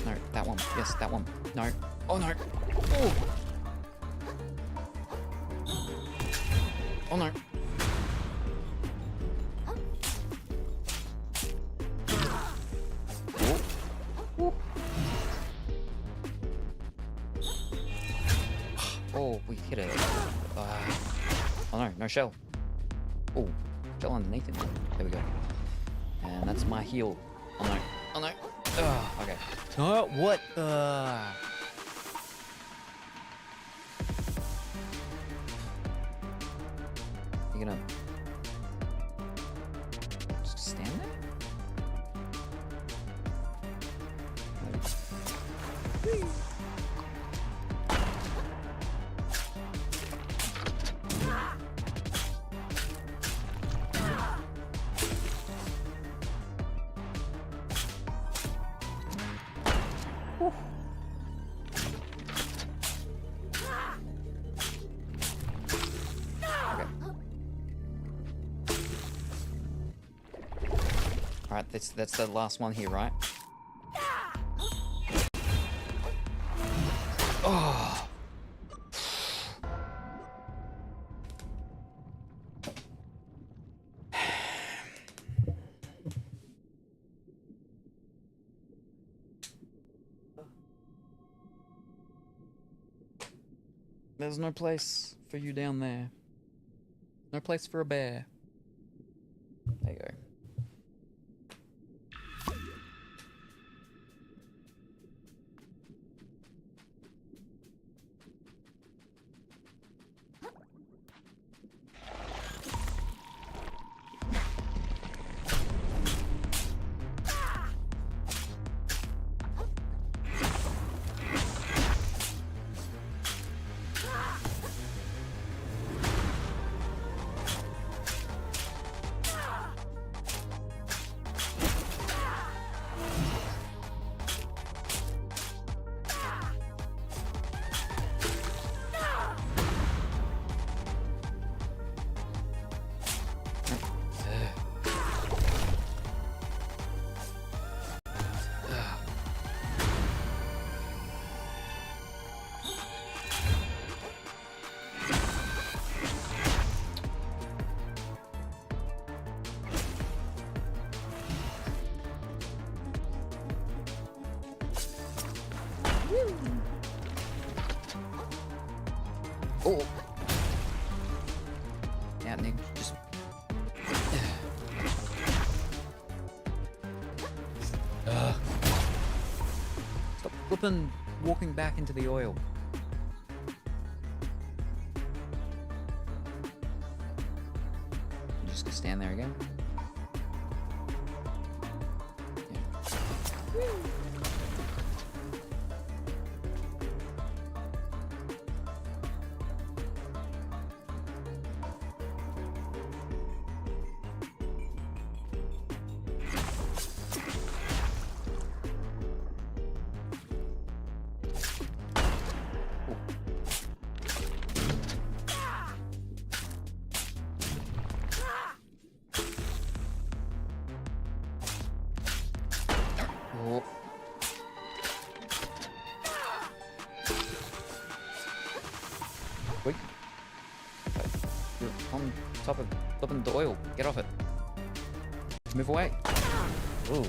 No, that one. Yes, that one. No. Oh, no. Oh. Oh, no. Oh. Oh, we hit it. Oh, no. No shell. Oh, shell underneath it. There we go. And that's my heal. Oh, no. Oh, no. Okay. Oh, what? You gonna just stand there? Alright, that's the last one here, right? Oh. There's no place for you down there. No place for a bear. There you go. Oh! Yeah, Nick, just... Stop flipping walking back into the oil. I'm just gonna stand there again. Yeah. Oh. Wait. You're on top of flipping the oil. Get off it. Move away. Ooh.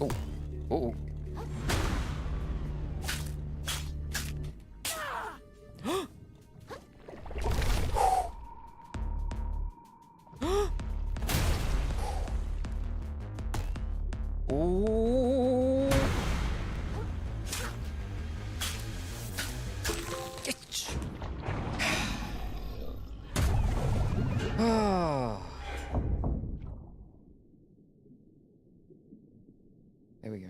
Oh. Oh. Oh. Itch. Oh. There we go.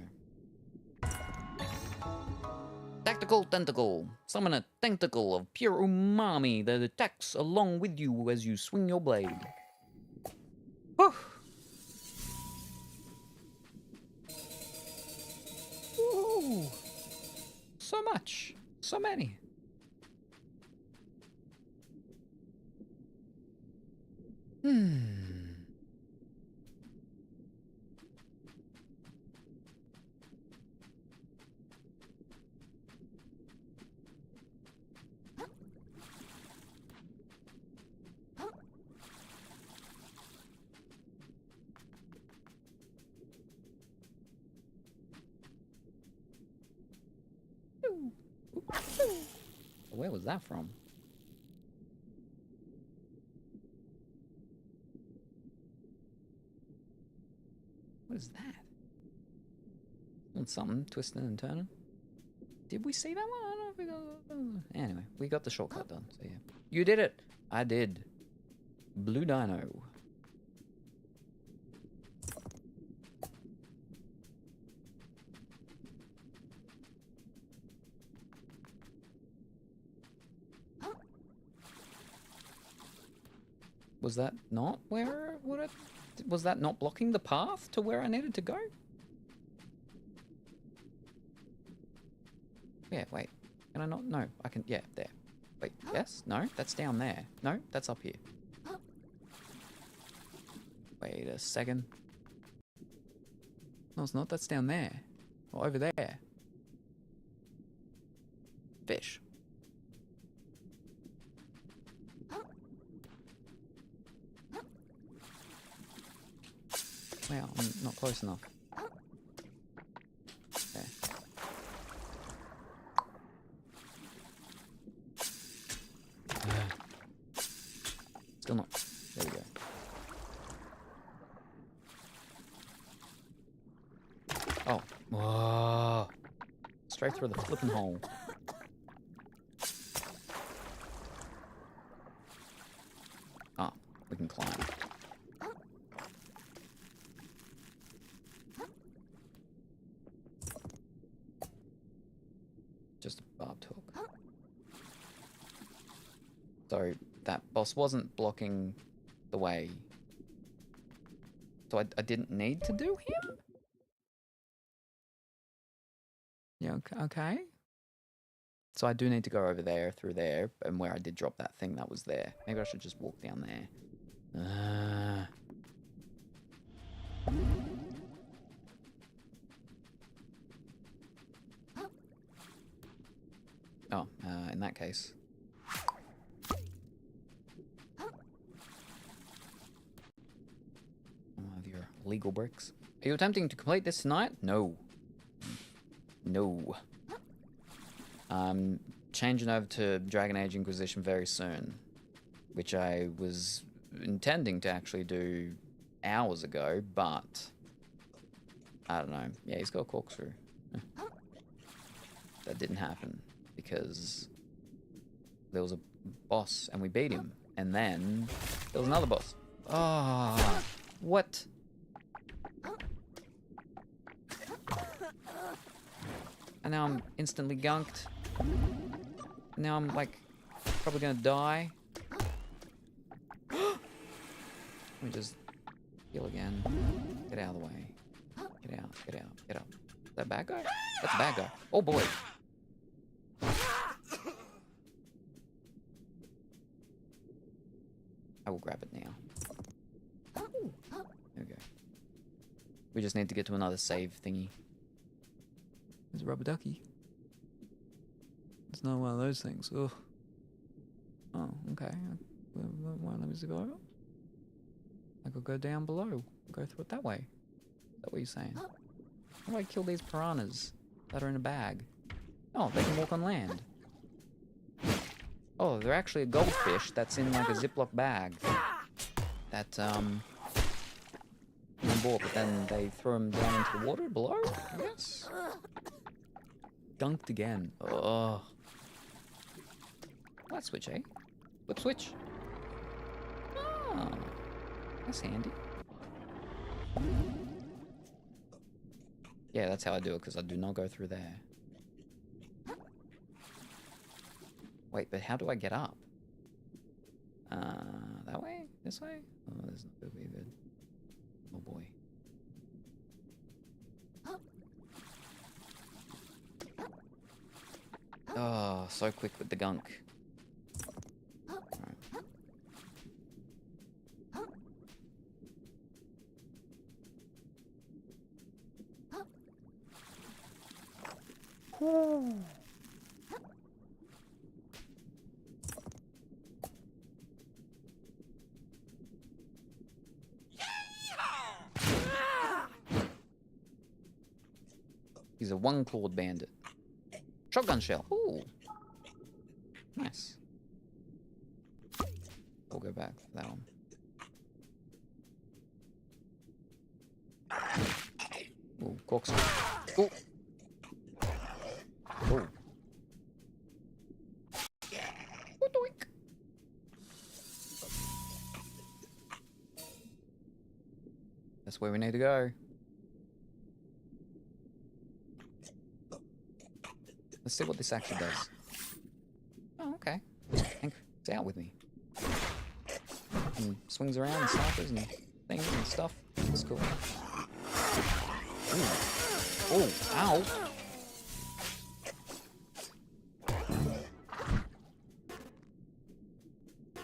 Tactical Tentacle. Summon a tentacle of pure umami that attacks along with you as you swing your blade. Whew. Ooh. So much. So many. Where was that from? It's something, twisting and turning. Did we see that one? I don't know if we got... Anyway, we got the shortcut done, so yeah. You did it! I did. Blue Dino. Was that not where... was that not blocking the path to where I needed to go? Yeah, wait. Can I not? No, I can... Yeah, there. Wait, yes? No? That's down there. No? That's up here. Wait a second. No, it's not. That's down there. Or over there. Fish. Wow, I'm not close enough. Okay. Still not. There we go. Oh. Whoa. Straight through the flipping hole. Ah, we can climb. Just a barbed hook. So that boss wasn't blocking the way. So I didn't need to do him? Yeah, okay. So I do need to go over there, through there, and where I did drop that thing that was there. Maybe I should just walk down there. In that case. Of your legal bricks. Are you attempting to complete this tonight? No. No. I'm changing over to Dragon Age Inquisition very soon, which I was intending to actually do hours ago, but I don't know. Yeah, he's got a corkscrew. That didn't happen because there was a boss and we beat him, and then there was another boss. Oh, what? And now I'm instantly gunked. Now I'm like probably gonna die. Let me just heal again. Get out of the way. Get out, get out, get up. Is that a bad guy? That's a bad guy. Oh boy. I will grab it now. There we go. We just need to get to another save thingy. There's a rubber ducky. It's not one of those things. Ugh. Oh, okay. Why let me go? I could go down below. Go through it that way. Is that what you're saying? How do I kill these piranhas that are in a bag? Oh, they can walk on land. Oh, they're actually a goldfish that's in like a Ziploc bag. That, on board, but then they throw them down into the water below, I guess? Dunked again. Oh. Light switch, eh? Flip switch. Oh. That's handy. Yeah, that's how I do it, because I do not go through there. Wait, but how do I get up? That way? This way? Oh, this is not gonna be good. Oh boy. Oh, so quick with the gunk. Right. He's a one-clawed bandit. Shotgun shell. Ooh. Nice. We'll go back for that one. Ooh, corkscrew. Ooh. Oh. Doink. That's where we need to go. Let's see what this actually does. Oh, okay. Hank, it's out with me. And swings around and snipers and things and stuff. That's cool. Ooh. Oh, ow.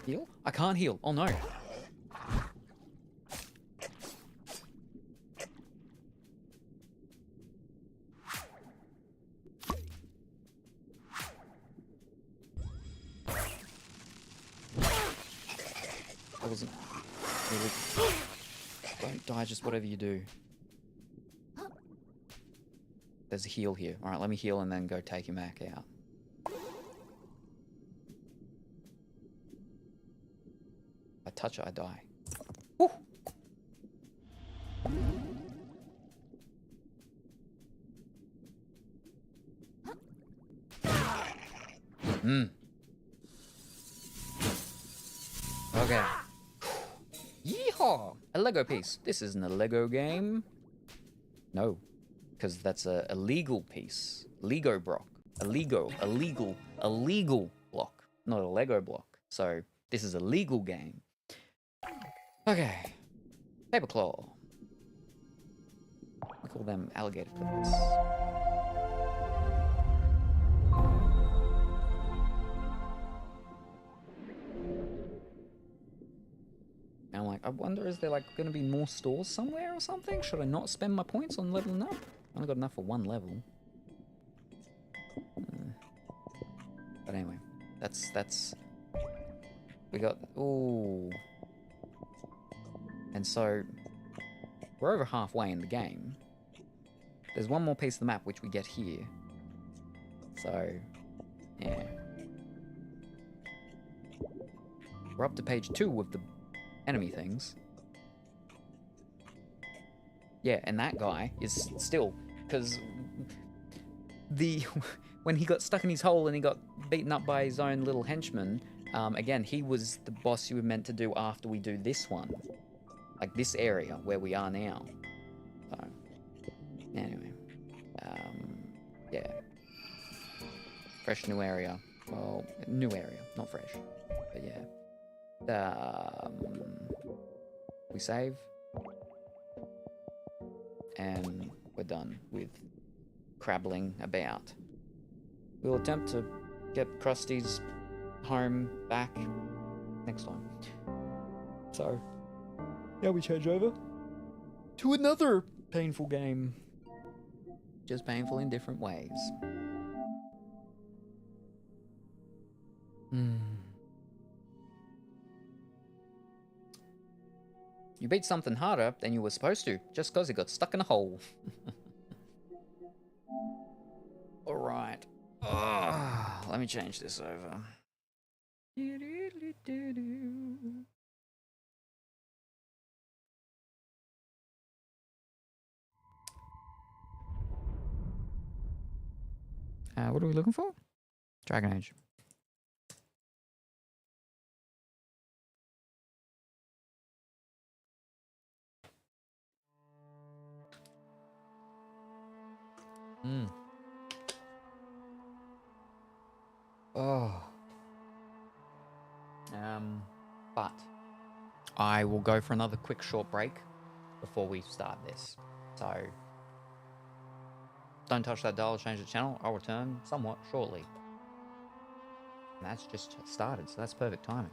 Heal? I can't heal. Oh no. That wasn't really... Don't die, just whatever you do. There's a heal here. Alright, let me heal and then go take him back out. I touch it, I die. Woo! Okay. Yeehaw! A Lego piece. This isn't a Lego game. No. Because that's a legal piece. Lego block. A legal block. Not a Lego block. So, this is a legal game. Okay. Paper claw. We call them alligator clips. And I'm like, I wonder, is there like going to be more stores somewhere or something? Should I not spend my points on leveling up? I only got enough for one level. But anyway, that's... We got... Ooh. And so, we're over halfway in the game. There's one more piece of the map which we get here. So, yeah. We're up to page 2 of the enemy things. Yeah, and that guy is still, because when he got stuck in his hole and he got beaten up by his own little henchman, again, he was the boss you were meant to do after we do this one. Like this area where we are now. So, anyway. Yeah. Fresh new area. Well, new area, not fresh. But yeah. We save. And we're done with crabbling about. We'll attempt to get Krusty's home back next time. So, now we change over to another painful game. Just painful in different ways. You beat something harder than you were supposed to, just because it got stuck in a hole. Alright. Let me change this over. What are we looking for? Dragon Age. But I will go for another quick short break before we start this. So don't touch that dial, change the channel. I'll return somewhat shortly. And that's just started, so that's perfect timing.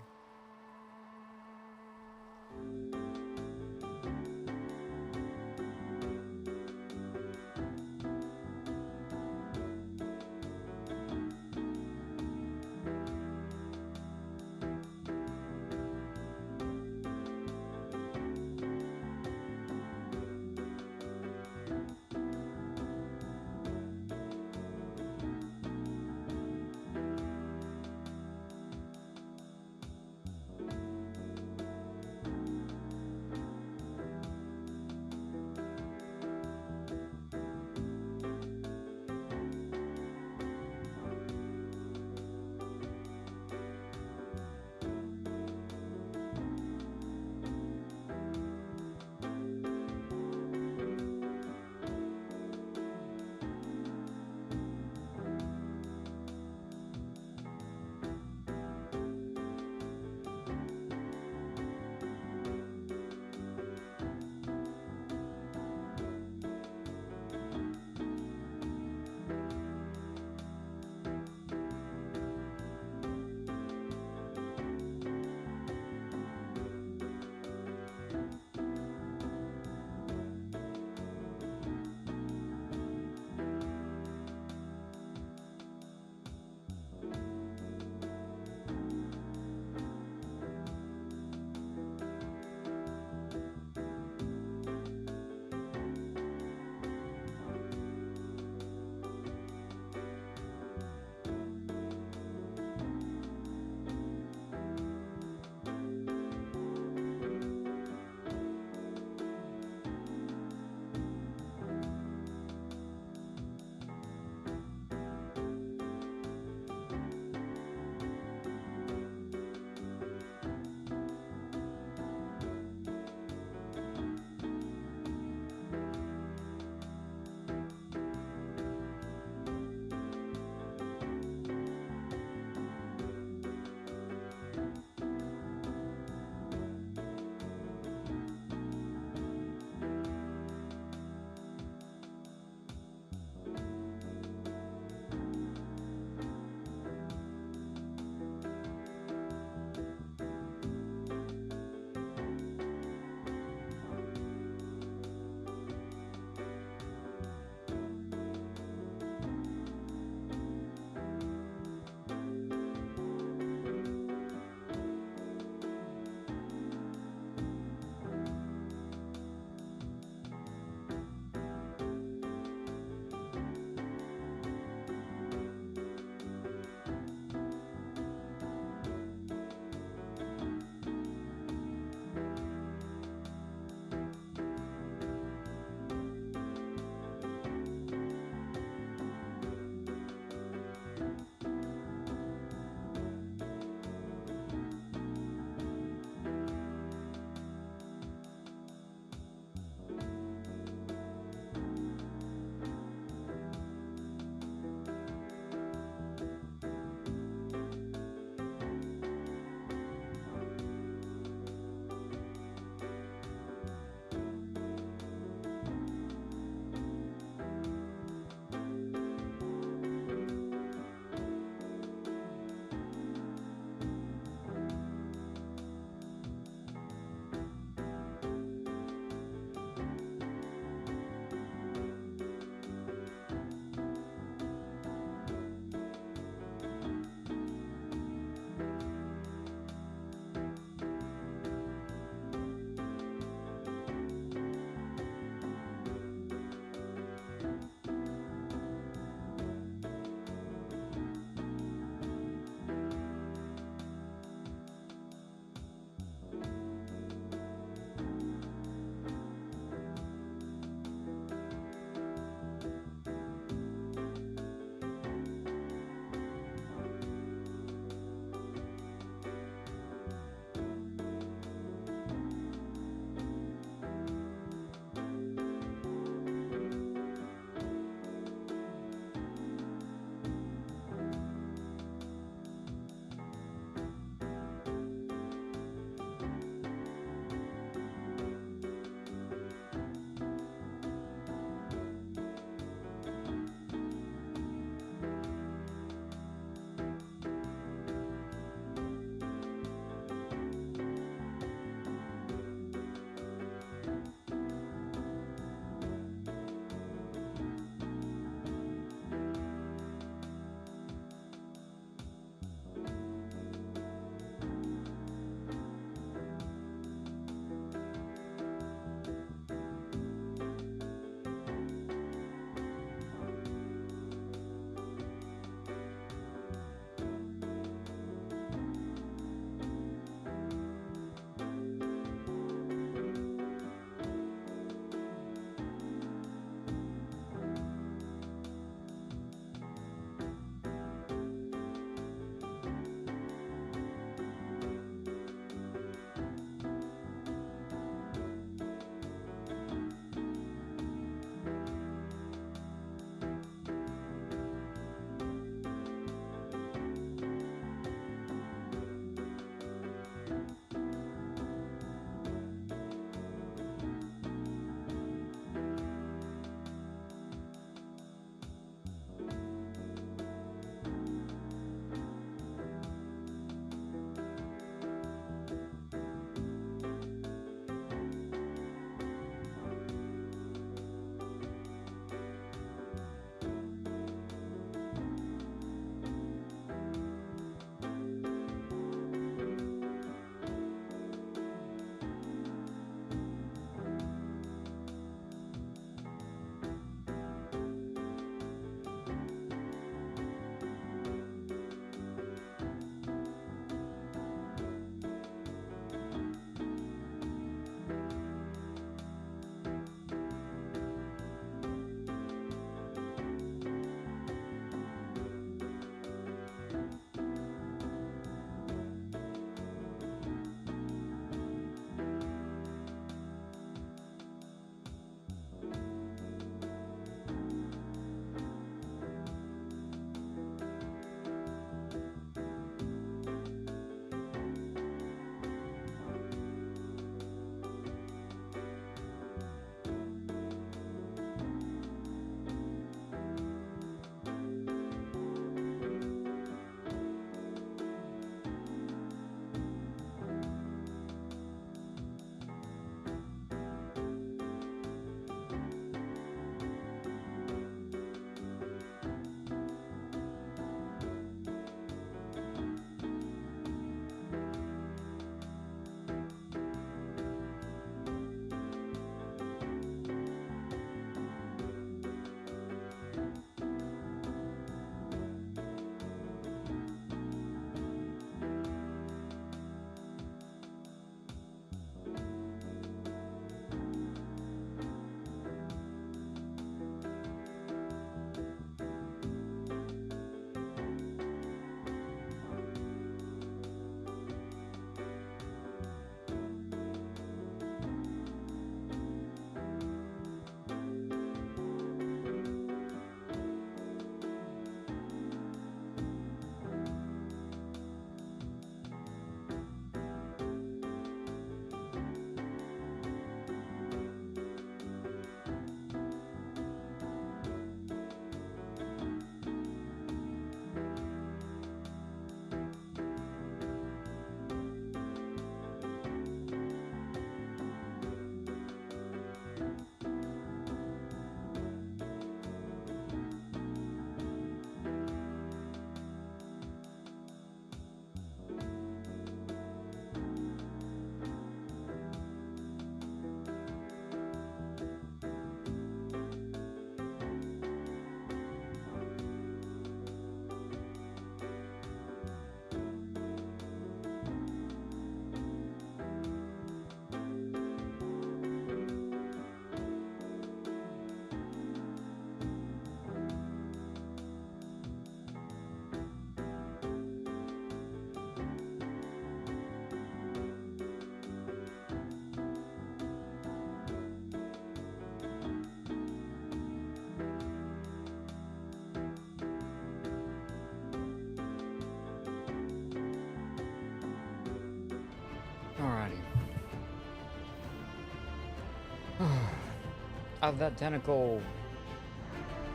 of that tentacle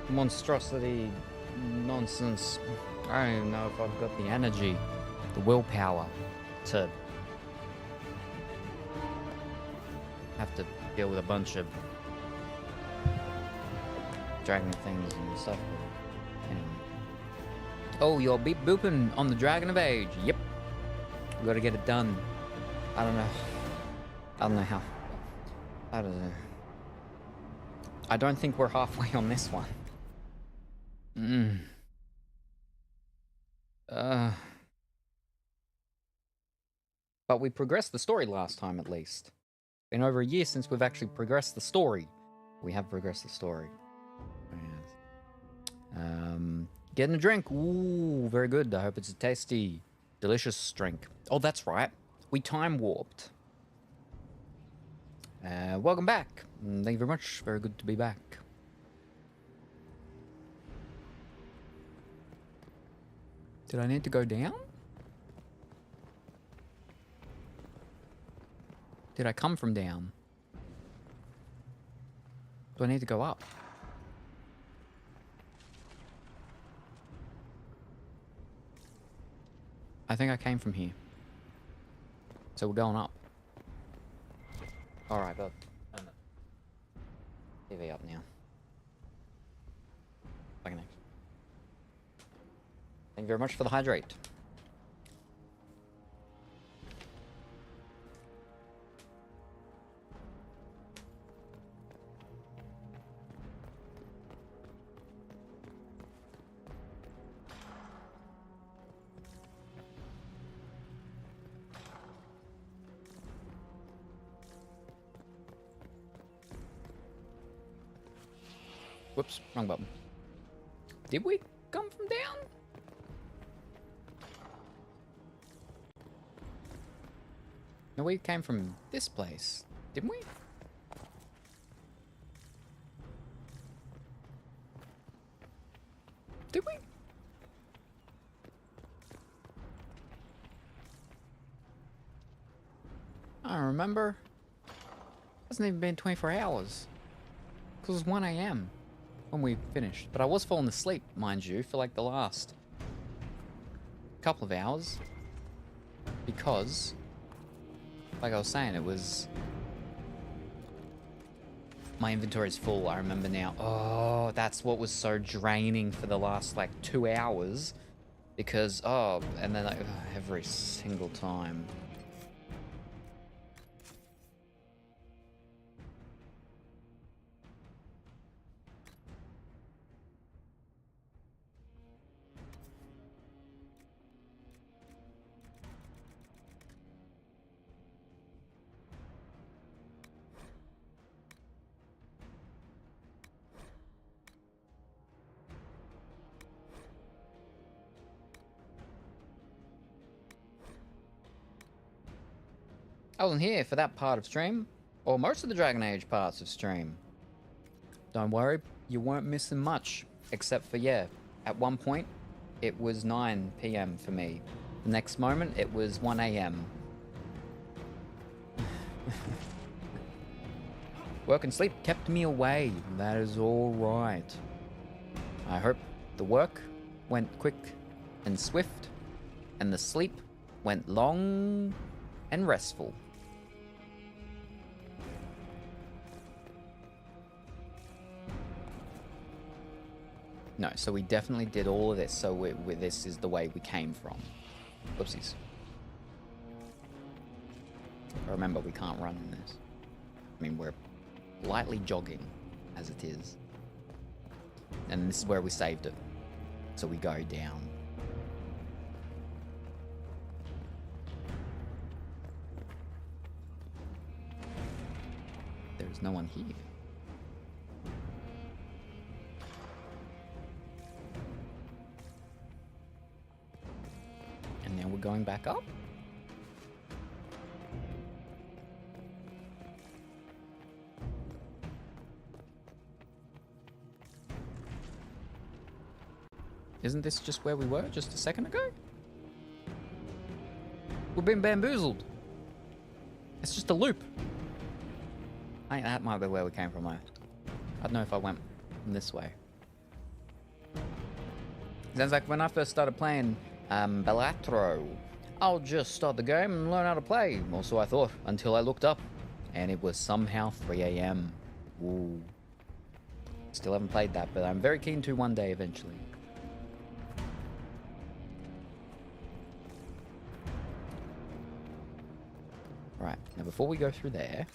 monstrosity nonsense. I don't even know if I've got the energy, the willpower to have to deal with a bunch of dragon things and stuff. Anyway. Oh, you're beep booping on the Dragon of Age. Yep. We gotta get it done. I don't know how. I don't know. I don't think we're halfway on this one. But we progressed the story last time, at least. Been over a year since we've actually progressed the story. We have progressed the story. Yes. Getting a drink. Ooh, very good. I hope it's a tasty, delicious drink. Oh, that's right. We time warped. Welcome back. Thank you very much. Very good to be back. Did I need to go down? Did I come from down? Do I need to go up? I think I came from here. So we're going up. Alright, but TV up now. Second next. Thank you very much for the hydrate. Whoops, wrong button. Did we come from down? No, we came from this place, didn't we? Did we? I don't remember. It hasn't even been 24 hours. Because it was 1 a.m. when we finished. But I was falling asleep, mind you, for like the last couple of hours. Because, like I was saying, it was... My inventory's full, I remember now. Oh, that's what was so draining for the last, like, 2 hours. Because, oh, and then, like, every single time. I wasn't here for that part of stream, or most of the Dragon Age parts of stream. Don't worry, you weren't missing much, except for, yeah, at one point, it was 9 p.m. for me. The next moment, it was 1 a.m. Work and sleep kept me away, that is all right. I hope the work went quick and swift, and the sleep went long and restful. No, so we definitely did all of this, so this is the way we came from. Whoopsies. Remember, we can't run in this. I mean, we're lightly jogging, as it is. And this is where we saved it. So we go down. There's no one here. And now we're going back up? Isn't this just where we were just a second ago? We've been bamboozled. It's just a loop. I think that might be where we came from, though. I don't know if I went this way. Sounds like when I first started playing Balatro, I'll just start the game and learn how to play. Or so I thought, until I looked up. And it was somehow 3 a.m. Ooh. Still haven't played that, but I'm very keen to one day eventually. Right, now before we go through there,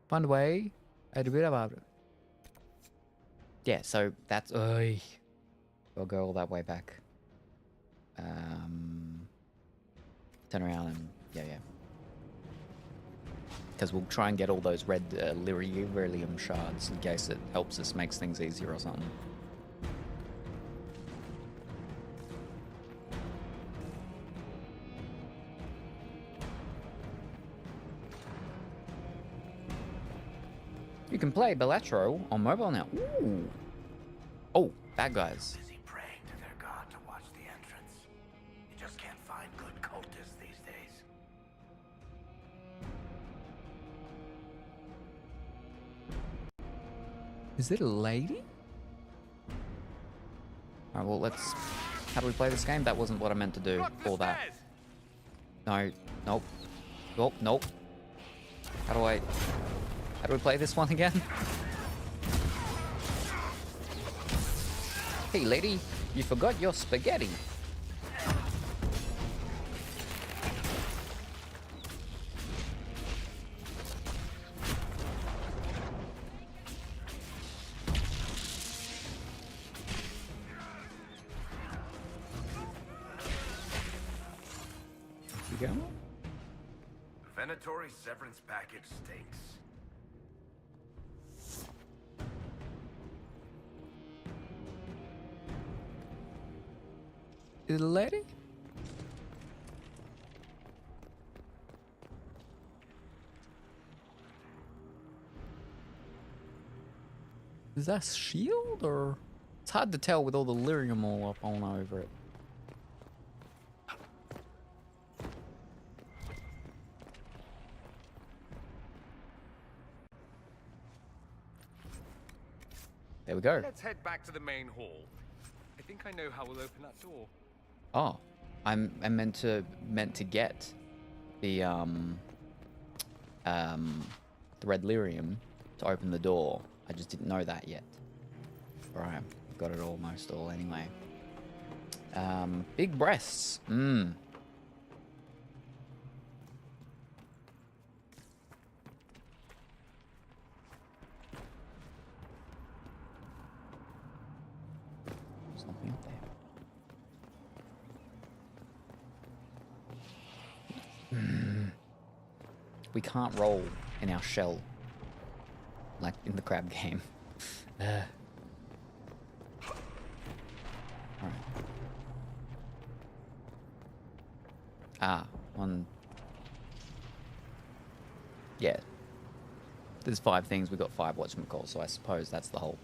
find a way to do it about it. Yeah, so that's... I'll go all that way back. Turn around and... Yeah. Because we'll try and get all those red lyrium shards in case it helps us, makes things easier or something. You can play Balatro on mobile now. Ooh. Oh, bad guys. Busy praying to their god to watch the entrance. You just can't find good cultists these days. Is it a lady? Alright, well, let's... How do we play this game? That wasn't what I meant to do for that. No. Nope. Oh, nope. How do we play this one again? Hey, lady, you forgot your spaghetti. You go? Venatory severance package stinks. Is it a lady? Is that a shield or? It's hard to tell with all the lyrium all up on over it. There we go. Let's head back to the main hall. I think I know how we'll open that door. Oh, I'm meant to get the red lyrium to open the door. I just didn't know that yet. Alright, got it almost all anyway. Big breasts. Something up there. We can't roll in our shell like in the crab game. Alright. One. Yeah. There's 5 things, we got 5 whatchamacalls, so I suppose that's the whole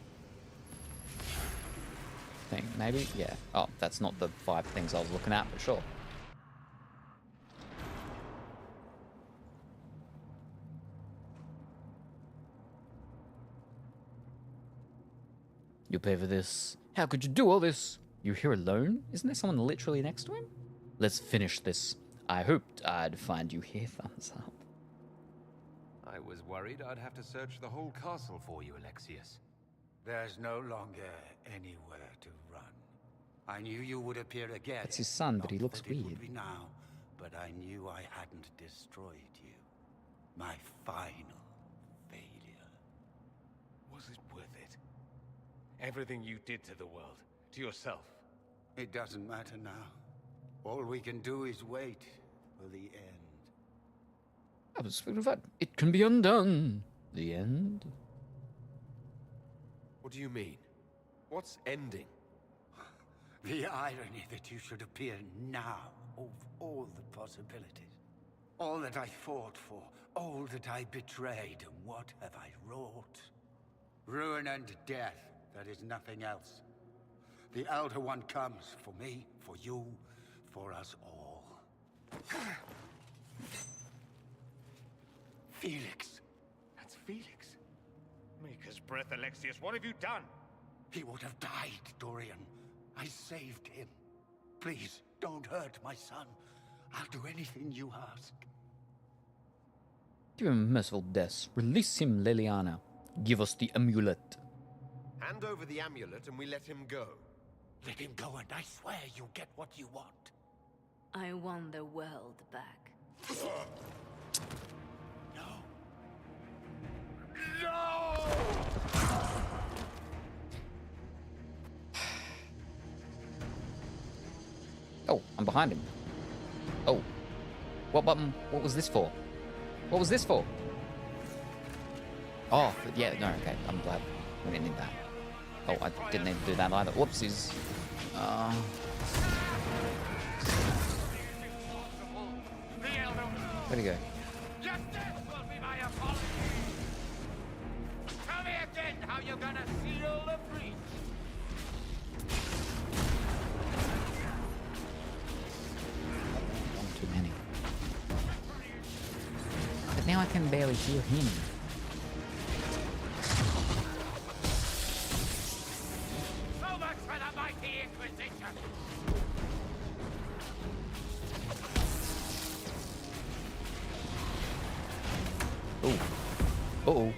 thing. Maybe? Yeah. Oh, that's not the 5 things I was looking at, but sure. You pay for this. How could you do all this? You're here alone? Isn't there someone literally next to him? Let's finish this. I hoped I'd find you here, thumbs up. I was worried I'd have to search the whole castle for you, Alexius. There's no longer anywhere to run. I knew you would appear again. That's his son, but he Not looks that it would weird. be now, but I knew I hadn't destroyed you. My final failure. Was it worth it? Everything you did to the world, to yourself. It doesn't matter now. All we can do is wait for the end. I was thinking that it can be undone. The end? What do you mean? What's ending? The irony that you should appear now of all the possibilities. All that I fought for, all that I betrayed, and what have I wrought? Ruin and death, that is nothing else. The Elder One comes for me, for you, for us all. Felix. That's Felix. breath, Alexius. What have you done? He would have died, Dorian. I saved him. Please, don't hurt my son. I'll do anything you ask. Give him a merciful death. Release him, Liliana. Give us the amulet. Hand over the amulet and we let him go. Let him go and I swear you'll get what you want. I want the world back. No. Oh, I'm behind him. Oh. What button? What was this for? What was this for? Oh, yeah, no, okay. I'm glad we didn't need that. Oh, I didn't need to do that either. Whoopsies. Where'd he go? Justice will be my apology. Tell me again how you're gonna seal the breach. One too many. But now I can barely hear him. So much for the mighty Inquisition. Oh. Uh-oh.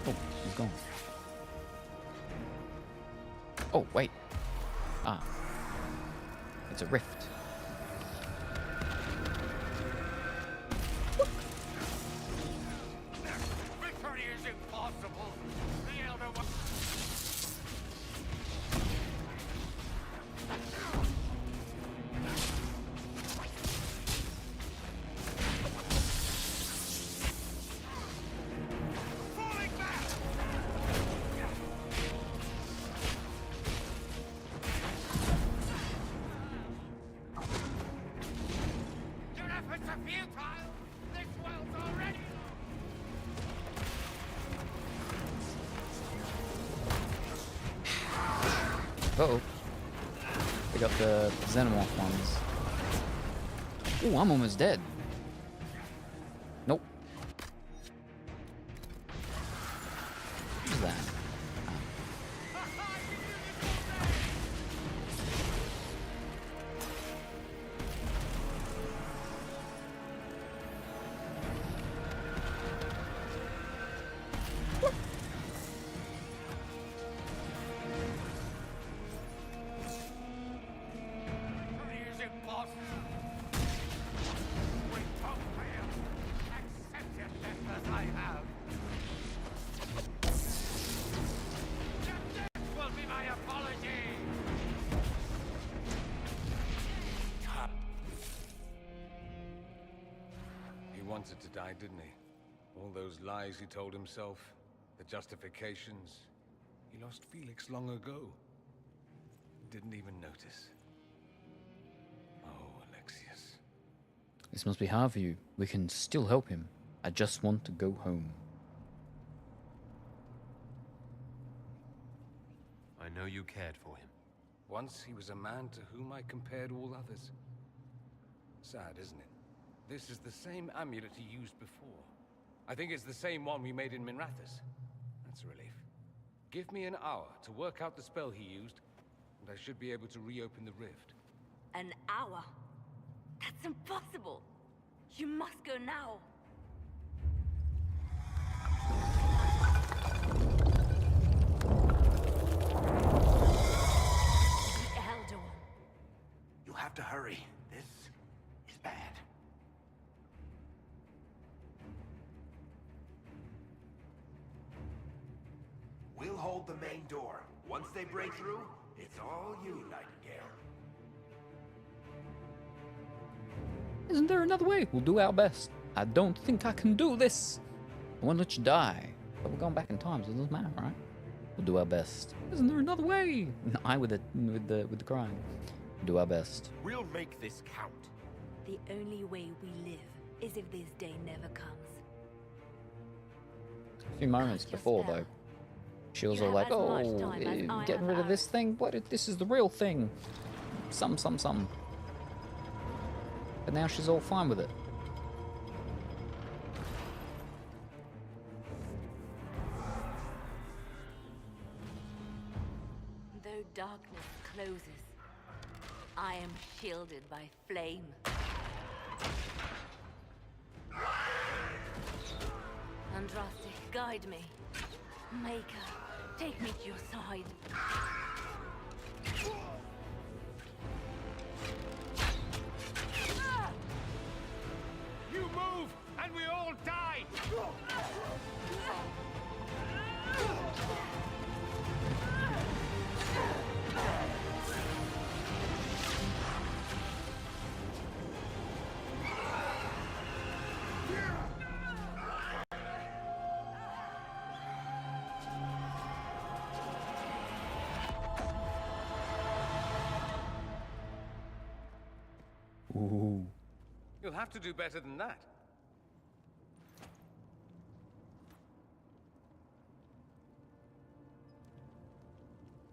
Oh, he's gone. Oh, wait. Ah. It's a rift. Victory is impossible. The Elder One. Falling back. Your efforts are futile. This world's already Uh-oh. Pick up the Xenomorph ones. Ooh, I'm almost dead. Nope. Who's that? Victory is impossible. We don't fail. Accept your death as I have. Justice will be my apology. He wanted to die, didn't he? All those lies he told himself, the justifications. He lost Felix long ago. Didn't even notice. Oh, Alexius. This must be hard for you. We can still help him. I just want to go home. I know you cared for him. Once he was a man to whom I compared all others. Sad, isn't it? This is the same amulet he used before. I think it's the same one we made in Minrathous. That's a relief. Give me an hour to work out the spell he used, and I should be able to reopen the rift. An hour? That's impossible. You must go now. The Elder One. You have to hurry. This is bad. We'll hold the main door. Once they break through, it's all you, Nightingale. Isn't there another way? We'll do our best. I don't think I can do this. I won't let you die. But we're going back in time, so it doesn't matter, right? We'll do our best. Isn't there another way? I with the crying. Do our best. We'll make this count. The only way we live is if this day never comes. A few moments Cast your before, spell. though, She was You all have like, as much oh, time as I getting have rid of this ours. thing? What? This is the real thing. Some. But now she's all fine with it. Though darkness closes, I am shielded by flame. Andraste, guide me. Maker, take me to your side. You move, and we all die! Ooh. You'll have to do better than that.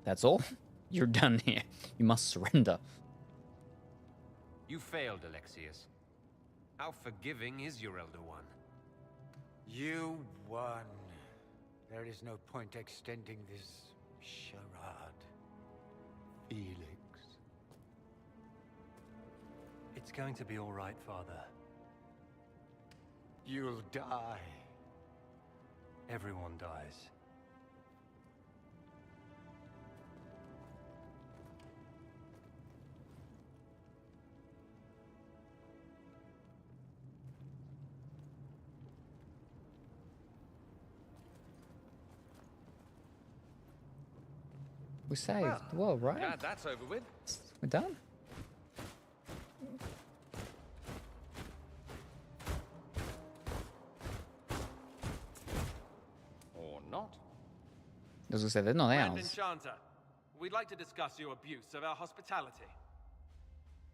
That's all? You're done here. You must surrender. You failed, Alexius. How forgiving is your Elder One? You won. There is no point extending this charade. Felix. It's going to be all right, Father. You'll die. Everyone dies. We saved the world, right? Glad that's over with. We're done. Or not. As I said, they're not Grand ours. Enchanter, we'd like to discuss your abuse of our hospitality.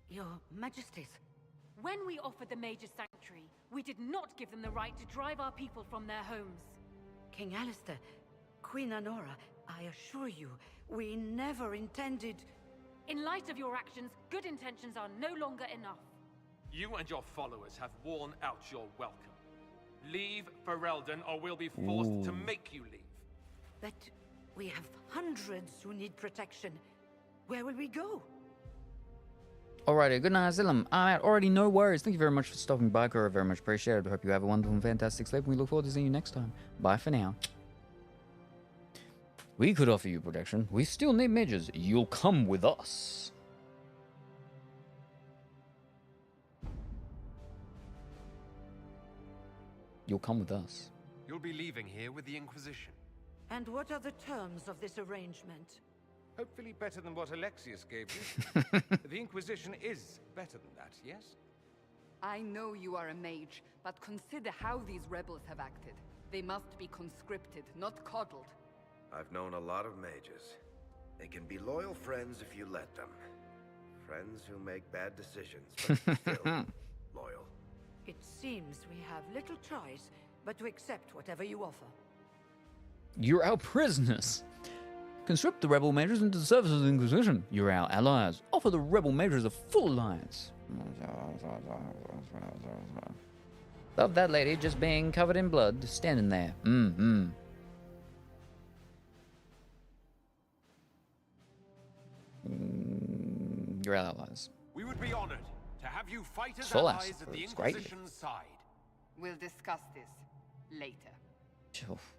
Your Majesties. When we offered the Mage's Sanctuary, we did not give them the right to drive our people from their homes. King Alistair, Queen Anora, I assure you, we never intended... In light of your actions, good intentions are no longer enough. You and your followers have worn out your welcome. Leave Ferelden, or we'll be forced to make you leave. But we have hundreds who need protection. Where will we go? Alrighty, good night, Salem. I'm out. Already, no worries. Thank you very much for stopping by, Cora. Very much appreciated. Hope you have a wonderful and fantastic sleep. We look forward to seeing you next time. Bye for now. We could offer you protection. We still need mages. You'll come with us. You'll come with us. You'll be leaving here with the Inquisition. And what are the terms of this arrangement? Hopefully better than what Alexius gave you. The Inquisition is better than that, yes? I know you are a mage, but consider how these rebels have acted. They must be conscripted, not coddled. I've known a lot of mages. They can be loyal friends if you let them. Friends who make bad decisions, but still loyal. It seems we have little choice but to accept whatever you offer. You're our prisoners. Conscript the rebel mages into the service of the Inquisition. You're our allies. Offer the rebel mages a full alliance. Love that lady just being covered in blood, standing there. You're our allies. We would be honored to have you fight as Soul allies Asper, at the it's great. Inquisition's side. We'll discuss this later.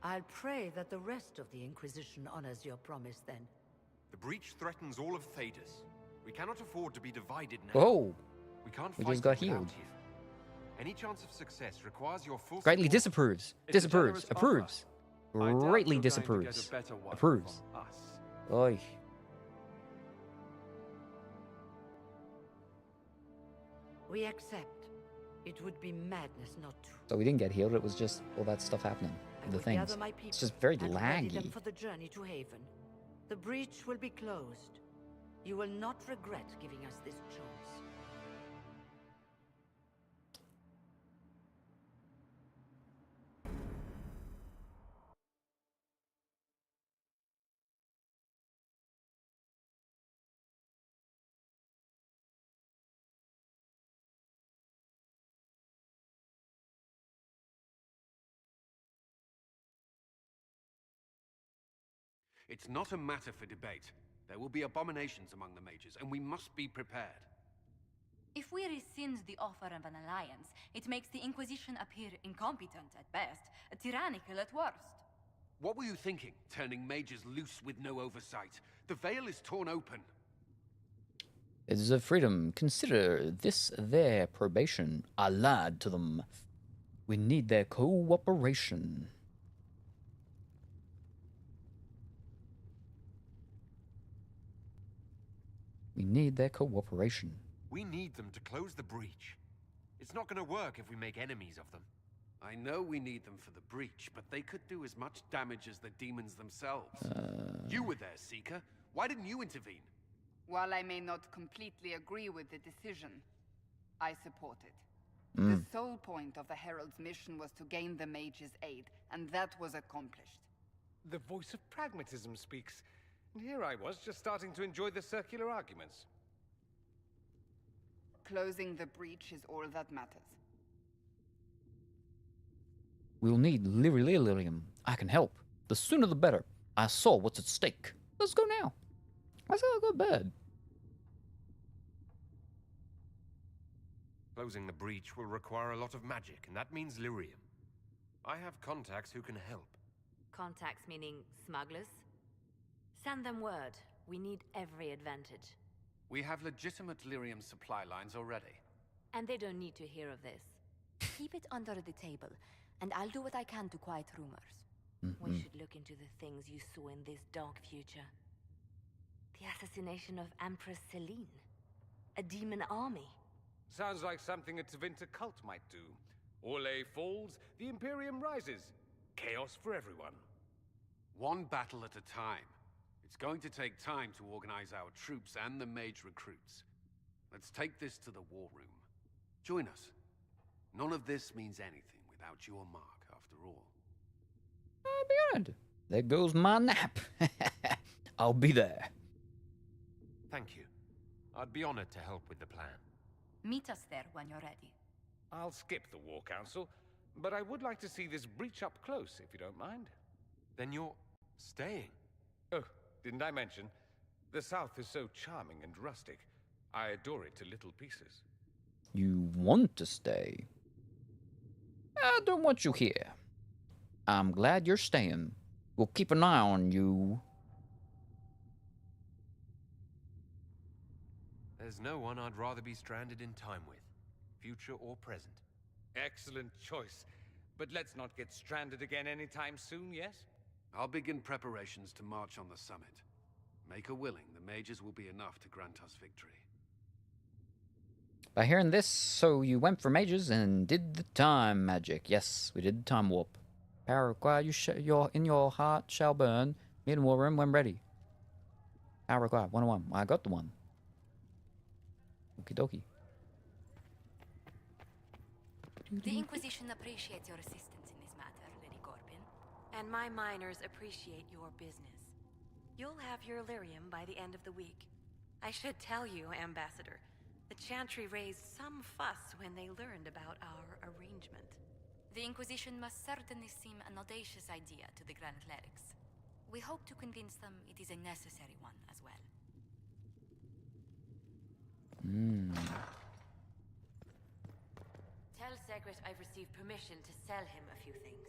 I'll pray that the rest of the Inquisition honors your promise then. The breach threatens all of Thedas. We cannot afford to be divided now. Whoa. We can't We fight just got it without healed. you. Any chance of success requires your full Greatly support. disapproves. It's a Disapproves. generous Approves. I doubt Greatly you're going to get disapproves. a better one Approves. from us. Oy. We accept. It would be madness not to. So we didn't get healed. It was just all that stuff happening. I The will things. gather my people It's just very and ready them laggy. for the journey to Haven. The breach will be closed. You will not regret giving us this choice. It's not a matter for debate. There will be abominations among the mages, and we must be prepared. If we rescind the offer of an alliance, it makes the Inquisition appear incompetent at best, tyrannical at worst. What were you thinking, turning mages loose with no oversight? The veil is torn open. It is a freedom. Consider this their probation. I lied to them. We need their cooperation. We need their cooperation. We need them to close the breach. It's not going to work if we make enemies of them. I know we need them for the breach, but they could do as much damage as the demons themselves. You were there, Seeker. Why didn't you intervene? While I may not completely agree with the decision, I support it. The sole point of the Herald's mission was to gain the mage's aid, and that was accomplished. The voice of pragmatism speaks. And here I was, just starting to enjoy the circular arguments. Closing the breach is all that matters. We'll need lyrium. I can help. The sooner the better. I saw what's at stake. Let's go now. Let's go to bed. Closing the breach will require a lot of magic, and that means lyrium. I have contacts who can help. Contacts meaning smugglers? Send them word. We need every advantage. We have legitimate lyrium supply lines already. And they don't need to hear of this. Keep it under the table, and I'll do what I can to quiet rumors. We should look into the things you saw in this dark future. The assassination of Empress Selene. A demon army. Sounds like something a Tevinter cult might do. Orlais falls, the Imperium rises. Chaos for everyone. One battle at a time. It's going to take time to organize our troops and the mage recruits. Let's take this to the war room. Join us. None of this means anything without your mark, after all. I'll be honored. There goes my nap. I'll be there. Thank you. I'd be honored to help with the plan. Meet us there when you're ready. I'll skip the War Council, but I would like to see this breach up close, if you don't mind. Then you're staying? Oh, didn't I mention? The South is so charming and rustic. I adore it to little pieces. You want to stay? I don't want you here. I'm glad you're staying. We'll keep an eye on you. There's no one I'd rather be stranded in time with, future or present. Excellent choice. But let's not get stranded again anytime soon, yes? I'll begin preparations to march on the summit. Make her willing, the mages will be enough to grant us victory. By hearing this, so you went for mages and did the time magic. Yes, we did the time warp. Power required, in your heart shall burn. Meet in war room when ready. Power required, 101. I got the one. Okie dokie. The Inquisition appreciates your assistance in this matter, Lady Corbin. And my miners appreciate your business. You'll have your lyrium by the end of the week. I should tell you, Ambassador, the Chantry raised some fuss when they learned about our arrangement. The Inquisition must certainly seem an audacious idea to the Grand Clerics. We hope to convince them it is a necessary one as well. Tell Segret I've received permission to sell him a few things.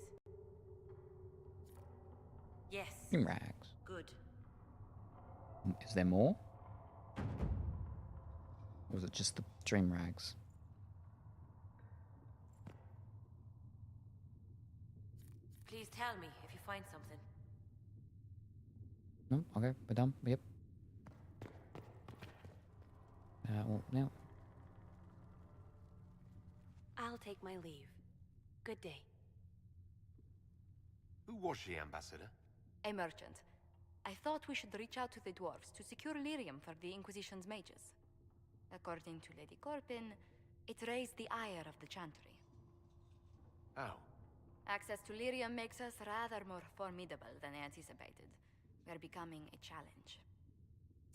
Yes. Rags. Good. Is there more? Or was it just the dream rags? Please tell me if you find something. No? Okay, we're done. Yep. Well, now. I'll take my leave. Good day. Who was she, Ambassador? A merchant. I thought we should reach out to the dwarves to secure lyrium for the Inquisition's mages. According to Lady Corbin, it raised the ire of the Chantry. How? Access to lyrium makes us rather more formidable than anticipated. We're becoming a challenge.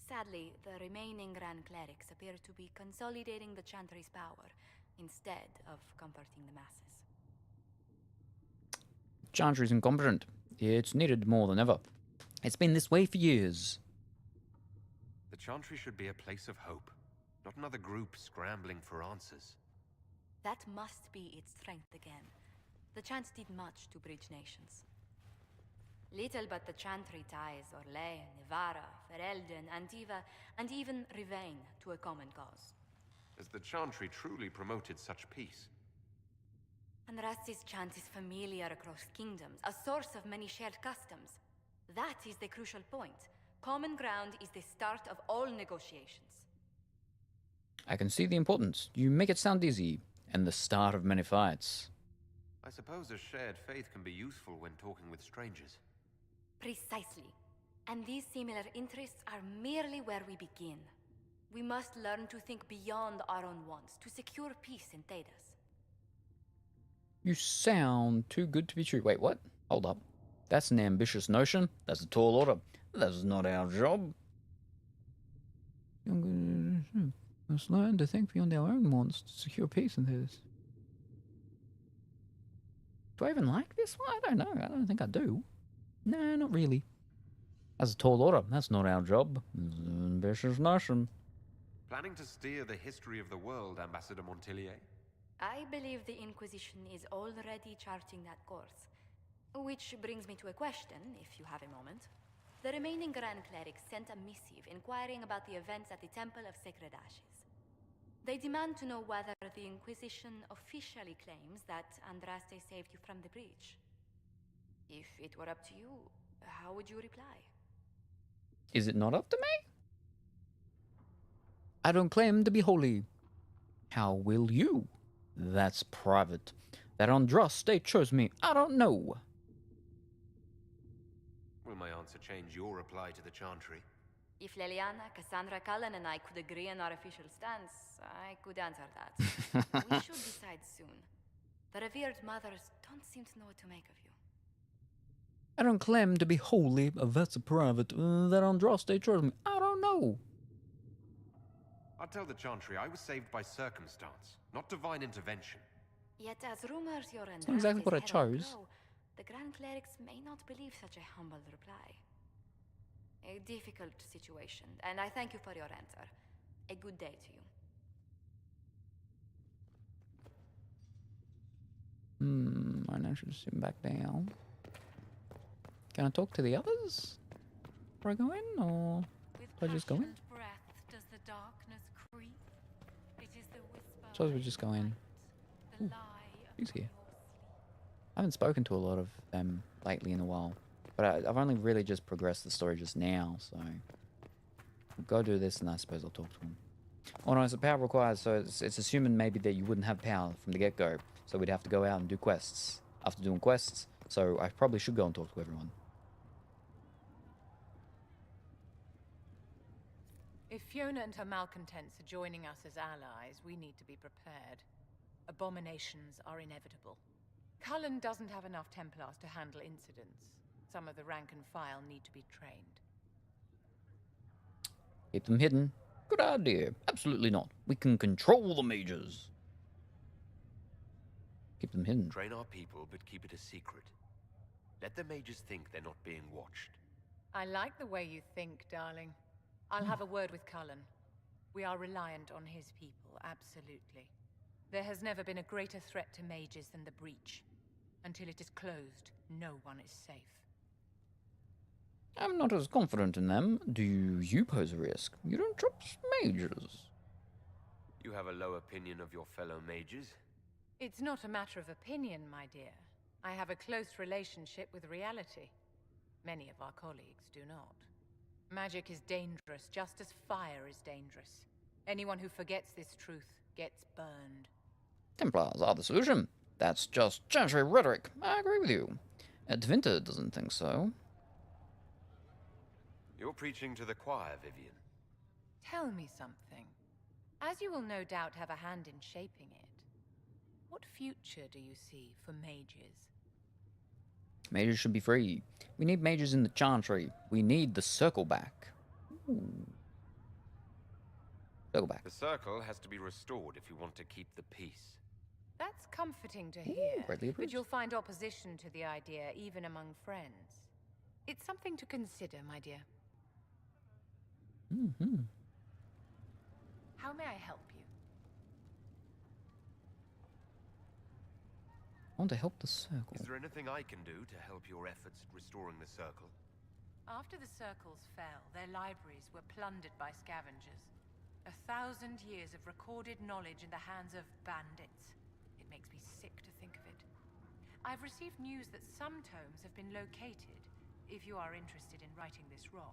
Sadly, the remaining Grand Clerics appear to be consolidating the Chantry's power instead of comforting the masses. Chantry's incompetent. It's needed more than ever. It's been this way for years. The Chantry should be a place of hope, not another group scrambling for answers. That must be its strength again. The Chants did much to bridge nations. Little but the Chantry ties Orlais, Nevarra, Ferelden, Antiva, and even Rivain to a common cause. Has the Chantry truly promoted such peace? Andraste's chant is familiar across kingdoms, a source of many shared customs. That is the crucial point. Common ground is the start of all negotiations. I can see the importance. You make it sound easy, and the start of many fights. I suppose a shared faith can be useful when talking with strangers. Precisely. And these similar interests are merely where we begin. We must learn to think beyond our own wants, to secure peace in Thedas. You sound too good to be true. Wait, what? Hold up. That's an ambitious notion. That's a tall order. That's not our job. Must learn to think beyond our own wants to secure peace in this. Do I even like this one? I don't know. I don't think I do. No, not really. That's a tall order. That's not our job. It's an ambitious notion. Planning to steer the history of the world, Ambassador Montillier? I believe the Inquisition is already charting that course. Which brings me to a question, if you have a moment. The remaining Grand Clerics sent a missive inquiring about the events at the Temple of Sacred Ashes. They demand to know whether the Inquisition officially claims that Andraste saved you from the breach. If it were up to you, how would you reply? Is it not up to me? I don't claim to be holy. How will you? That's private. That Andraste chose me, I don't know. Will my answer change your reply to the Chantry? If Leliana, Cassandra, Cullen, and I could agree on our official stance, I could answer that. We should decide soon. The revered mothers don't seem to know what to make of you. I don't claim to be holy. That's a private. That Andraste chose me, I don't know. I'll tell the Chantry I was saved by circumstance, not divine intervention. Yet as rumors you're It's not exactly what I chose. The Grand Clerics may not believe such a humble reply. A difficult situation, and I thank you for your answer. A good day to you. I know I should sit back down. Can I talk to the others before I go in, or do I just go in? Does the darkness creep? It is the whisper. Suppose we just go in. Ooh, who's here? I haven't spoken to a lot of them lately in a while, but I've only really just progressed the story just now, so we'll go do this, and I suppose I'll talk to them. Oh no, it's a power required, so it's assuming maybe that you wouldn't have power from the get-go, so we'd have to go out and do quests. After doing quests, so I probably should go and talk to everyone. If Fiona and her malcontents are joining us as allies, we need to be prepared. Abominations are inevitable. Cullen doesn't have enough Templars to handle incidents. Some of the rank and file need to be trained. Keep them hidden. Good idea. Absolutely not. We can control the mages. Keep them hidden. Train our people, but keep it a secret. Let the mages think they're not being watched. I like the way you think, darling. I'll have a word with Cullen. We are reliant on his people, absolutely. There has never been a greater threat to mages than the breach. Until it is closed, no one is safe. I'm not as confident in them. Do you pose a risk? You don't trust mages. You have a low opinion of your fellow mages? It's not a matter of opinion, my dear. I have a close relationship with reality. Many of our colleagues do not. Magic is dangerous, just as fire is dangerous. Anyone who forgets this truth gets burned. Templars are the solution. That's just Chantry rhetoric. I agree with you. Edvinter doesn't think so. You're preaching to the choir, Vivian. Tell me something. As you will no doubt have a hand in shaping it, what future do you see for mages? Mages should be free. We need mages in the Chantry. We need the circle back. Ooh. Circle back. The circle has to be restored if you want to keep the peace. That's comforting to hear, greatly but approved. you'll find opposition to the idea even among friends. It's something to consider, my dear. How may I help you? I want to help the circle. Is there anything I can do to help your efforts at restoring the circle? After the circles fell, their libraries were plundered by scavengers. 1,000 years of recorded knowledge in the hands of bandits. It makes me sick to think of it. I've received news that some tomes have been located, if you are interested in righting this wrong.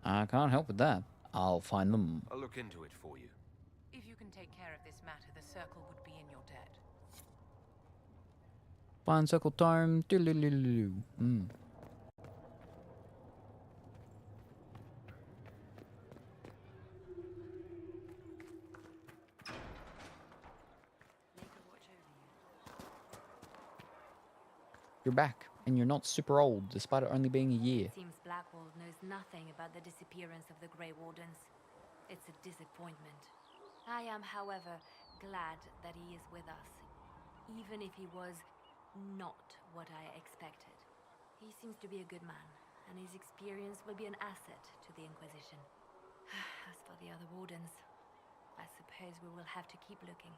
I can't help with that. I'll find them. I'll look into it for you. If you can take care of this matter, the circle would be in your debt. Find circle time. You're back, and you're not super old, despite it only being a year. It seems Blackwall knows nothing about the disappearance of the Grey Wardens. It's a disappointment. I am, however, glad that he is with us, even if he was not what I expected. He seems to be a good man, and his experience will be an asset to the Inquisition. As for the other Wardens, I suppose we will have to keep looking.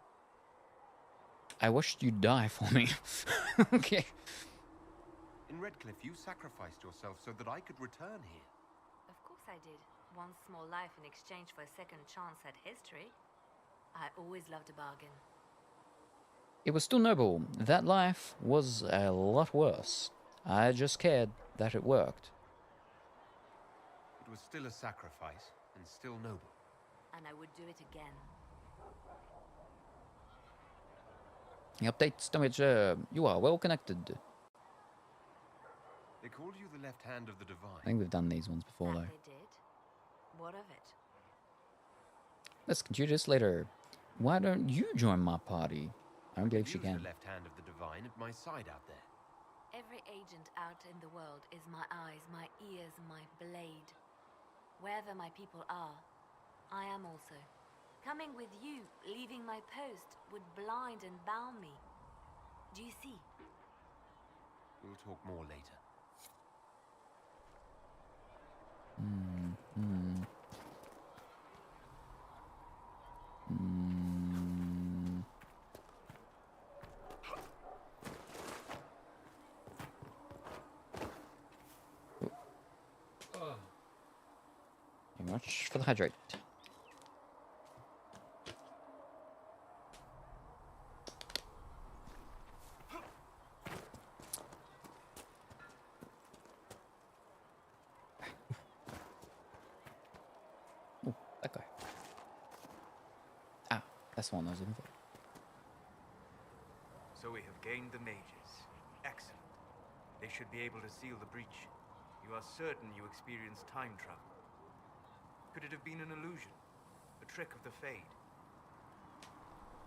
I wished you'd die for me. Okay. In Redcliffe, you sacrificed yourself so that I could return here. Of course I did. One small life in exchange for a second chance at history. I always loved a bargain. It was still noble. That life was a lot worse. I just cared that it worked. It was still a sacrifice, and still noble. And I would do it again. Updates damage. You are well connected. They called you the left hand of the divine. I think we've done these ones before, though. They did. What of it? Let's continue this later. Why don't you join my party? I don't believe she can. The left hand of the divine at my side out there. Every agent out in the world is my eyes, my ears, my blade. Wherever my people are, I am also. Coming with you, leaving my post, would blind and bound me. Do you see? We'll talk more later. Very much for the hydrate. Oh, that guy. Ah, that's the one I was looking for. So we have gained the mages. Excellent. They should be able to seal the breach. You are certain you experienced time travel? Could it have been an illusion? A trick of the Fade?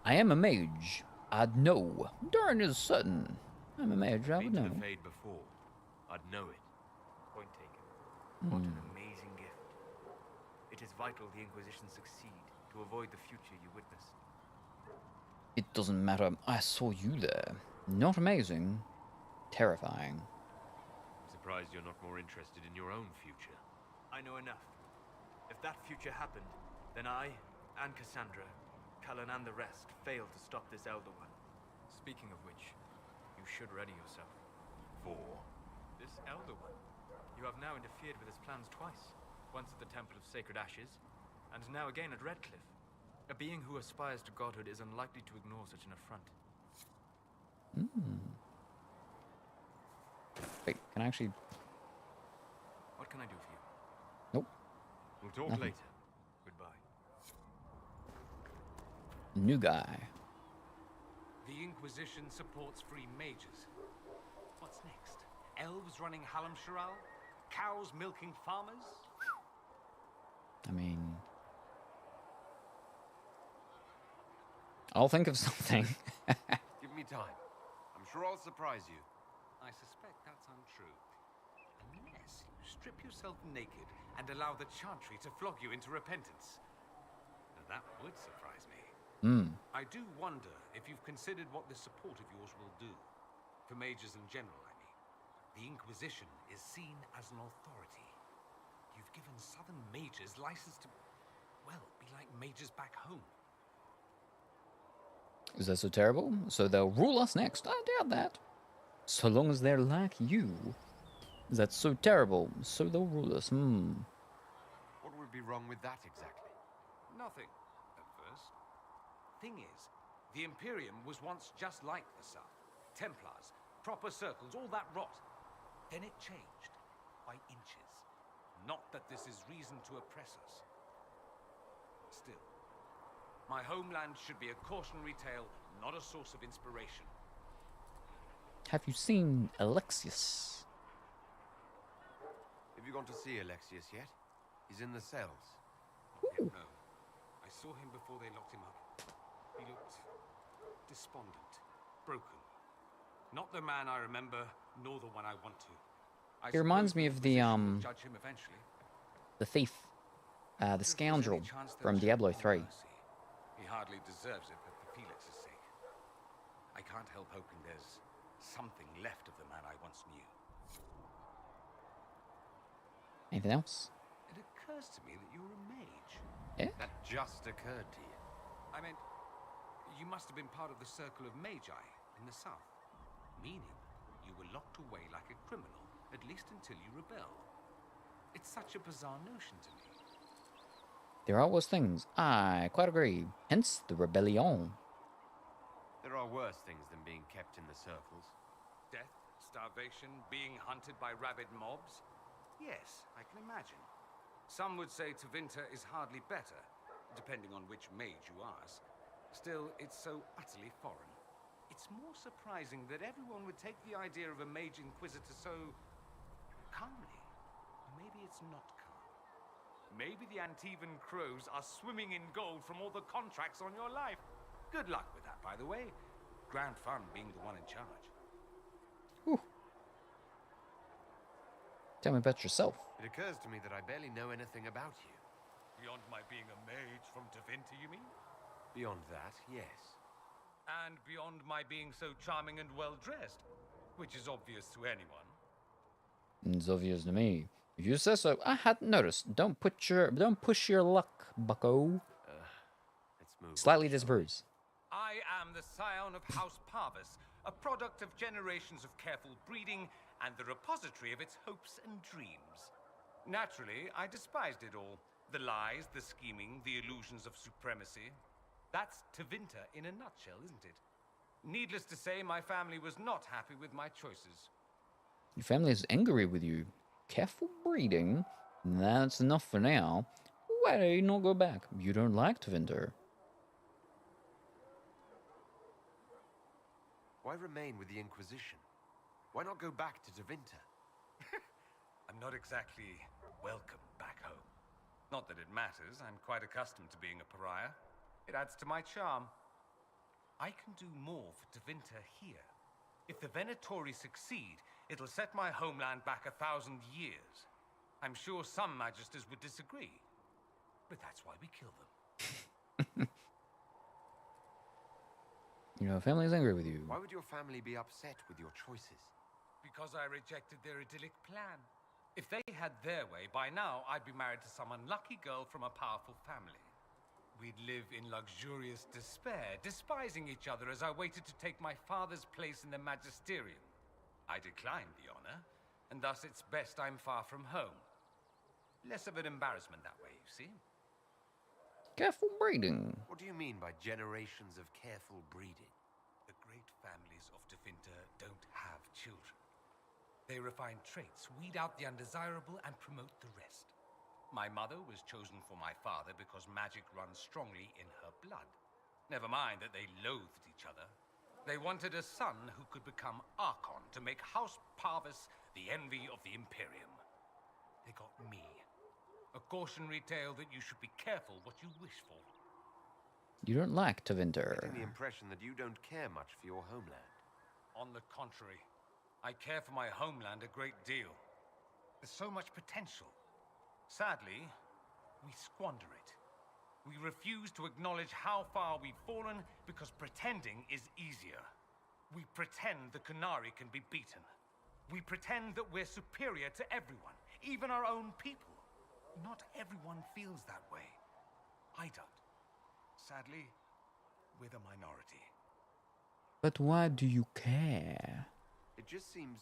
I am a mage. I'd know. Darn is certain. I'm a mage. I would know. Been to the Fade before. I'd know it. Point taken. What an amazing gift. It is vital the Inquisition succeed to avoid the future you witnessed. It doesn't matter. I saw you there. Not amazing. Terrifying. I'm surprised you're not more interested in your own future. I know enough. If that future happened, then I, and Cassandra, Cullen and the rest, failed to stop this Elder One. Speaking of which, you should ready yourself. For? This Elder One. You have now interfered with his plans twice. Once at the Temple of Sacred Ashes, and now again at Redcliffe. A being who aspires to godhood is unlikely to ignore such an affront. Wait, can I actually... What can I do for you? Nope. We'll talk Nothing. later. Goodbye. New guy. The Inquisition supports free mages. What's next? Elves running Hallam Sharal? Cows milking farmers? I mean... I'll think of something. Give me time. I'm sure I'll surprise you. I suspect that's untrue. Unless you strip yourself naked and allow the Chantry to flog you into repentance. Now, that would surprise me. I do wonder if you've considered what this support of yours will do. For mages in general, I mean. The Inquisition is seen as an authority. You've given southern mages license to, well, be like mages back home. Is that so terrible? So they'll rule us next? I doubt that. So long as they're like you. That's so terrible. So they'll rule us. What would be wrong with that exactly? Nothing, at first. Thing is, the Imperium was once just like the South. Templars, proper circles, all that rot. Then it changed, by inches. Not that this is reason to oppress us. Still, my homeland should be a cautionary tale, not a source of inspiration. Have you seen Alexius? Have you gone to see Alexius yet? He's in the cells. No. I saw him before they locked him up. He looked despondent, broken. Not the man I remember, nor the one I want to. He reminds me of the judge him eventually. the thief, the scoundrel from Diablo 3. He hardly deserves it, but for Felix's sake. I can't help hoping there's something left of the man I once knew. Anything else? It occurs to me that you're a mage. Yeah? That just occurred to you. I meant, you must have been part of the circle of magi in the south. Meaning, you were locked away like a criminal, at least until you rebelled. It's such a bizarre notion to me. There are always things. I quite agree. Hence the rebellion. There are worse things than being kept in the circles. Death, starvation, being hunted by rabid mobs? Yes, I can imagine. Some would say Tevinter is hardly better, depending on which mage you ask. Still, it's so utterly foreign. It's more surprising that everyone would take the idea of a mage inquisitor so calmly. Or maybe it's not calm. Maybe the Antivan crows are swimming in gold from all the contracts on your life. Good luck with that, by the way. Grand fun being the one in charge. Whew. Tell me about yourself. It occurs to me that I barely know anything about you. Beyond my being a mage from Tevinter, you mean? Beyond that, yes. And beyond my being so charming and well-dressed, which is obvious to anyone. It's obvious to me. If you say so, I hadn't noticed. Don't push your luck, bucko. Let's move. Slightly disapproves. I am the scion of House Parvis, a product of generations of careful breeding and the repository of its hopes and dreams. Naturally, I despised it all. The lies, the scheming, the illusions of supremacy. That's Tevinter in a nutshell, isn't it? Needless to say, my family was not happy with my choices. Your family is angry with you. Careful breeding. That's enough for now. Why do you not go back? You don't like Tevinter. Why remain with the Inquisition? Why not go back to Tevinter? I'm not exactly welcome back home. Not that it matters. I'm quite accustomed to being a pariah. It adds to my charm. I can do more for Tevinter here. If the Venatori succeed, it'll set my homeland back 1,000 years. I'm sure some magisters would disagree, but that's why we kill them. You know, family is angry with you. Why would your family be upset with your choices? Because I rejected their idyllic plan. If they had their way, by now I'd be married to some unlucky girl from a powerful family. We'd live in luxurious despair, despising each other as I waited to take my father's place in the magisterium. I declined the honor, and thus it's best I'm far from home. Less of an embarrassment that way, you see? Careful breeding. What do you mean by generations of careful breeding? The great families of Tevinter don't have children. They refine traits, weed out the undesirable, and promote the rest. My mother was chosen for my father because magic runs strongly in her blood. Never mind that they loathed each other. They wanted a son who could become Archon to make House Parvis the envy of the Imperium. They got me. A cautionary tale that you should be careful what you wish for. You don't like Tevinter. Getting the impression that you don't care much for your homeland. On the contrary, I care for my homeland a great deal. There's so much potential. Sadly, we squander it. We refuse to acknowledge how far we've fallen because pretending is easier. We pretend the Qunari can be beaten. We pretend that we're superior to everyone, even our own people. Not everyone feels that way. I don't. Sadly, we're the minority. But why do you care? It just seems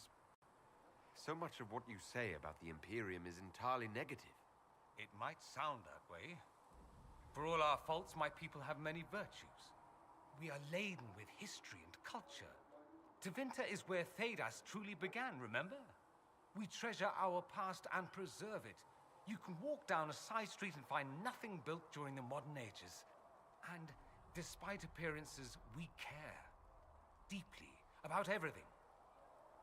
so much of what you say about the Imperium is entirely negative. It might sound that way. For all our faults, my people have many virtues. We are laden with history and culture. Tevinter is where Thedas truly began, remember? We treasure our past and preserve it. You can walk down a side street and find nothing built during the modern ages. And despite appearances, we care deeply about everything.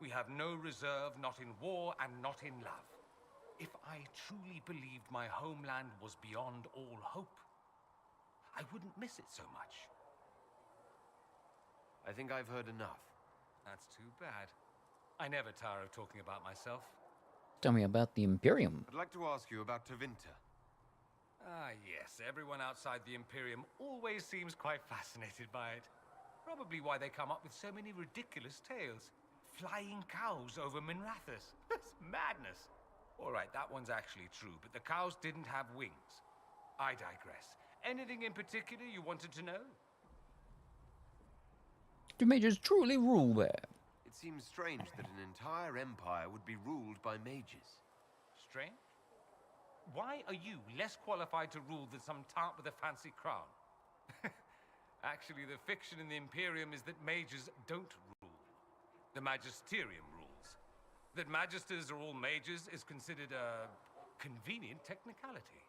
We have no reserve, not in war and not in love. If I truly believed my homeland was beyond all hope, I wouldn't miss it so much. I think I've heard enough. That's too bad. I never tire of talking about myself. Tell me about the Imperium. I'd like to ask you about Tevinter. Ah, yes. Everyone outside the Imperium always seems quite fascinated by it. Probably why they come up with so many ridiculous tales. Flying cows over Minrathous. That's madness. All right, that one's actually true, but the cows didn't have wings. I digress. Anything in particular you wanted to know? Do mages truly rule there? It seems strange that an entire empire would be ruled by mages. Strange? Why are you less qualified to rule than some tart with a fancy crown? Actually, the fiction in the Imperium is that mages don't rule. The Magisterium rules. That magisters are all mages is considered a convenient technicality.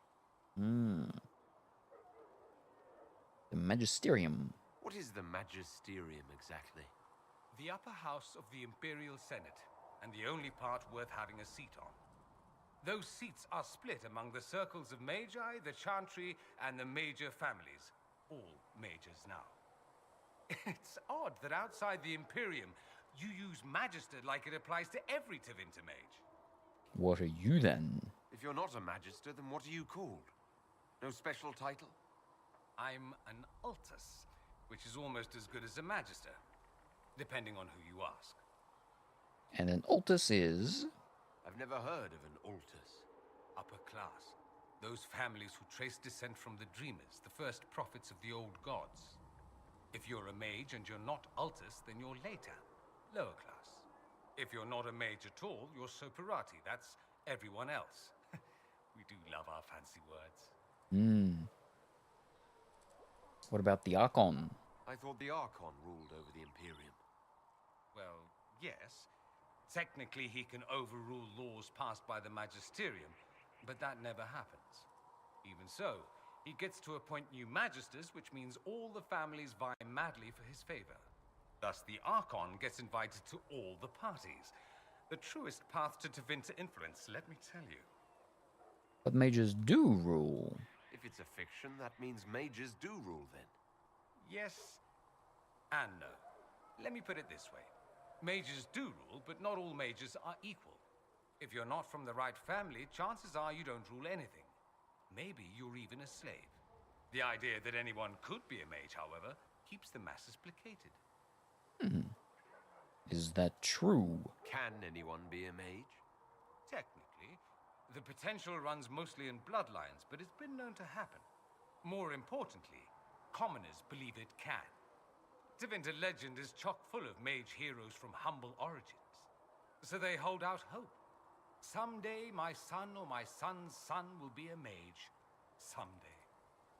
The Magisterium. What is the Magisterium exactly? The upper house of the Imperial Senate, and the only part worth having a seat on. Those seats are split among the circles of Magi, the Chantry, and the major families. All majors now. It's odd that outside the Imperium, you use Magister like it applies to every Tevinter mage. What are you then? If you're not a Magister, then what are you called? No special title? I'm an Altus, which is almost as good as a Magister, depending on who you ask. And an Altus is? I've never heard of an Altus. Upper class. Those families who trace descent from the Dreamers, the first prophets of the old gods. If you're a mage and you're not Altus, then you're later, lower class. If you're not a mage at all, you're Soperati. That's everyone else. We do love our fancy words. What about the Archon? I thought the Archon ruled over the Imperium. Well, yes. Technically, he can overrule laws passed by the Magisterium, but that never happens. Even so, he gets to appoint new Magisters, which means all the families vie madly for his favor. Thus, the Archon gets invited to all the parties. The truest path to Tevinter influence, let me tell you. But mages do rule. If it's a fiction, that means mages do rule then. Yes and no. Let me put it this way. Mages do rule, but not all mages are equal. If you're not from the right family, chances are you don't rule anything. Maybe you're even a slave. The idea that anyone could be a mage, however, keeps the masses placated. Is that true? Can anyone be a mage? Technically, the potential runs mostly in bloodlines, but it's been known to happen. More importantly, commoners believe it can. Tevinter legend is chock full of mage heroes from humble origins. So they hold out hope. Someday my son or my son's son will be a mage. Someday.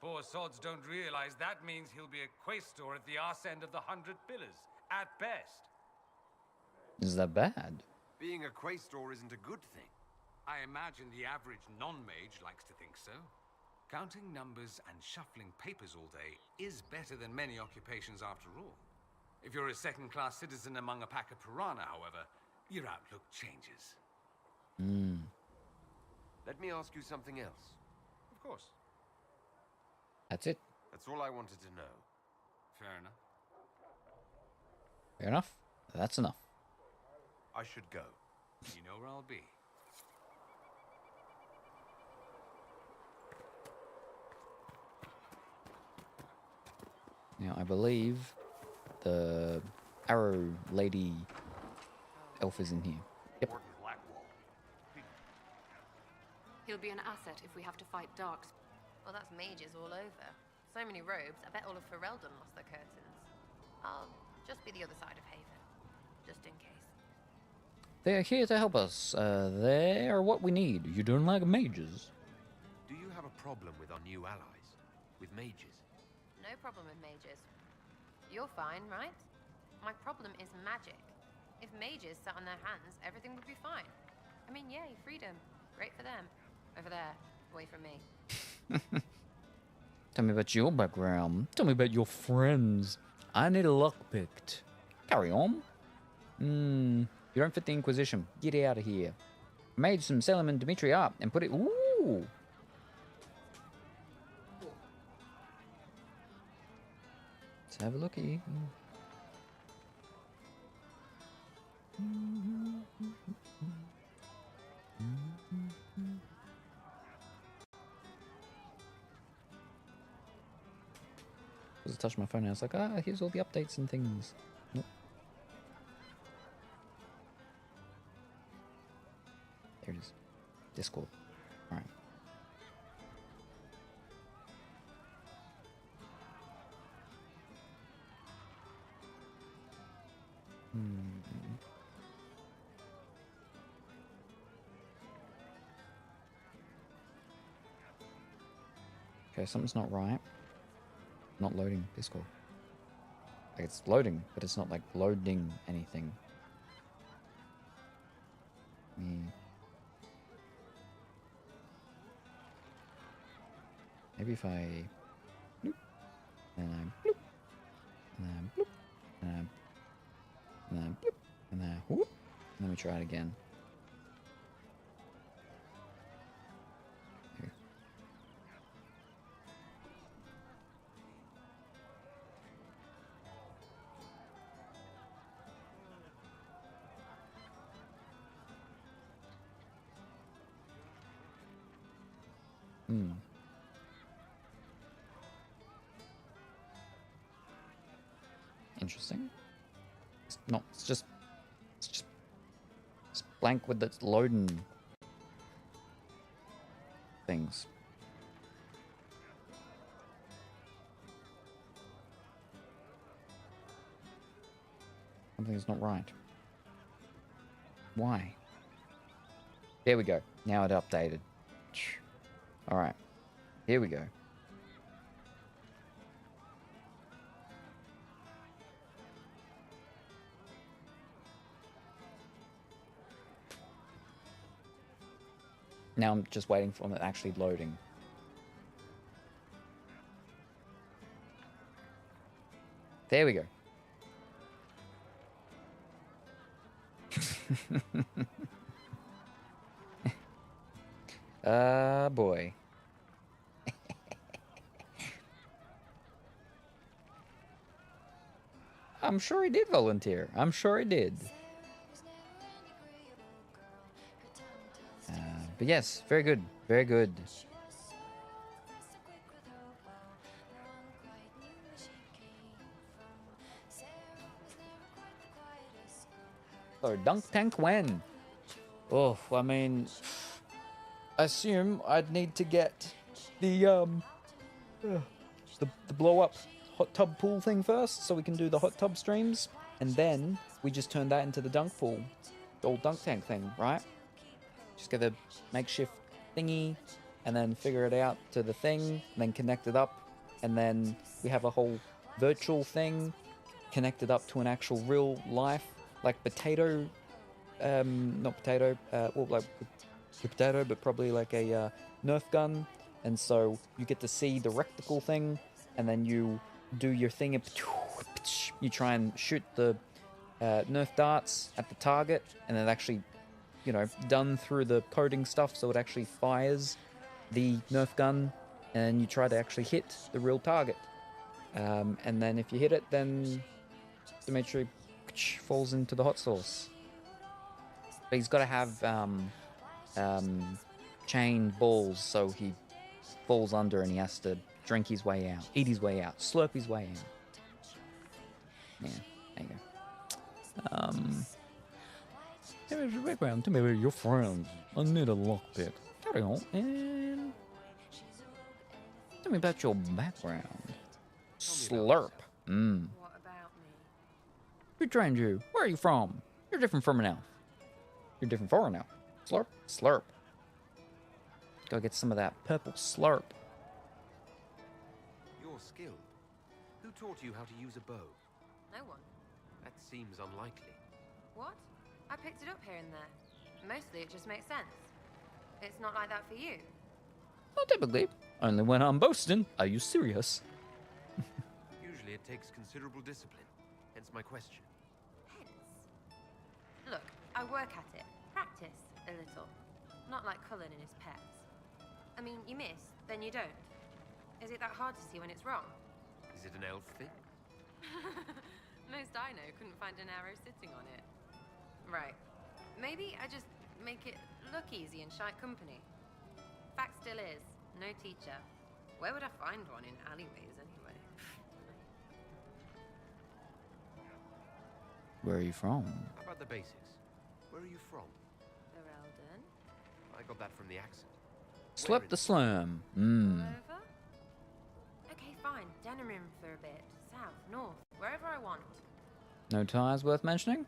Poor sods don't realize that means he'll be a quaestor at the arse end of the 100 Pillars, at best. Is that bad? Being a quaestor isn't a good thing. I imagine the average non-mage likes to think so. Counting numbers and shuffling papers all day is better than many occupations after all. If you're a second-class citizen among a pack of piranha, however, your outlook changes. Let me ask you something else. Of course. That's it. That's all I wanted to know. Fair enough. Fair enough. That's enough. I should go. You know where I'll be. Now, I believe the arrow lady elf is in here. You'll be an asset if we have to fight darks. Well, that's mages all over. So many robes, I bet all of Ferelden lost their curtains. I'll just be the other side of Haven, just in case. They're here to help us. They are what we need. You don't like mages? Do you have a problem with our new allies? With mages? No problem with mages. You're fine, right? My problem is magic. If mages sat on their hands, everything would be fine. I mean, yay, freedom. Great for them. Over there, away from me. Tell me about your background. Tell me about your friends. I need a lockpicked. Carry on. You don't fit the Inquisition. Get out of here. Made some Salem and Dimitri up and put it... Ooh! Let's have a looky. I touched my phone and I was like, here's all the updates and things. Nope. There it is. Discord. Alright. Okay, something's not right. Not loading Discord. Like it's loading, but it's not like loading anything. Maybe if I bloop, and I bloop, and I bloop, and I bloop, and I whoop. Let me try it again. Here. Interesting. It's just blank with the loading things. Something's not right. Why? There we go. Now it updated. Alright. Here we go. Now I'm just waiting for it actually loading. There we go. Boy. I'm sure he did volunteer. I'm sure he did. But yes, very good. Very good. So, dunk tank when? Oh, I mean, I assume I'd need to get the blow up hot tub pool thing first, so we can do the hot tub streams, and then we just turn that into the dunk pool, the old dunk tank thing, right? Just get the makeshift thingy, and then figure it out to the thing, and then connect it up, and then we have a whole virtual thing connected up to an actual real life, like potato, not potato, well, like a potato, but probably like a Nerf gun, and so you get to see the reticle thing, and then you do your thing, and you try and shoot the Nerf darts at the target, and it actually, you know, done through the coding stuff, so it actually fires the Nerf gun, and you try to actually hit the real target. And then if you hit it, then Dimitri falls into the hot sauce. But he's got to have chain balls, so he falls under and he has to drink his way out, eat his way out, slurp his way out. Yeah, there you go. Tell me about your background. Tell me about your friends. I need a lockpick. Carry on. And tell me about your background. Slurp. What about me? Who trained you? Where are you from? You're different from an elf. You're different from an elf. Slurp. Slurp. Go get some of that purple slurp. You're skilled. Who taught you how to use a bow? No one. That seems unlikely. What? I picked it up here and there. Mostly it just makes sense. It's not like that for you. Not typically. Only when I'm boasting. Are you serious? Usually it takes considerable discipline. Hence my question. Look, I work at it. Practice a little. Not like Cullen and his pets. I mean, you miss, then you don't. Is it that hard to see when it's wrong? Is it an elf thing? Most I know couldn't find an arrow sitting on it. Right. Maybe I just make it look easy in shite company. Fact still is, no teacher. Where would I find one in alleyways anyway? Where are you from? How about the basics? Where are you from? Ferelden. I got that from the accent. Slip the slam. Over? Okay, fine. Denerim for a bit. South, north, wherever I want. No ties worth mentioning?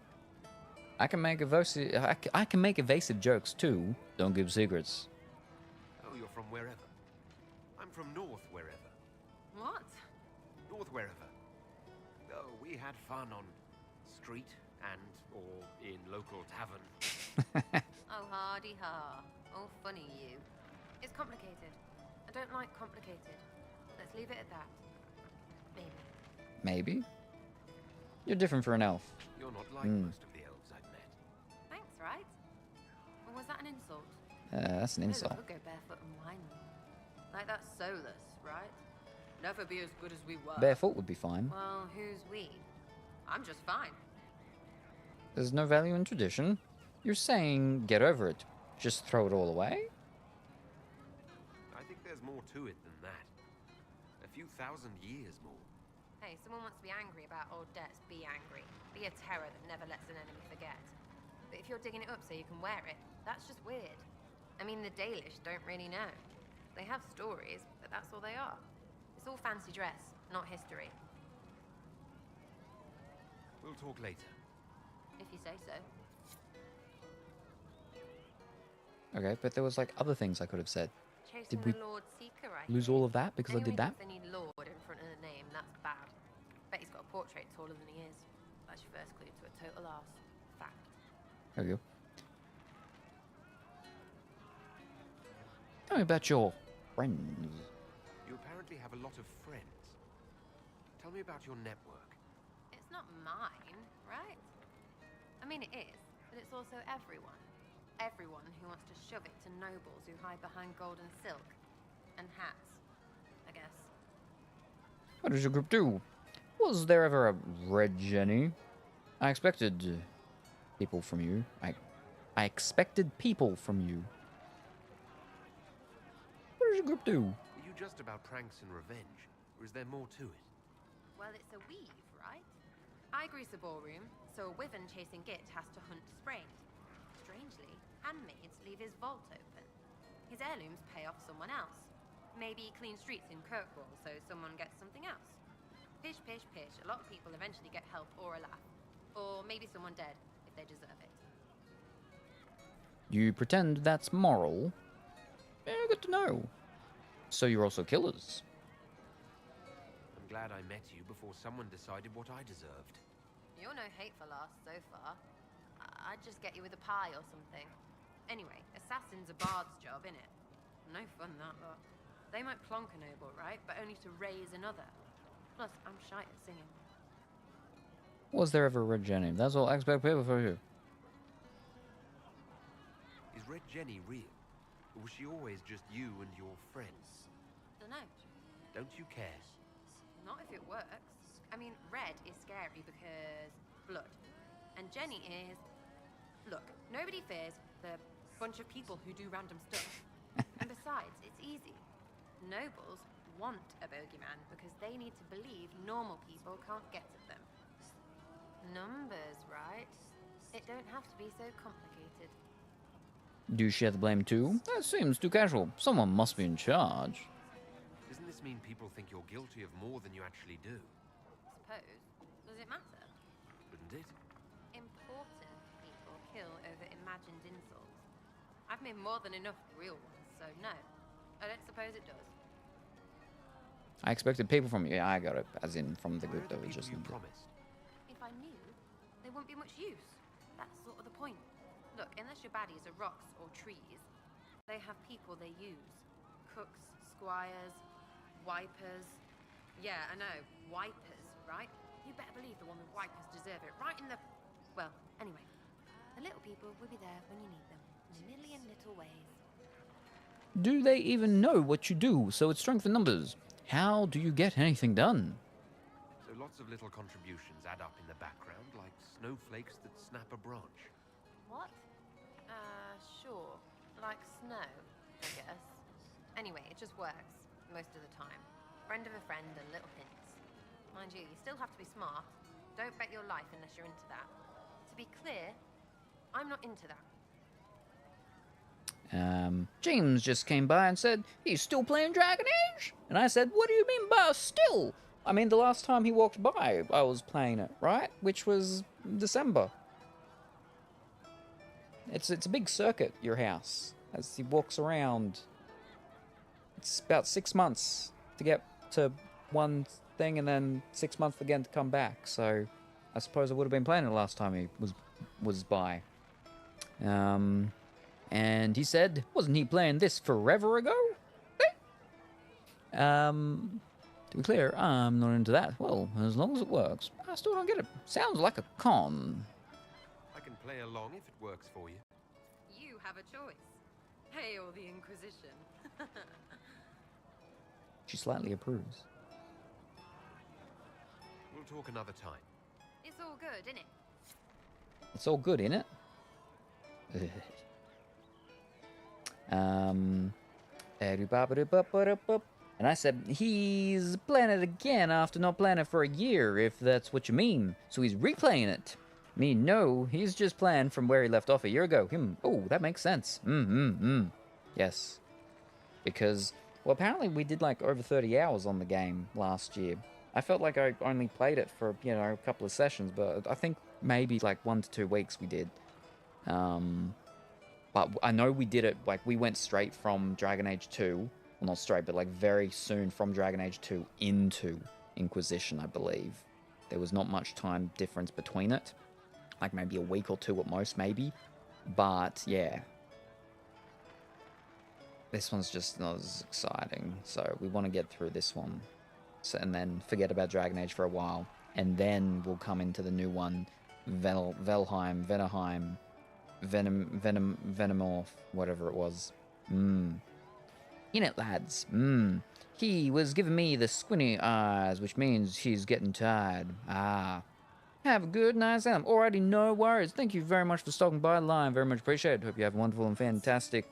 I can make evasive jokes too. Don't give secrets. Oh, you're from wherever. I'm from north wherever. What? North wherever. Oh, we had fun on street and or in local tavern. Oh, hardy ha. Oh, funny you. It's complicated. I don't like complicated. Let's leave it at that. Maybe. Maybe? You're different for an elf. You're not like most of the elves I've met. Thanks, right? Or was that an insult? That's an I insult. could go barefoot and whine them. Like that's soulless, right? Never be as good as we were. Barefoot would be fine. Well, who's we? I'm just fine. There's no value in tradition. You're saying get over it. Just throw it all away? I think there's more to it than that. A few thousand years more. Hey, someone wants to be angry about old debts, be angry. Be a terror that never lets an enemy forget. But if you're digging it up so you can wear it, that's just weird. I mean, the Dalish don't really know. They have stories, but that's all they are. It's all fancy dress, not history. We'll talk later. If you say so. Okay, but there was like other things I could have said. Chasing Did we the Lord Seeker, I lose think. all of that because I did that? They need Lord in front of the name, that's bad. Bet he's got a portrait taller than he is. That's your first clue to a total arse. Fact. There we go. Tell me about your friends. You apparently have a lot of friends. Tell me about your network. It's not mine, right? I mean, it is, but it's also everyone. Everyone who wants to shove it to nobles who hide behind gold and silk. And hats, I guess. What does your group do? Was there ever a Red Jenny? I expected people from you. I expected people from you. What does your group do? Are you just about pranks and revenge, or is there more to it? Well, it's a weave, right? I grease a ballroom, so a wyvern chasing Git has to hunt sprained. Strangely, handmaids leave his vault open. His heirlooms pay off someone else. Maybe clean streets in Kirkwall so someone gets something else. Pish, pish, pish. A lot of people eventually get help or a laugh. Or maybe someone dead, if they deserve it. You pretend that's moral? Yeah, good to know. So you're also killers. I'm glad I met you before someone decided what I deserved. You're no hateful ass so far. I'd just get you with a pie or something. Anyway, assassin's a bard's job, innit? No fun, that lot. They might plonk a noble, right? But only to raise another. Plus, I'm shy at singing. Was there ever a Red Jenny? That's all I expect people for you. Is Red Jenny real? Or was she always just you and your friends? Dunno. Don't you care? Not if it works. I mean, red is scary because blood. And Jenny is... Look, nobody fears the bunch of people who do random stuff. And besides, it's easy. Nobles want a bogeyman because they need to believe normal people can't get at them. Numbers, right? It don't have to be so complicated. Do you share the blame too? That seems too casual. Someone must be in charge. Doesn't this mean people think you're guilty of more than you actually do? Suppose. Does it matter? Wouldn't it? Important people kill over imagined insults. I've made more than enough real ones, so no. I don't suppose it does. I expected people from you. Yeah, I got it. As in from the group that was just. Promised. If I knew, there wouldn't be much use. That's sort of the point. Look, unless your baddies are rocks or trees, they have people they use. Cooks, squires, wipers. Yeah, I know, wipers, right? You better believe the one with wipers deserve it, right in the... Well, anyway, the little people will be there when you need them, in a million little ways. Do they even know what you do? So it's strength in numbers. How do you get anything done? So lots of little contributions add up in the background, like snowflakes that snap a branch. What? Sure. Like snow, I guess. Anyway, it just works, most of the time. Friend of a friend and little hints. Mind you, you still have to be smart. Don't bet your life unless you're into that. To be clear, I'm not into that. James just came by and said, he's still playing Dragon Age? And I said, what do you mean by still? I mean, the last time he walked by, I was playing it, right? Which was December. It's a big circuit, your house, as he walks around. It's about 6 months to get to one thing and then 6 months again to come back. So I suppose I would have been playing it last time he was by. And he said, wasn't he playing this forever ago? To be clear, I'm not into that. Well, as long as it works. I still don't get it. Sounds like a con. I can play along if it works for you. You have a choice. Hail the Inquisition. She slightly approves. We'll talk another time. It's all good, innit? It's all good, innit? And I said, he's playing it again after not playing it for a year, if that's what you mean. So he's replaying it. Me, no, he's just playing from where he left off a year ago. Oh, that makes sense. Yes. Because, well, apparently we did like over 30 hours on the game last year. I felt like I only played it for, you know, a couple of sessions, but I think maybe like 1 to 2 weeks we did. But I know we did it, like, we went straight from Dragon Age 2. Well, not straight, but, like, very soon from Dragon Age 2 into Inquisition, I believe. There was not much time difference between it. Like, maybe a week or 2 at most, maybe. But, yeah. This one's just not as exciting. So, we want to get through this one. So, and then forget about Dragon Age for a while. And then we'll come into the new one. Venomorph, whatever it was. In it, lads. He was giving me the squinty eyes, which means he's getting tired. Have a good night, Salem. Alrighty, no worries. Thank you very much for stopping by the line. Very much appreciated. Hope you have a wonderful and fantastic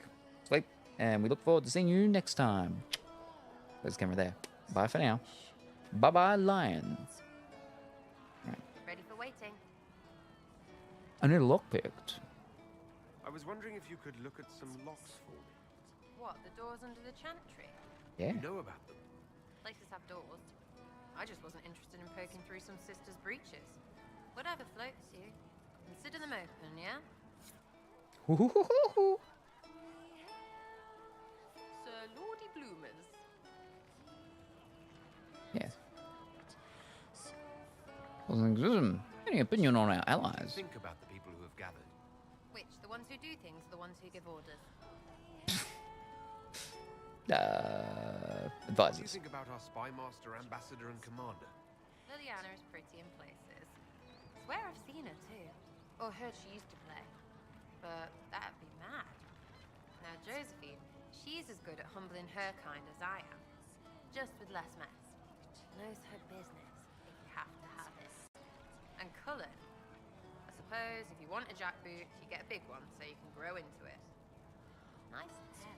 sleep. And we look forward to seeing you next time. There's the camera there. Bye for now. Bye-bye, lions. Ready for waiting. I need a lock picked. I was wondering if you could look at some locks for me. What, the doors under the chantry? Yeah. You know about them? Places have doors. I just wasn't interested in poking through some sister's breeches. Whatever floats you. Consider them open, yeah? Sir Lordy Bloomers. Yes. Any opinion on our allies? Think about the people who have gathered. Which? The ones who do things, or the ones who give orders? Advisors. What do you think about our spy master, ambassador, and commander? Liliana is pretty in places. Swear I've seen her too. Or heard she used to play. But that'd be mad. Now Josephine, she's as good at humbling her kind as I am. Just with less mess. Knows her business, if you have to have it. And Cullen. I suppose if you want a jackboot, you get a big one so you can grow into it. Nice hair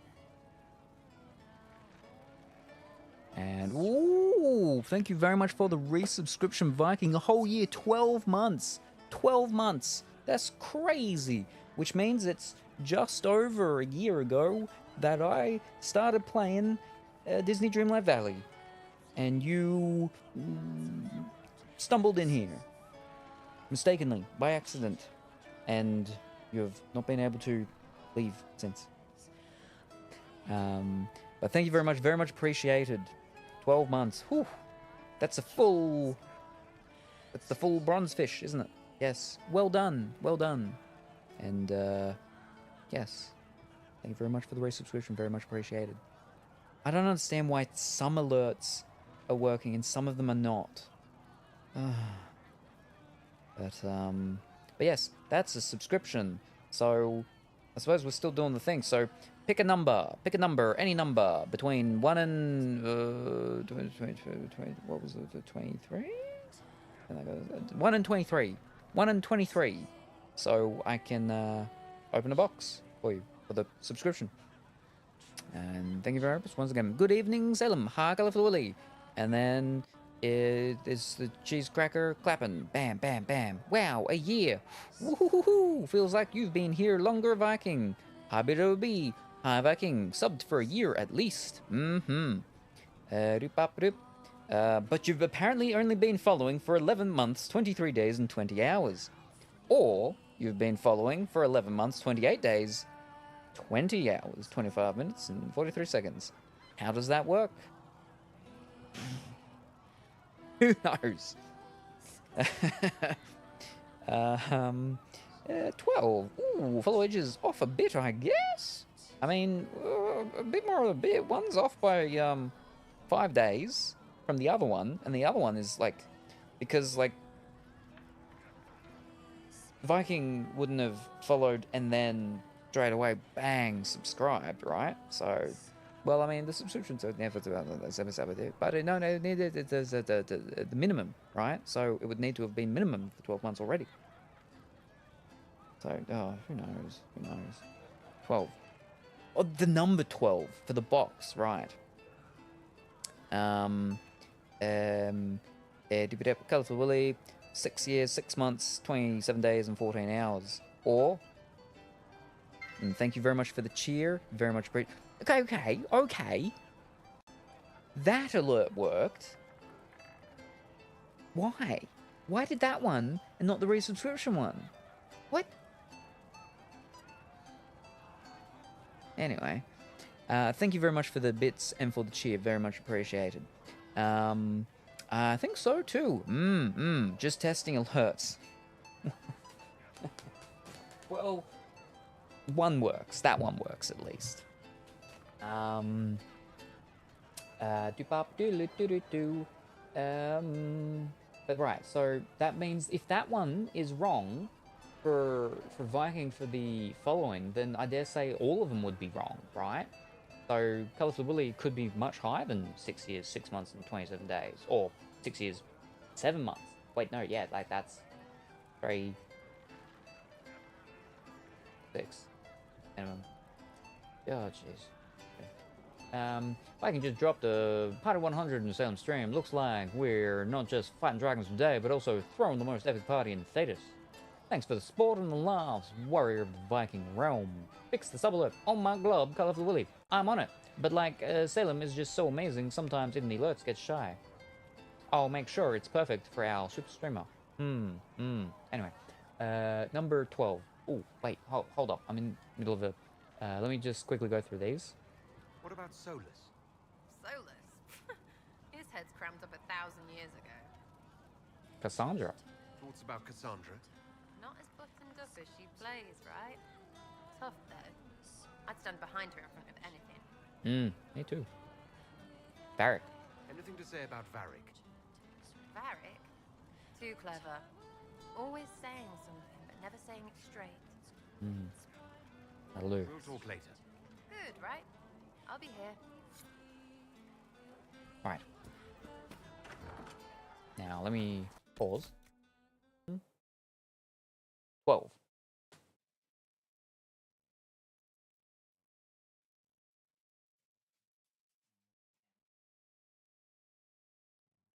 though. And, ooh, thank you very much for the resubscription, Viking. A whole year, 12 months. 12 months. That's crazy. Which means it's just over a year ago that I started playing Disney Dreamlight Valley. And you stumbled in here mistakenly, by accident. And you have not been able to leave since. But thank you very much appreciated. 12 months. Whew. That's the full bronze fish, isn't it? Yes. Well done. Well done. And, yes. Thank you very much for the resubscription. Very much appreciated. I don't understand why some alerts are working and some of them are not. But yes, that's a subscription. So, I suppose we're still doing the thing. So, pick a number, any number, between 1 and, 20, what was it, 23? 1 and 23. 1 and 23. So, I can open a box for you, for the subscription. And thank you very much once again. Good evening, Salem. Hi, Colorful Willy. And then it is the cheese cracker clapping. Bam, bam, bam. Wow, a year. Woohoo! Feels like you've been here longer, Viking. Hi, B. Hi, Viking. Subbed for a year at least. But you've apparently only been following for 11 months, 23 days, and 20 hours. Or you've been following for 11 months, 28 days, 20 hours, 25 minutes, and 43 seconds. How does that work? Who knows? 12. Ooh, follow edges off a bit, I guess. I mean, a bit more of a bit. One's off by 5 days from the other one, and the other one is like, because like Viking wouldn't have followed and then straight away bang subscribed, right? So, well, I mean, the subscriptions are never but no, the minimum, right? So it would need to have been minimum for 12 months already. So, oh, who knows? 12. Oh, the number 12 for the box, right? Colorful Willy, 6 years, 6 months, 27 days, and 14 hours. Or, and thank you very much for the cheer. Very much appreciated. Okay. That alert worked. Why? Why did that one and not the resubscription one? What? Anyway, thank you very much for the bits and for the cheer. Very much appreciated. I think so too. Just testing alerts. Well, one works. That one works at least. But right, so that means if that one is wrong for Viking for the following, then I dare say all of them would be wrong, right? So Colorful Willy could be much higher than 6 years, 6 months, and 27 days, or 6 years, 7 months. Wait, no, yeah, like that's 3, 6 minimum. Oh, jeez. I can just drop the Party 100 in Salem stream. Looks like we're not just fighting dragons today, but also throwing the most epic party in Thetis. Thanks for the sport and the laughs, warrior of the Viking realm. Fix the sub-alert on my globe, Colorful Willy. I'm on it. But like, Salem is just so amazing, sometimes even the alerts get shy. I'll make sure it's perfect for our super streamer. Anyway, number 12. Oh, wait, hold up. I'm in the middle of a... let me just quickly go through these. What about Solus? Solus? His head's crammed up 1,000 years ago. Cassandra. Thoughts about Cassandra? Not as buttoned up as she plays, right? Tough, though. I'd stand behind her in front of anything. Me too. Varric. Anything to say about Varric? Varric? Too clever. Always saying something, but never saying it straight. That'll do. We'll talk later. Good, right? I'll be here. Alright. Now, let me pause. 12.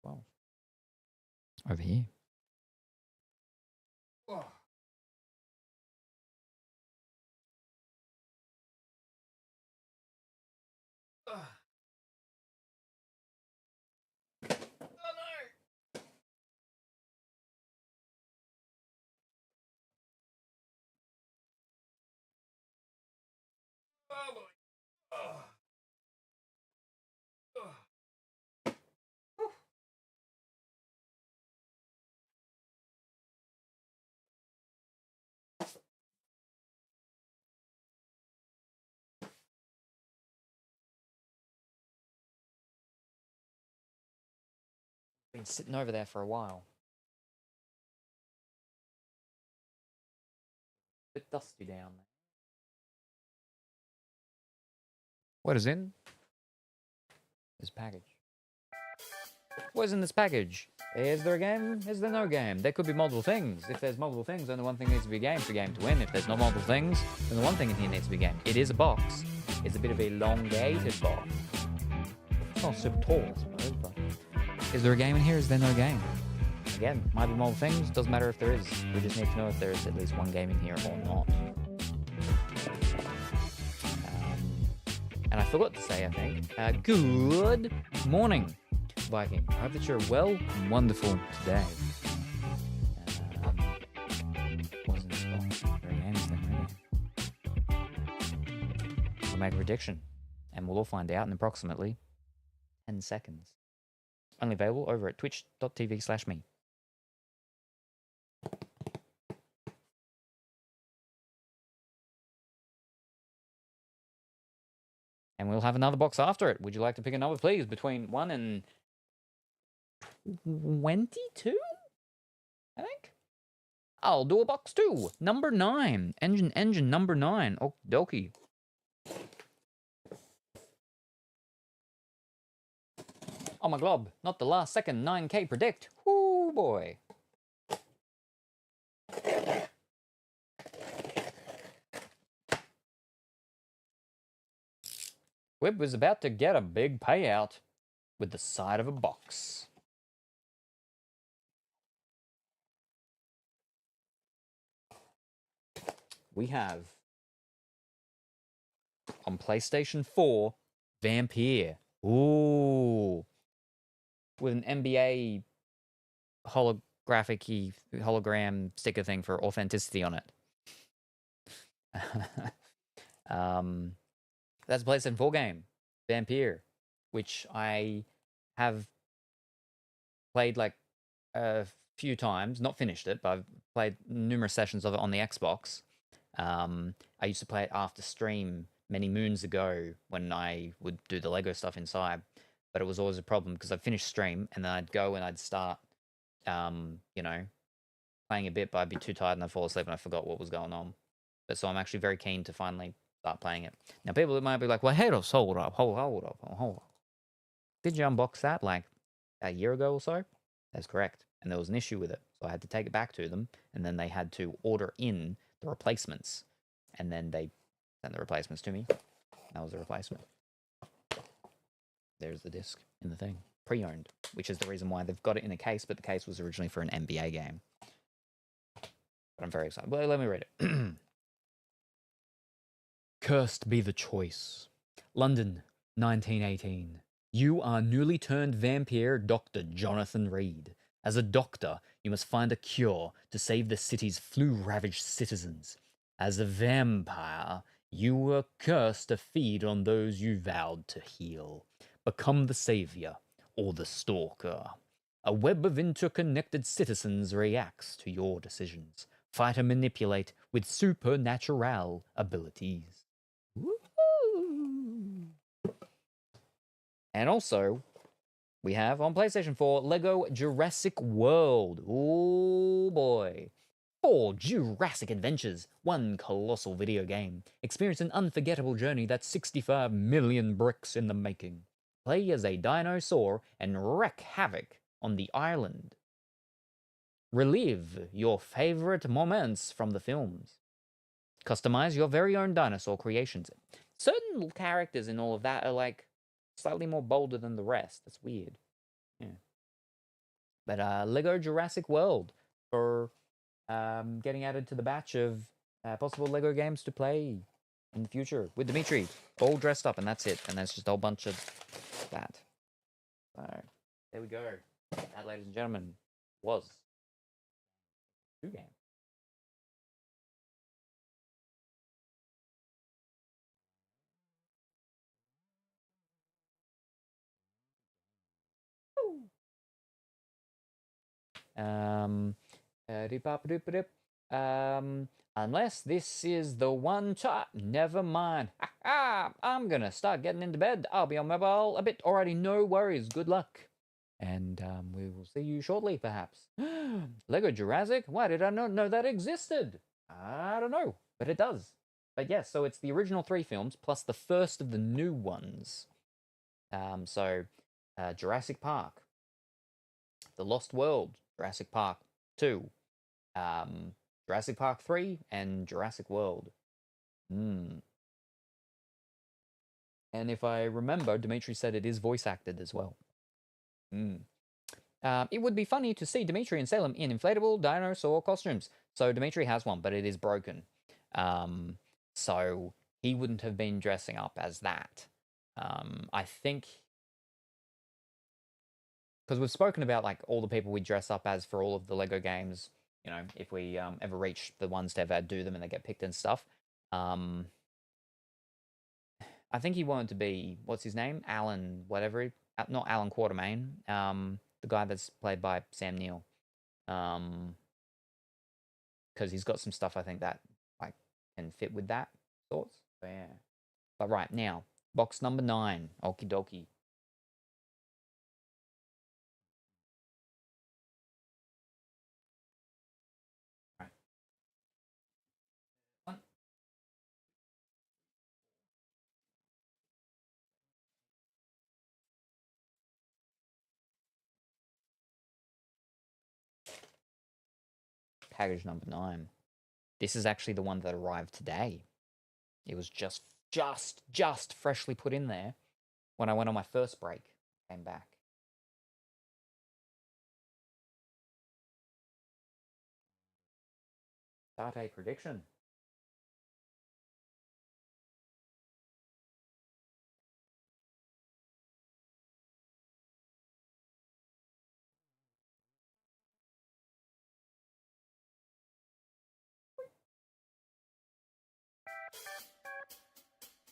Wow. Over here. Been sitting over there for a while. Bit dusty down there. What is in this package? What is in this package? Is there a game? Is there no game? There could be multiple things. If there's multiple things, then the one thing needs to be a game for game to win. If there's no multiple things, then the one thing in here needs to be a game. It is a box. It's a bit of a elongated box. It's not super tall, I suppose, but... Is there a game in here? Is there no game? Again, might be multiple things. Doesn't matter if there is. We just need to know if there is at least one game in here or not. And I forgot to say, I think, good morning, Viking. I hope that you're well and wonderful today. What's in this box? There are games then, really. We'll make a prediction, and we'll all find out in approximately 10 seconds. Only available over at twitch.tv/me. And we'll have another box after it. Would you like to pick a number, please? Between 1 and 22? I think. I'll do a box 2. Number 9. Engine number 9. Okie dokie. Oh my glob. Not the last second. 9K predict. Whoo boy. Webb was about to get a big payout with the side of a box. We have on PlayStation 4 Vampire. Ooh. With an NBA holographic-y hologram sticker thing for authenticity on it. That's a PlayStation 4 game, Vampire, which I have played like a few times, not finished it, but I've played numerous sessions of it on the Xbox. I used to play it after stream many moons ago when I would do the Lego stuff inside, but it was always a problem because I'd finish stream and then I'd go and I'd start, you know, playing a bit, but I'd be too tired and I'd fall asleep and I forgot what was going on. But so I'm actually very keen to finally start playing it. Now, people might be like, well, hold up. Did you unbox that like a year ago or so? That's correct. And there was an issue with it. So I had to take it back to them, and then they had to order in the replacements. And then they sent the replacements to me. That was the replacement. There's the disc in the thing. Pre-owned, which is the reason why they've got it in a case, but the case was originally for an NBA game. But I'm very excited. Well, let me read it. Cursed be the choice. London, 1918. You are newly turned vampire Dr. Jonathan Reed. As a doctor, you must find a cure to save the city's flu-ravaged citizens. As a vampire, you were cursed to feed on those you vowed to heal. Become the savior or the stalker. A web of interconnected citizens reacts to your decisions. Fight and manipulate with supernatural abilities. Woo-hoo. And also, we have on PlayStation 4 Lego Jurassic World. Oh boy. 4 Jurassic Adventures, 1 colossal video game. Experience an unforgettable journey that's 65 million bricks in the making. Play as a dinosaur and wreak havoc on the island. Relive your favorite moments from the films. Customize your very own dinosaur creations. Certain characters in all of that are like slightly more bolder than the rest. That's weird. Yeah. But Lego Jurassic World for getting added to the batch of possible Lego games to play in the future with Dimitri, all dressed up, and that's it. And there's just a whole bunch of that. So there we go. That, ladies and gentlemen, was 2 games. Unless this is the one time. Never mind. I'm gonna start getting into bed. I'll be on mobile a bit already. No worries. Good luck. And we will see you shortly, perhaps. Lego Jurassic? Why did I not know that existed? I don't know, but it does. But yes, so it's the original 3 films plus the first of the new ones. Jurassic Park, The Lost World, Jurassic Park 2, Jurassic Park 3, and Jurassic World. And if I remember, Dimitri said it is voice acted as well. It would be funny to see Dimitri and Salem in inflatable dinosaur costumes. So Dimitri has one, but it is broken. So he wouldn't have been dressing up as that. I think... Because we've spoken about like all the people we dress up as for all of the Lego games, you know, if we ever reach the ones to ever do them and they get picked and stuff. I think he wanted to be, what's his name? Alan, whatever. Not Alan Quatermain. The guy that's played by Sam Neill. Because he's got some stuff I think that like can fit with that sorts. So yeah. But right now, box number 9. Okie dokie. Package number 9. This is actually the one that arrived today. It was just freshly put in there when I went on my first break. Came back. Start a prediction.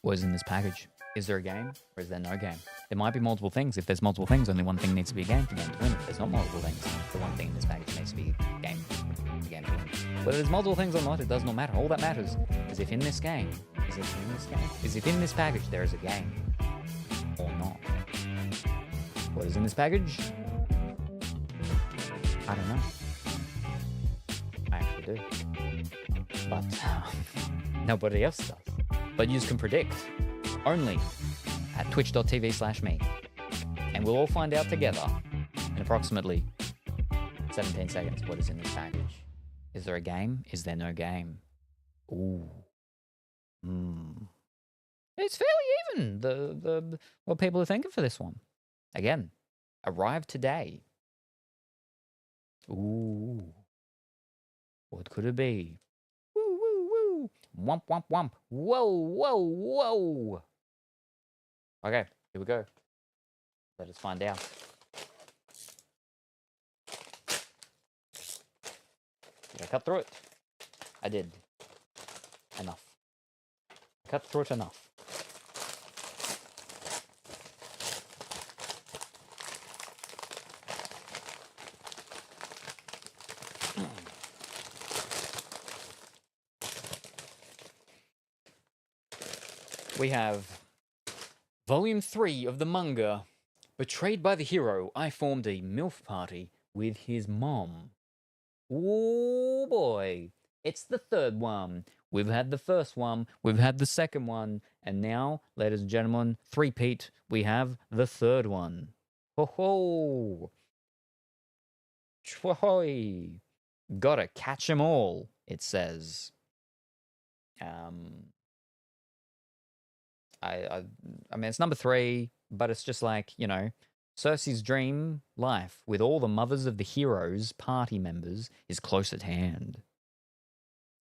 What is in this package? Is there a game or is there no game? There might be multiple things. If there's multiple things, only one thing needs to be a game for the game to win. If there's not multiple things, the one thing in this package needs to be a game for the game to win. Whether there's multiple things or not, it does not matter. All that matters is if in this game, is if in this package there is a game or not. What is in this package? I don't know. I actually do. But nobody else does. But you can predict only at twitch.tv/me. And we'll all find out together in approximately 17 seconds what is in this package. Is there a game? Is there no game? Ooh. It's fairly even, the what people are thinking for this one. Again, arrived today. Ooh. What could it be? Woo, woo, woo. Womp, womp, womp. Whoa, whoa, whoa. Okay, here we go. Let us find out. Did I cut through it? I did. Enough. Cut through it enough. We have Volume 3 of the manga. Betrayed by the hero, I formed a MILF party with his mom. Oh boy. It's the third one. We've had the first one, we've had the second one, and now, ladies and gentlemen, three-peat, we have the third one. Ho-ho! Chwohoy! Gotta catch 'em all, it says. I mean, it's number 3, but it's just like, you know, Cersei's dream life with all the mothers of the heroes' party members is close at hand.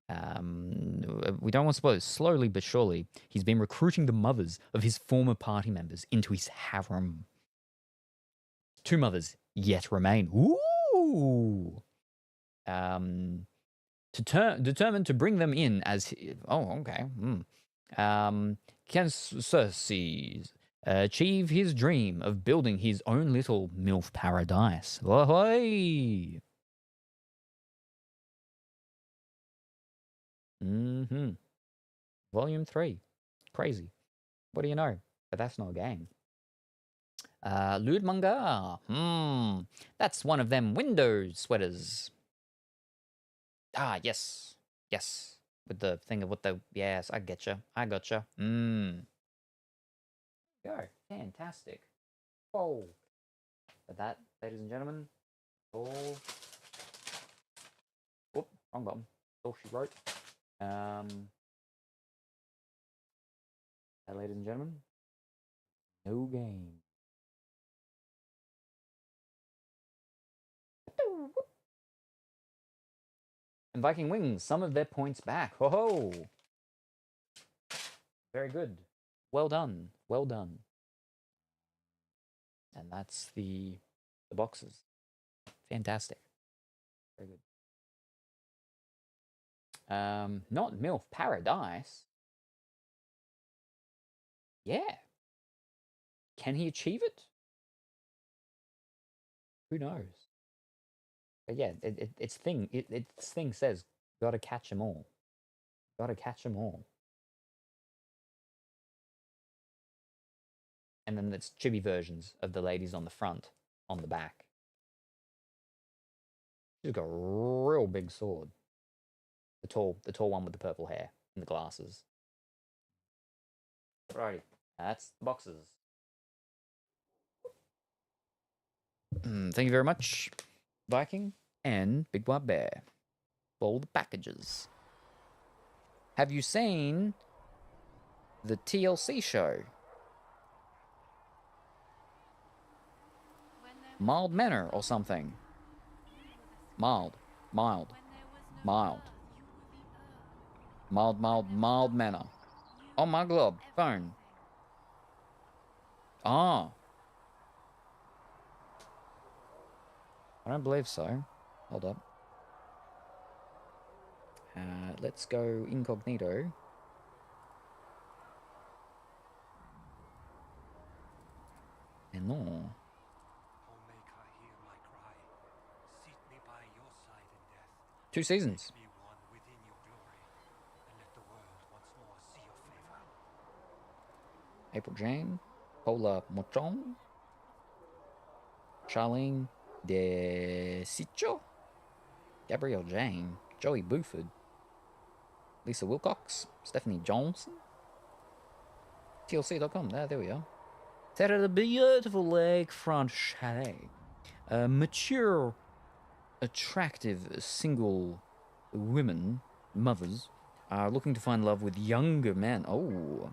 We don't want to spoil it. Slowly but surely, he's been recruiting the mothers of his former party members into his harem. 2 mothers yet remain. Ooh! Determined to bring them in as... Oh, okay. Can Cersei achieve his dream of building his own little MILF paradise? Ahoy! Mm-hmm. Volume 3. Crazy. What do you know? But that's not a game. Lewd manga. That's one of them Windows sweaters. Ah, yes. Yes. With the thing of what the... Yes, I getcha. I gotcha. Go. Fantastic. Whoa. But that, ladies and gentlemen, all... Whoop, wrong button. All she wrote. That, ladies and gentlemen, no game. And Viking Wings, some of their points back. Ho ho! Very good. Well done. Well done. And that's the boxes. Fantastic. Very good. Not MILF Paradise. Yeah. Can he achieve it? Who knows? But yeah, its thing says, gotta catch 'em all. Gotta catch 'em all. And then it's chibi versions of the ladies on the front, on the back. She's got a real big sword. The tall one with the purple hair and the glasses. Righty, that's the boxes. Thank you very much, Viking and Big White Bear, for all the packages. Have you seen the TLC show? Mild Manor or something. Mild Manor. Oh my globe, phone. Ah. I don't believe so. Hold up. Let's go incognito. And no. 2 seasons. April Jane, Paula Mochon, Charlene De Sicho, Gabrielle Jane, Joey Buford, Lisa Wilcox, Stephanie Johnson, TLC.com. There we are. Set at a beautiful lakefront chalet. Mature, attractive single women, mothers, are looking to find love with younger men. Oh,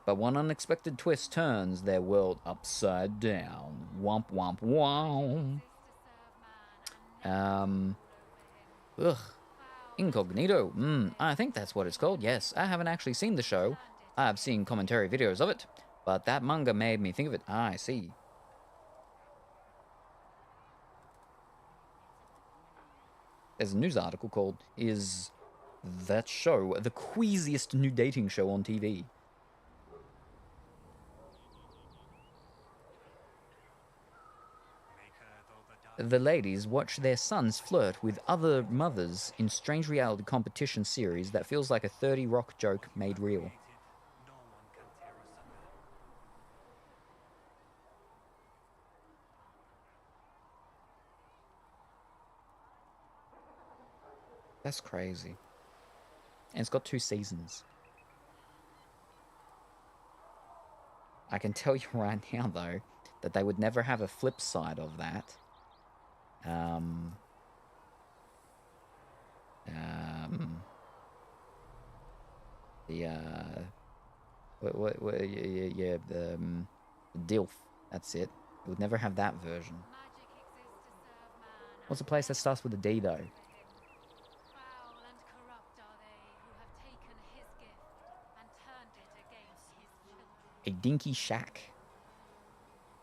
but one unexpected twist turns their world upside down. Womp womp womp. Incognito. I think that's what it's called. Yes, I haven't actually seen the show. I've seen commentary videos of it, but that manga made me think of it. I see. There's a news article called, "Is that show the queasiest new dating show on TV?" The ladies watch their sons flirt with other mothers in strange reality competition series that feels like a 30 Rock joke made real. That's crazy. And it's got 2 seasons. I can tell you right now, though, that they would never have a flip side of that. The DILF, that's it. It would never have that version. What's a place that starts with a D, though? A dinky shack.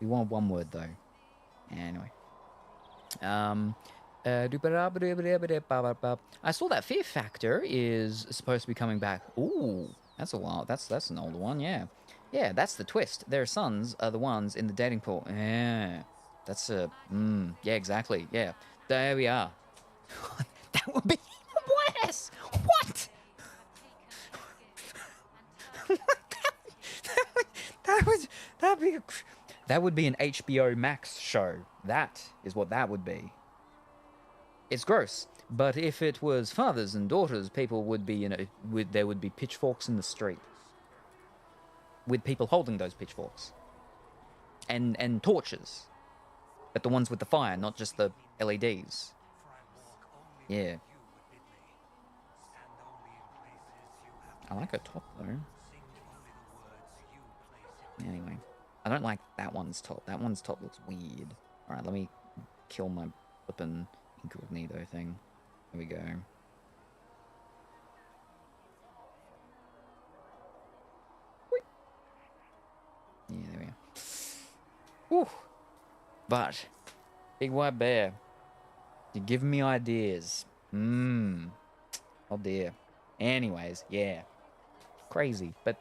We want one word, though. Anyway. I saw that Fear Factor is supposed to be coming back. Ooh, that's a while. That's an older one, yeah. Yeah, that's the twist. Their sons are the ones in the dating pool. Yeah, that's a... yeah, exactly. Yeah, there we are. That would be... What? What? That would be an HBO Max show. That is what that would be. It's gross. But if it was fathers and daughters, people would be, you know, there would be pitchforks in the street. With people holding those pitchforks. And torches. But the ones with the fire, not just the LEDs. Yeah. I like her top, though. Anyway. I don't like that one's top. That one's top looks weird. Alright, let me kill my flippin' incognito thing. There we go. Yeah, there we are. Whew. But, Big White Bear, you're giving me ideas. Oh dear. Anyways, yeah. Crazy, but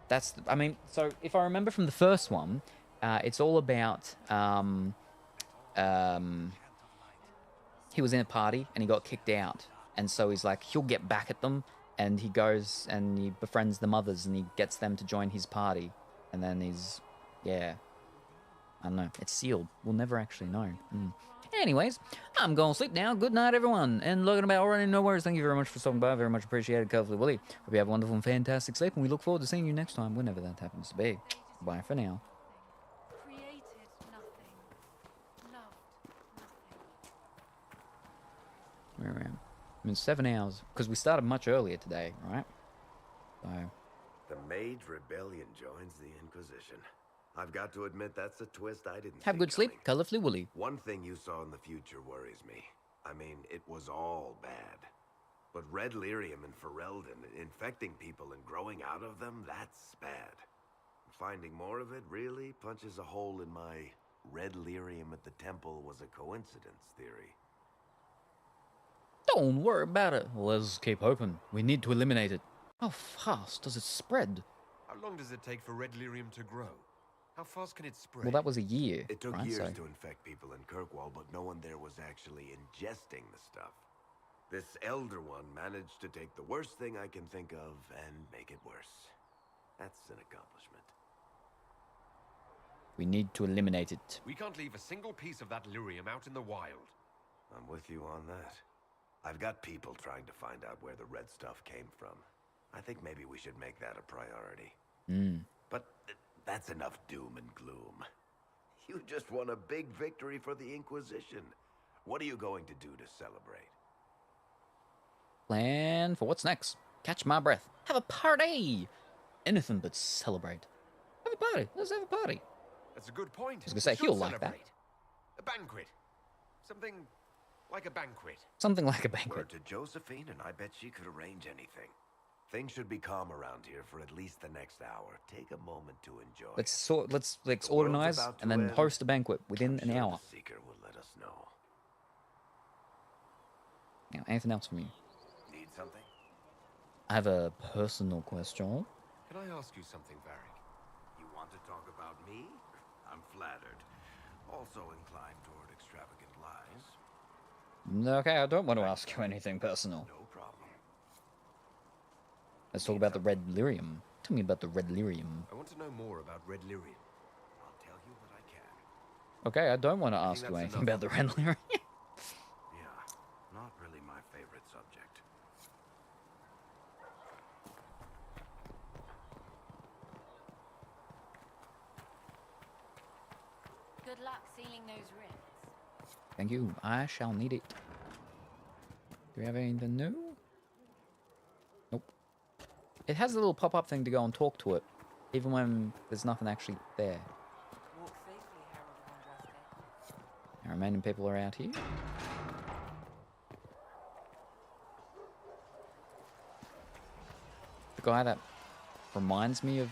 that's, I mean, so if I remember from the first one, it's all about, he was in a party and he got kicked out. And so he's like, he'll get back at them. And he goes and he befriends the mothers and he gets them to join his party. And then he's, yeah. I don't know. It's sealed. We'll never actually know. Anyways, I'm going to sleep now. Good night, everyone. And looking about already, no worries. Thank you very much for stopping by. Very much appreciated, Cuddly Willy. Hope you have a wonderful and fantastic sleep. And we look forward to seeing you next time, whenever that happens to be. Bye for now. Created nothing. Loved nothing. Where am I mean, 7 hours. Because we started much earlier today, right? So. The Mage Rebellion joins the Inquisition. I've got to admit, that's a twist I didn't Have good sleep, Colorfully Woolly. One thing you saw in the future worries me. I mean, it was all bad. But red lyrium in Ferelden, infecting people and growing out of them, that's bad. Finding more of it really punches a hole in my red lyrium at the temple was a coincidence theory. Don't worry about it. Let's keep hoping. We need to eliminate it. How fast does it spread? How long does it take for red lyrium to grow? How fast can it spread? Well, that was a year. It took right? years to infect people in Kirkwall, but no one there was actually ingesting the stuff. This Elder One managed to take the worst thing I can think of and make it worse. That's an accomplishment. We need to eliminate it. We can't leave a single piece of that lyrium out in the wild. I'm with you on that. I've got people trying to find out where the red stuff came from. I think maybe we should make that a priority. But that's enough doom and gloom. You just won a big victory for the Inquisition. What are you going to do to celebrate? Plan for what's next. Catch my breath. Have a party. Anything but celebrate. Have a party. Let's have a party. That's a good point. I was going to say, he'll like that. A banquet. Something like a banquet. Something like a banquet. Word to Josephine, and I bet she could arrange anything. Things should be calm around here for at least the next hour. Take a moment to enjoy. Let's organize and then host a banquet within an hour. The Seeker will let us know. Now, anything else from you? Need something? I have a personal question. Can I ask you something, Varric? You want to talk about me? I'm flattered. Also inclined toward extravagant lies. Okay, I don't want to ask you anything personal. No problem. Let's talk about the red lyrium. Tell me about the red lyrium. I want to know more about red lyrium. I'll tell you what I can. Okay, I don't want to ask you anything about the red lyrium. Yeah, not really my favorite subject. Good luck sealing those rings. Thank you. I shall need it. Do we have anything new? Nope. It has a little pop-up thing to go and talk to it, even when there's nothing actually there. Walk safely, Harold of Andraste. Our remaining people are out here. The guy that reminds me of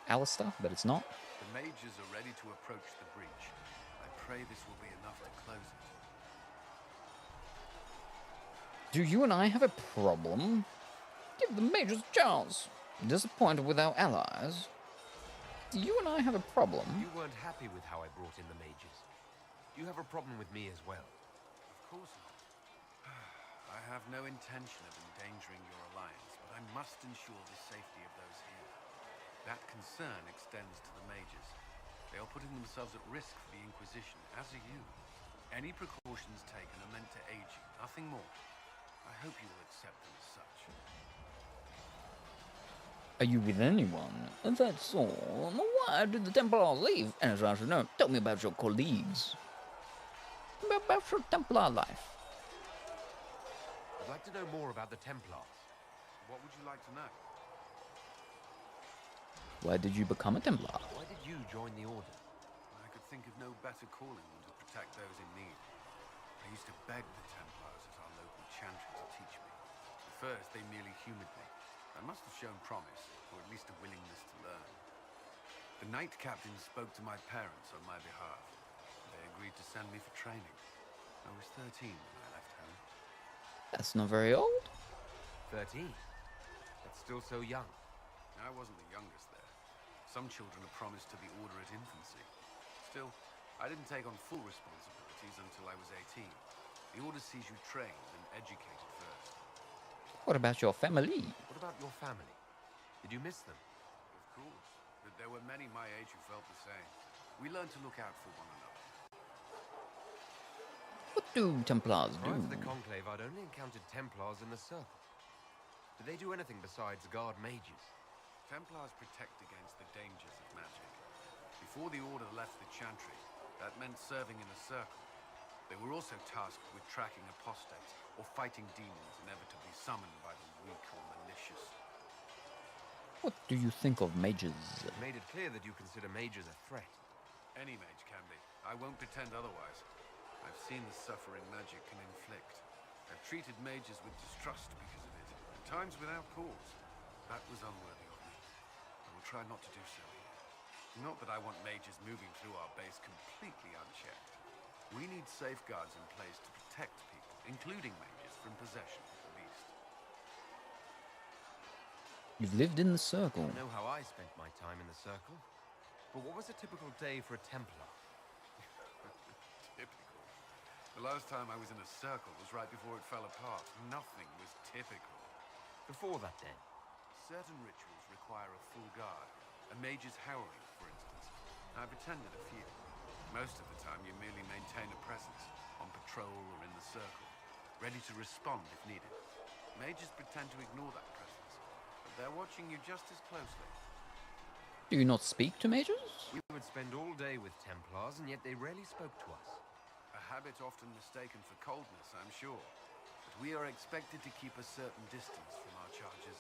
Alistair, but it's not. The mages are ready to approach the breach. I pray this will be enough to close it. Do you and I have a problem? Give the mages a chance. Disappointed with our allies. Do you and I have a problem? You weren't happy with how I brought in the mages. You have a problem with me as well. Of course not. I have no intention of endangering your alliance, but I must ensure the safety of those here. That concern extends to the mages. They are putting themselves at risk for the Inquisition, as are you. Any precautions taken are meant to aid you, nothing more. I hope you will accept them as such. Are you with anyone? That's all. Why did the Templars leave? And as I should know, tell me about your colleagues. About your Templar life. I'd like to know more about the Templars. What would you like to know? Why did you become a Templar? Why did you join the Order? I could think of no better calling than to protect those in need. I used to beg the Templars at our local chantry to teach me. At first, they merely humored me. I must have shown promise, or at least a willingness to learn. The Knight Captain spoke to my parents on my behalf. They agreed to send me for training. I was 13 when I left home. That's not very old. 13? That's still so young. I wasn't the youngest there. Some children are promised to the Order at infancy. Still, I didn't take on full responsibilities until I was 18. The Order sees you trained and educated first. What about your family? What about your family? Did you miss them? Of course, but there were many my age who felt the same. We learned to look out for one another. What do Templars do? Prior to the Conclave, I'd only encountered Templars in the Circle. Do they do anything besides guard mages? Templars protect against the dangers of magic. Before the Order left the Chantry, that meant serving in a circle. They were also tasked with tracking apostates or fighting demons inevitably summoned by the weak or malicious. What do you think of mages? You made it clear that you consider mages a threat. Any mage can be. I won't pretend otherwise. I've seen the suffering magic can inflict. I've treated mages with distrust because of it, at times without cause. That was unworthy of me. I will try not to do so here. Not that I want mages moving through our base completely unchecked. We need safeguards in place to protect people, including mages, from possession at the least. You've lived in the Circle. I know how I spent my time in the Circle. But what was a typical day for a Templar? Typical. The last time I was in a circle was right before it fell apart. Nothing was typical. Before that, then? Certain rituals require a full guard. A mage's howling, for instance. I've attended a few. Most of the time, you merely maintain a presence, on patrol or in the circle, ready to respond if needed. Mages pretend to ignore that presence, but they're watching you just as closely. Do you not speak to mages? We would spend all day with Templars, and yet they rarely spoke to us. A habit often mistaken for coldness, I'm sure. But we are expected to keep a certain distance from our charges.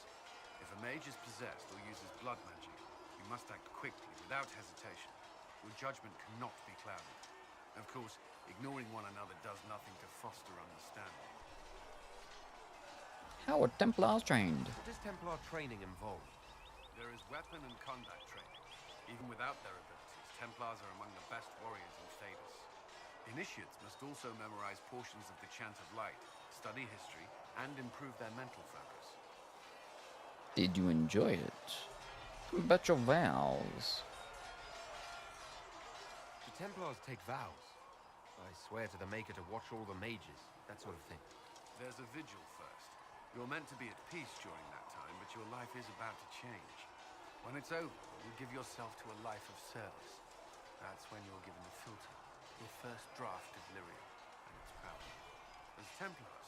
If a mage is possessed or uses blood magic, you must act quickly, without hesitation. Your judgment cannot be clouded. Of course, ignoring one another does nothing to foster understanding. How are Templars trained? What does Templar training involve? There is weapon and combat training. Even without their abilities, Templars are among the best warriors in Thedas. Initiates must also memorize portions of the Chant of Light, study history, and improve their mental focus. Did you enjoy it? About your vows. Do Templars take vows? I swear to the Maker to watch all the mages, that sort of thing. There's a vigil first. You're meant to be at peace during that time, but your life is about to change. When it's over, you give yourself to a life of service. That's when you're given the filter, your first draft of lyrium, and its power. As Templars,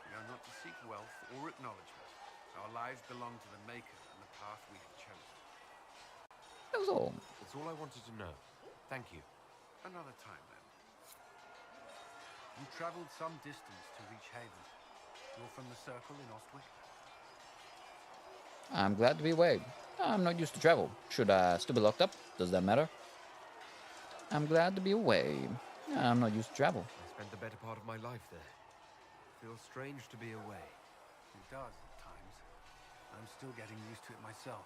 we are not to seek wealth or acknowledgement. Our lives belong to the Maker and the path we have chosen. That was all. That's all I wanted to know. Thank you. Another time, then. You traveled some distance to reach Haven. You're from the Circle in Ostwick? I'm glad to be away. I'm not used to travel. Should I still be locked up? Does that matter? I'm glad to be away. I'm not used to travel. I spent the better part of my life there. Feels strange to be away. It does at times. I'm still getting used to it myself.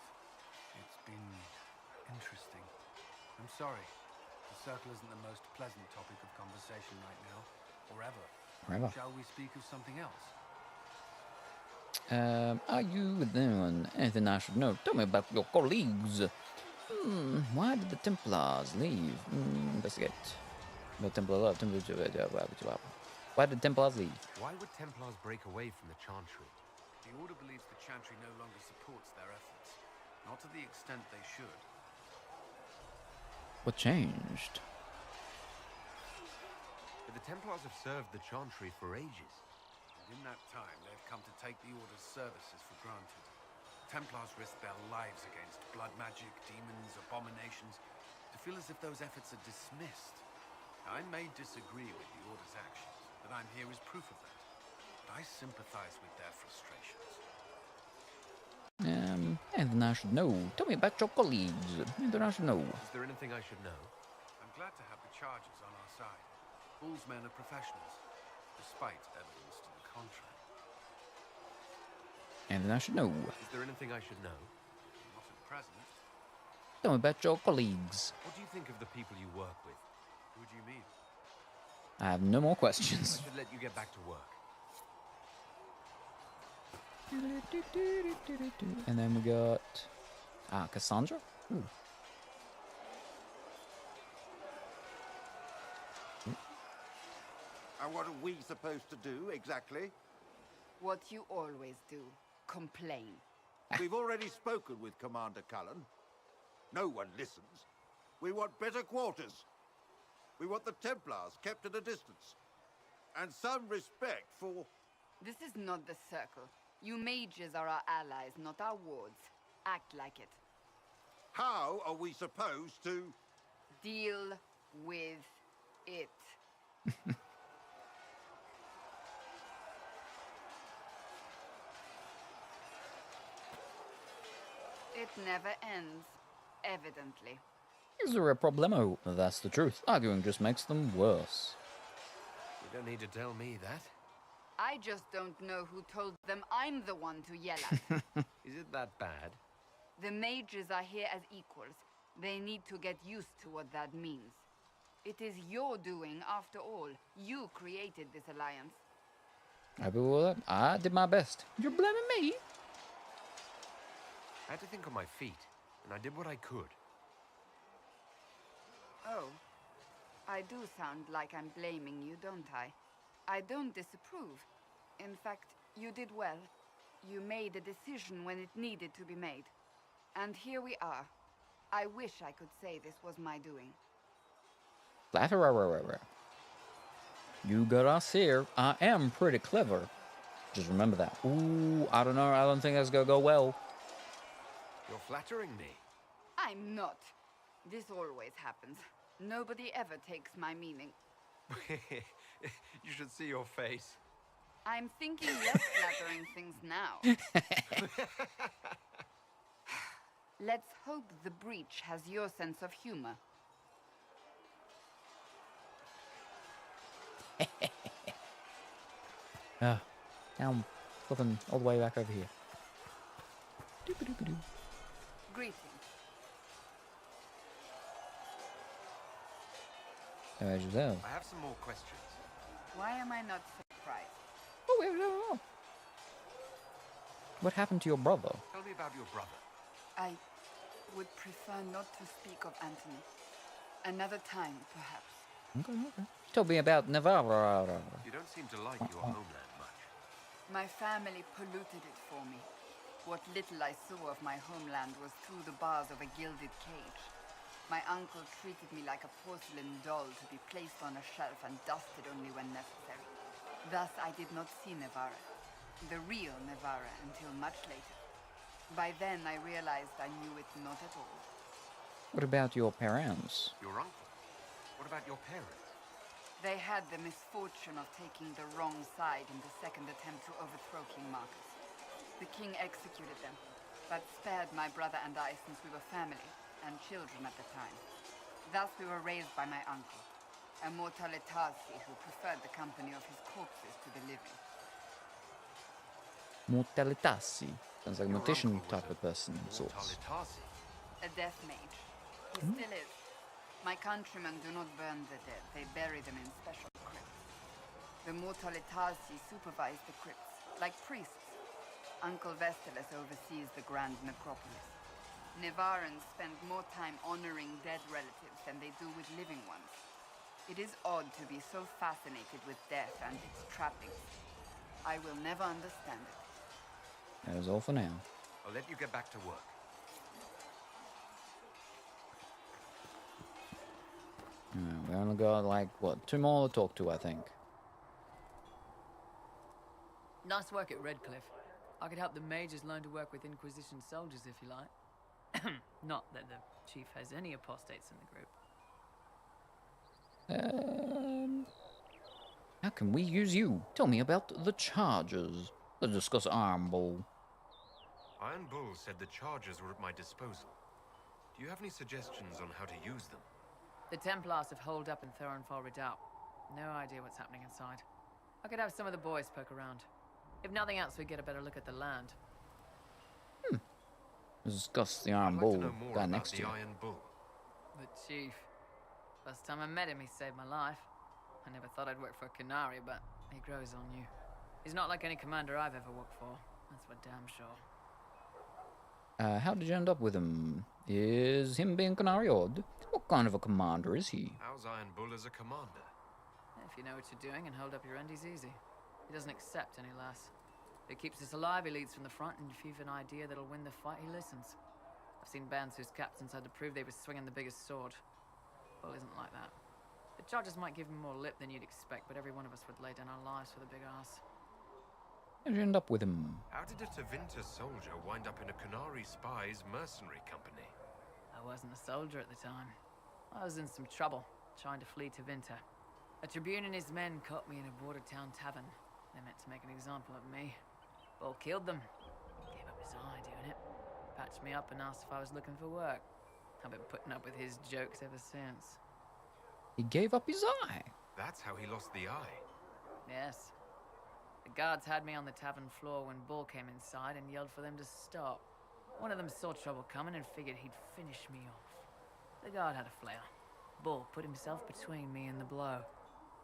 It's been interesting. I'm sorry. The Circle isn't the most pleasant topic of conversation right now, or ever. Forever. Shall we speak of something else? Are you with anyone? Anything I should know? Tell me about your colleagues. Why did the Templars leave? Investigate. No Templar. Why did Templars leave? Why would Templars break away from the Chantry? The Order believes the Chantry no longer supports their efforts. Not to the extent they should. What changed? But the Templars have served the Chantry for ages. And in that time, they've come to take the Order's services for granted. Templars risk their lives against blood magic, demons, abominations, to feel as if those efforts are dismissed. Now, I may disagree with the Order's actions, but I'm here as proof of that. But I sympathize with their frustrations. And then I should know. Tell me about your colleagues. And then I should know. Is there anything I should know? I'm glad to have the charges on our side. Bull's men are professionals, despite evidence to the contrary. And then I should know. Is there anything I should know? Not at present. Tell me about your colleagues. What do you think of the people you work with? Who do you mean? I have no more questions. I should let you get back to work. And then we got Cassandra. Ooh. And what are we supposed to do, exactly? What you always do. Complain. We've already spoken with Commander Cullen. No one listens. We want better quarters. We want the Templars kept at a distance. And some respect for... This is not the Circle. You mages are our allies, not our wards. Act like it. How are we supposed to... Deal with it. It never ends, evidently. Is there a problemo? That's the truth. Arguing just makes them worse. You don't need to tell me that. I just don't know who told them I'm the one to yell at. Is it that bad? The mages are here as equals. They need to get used to what that means. It is your doing, after all. You created this alliance. Happy with that? I did my best. You're blaming me? I had to think on my feet, and I did what I could. Oh. I do sound like I'm blaming you, don't I? I don't disapprove. In fact, you did well. You made a decision when it needed to be made. And here we are. I wish I could say this was my doing. Flatterer. You got us here. I am pretty clever. Just remember that. Ooh, I don't know. I don't think that's gonna go well. You're flattering me. I'm not. This always happens. Nobody ever takes my meaning. You should see your face. I'm thinking less flattering things now. Let's hope the breach has your sense of humor. Now I'm flipping all the way back over here. Doop-a-doop-a-doo. Greetings. As you know. I have some more questions. Why am I not surprised? Oh. What happened to your brother? Tell me about your brother. I would prefer not to speak of Anthony. Another time, perhaps. Okay. Tell me about Navarro. You don't seem to like your homeland much. My family polluted it for me. What little I saw of my homeland was through the bars of a gilded cage. My uncle treated me like a porcelain doll to be placed on a shelf and dusted only when necessary. Thus, I did not see Navarra, the real Navarra, until much later. By then, I realized I knew it not at all. What about your parents? Your uncle? What about your parents? They had the misfortune of taking the wrong side in the second attempt to overthrow King Marcus. The king executed them, but spared my brother and I since we were family and children at the time. Thus we were raised by my uncle, a mortalitasi who preferred the company of his corpses to the living. Mortalitasi. Sounds like a mortician type of person, sorts. A death mage. He still is. My countrymen do not burn the dead, they bury them in special crypts. The mortalitasi supervise the crypts, like priests. Uncle Vestalis oversees the grand necropolis. Nevarans spend more time honoring dead relatives than they do with living ones. It is odd to be so fascinated with death and its trappings. I will never understand it. That is all for now. I'll let you get back to work. We only got, like, what, 2 more to talk to, I think. Nice work at Redcliffe. I could help the mages learn to work with Inquisition soldiers if you like. Not that the chief has any apostates in the group. How can we use you? Tell me about the charges. Let's discuss Iron Bull. Iron Bull said the charges were at my disposal. Do you have any suggestions on how to use them? The Templars have holed up in Thorinfar Redoubt. No idea what's happening inside. I could have some of the boys poke around. If nothing else, we get a better look at the land. Let's discuss the Iron Bull guy next to you. Iron Bull. The chief. First time I met him, he saved my life. I never thought I'd work for a Canary, but he grows on you. He's not like any commander I've ever worked for. That's for damn sure. How did you end up with him? Is him being Canary odd? What kind of a commander is he? How's Iron Bull as a commander? If you know what you're doing and hold up your end, he's easy. He doesn't accept any less. If he keeps us alive, he leads from the front, and if you've an idea that'll win the fight, he listens. I've seen bands whose captains had to prove they were swinging the biggest sword. Bull isn't like that. The charges might give him more lip than you'd expect, but every one of us would lay down our lives for the big ass. How did you end up with him? How did a Tevinter soldier wind up in a Canary spy's mercenary company? I wasn't a soldier at the time. I was in some trouble, trying to flee to Vinter. A Tribune and his men caught me in a border town tavern. They meant to make an example of me. Bull killed them. Gave up his eye doing it. Patched me up and asked if I was looking for work. I've been putting up with his jokes ever since. He gave up his eye? That's how he lost the eye. Yes. The guards had me on the tavern floor when Bull came inside and yelled for them to stop. One of them saw trouble coming and figured he'd finish me off. The guard had a flare. Bull put himself between me and the blow.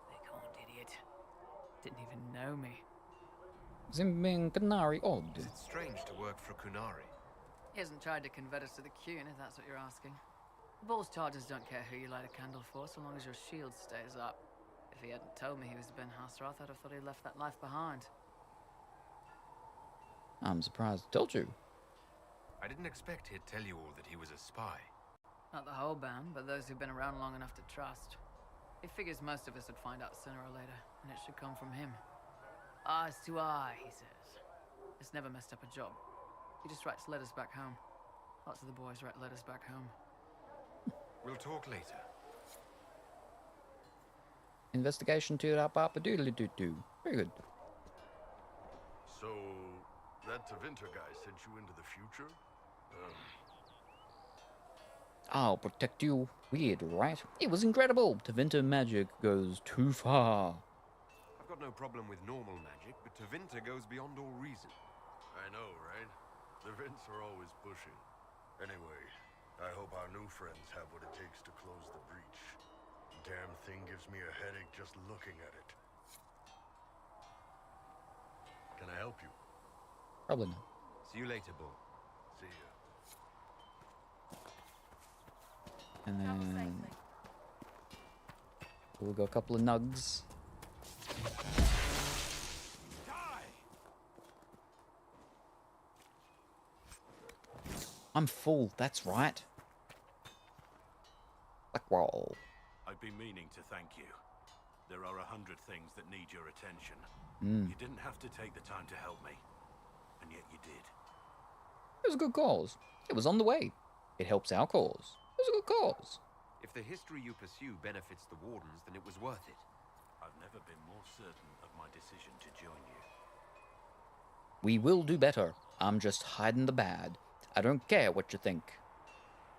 Big horned idiot. Didn't even know me. Is him being Canary odd? Is it strange to work for Kunari? He hasn't tried to convert us to the Qun, if that's what you're asking. Bull's charges don't care who you light a candle for, so long as your shield stays up. If he hadn't told me he was Ben Hasrath, I'd have thought he'd left that life behind. I'm surprised I told you. I didn't expect he'd tell you all that he was a spy. Not the whole band, but those who've been around long enough to trust. He figures most of us would find out sooner or later, and it should come from him. Eyes to eye, he says. It's never messed up a job. He just writes letters back home. Lots of the boys write letters back home. We'll talk later. Investigation to that papa doodly doo doo. Very good. So, that Tevinter guy sent you into the future? I'll protect you. Weird, right? It was incredible. Tevinter magic goes too far. I've got no problem with normal magic, but Tevinter goes beyond all reason. I know, right? The Vints are always pushing. Anyway, I hope our new friends have what it takes to close the breach. Damn thing gives me a headache just looking at it. Can I help you? Probably not. See you later, Bull. See ya. And then we'll go a couple of nugs. I'm full, that's right. Like roll. I've been meaning to thank you. There are 100 things that need your attention. You didn't have to take the time to help me, and yet you did. It was a good cause. It was on the way. It helps our cause. It was a good cause. If the history you pursue benefits the Wardens, then it was worth it. I've never been more certain of my decision to join you. We will do better. I'm just hiding the bad. I don't care what you think.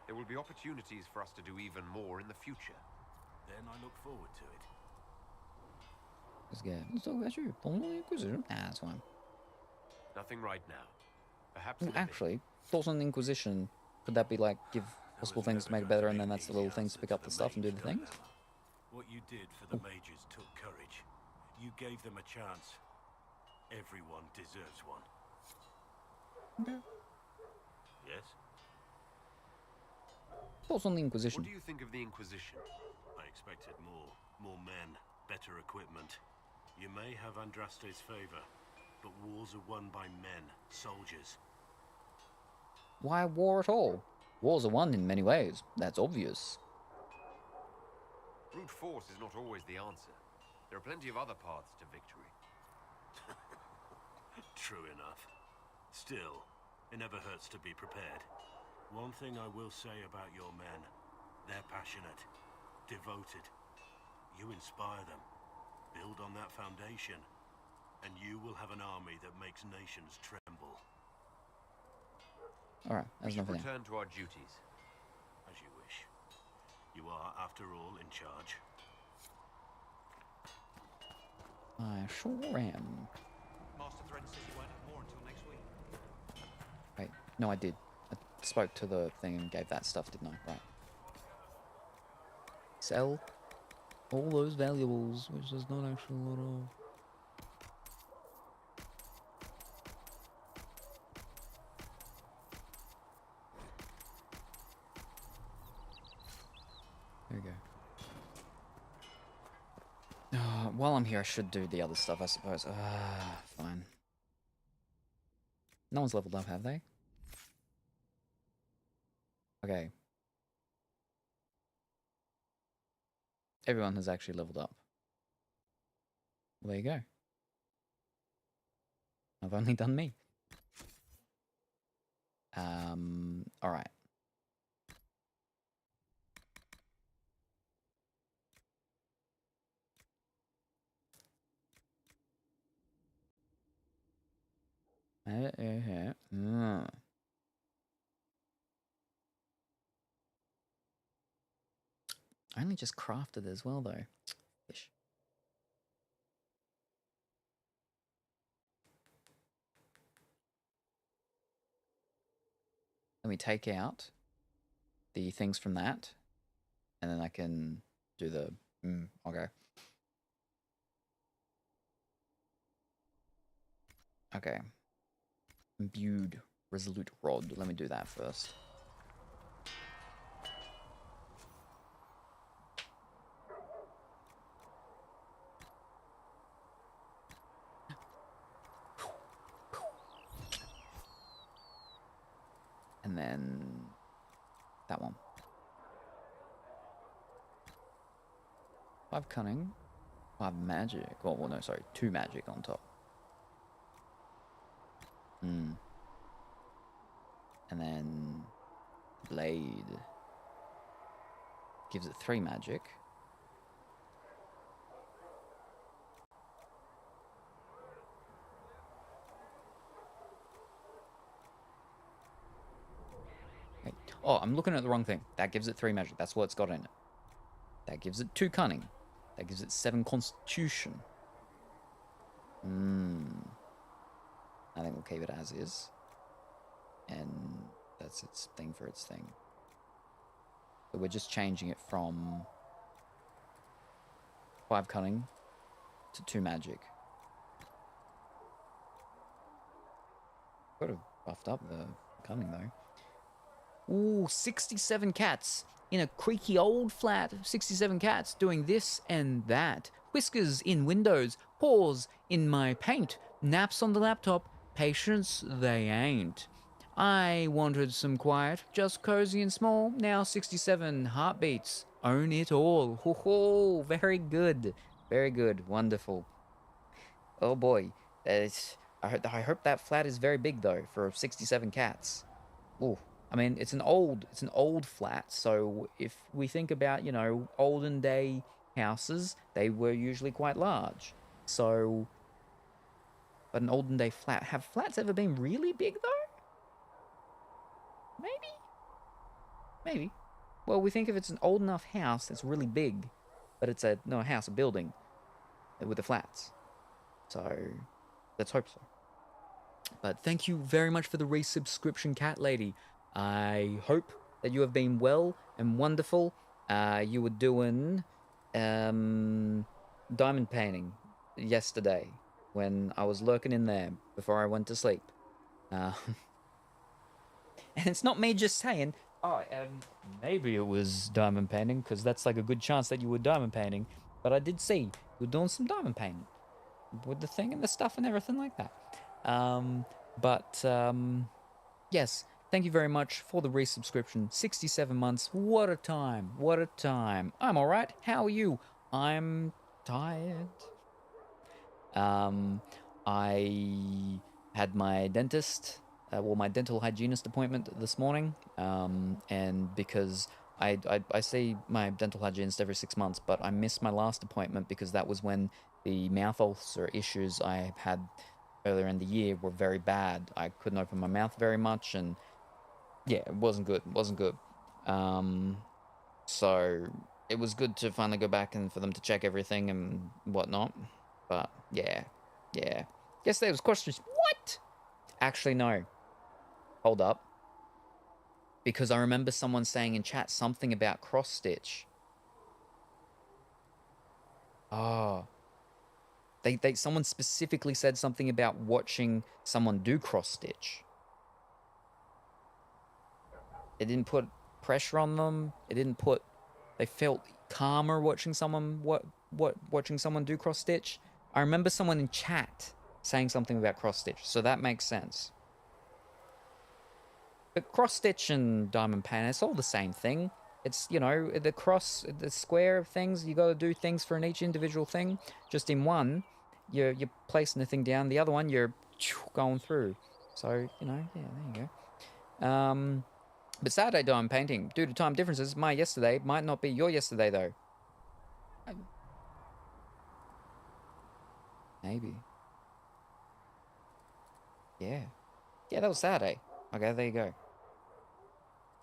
There will be opportunities for us to do even more in the future. Then I look forward to it. Let's talk about you. Inquisition? Nah, that's fine. Nothing right now. Perhaps Ooh, actually, thoughts on the Inquisition. Could that be like, give possible things to make it better, and then that's the little things to pick up the stuff and do the things? What you did for the mages took courage. You gave them a chance. Everyone deserves one. Okay. Yes? Thoughts on the Inquisition? What do you think of the Inquisition? I expected more. More men, better equipment. You may have Andraste's favor, but wars are won by men, soldiers. Why war at all? Wars are won in many ways. That's obvious. Brute force is not always the answer. There are plenty of other paths to victory. True enough. Still, it never hurts to be prepared. One thing I will say about your men. They're passionate, devoted. You inspire them. Build on that foundation, and you will have an army that makes nations tremble. Alright, that's nothing. Return to our duties. As you wish. You are, after all, in charge. I sure am. Master threatened says you won't have more until next week. Wait, no, I did. I spoke to the thing and gave that stuff, didn't I? Right. Sell all those valuables, which is not actually a lot of. There we go. While I'm here, I should do the other stuff, I suppose. Fine. No one's leveled up, have they? Okay. Everyone has actually leveled up. Well, there you go. I've only done me. Alright. I only just crafted as well, though. Fish. Let me take out the things from that, and then I can do the... okay. Okay. Imbued resolute rod. Let me do that first. And then that one. 5 cunning, 5 magic. Oh, well, no, sorry, 2 magic on top. And then blade gives it 3 magic. Wait. Oh, I'm looking at the wrong thing. That gives it 3 magic. That's what it's got in it. That gives it 2 cunning. That gives it 7 constitution. I think we'll keep it as is. And that's its thing for its thing. So we're just changing it from 5 cunning to 2 magic. Could have buffed up the cunning though. Ooh, 67 cats in a creaky old flat. 67 cats doing this and that. Whiskers in windows, paws in my paint, naps on the laptop, patience they ain't. I wanted some quiet, just cozy and small. Now 67 heartbeats, own it all. Ho ho, very good, wonderful. Oh boy, I hope that flat is very big though for 67 cats. Ooh, I mean it's an old flat. So if we think about, you know, olden day houses, they were usually quite large. So, but an olden day flat, have flats ever been really big though? Maybe. Well, we think if it's an old enough house that's really big, but it's a building with the flats. So let's hope so. But thank you very much for the resubscription, cat lady. I hope that you have been well and wonderful. You were doing diamond painting yesterday when I was lurking in there before I went to sleep. And it's not me just saying, oh, maybe it was diamond painting, because that's like a good chance that you were diamond painting. But I did see you were doing some diamond painting with the thing and the stuff and everything like that. Yes, thank you very much for the resubscription. 67 months. What a time. What a time. I'm all right. How are you? I'm tired. I had my dentist, my dental hygienist appointment this morning, and because I see my dental hygienist every 6 months, but I missed my last appointment because that was when the mouth ulcer issues I had earlier in the year were very bad. I couldn't open my mouth very much, and yeah, it wasn't good. It wasn't good. So it was good to finally go back and for them to check everything and whatnot. But yeah. Guess there was questions. What? Actually, no. Hold up. Because I remember someone saying in chat something about cross stitch. Oh. Someone specifically said something about watching someone do cross stitch. It didn't put pressure on them. They felt calmer watching someone watching someone do cross stitch. I remember someone in chat saying something about cross stitch, so that makes sense. But cross stitch and diamond paint, it's all the same thing. It's, you know, the square of things, you got to do things for each individual thing. Just in one, you're placing the thing down. The other one, you're going through. So, you know, yeah, there you go. But Saturday diamond painting, due to time differences, my yesterday might not be your yesterday, though. Maybe. Yeah. Yeah, that was Saturday. Okay, there you go.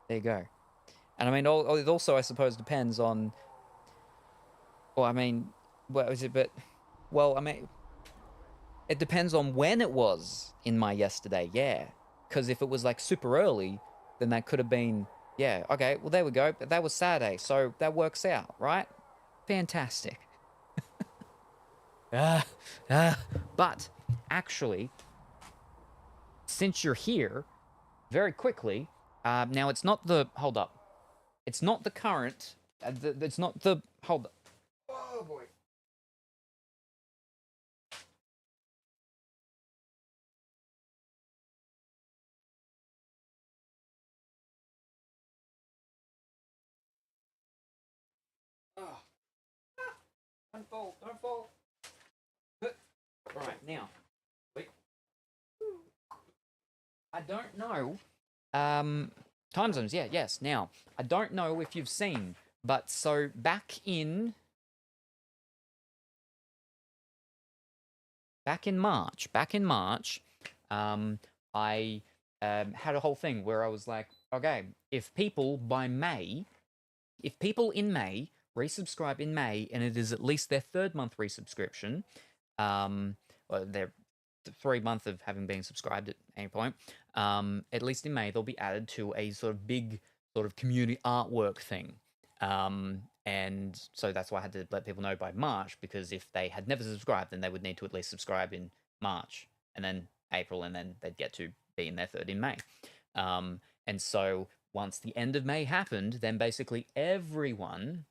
There you go. And I mean, it also, I suppose, depends on... Well, I mean, what is it? But, well, I mean, it depends on when it was in my yesterday, yeah. Because if it was, like, super early, then that could have been... Yeah, okay, well, there we go. But that was Saturday, so that works out, right? Fantastic. But, actually, since you're here, very quickly, now it's not the... Hold up. It's not the current... it's not the... Hold up. Oh, boy. Oh. Don't fall, don't fall. Right, now. Wait. I don't know. Time zones, yeah, yes. Now, I don't know if you've seen, but so back in March, I had a whole thing where I was like, okay, if people in May resubscribe in May, and it is at least their 3rd month resubscription, or their 3 month of having been subscribed at any point, at least in May, they'll be added to a sort of big sort of community artwork thing. And so that's why I had to let people know by March, because if they had never subscribed, then they would need to at least subscribe in March, and then April, and then they'd get to be in their 3rd in May. And so once the end of May happened, then basically everyone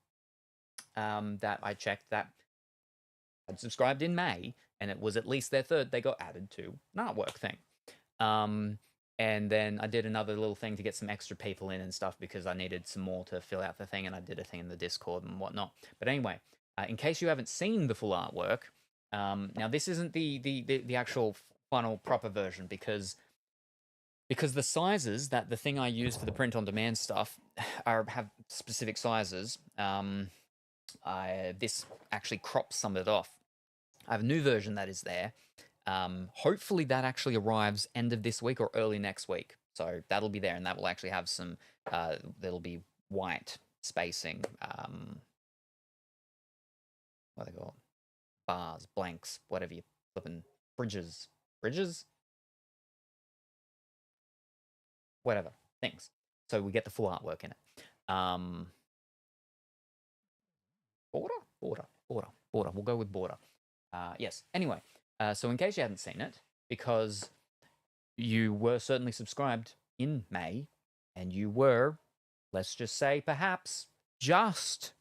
that I checked that had subscribed in May, and it was at least their 3rd, they got added to an artwork thing. And then I did another little thing to get some extra people in and stuff, because I needed some more to fill out the thing, and I did a thing in the Discord and whatnot. But anyway, in case you haven't seen the full artwork, now this isn't the actual final proper version, because the sizes that the thing I use for the print-on-demand stuff have specific sizes. This actually crops some of it off. I have a new version that is there. Hopefully that actually arrives end of this week or early next week. So that'll be there, and that will actually have some, there'll be white spacing, what are they called? Bars, blanks, whatever you flipping, bridges? Whatever, things. So we get the full artwork in it. Border. We'll go with border. Yes, anyway. So in case you hadn't seen it, because you were certainly subscribed in May, and you were, let's just say, perhaps just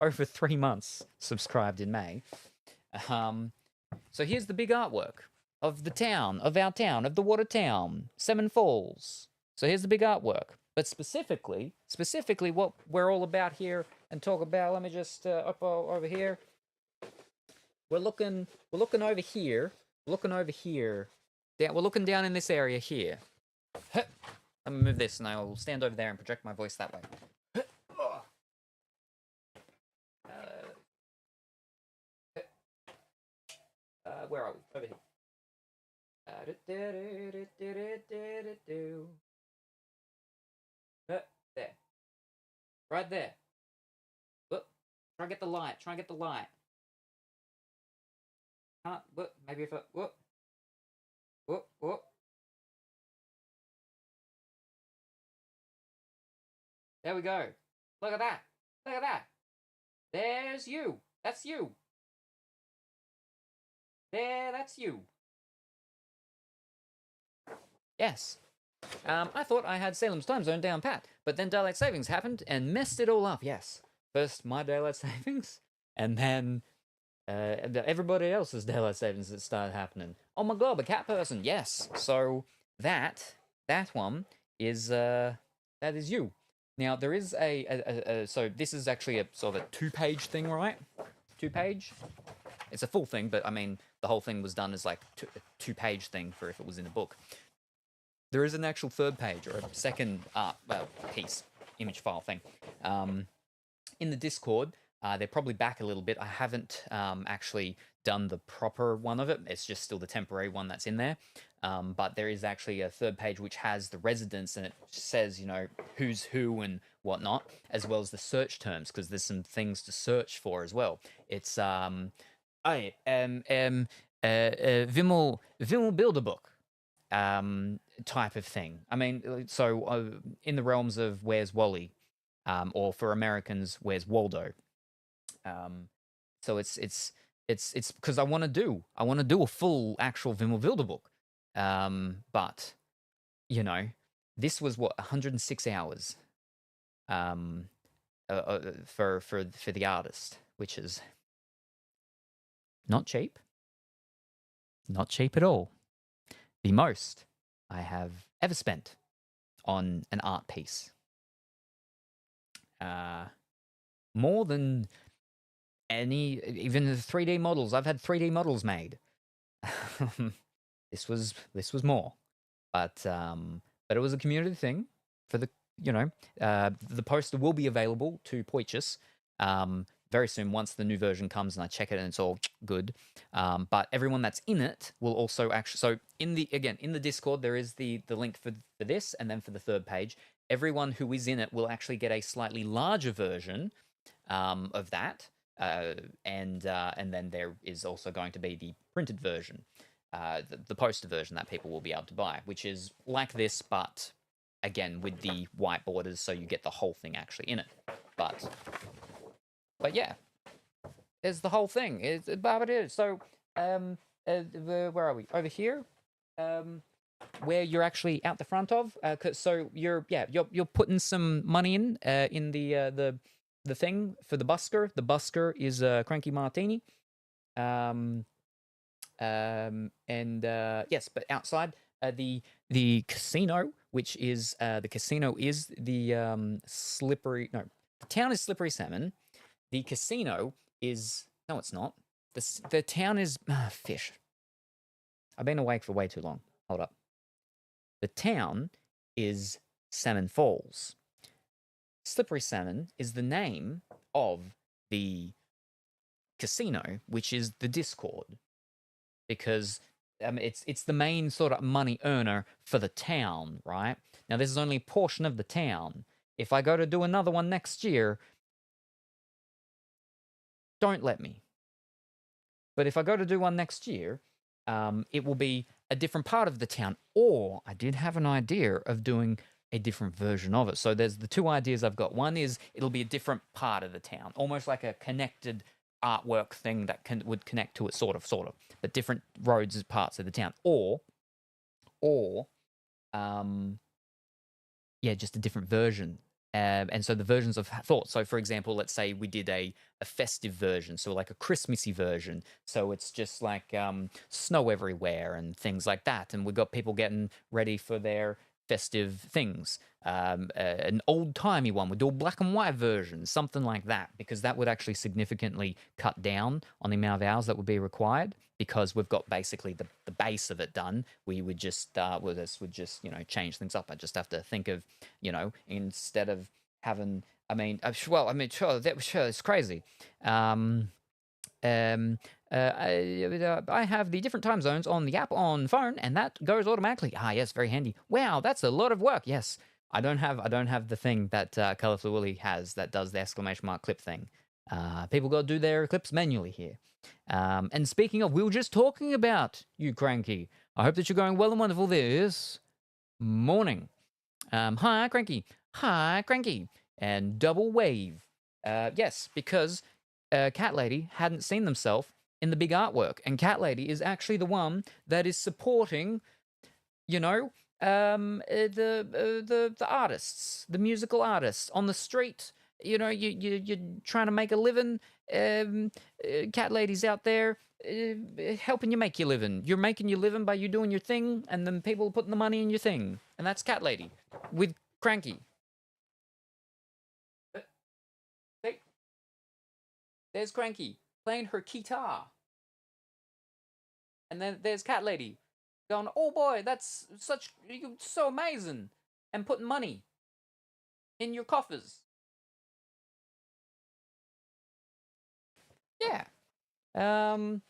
over 3 months subscribed in May. So here's the big artwork of the town, of our town, of the water town, Salem Falls. So here's the big artwork. But specifically what we're all about here and talk about, let me just up over here. We're looking over here. We're looking down in this area here. Let me move this and I will stand over there and project my voice that way. Where are we? Over here. There. Right there. Look. Try and get the light. Can't. Look. Maybe if I. Whoop. There we go. Look at that. There's you. That's you. There, that's you. Yes. I thought I had Salem's time zone down pat, but then daylight savings happened and messed it all up. Yes. First my daylight savings, and then everybody else's daylight savings that started happening. Oh my god, a cat person. Yes. So that one is that is you. Now there is so this is actually a sort of a 2-page thing, right? 2-page. It's a full thing, but I mean the whole thing was done as like a 2-page thing for if it was in a book. There is an actual 3rd page or a second art piece, image file thing. In the Discord, they're probably back a little bit. I haven't actually done the proper one of it. It's just still the temporary one that's in there. But there is actually a 3rd page which has the residents and it says, you know, who's who and whatnot, as well as the search terms, because there's some things to search for as well. It's Vimmel Bilderbook type of thing. I mean, so in the realms of Where's Wally, or for Americans, Where's Waldo? So it's because I want to do a full actual Vimmel Bilderbook. But you know, this was what 106 hours for the artist, which is not cheap at all. The most I have ever spent on an art piece. More than any, even the 3D models. I've had 3D models made. This was more, but it was a community thing for the, you know, the poster will be available to purchase very soon once the new version comes and I check it and it's all good. But everyone that's in it will also actually, so in the Discord there is the link for this, and then for the 3rd page, everyone who is in it will actually get a slightly larger version of that, and then there is also going to be the printed version. The poster version that people will be able to buy, which is like this, but again with the white borders, so you get the whole thing actually in it. But yeah, there's the whole thing. It's about it. So where are we? Over here, where you're actually out the front of. So you're putting some money in the thing for the busker. The busker is Cranky Martini. Yes, but outside the casino, which is the casino is the slippery. No, the town is Slippery Salmon. The casino is no, it's not. The town is Fish. I've been awake for way too long. Hold up. The town is Salmon Falls. Slippery Salmon is the name of the casino, which is the Discord. Because it's the main sort of money earner for the town, right? Now, this is only a portion of the town. If I go to do another one next year, don't let me. But if I go to do one next year, it will be a different part of the town. Or I did have an idea of doing a different version of it. So there's the 2 ideas I've got. One is it'll be a different part of the town, almost like a connected artwork thing that would connect to it, sort of, but different roads as parts of the town, or just a different version. And so the versions of thought. So for example, let's say we did a festive version, so like a Christmassy version. So it's just like snow everywhere and things like that. And we got people getting ready for their festive things. An old-timey one. We'd do a black and white version, something like that, because that would actually significantly cut down on the amount of hours that would be required, because we've got basically the base of it done. We would just start with this, would just, you know, change things up. I just have to think of, you know, instead of having, I mean, sure, it's crazy. I have the different time zones on the app on phone, and that goes automatically. Ah, yes, very handy. Wow, that's a lot of work. Yes, I don't have the thing that Colorful Willy has that does the exclamation mark clip thing. People got to do their clips manually here. And speaking of, we were just talking about you, Cranky. I hope that you're going well and wonderful this morning. Hi, Cranky. Hi, Cranky. And double wave. Yes, because Cat Lady hadn't seen themselves in the big artwork, and Cat Lady is actually the one that is supporting, you know, the artists, the musical artists on the street. You know, you're trying to make a living. Cat Lady's out there helping you make your living. You're making your living by you doing your thing, and then people putting the money in your thing, and that's Cat Lady with Cranky. See? There's Cranky playing her guitar. And then there's Cat Lady going, oh boy, that's so amazing. And putting money in your coffers. Yeah. Uh-oh,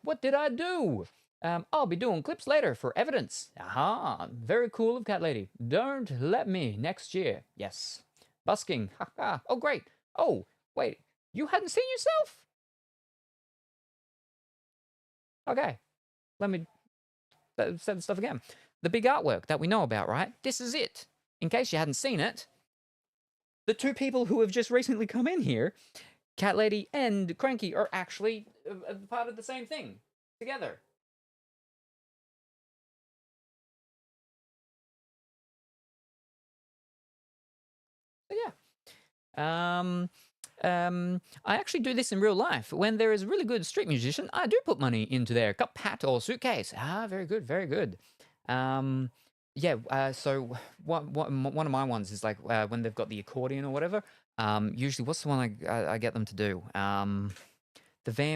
what did I do? I'll be doing clips later for evidence. Aha, very cool of Cat Lady. Don't let me next year. Yes. Busking. Haha. Oh, great. Oh, wait. You hadn't seen yourself? Okay. Let me say the stuff again. The big artwork that we know about, right? This is it. In case you hadn't seen it, the two people who have just recently come in here, Cat Lady and Cranky, are actually part of the same thing together. So yeah. I actually do this in real life. When there is a really good street musician, I do put money into their cup, hat, or suitcase. Ah, very good, very good. Yeah, so one of my ones is like when they've got the accordion or whatever. Usually, what's the one I get them to do?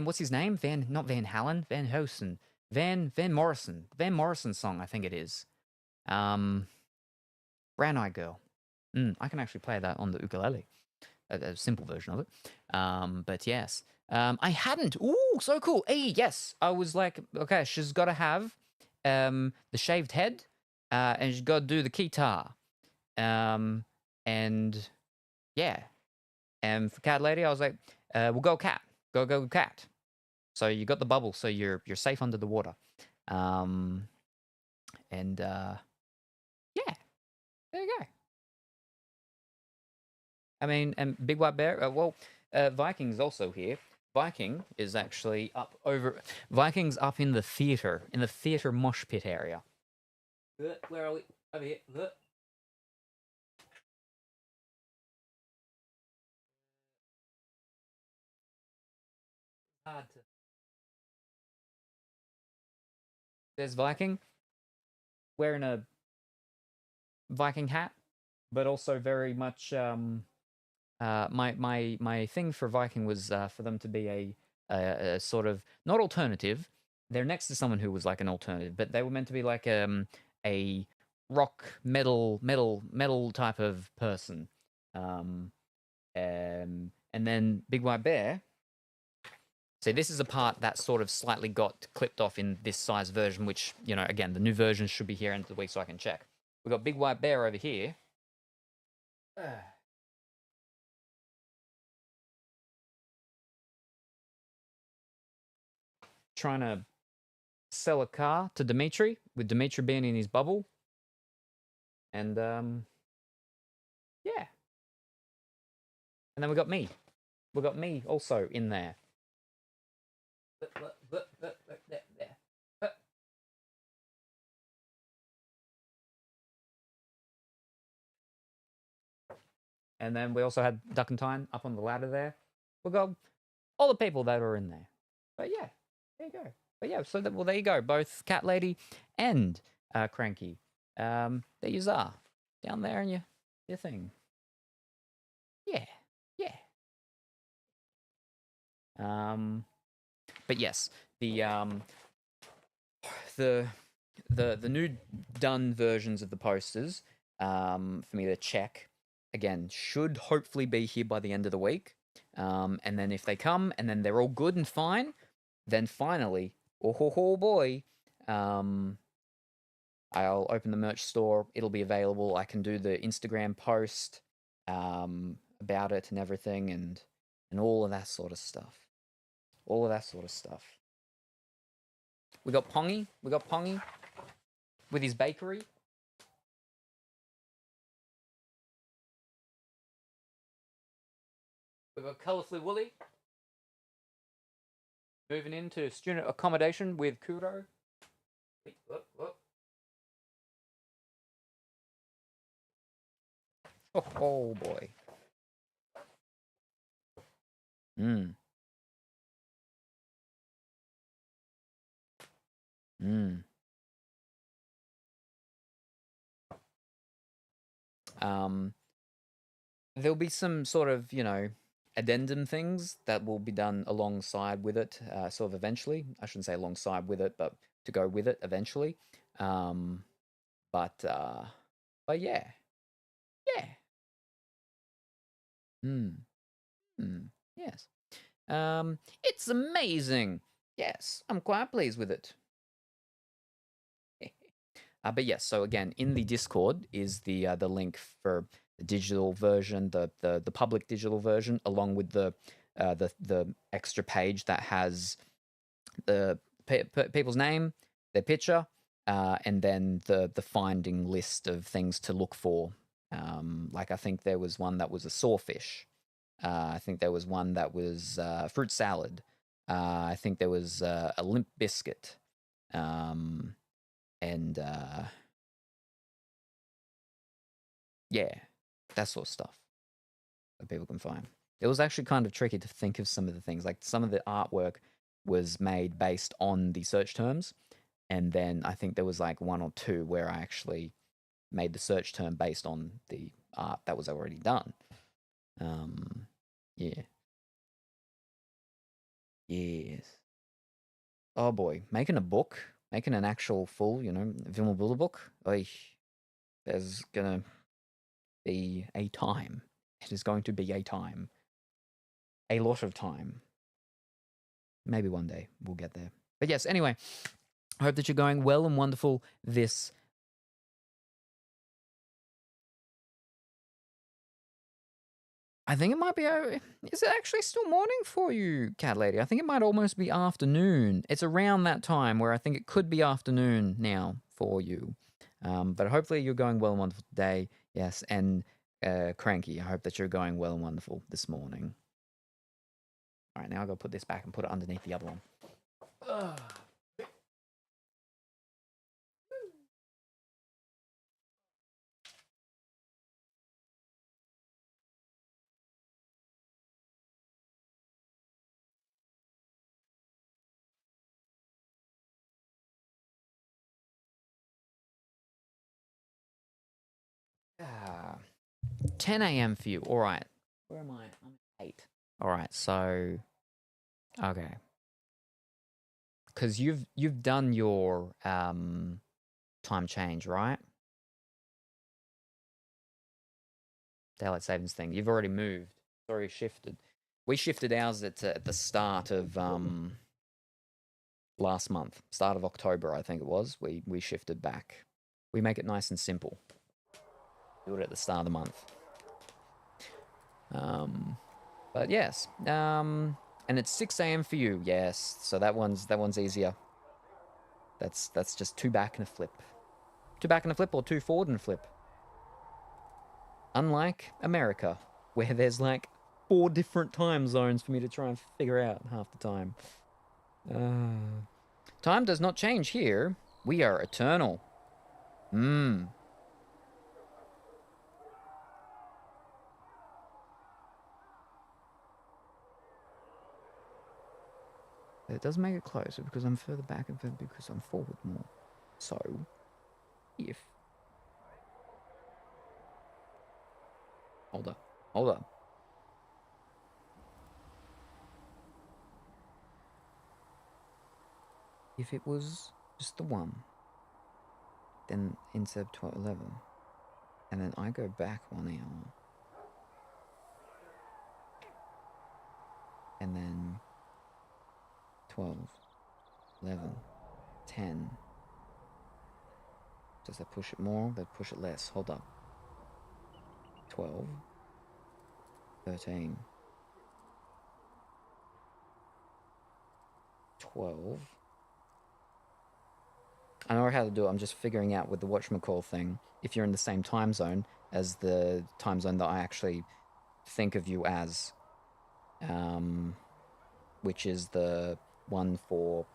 What's his name? Not Van Halen, Van Hosen, Van Morrison. Van Morrison song, I think it is. Brown Eyed Girl. I can actually play that on the ukulele. A simple version of it. But yes. I hadn't. Ooh, so cool. Hey, yes. I was like, okay, she's got to have the shaved head, and she's got to do the guitar. And yeah. And for Cat Lady, I was like, we'll go Cat. Go Cat. So you got the bubble, so you're safe under the water. Yeah. There you go. I mean, and Big White Bear, Viking's also here. Viking is actually Viking's up in the theater mosh pit area. Where are we? Over here. Hard to... There's Viking wearing a Viking hat, but also very much my thing for Viking was for them to be a sort of not alternative. They're next to someone who was like an alternative, but they were meant to be like a rock metal type of person. And then Big White Bear. So this is a part that sort of slightly got clipped off in this size version, which, you know, again, the new version should be here end of the week so I can check. We've got Big White Bear over here. Trying to sell a car to Dimitri, with Dimitri being in his bubble. And, yeah. And then we got me. We got me also in there. And then we also had Duck and Tyne up on the ladder there. We've got all the people that are in there. But yeah, there you go. But yeah, so there you go. Both Cat Lady and Cranky. There you are. Down there in your thing. Yeah. Yeah. But yes, the new done versions of the posters, for me to check again, should hopefully be here by the end of the week. And then if they come and then they're all good and fine, then finally, oh boy, I'll open the merch store. It'll be available. I can do the Instagram post about it and everything, and all of that sort of stuff. All of that sort of stuff. We got Pongy. With his bakery. We've got Colourfully Woolly. Moving into student accommodation with Kuro. Oh boy. Mm. There'll be some sort of, addendum things that will be done alongside with it, sort of eventually. I shouldn't say alongside with it, but to go with it eventually. But yeah. Yeah. Yes. It's amazing. Yes, I'm quite pleased with it. But yes, so again, in the Discord is the link for the digital version, the public digital version, along with the extra page that has the people's name, their picture, and then the finding list of things to look for. Like I think there was one that was a sawfish. I think there was one that was fruit salad. I think there was a limp biscuit. And yeah, that sort of stuff that people can find. It was actually kind of tricky to think of some of the things. Like some of the artwork was made based on the search terms, and then I think there was like one or two where I actually made the search term based on the art that was already done. Yeah. Yes. Oh boy, making a book, making an actual full, Vimmelbuller book. There's gonna be a time. It is going to be a time. A lot of time. Maybe one day we'll get there. But yes, anyway, I hope that you're going well and wonderful this. I think it might be. Is it actually still morning for you, Cat Lady? I think it might almost be afternoon. It's around that time where I think it could be afternoon now for you. But hopefully you're going well and wonderful today. Yes, and Cranky, I hope that you're going well and wonderful this morning. All right, now I've got to put this back and put it underneath the other one. 10 a.m. for you. All right. Where am I? I'm at 8. All right. So, okay. Because you've done your time change, right? Daylight savings thing. You've already moved. It's already shifted. We shifted ours at the start of last month, start of October, I think it was. We shifted back. We make it nice and simple. Do it at the start of the month. But yes, and it's 6 a.m. for you. Yes, so that one's easier. That's just 2 back and a flip. 2 back and a flip or 2 forward and a flip. Unlike America, where there's like 4 different time zones for me to try and figure out half the time. Time does not change here. We are eternal. It does make it closer because I'm further back and further because I'm forward more. So, if... Hold up. Hold up. If it was just the one, then instead of 12, 11, and then I go back 1 hour, and then 12, 11, 10. Does that push it more? That push it less. Hold up. 12, 13, 12. I know how to do it. I'm just figuring out with the whatchamacall thing, if you're in the same time zone as the time zone that I actually think of you as, which is the one for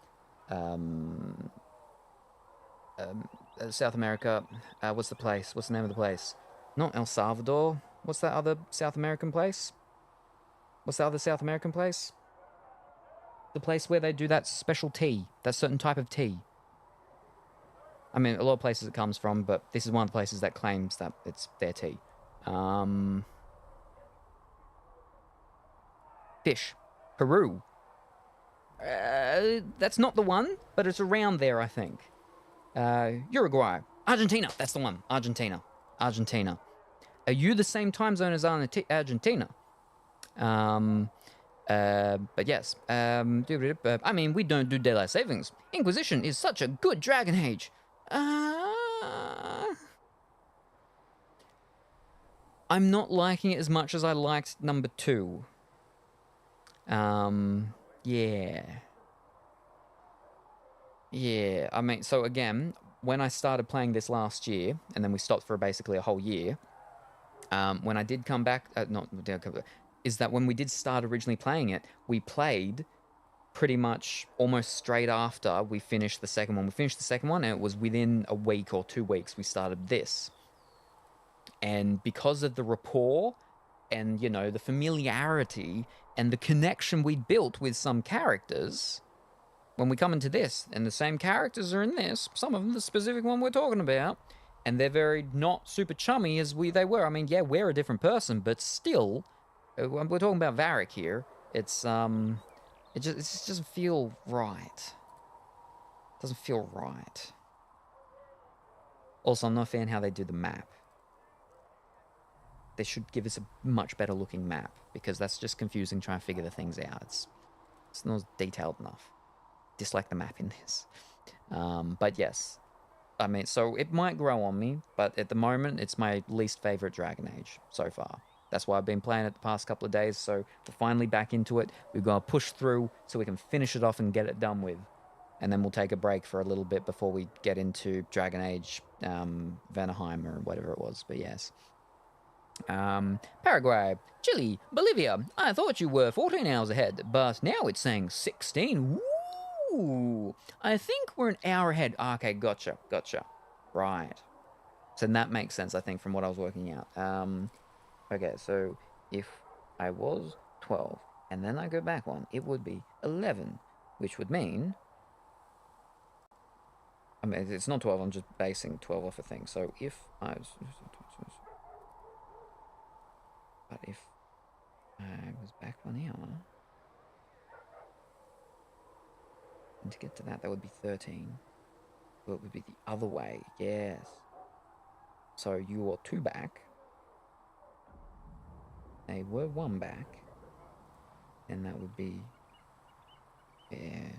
South America. What's the place? What's the name of the place? Not El Salvador. What's that other South American place? What's the other South American place? The place where they do that special tea, that certain type of tea. I mean, a lot of places it comes from, but this is one of the places that claims that it's their tea. Fish. Peru. That's not the one, but it's around there, I think. Uruguay. Argentina. That's the one. Argentina. Argentina. Are you the same time zone as Argentina? But yes. I mean, we don't do daylight savings. Inquisition is such a good Dragon Age. I'm not liking it as much as I liked number 2. Yeah. Yeah, I mean, so again, when I started playing this last year, and then we stopped for basically a whole year, when I did come back, is that when we did start originally playing it, we played pretty much almost straight after we finished the second one. We finished the second one, and it was within a week or 2 weeks we started this. And because of the rapport and, you know, the familiarity and the connection we built with some characters, when we come into this, and the same characters are in this, some of them, the specific one we're talking about, and they're very not super chummy as they were. I mean, yeah, we're a different person, but still, we're talking about Varric here. It's, it just doesn't feel right. It doesn't feel right. Also, I'm not a fan how they do the map. They should give us a much better looking map, because that's just confusing trying to figure the things out. It's not detailed enough. Dislike the map in this. But yes, I mean, so it might grow on me, but at the moment, it's my least favorite Dragon Age so far. That's why I've been playing it the past couple of days, so we're finally back into it. We've got to push through so we can finish it off and get it done with. And then we'll take a break for a little bit before we get into Dragon Age Vanaheim or whatever it was, but yes. Paraguay, Chile, Bolivia. I thought you were 14 hours ahead, but now it's saying 16. Woo! I think we're an hour ahead. Okay, gotcha. Right. So that makes sense, I think, from what I was working out. Okay, so if I was 12, and then I go back one, it would be 11, which would mean... I mean, it's not 12, I'm just basing 12 off a thing. So if I was... But if I was back 1 hour, and to get to that, that would be 13. Well, it would be the other way, yes. So you are 2 back. They were 1 back. And that would be... Yeah.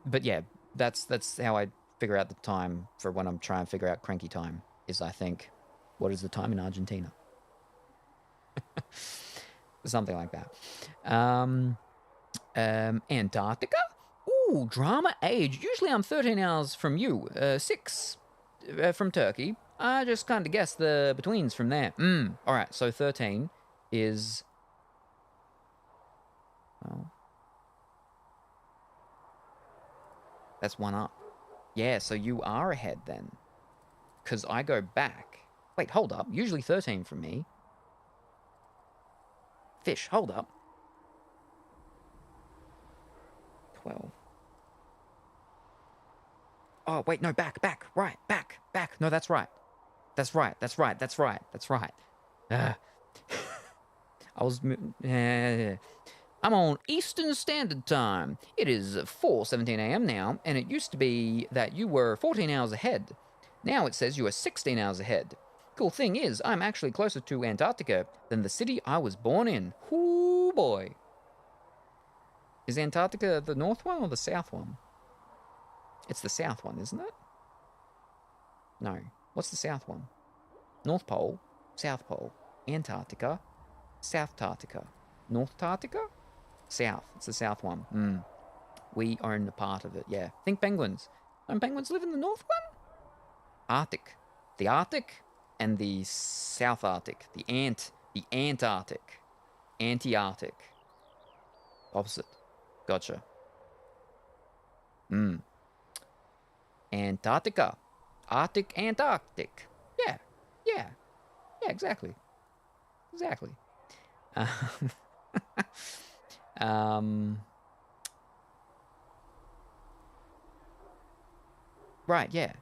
But yeah, that's how I figure out the time for when I'm trying to figure out cranky time, is I think... What is the time in Argentina? Something like that. Antarctica? Ooh, drama age. Usually I'm 13 hours from you. 6 from Turkey. I just kind of guessed the betweens from there. All right, so 13 is... Well... That's 1 up. Yeah, so you are ahead then. Because I go back. Wait, hold up. Usually 13 from me. Fish, hold up. 12. Oh, wait, no, back. Right, back. No, that's right. That's right. I was... I'm on Eastern Standard Time. It is 4:17 a.m. now, and it used to be that you were 14 hours ahead. Now it says you are 16 hours ahead. Cool thing is, I'm actually closer to Antarctica than the city I was born in. Whoo boy. Is Antarctica the north one or the south one? It's the south one, isn't it? No. What's the south one? North Pole, South Pole, Antarctica, South Antarctica, North Antarctica? South. It's the south one. We own a part of it, yeah. Think penguins. Don't penguins live in the north one? Arctic. The Arctic and the South Arctic. The Antarctic. Anti-Arctic. Opposite. Gotcha. Antarctica. Arctic, Antarctic. Yeah, exactly. Right, yeah.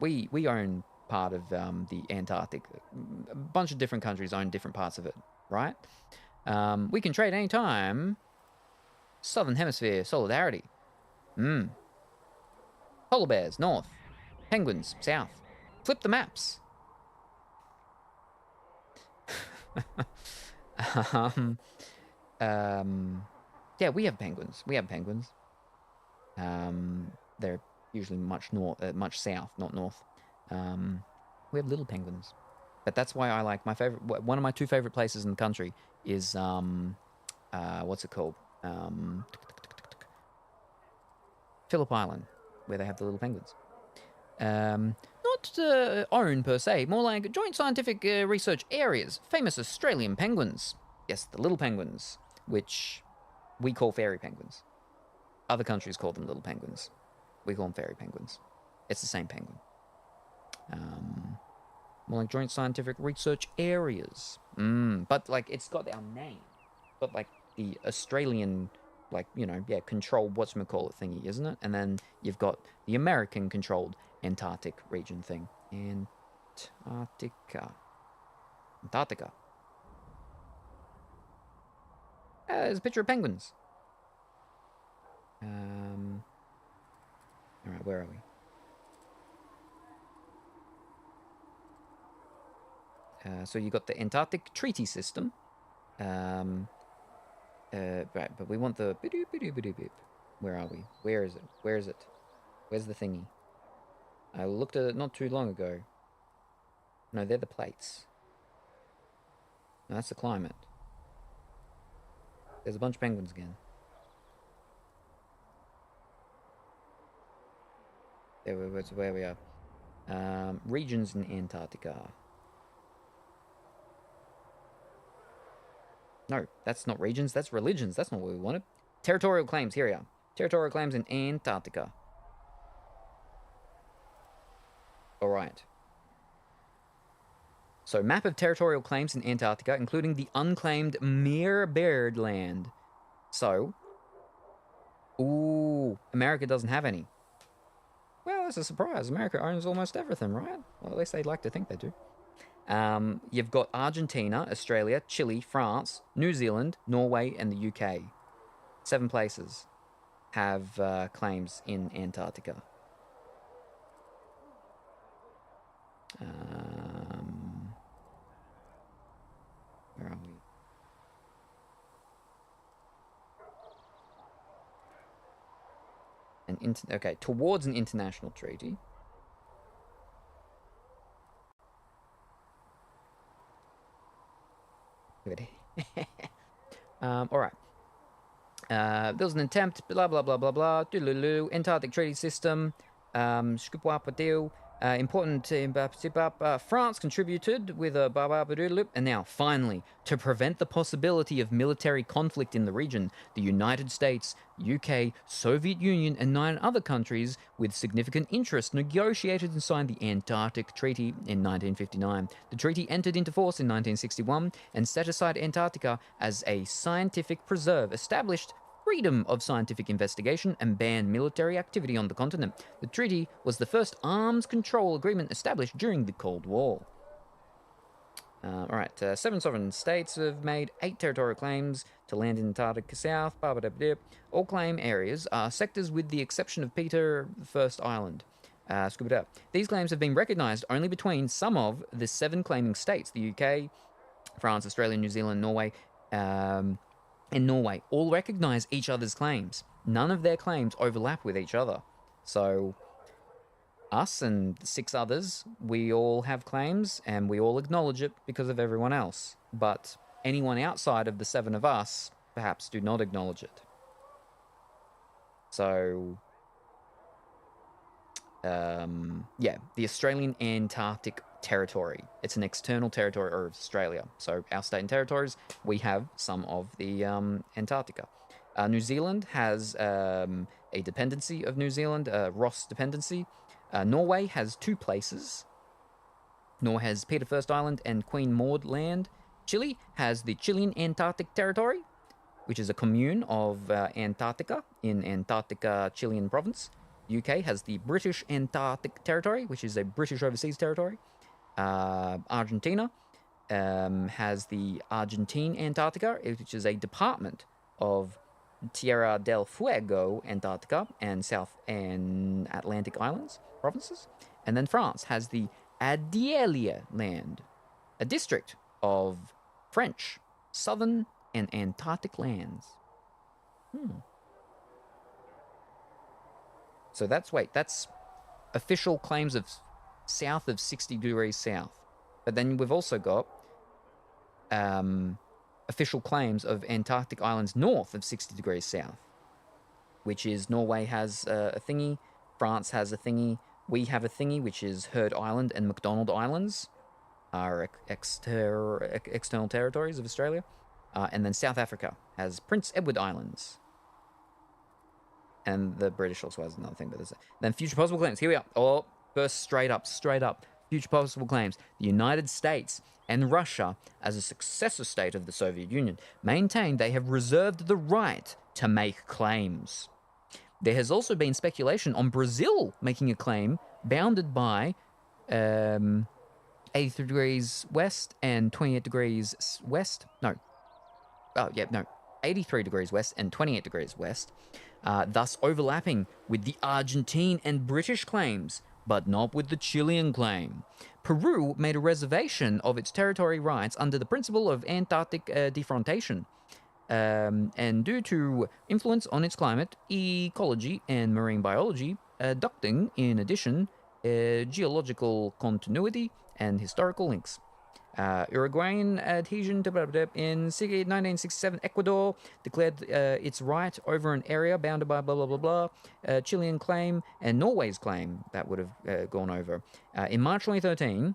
We own part of the Antarctic. A bunch of different countries own different parts of it, right? We can trade anytime. Southern Hemisphere solidarity. Polar bears, north. Penguins, south. Flip the maps. Yeah, we have penguins. They're usually much south, not north. We have little penguins, but that's why I like one of my two favorite places in the country is what's it called? Phillip Island, where they have the little penguins. Not owned per se, more like joint scientific research areas. Famous Australian penguins. Yes, the little penguins, which we call fairy penguins. Other countries call them little penguins. We call them fairy penguins. It's the same penguin. More like joint scientific research areas. But like it's got our name. But like the Australian, controlled whatchamacallit thingy, isn't it? And then you've got the American controlled Antarctic region thing. Antarctica. There's a picture of penguins. Alright, where are we? So you got the Antarctic Treaty System. Right, but we want the... Where are we? Where is it? Where's the thingy? I looked at it not too long ago. No, they're the plates. No, that's the climate. There's a bunch of penguins again. That's where we are. Regions in Antarctica. No, that's not regions, that's religions. That's not what we wanted. Territorial claims, here we are. Territorial claims in Antarctica. Alright. So, map of territorial claims in Antarctica, including the unclaimed Mirror land. So, America doesn't have any. Well, that's a surprise. America owns almost everything, right? Well, at least they'd like to think they do. You've got Argentina, Australia, Chile, France, New Zealand, Norway, and the UK. 7 places have claims in Antarctica. Where are we? Okay, towards an international treaty. All right. There was an attempt, blah, blah, blah, blah, blah, doodaloo, Antarctic Treaty System, deal. Important, France contributed with a and now, finally, to prevent the possibility of military conflict in the region, the United States, UK, Soviet Union, and 9 other countries with significant interest negotiated and signed the Antarctic Treaty in 1959. The treaty entered into force in 1961 and set aside Antarctica as a scientific preserve established freedom of scientific investigation and banned military activity on the continent. The treaty was the first arms control agreement established during the Cold War. All right, 7 sovereign states have made 8 territorial claims to land in Antarctica South. All claim areas are sectors with the exception of Peter I Island. Scoop it up. These claims have been recognised only between some of the 7 claiming states, the UK, France, Australia, New Zealand, Norway, and Norway. All recognise each other's claims. None of their claims overlap with each other. So us and 6 others, we all have claims and we all acknowledge it because of everyone else. But anyone outside of the 7 of us perhaps do not acknowledge it. So, yeah, the Australian Antarctic Territory. It's an external territory of Australia. So our state and territories, we have some of the Antarctica. New Zealand has a dependency of New Zealand, Ross dependency. Norway has 2 places. Norway has Peter I Island and Queen Maud Land. Chile has the Chilean Antarctic Territory, which is a commune of Antarctica in Antarctica, Chilean province. UK has the British Antarctic Territory, which is a British overseas territory. Argentina has the Argentine Antarctica, which is a department of Tierra del Fuego, Antarctica, and South and Atlantic Islands, provinces. And then France has the Adélie land, a district of French, Southern, and Antarctic lands. So that's official claims of south of 60 degrees south. But then we've also got official claims of Antarctic islands north of 60 degrees south, which is Norway has a thingy, France has a thingy, we have a thingy, which is Heard Island and McDonald Islands, are external territories of Australia. And then South Africa has Prince Edward Islands. And the British also has another thing, but there's then future possible claims. Here we are. Oh, first straight up. Future possible claims. The United States and Russia, as a successor state of the Soviet Union, maintain they have reserved the right to make claims. There has also been speculation on Brazil making a claim bounded by 83 degrees west and 28 degrees west. 83 degrees west and 28 degrees west, thus overlapping with the Argentine and British claims, but not with the Chilean claim. Peru made a reservation of its territory rights under the principle of Antarctic defrontation, and due to influence on its climate, ecology, and marine biology, adopting, in addition, geological continuity and historical links. Uruguayan adhesion to in 1967, Ecuador declared its right over an area bounded by blah, blah, blah, blah. Chilean claim and Norway's claim that would have gone over. In March 2013,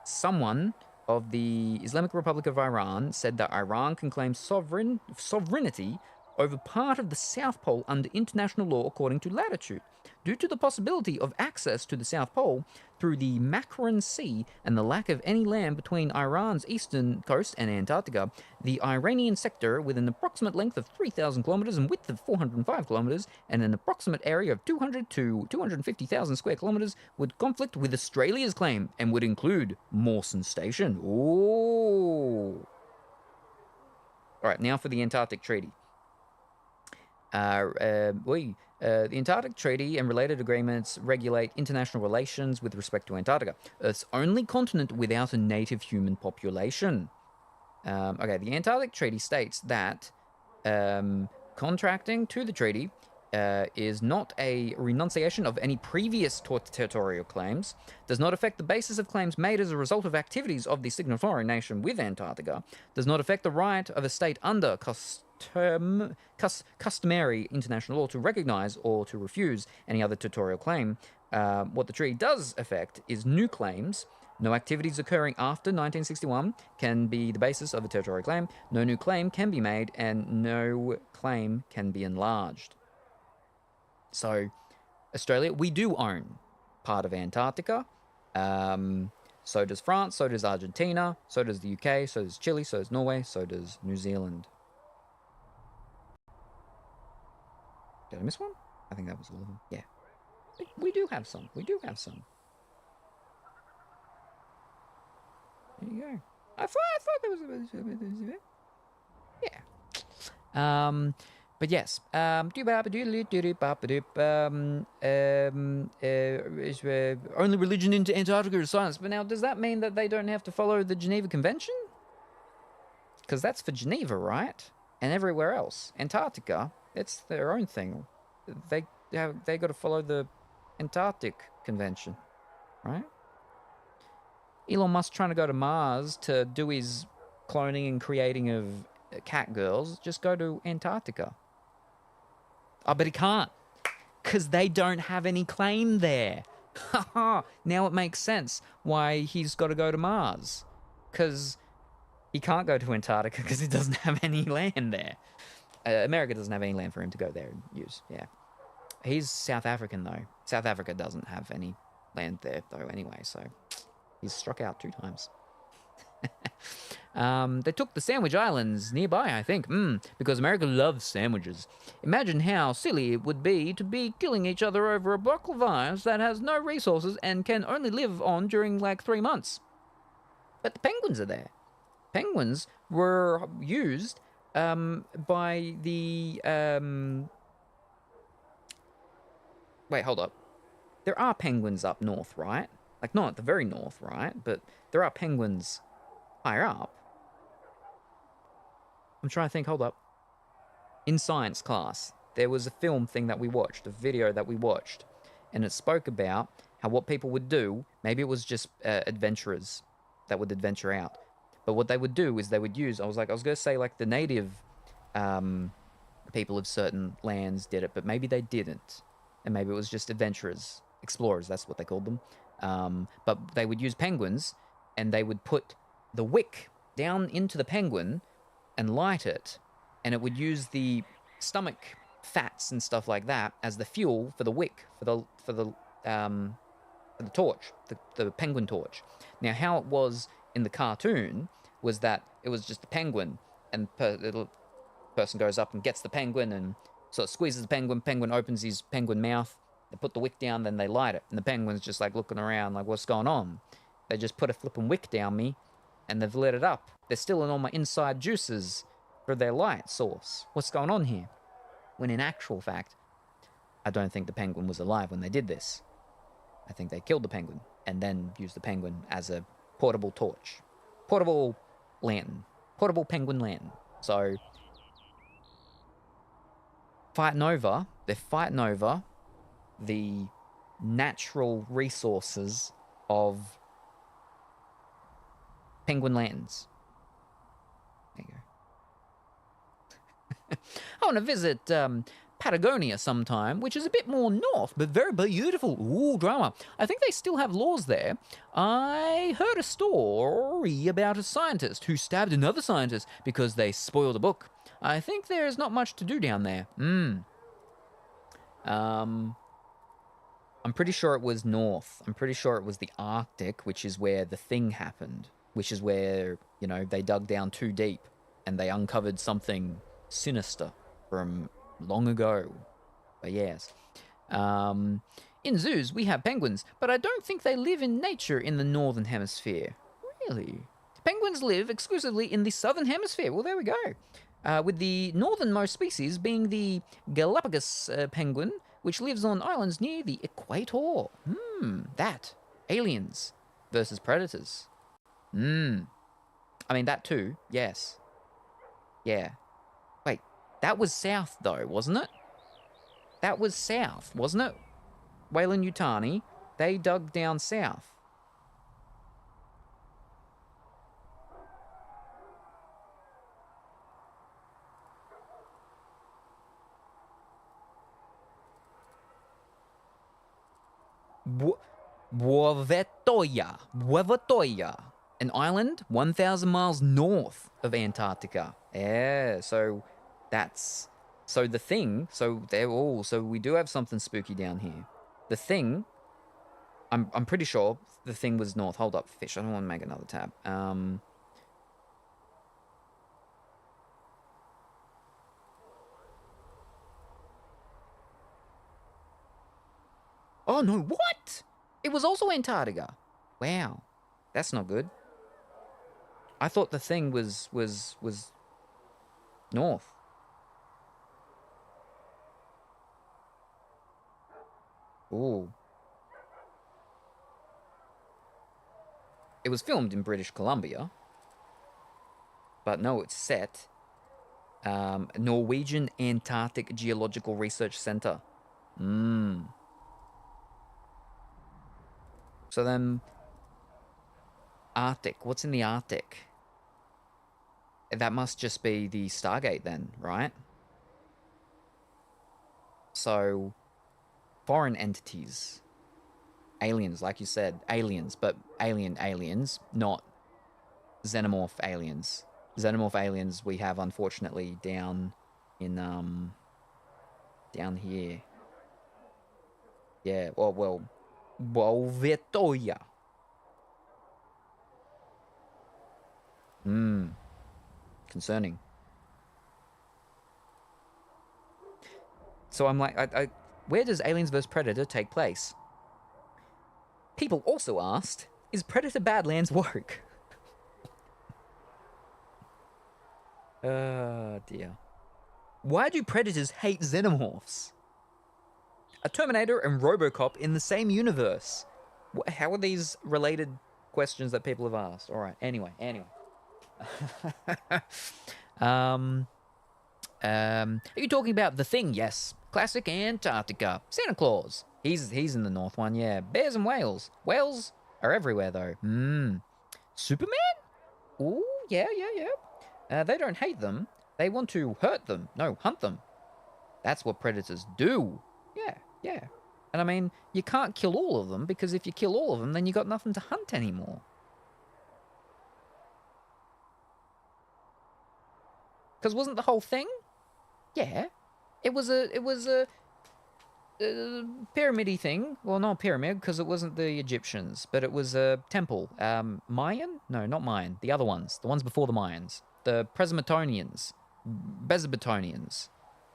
someone of the Islamic Republic of Iran said that Iran can claim sovereignty over part of the South Pole under international law according to latitude, due to the possibility of access to the South Pole through the Makran Sea and the lack of any land between Iran's eastern coast and Antarctica. The Iranian sector, with an approximate length of 3,000 kilometers and width of 405 kilometers and an approximate area of 200 to 250,000 square kilometers, would conflict with Australia's claim and would include Mawson Station. Ooh. All right, now for the Antarctic Treaty. The Antarctic Treaty and related agreements regulate international relations with respect to Antarctica, Earth's only continent without a native human population. The Antarctic Treaty states that contracting to the treaty is not a renunciation of any previous territorial claims, does not affect the basis of claims made as a result of activities of the signatory nation with Antarctica, does not affect the right of a state under customary international law to recognize or to refuse any other territorial claim. What the treaty does affect is new claims. No activities occurring after 1961 can be the basis of a territorial claim. No new claim can be made, and no claim can be enlarged. So, Australia, we do own part of Antarctica. So does France, so does Argentina, so does the UK, so does Chile, so does Norway, so does New Zealand. Did I miss one? I think that was all of them. Yeah. We do have some. We do have some. There you go. I thought there was a... Yeah. But yes. Only religion into Antarctica is science. But now, does that mean that they don't have to follow the Geneva Convention? Because that's for Geneva, right? And everywhere else. Antarctica, it's their own thing. They got to follow the Antarctic Convention, right? Elon Musk trying to go to Mars to do his cloning and creating of cat girls. Just go to Antarctica. Oh, but he can't. Because they don't have any claim there. Now it makes sense why he's got to go to Mars. Because he can't go to Antarctica because he doesn't have any land there. America doesn't have any land for him to go there and use, yeah. He's South African, though. South Africa doesn't have any land there, though, anyway, so he's struck out 2 times. They took the Sandwich Islands nearby, I think, because America loves sandwiches. Imagine how silly it would be to be killing each other over a block of ice that has no resources and can only live on during, like, 3 months. But the penguins are there. Penguins were used by the... Wait, hold up. There are penguins up north, right? Like, not at the very north, right? But there are penguins higher up. I'm trying to think, hold up. In science class, there was a film thing that we watched, a video that we watched, and it spoke about how what people would do, maybe it was just adventurers that would adventure out, but what they would do is they would use, I was going to say like the native people of certain lands did it, but maybe they didn't. And maybe it was just adventurers, explorers, that's what they called them. But they would use penguins, and they would put the wick down into the penguin and light it, and it would use the stomach fats and stuff like that as the fuel for the wick, for the torch, the penguin torch. Now, how it was in the cartoon was that it was just the penguin, and the person goes up and gets the penguin and sort of squeezes the penguin. Penguin opens his penguin mouth. They put the wick down, then they light it, and the penguin's just like looking around, like, what's going on? They just put a flipping wick down me, and they've lit it up. They're still in all my inside juices for their light source. What's going on here? When in actual fact, I don't think the penguin was alive when they did this. I think they killed the penguin and then used the penguin as a portable torch. Portable lantern. Portable penguin lantern. So, they're fighting over the natural resources of penguin lanterns. There you go. I want to visit Patagonia sometime, which is a bit more north, but very beautiful. Ooh, drama. I think they still have laws there. I heard a story about a scientist who stabbed another scientist because they spoiled a book. I think there's not much to do down there. I'm pretty sure it was north. I'm pretty sure it was the Arctic, which is where the thing happened. Which is where, you know, they dug down too deep and they uncovered something sinister from long ago. But yes. In zoos, we have penguins, but I don't think they live in nature in the northern hemisphere. Really? Penguins live exclusively in the southern hemisphere. Well, there we go. With the northernmost species being the Galapagos penguin, which lives on islands near the equator. That. Aliens versus predators. I mean, that too, yes. Yeah. Wait, that was south, though, wasn't it? That was south, wasn't it? Weyland-Yutani, they dug down south. Wavatoya. An island 1,000 miles north of Antarctica. Yeah, so that's... So the thing... So they're all... So we do have something spooky down here. The thing... I'm pretty sure the thing was north. Hold up, fish. I don't want to make another tab. Oh, no, what? It was also Antarctica. Wow. That's not good. I thought the thing was north. Ooh. It was filmed in British Columbia. But no, it's set. Norwegian Antarctic Geological Research Center. So then, Arctic. What's in the Arctic? That must just be the Stargate then, right? So, foreign entities. Aliens, like you said. Aliens, but aliens, not xenomorph aliens. Xenomorph aliens we have, unfortunately, down in, down here. Yeah, well, Victoria. Concerning. So I'm like, where does Aliens vs. Predator take place? People also asked, is Predator Badlands woke? Oh, dear. Why do predators hate xenomorphs? A Terminator and RoboCop in the same universe. How are these related questions that people have asked? All right, anyway. Are you talking about The Thing? Yes. Classic Antarctica. Santa Claus. He's in the north one, yeah. Bears and whales. Whales are everywhere, though. Superman? Ooh, yeah. They don't hate them. They want to hurt them. No, hunt them. That's what predators do. Yeah. And I mean, you can't kill all of them, because if you kill all of them, then you got nothing to hunt anymore. Because wasn't the whole thing? Yeah. It was a pyramid-y thing. Well, not a pyramid, because it wasn't the Egyptians, but it was a temple. Mayan? No, not Mayan. The other ones. The ones before the Mayans. The Presbyterians. Bezabetonians.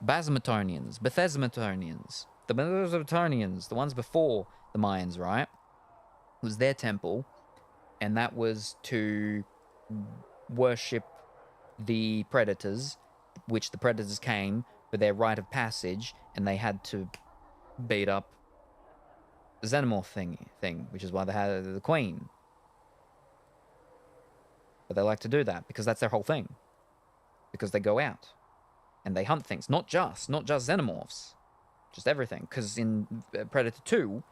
Basmetonians. Bethesmetonians. The Mesopotamians. The ones before the Mayans, right? It was their temple. And that was to worship the predators, which the predators came for their rite of passage, and they had to beat up the xenomorph thing, which is why they had the queen. But they like to do that because that's their whole thing. Because they go out and they hunt things, not just xenomorphs, just everything. Because in Predator 2,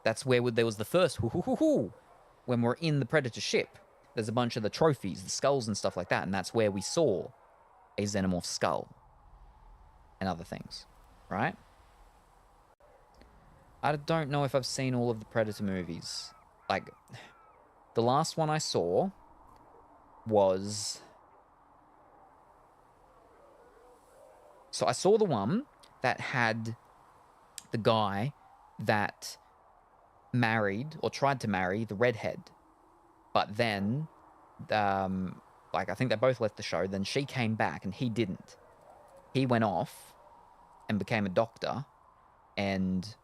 that's where there was the first when we're in the Predator ship. There's a bunch of the trophies, the skulls and stuff like that, and that's where we saw a xenomorph skull and other things, right? I don't know if I've seen all of the Predator movies. Like, the last one I saw was... So I saw the one that had the guy that married, or tried to marry, the redhead. But then, like, I think they both left the show. Then she came back and he didn't. He went off and became a doctor and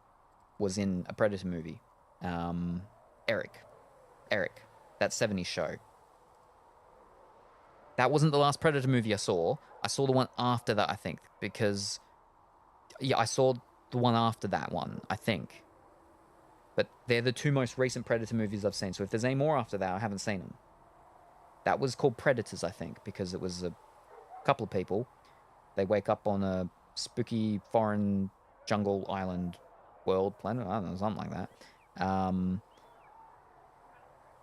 was in a Predator movie. Eric, that 70s show. That wasn't the last Predator movie I saw. I saw the one after that, I think, because... Yeah, I saw the one after that one, I think. But they're the two most recent Predator movies I've seen. So if there's any more after that, I haven't seen them. That was called Predators, I think, because it was a couple of people. They wake up on a spooky foreign jungle island world planet. I don't know, something like that. I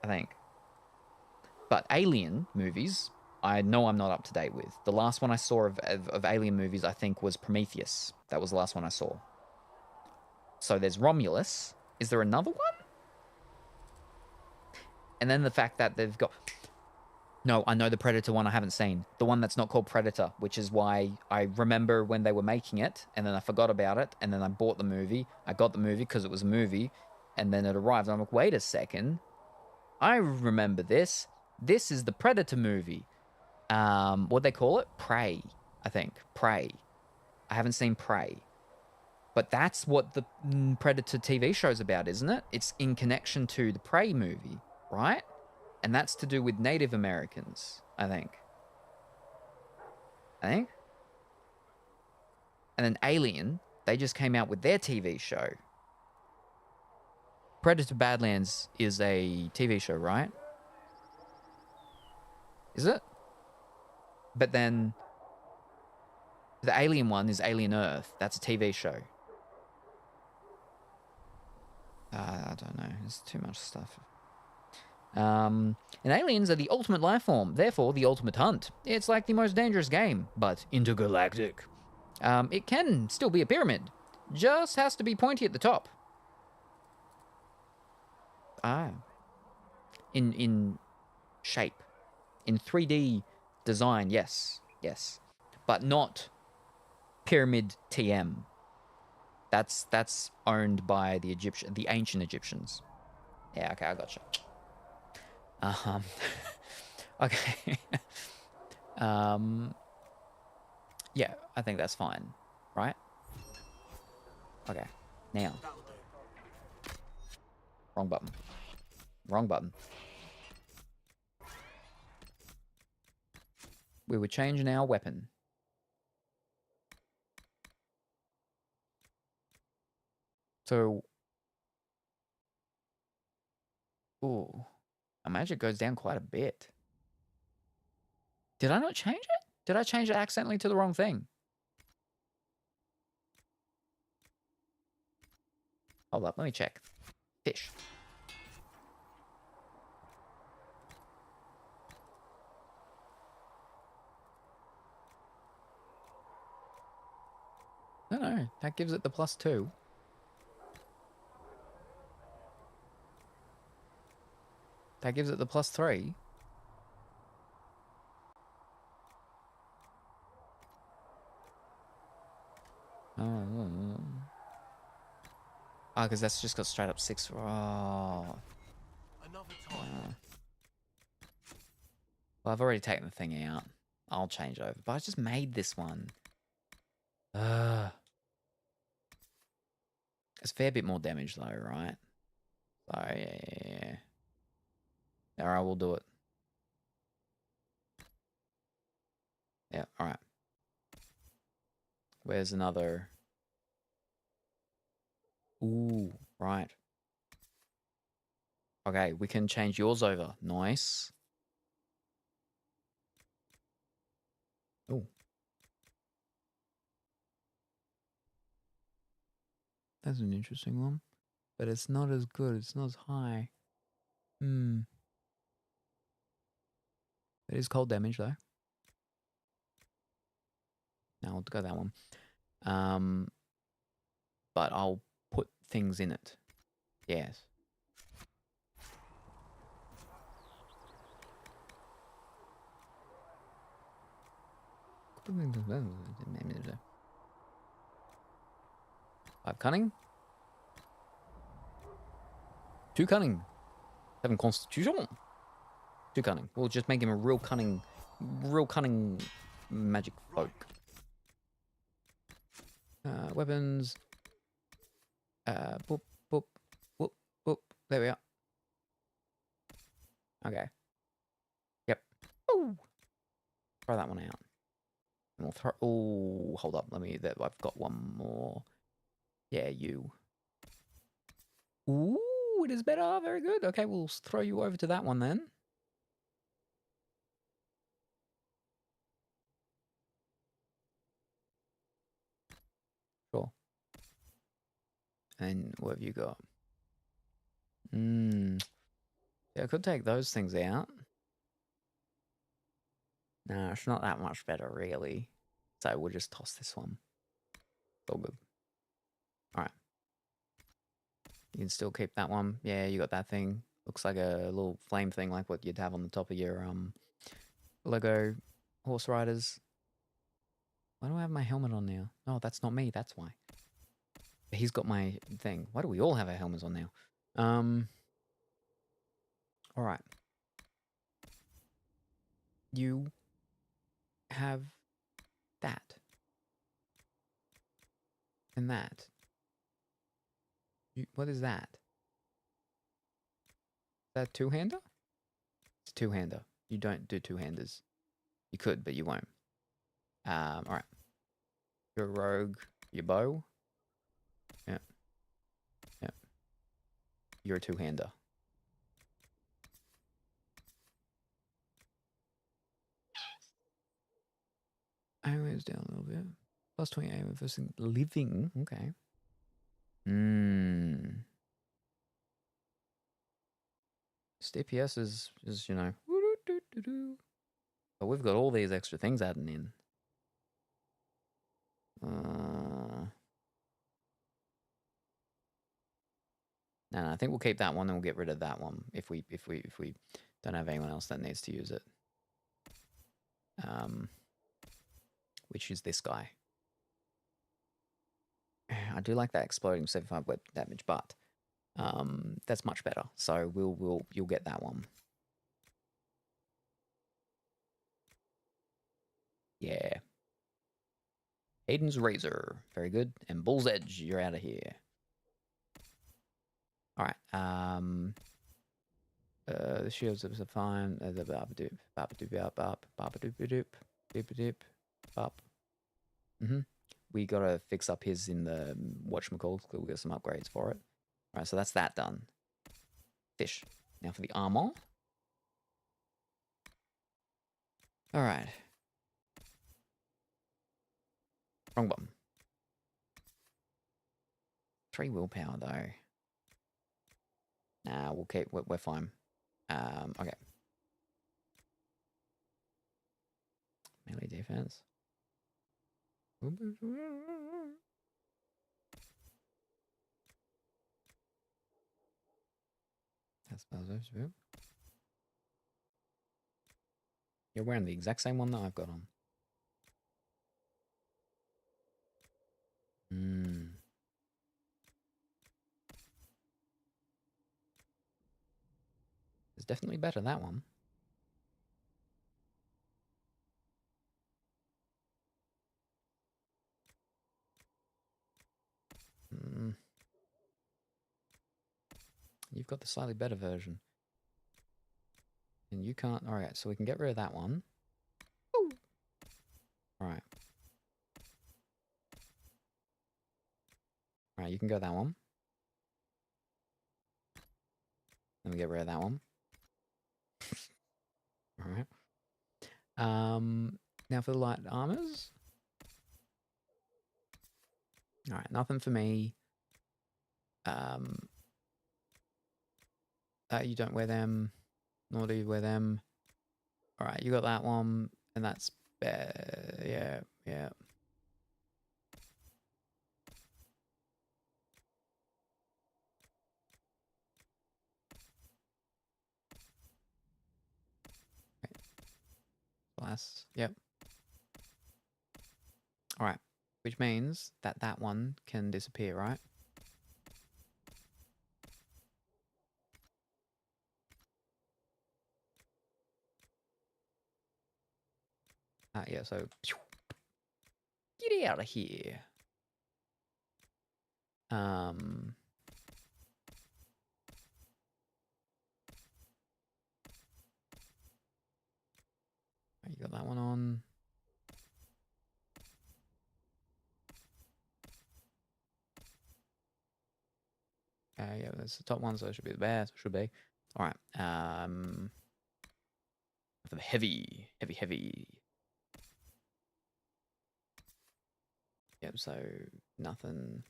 think. But Alien movies, I know I'm not up to date with. The last one I saw of Alien movies, I think, was Prometheus. That was the last one I saw. So there's Romulus. Is there another one? And then the fact that they've got... No, I know the Predator one I haven't seen. The one that's not called Predator, which is why I remember when they were making it, and then I forgot about it, and then I bought the movie. I got the movie because it was a movie, and then it arrived, and I'm like, wait a second. I remember this. This is the Predator movie. What'd they call it? Prey, I think. Prey. I haven't seen Prey. But that's what the Predator TV show's about, isn't it? It's in connection to the Prey movie, right? And that's to do with Native Americans, I think. And then Alien, they just came out with their TV show. Predator Badlands is a TV show, right? Is it? But then the Alien one is Alien Earth. That's a TV show. I don't know. There's too much stuff. And aliens are the ultimate life form, therefore the ultimate hunt. It's like the most dangerous game, but intergalactic. It can still be a pyramid. Just has to be pointy at the top. In shape. In 3D design, yes. Yes. But not Pyramid TM. That's owned by the ancient Egyptians. Yeah, okay, I gotcha. Okay. Yeah, I think that's fine, right? Okay, now. Wrong button. Wrong button. We were changing our weapon. So, ooh, our magic goes down quite a bit. Did I not change it? Did I change it accidentally to the wrong thing? Hold up, let me check. Fish. No, that gives it the +2. That gives it the +3. Oh, because that's just got straight up 6. Oh. Another time. Well, I've already taken the thing out. I'll change over. But I just made this one. It's a fair bit more damage though, right? So, yeah. Alright, we'll do it. Yeah, alright. Where's another? Ooh, right. Okay, we can change yours over. Nice. Ooh. That's an interesting one. But it's not as good. It's not as high. It is cold damage, though. Now I'll go that one. But I'll put things in it. Yes. Five cunning. 2 cunning. 7 constitution. 2 cunning. We'll just make him a real cunning magic folk. Weapons. Boop, boop, boop, boop. There we are. Okay. Yep. Ooh. Throw that one out. And we'll throw. Oh, hold up. Let me. I've got one more. Yeah, you. Ooh, it is better. Very good. Okay, we'll throw you over to that one then. Sure. And what have you got? Yeah, I could take those things out. No, it's not that much better, really. So we'll just toss this one. It's all good. Alright. You can still keep that one. Yeah, you got that thing. Looks like a little flame thing, like what you'd have on the top of your Lego horse riders. Why do I have my helmet on now? Oh, that's not me. That's why. He's got my thing. Why do we all have our helmets on now? Alright. You have that. And that. What is that? Is that a two-hander? It's a two-hander. You don't do two-handers. You could, but you won't. Alright. You're a rogue. Your bow. Yeah. Yeah. You're a two-hander. Aim is down a little bit. Plus 20 aim versus living. Okay. DPS is you know. But we've got all these extra things adding in. No, I think we'll keep that one and we'll get rid of that one if we don't have anyone else that needs to use it. Which is this guy. I do like that exploding 75 web damage, but that's much better. So you'll get that one. Yeah. Aiden's Razor, very good. And Bull's Edge, you're out of here. All right. The shields are fine. The babadoop, babadoop, babadoop, doop, bop. We gotta fix up his in the whatchamacallit. We'll get some upgrades for it. All right, so that's that done. Fish. Now for the armor. All right. Wrong button. 3 willpower though. Nah, we'll keep. We're fine. Okay. Melee defense. That's Bowser's. You're wearing the exact same one that I've got on. It's definitely better, that one. You've got the slightly better version. And you can't... Alright, so we can get rid of that one. Alright. Alright, you can go that one. Let me get rid of that one. Alright. Now for the light armors. Alright, nothing for me. You don't wear them, nor do you wear them. Alright, you got that one, and that's yeah. Glass, yep. Alright, which means that that one can disappear, right? Yeah, so get out of here. You got that one on. Yeah, that's the top one, so it should be the best. Should be. All right. For the heavy. Yep. So nothing.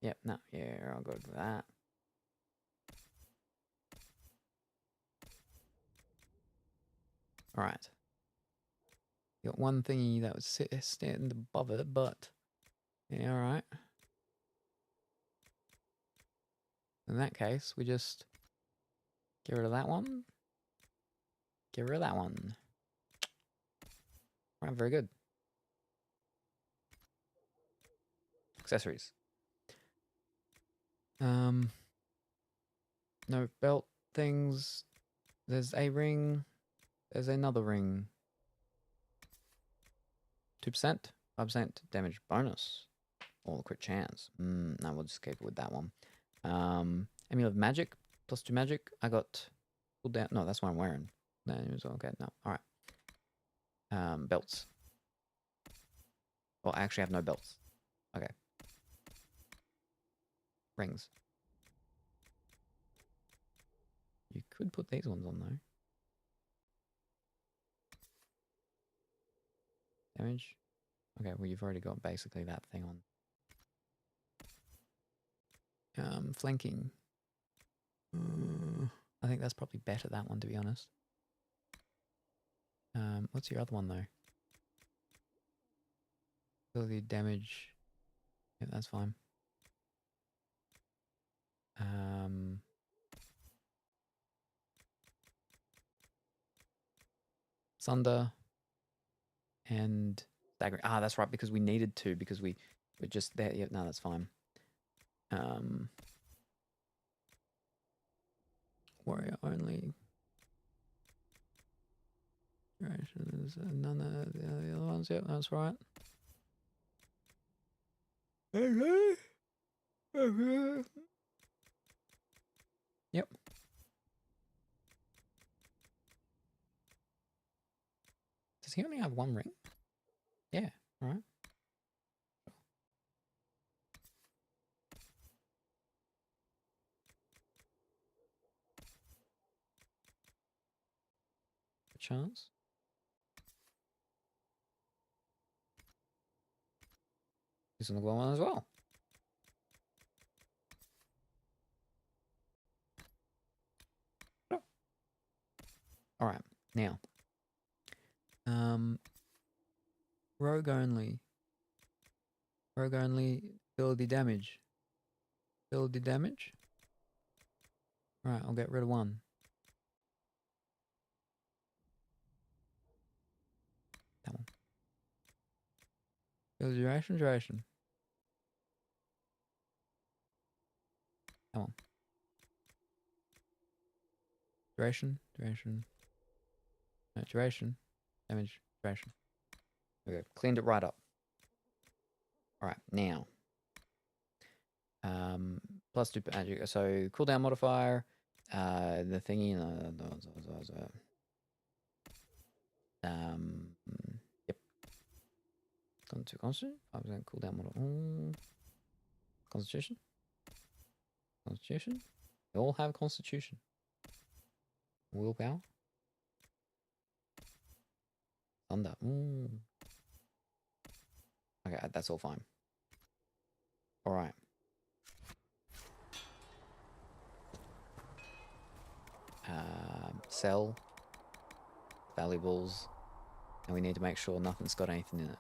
Yep. No. Yeah. I'll go to that. All right. You got one thingy that was standing above it, but yeah, all right. In that case, we just get rid of that one. Get rid of that one. All right, very good. Accessories. No belt things. There's a ring. There's another ring. 2%. 5% damage bonus. Or the crit chance. No, we'll just keep it with that one. Amulet of Magic. +2 magic. I got cooldown. No, that's what I'm wearing. No, okay, no. Alright. Belts. Well, I actually have no belts. Okay. Rings. You could put these ones on though. Damage. Okay, well you've already got basically that thing on. Flanking. I think that's probably better, that one, to be honest. What's your other one though? Ability damage. Yeah, that's fine. Sunder and staggering. Ah, that's right, because we needed to, because we're just there. Yeah, no, that's fine. Warrior only. Durations, none of the other ones. Yep, that's right. Okay. Yep. Does he only have one ring? Yeah, alright. Chance. He's on the glow one as well. Oh. Alright, now. Rogue only. Rogue only ability damage. Ability damage? Right, I'll get rid of one. That one. Ability duration, duration. That one. Duration, duration. No, duration. Damage, duration. Okay, cleaned it right up. Alright, now. +2 magic. So cooldown modifier. The thingy. Yep. Constitution. 5% cooldown modifier. Constitution. Constitution. They all have constitution. Willpower. Thunder. Okay, that's all fine. Alright. Sell. Valuables. And we need to make sure nothing's got anything in it.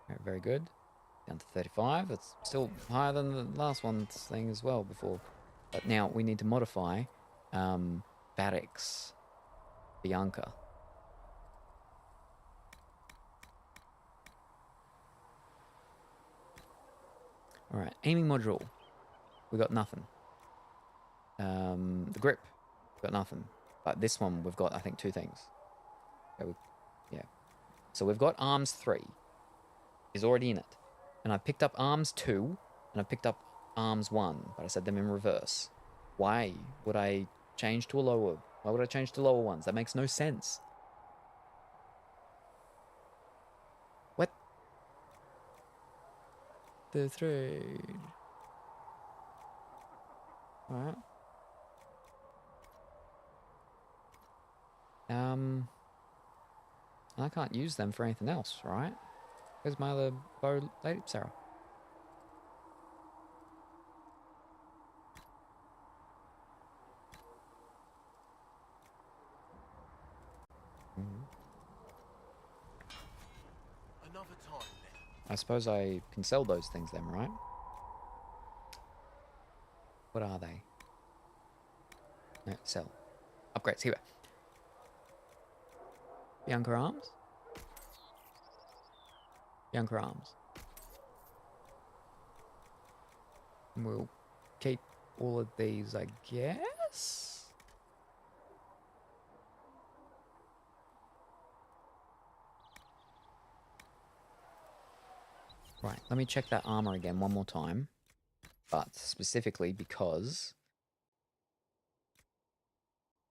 Alright, very good. Down to 35. That's still higher than the last one's thing as well before. But now we need to modify Barracks Bianca. Alright, aiming module. We got nothing. The grip. Got nothing. But this one we've got, I think, 2 things. Yeah. So we've got arms 3. Is already in it. And I picked up arms 2. And I picked up arms 1. But I said them in reverse. Why would I change to a lower? Why would I change to lower ones? That makes no sense. What? The trade. Alright. I can't use them for anything else, right? Where's my other bow, Lady Sarah? Another time then. I suppose I can sell those things then, right? What are they? No, sell. Upgrades, here. Bianca arms? Bianca arms. And we'll keep all of these, I guess. Right, let me check that armor again one more time. But specifically because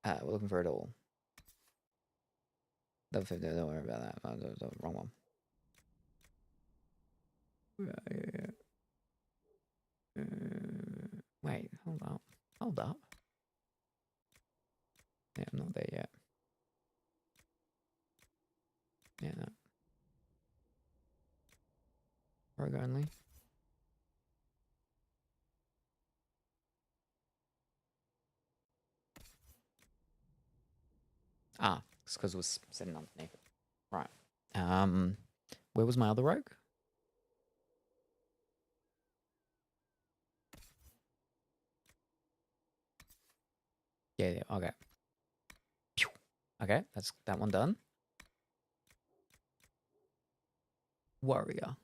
we're looking for it all. Don't worry about that. The wrong one. Wait, hold up. Hold up. Yeah, I'm not there yet. Yeah, no. Rogue only. Ah, it's because it was sitting underneath it. Right. Where was my other rogue? Yeah, okay. Okay, that's that one done. Warrior.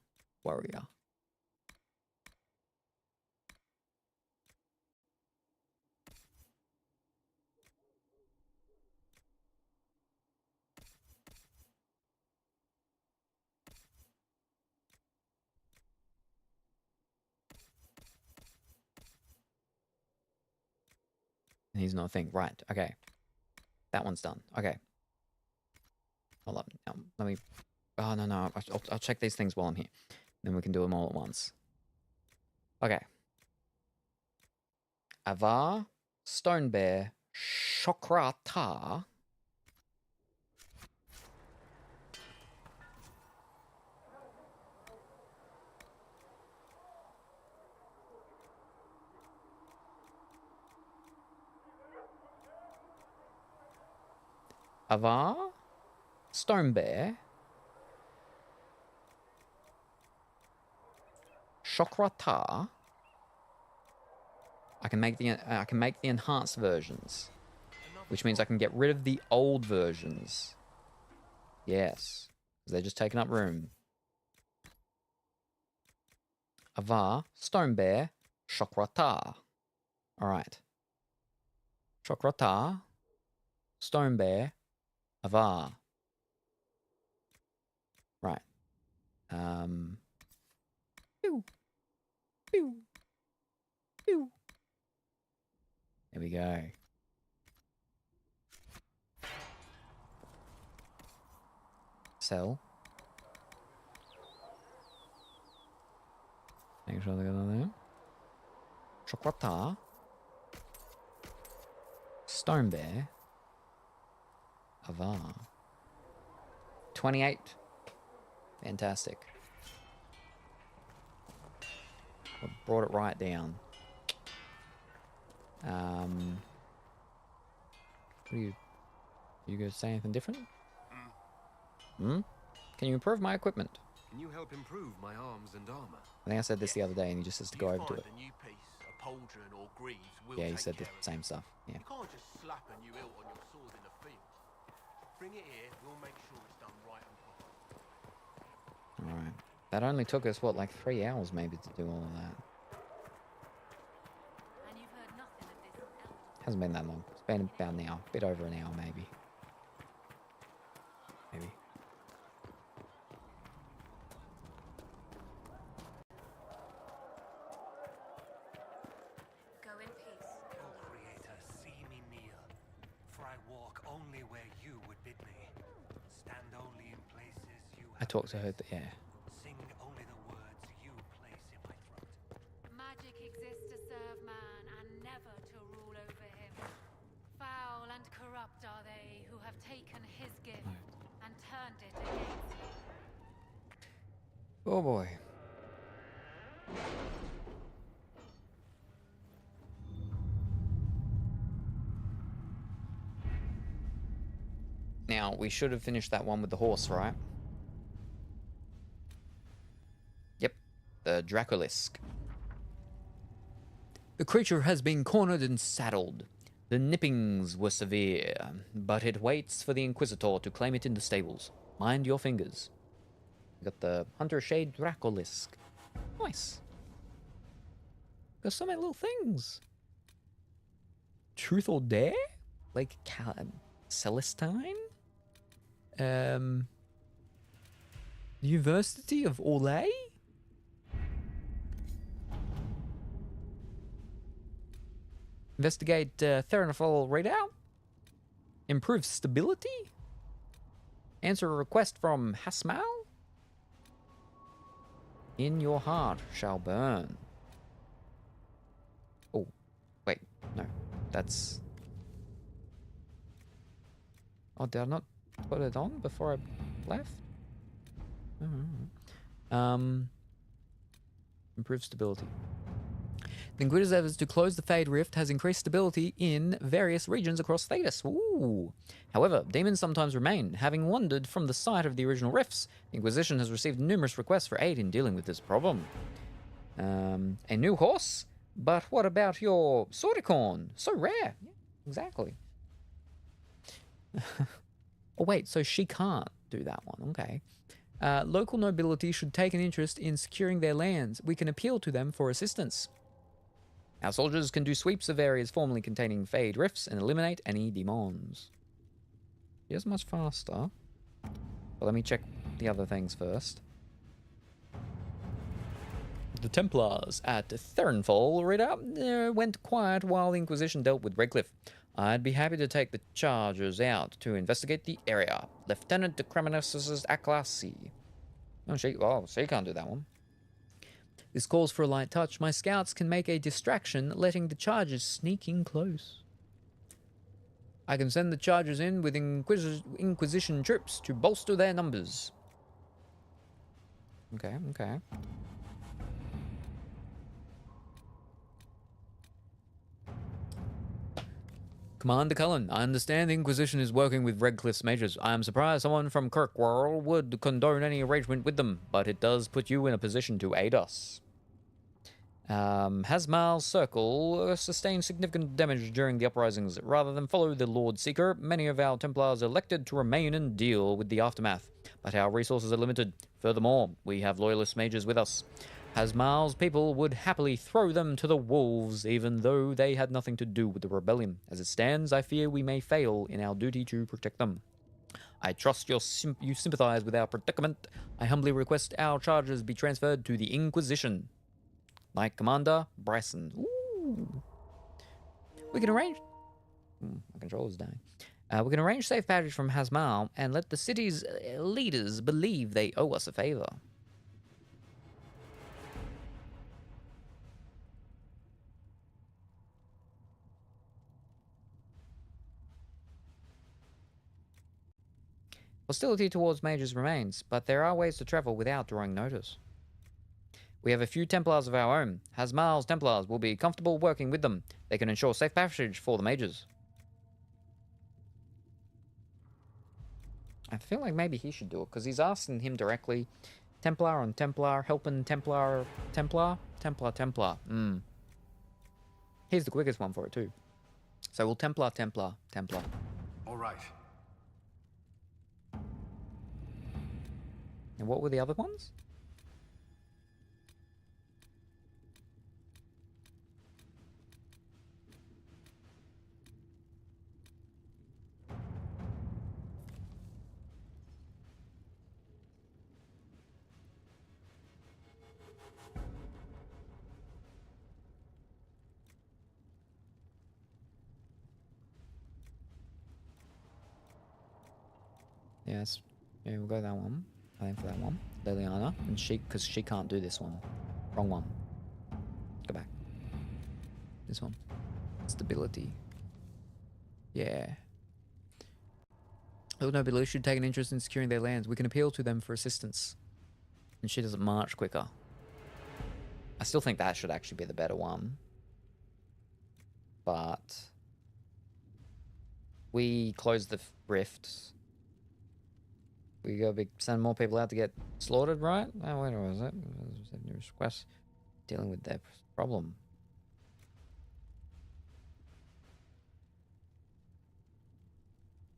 And he's not a thing. Right, okay. That one's done. Okay. Hold up. Now, let me... Oh, no. I'll check these things while I'm here. Then we can do them all at once. Okay. Avar, Stone Bear, Shokrata. Avar, Stone Bear, Shokrata. I can make the enhanced versions, which means I can get rid of the old versions. Yes, because they're just taking up room. Avar, Stone Bear, Shokrata. All right. Shokrata, Stone Bear, Avar. Right. Pew. Pew. Pew. There we go. Sell. Make sure they got on there. Chocolata. Stone Bear. Avar. 28. Fantastic. I brought it right down. What are you gonna say anything different? Hmm? Can you improve my equipment? Can you help improve my arms and armor? I think I said this the other day and he just has to go over to it. A new piece, a pauldron or greaves will Yeah, he take said the care of same it. stuff. Yeah. You can't just slap a new hilt on your sword in the field. Bring it here, we'll make sure it's done right and proper. Alright. That only took us, what, like 3 hours maybe to do all of that. And you've heard nothing of this elder. Hasn't been that long. It's been about an hour. A bit over an hour maybe. Maybe. Go in peace. O Creator, see me kneel, for I walk only where you would bid me. Stand only in places you I talked to her, yeah. Sing only the words you place in my throat. Magic exists to serve man and never to rule over him. Foul and corrupt are they who have taken his gift and turned it against him. Oh boy. Now, we should have finished that one with the horse, right? Yep, the Dracolisk. The creature has been cornered and saddled. The nippings were severe, but it waits for the Inquisitor to claim it in the stables. Mind your fingers. Got the Hunter Shade Dracolisk. Nice. Got so many little things. Truth or Dare? Like Celestine? University of Orlais? Investigate Theranfall readout? Improve stability? Answer a request from Hasmal? In your heart shall burn. Oh, wait, no, that's... Oh, did I not put it on before I left? Improve stability. The Inquisitor's efforts to close the Fade Rift has increased stability in various regions across Thedas. Ooh. However, demons sometimes remain. Having wandered from the site of the original rifts, the Inquisition has received numerous requests for aid in dealing with this problem. A new horse? But what about your Sorticorn? So rare. Yeah, exactly. Oh wait, so she can't do that one. Okay. Local nobility should take an interest in securing their lands. We can appeal to them for assistance. Our soldiers can do sweeps of areas formerly containing Fade Rifts and eliminate any demons. Here's much faster. But let me check the other things first. The Templars at Theranfall went quiet while the Inquisition dealt with Redcliffe. I'd be happy to take the chargers out to investigate the area. Lieutenant de Criminis's Aclassi. Oh, she can't do that one. This calls for a light touch. My scouts can make a distraction, letting the chargers sneak in close. I can send the chargers in with Inquisition troops to bolster their numbers. Okay, okay. Commander Cullen, I understand the Inquisition is working with Redcliffe's mages. I am surprised someone from Kirkwall would condone any arrangement with them, but it does put you in a position to aid us. Hasmal's Circle sustained significant damage during the uprisings. Rather than follow the Lord Seeker, many of our Templars elected to remain and deal with the aftermath. But our resources are limited. Furthermore, we have loyalist mages with us. Hasmal's people would happily throw them to the wolves, even though they had nothing to do with the rebellion. As it stands, I fear we may fail in our duty to protect them. I trust you sympathize with our predicament. I humbly request our charges be transferred to the Inquisition. Knight Commander Bryson. Ooh. We can arrange... my controller's dying. We can arrange safe passage from Hasmal and let the city's leaders believe they owe us a favor. Hostility towards mages remains, but there are ways to travel without drawing notice. We have a few Templars of our own. Hasmal's Templars will be comfortable working with them. They can ensure safe passage for the mages. I feel like maybe he should do it, because he's asking him directly. Templar on Templar, helping Templar, Templar? Templar. Here's the quickest one for it too. So we'll Templar. All right. And what were the other ones? Yes. Yeah, we'll go that one. I think for that one. Liliana. And because she can't do this one. Wrong one. Go back. This one. Stability. Yeah. Local nobility should take an interest in securing their lands. We can appeal to them for assistance. And she doesn't march quicker. I still think that should actually be the better one. But we close the rifts. We go send more people out to get slaughtered, right? Oh, wait, what was it? Request dealing with their problem.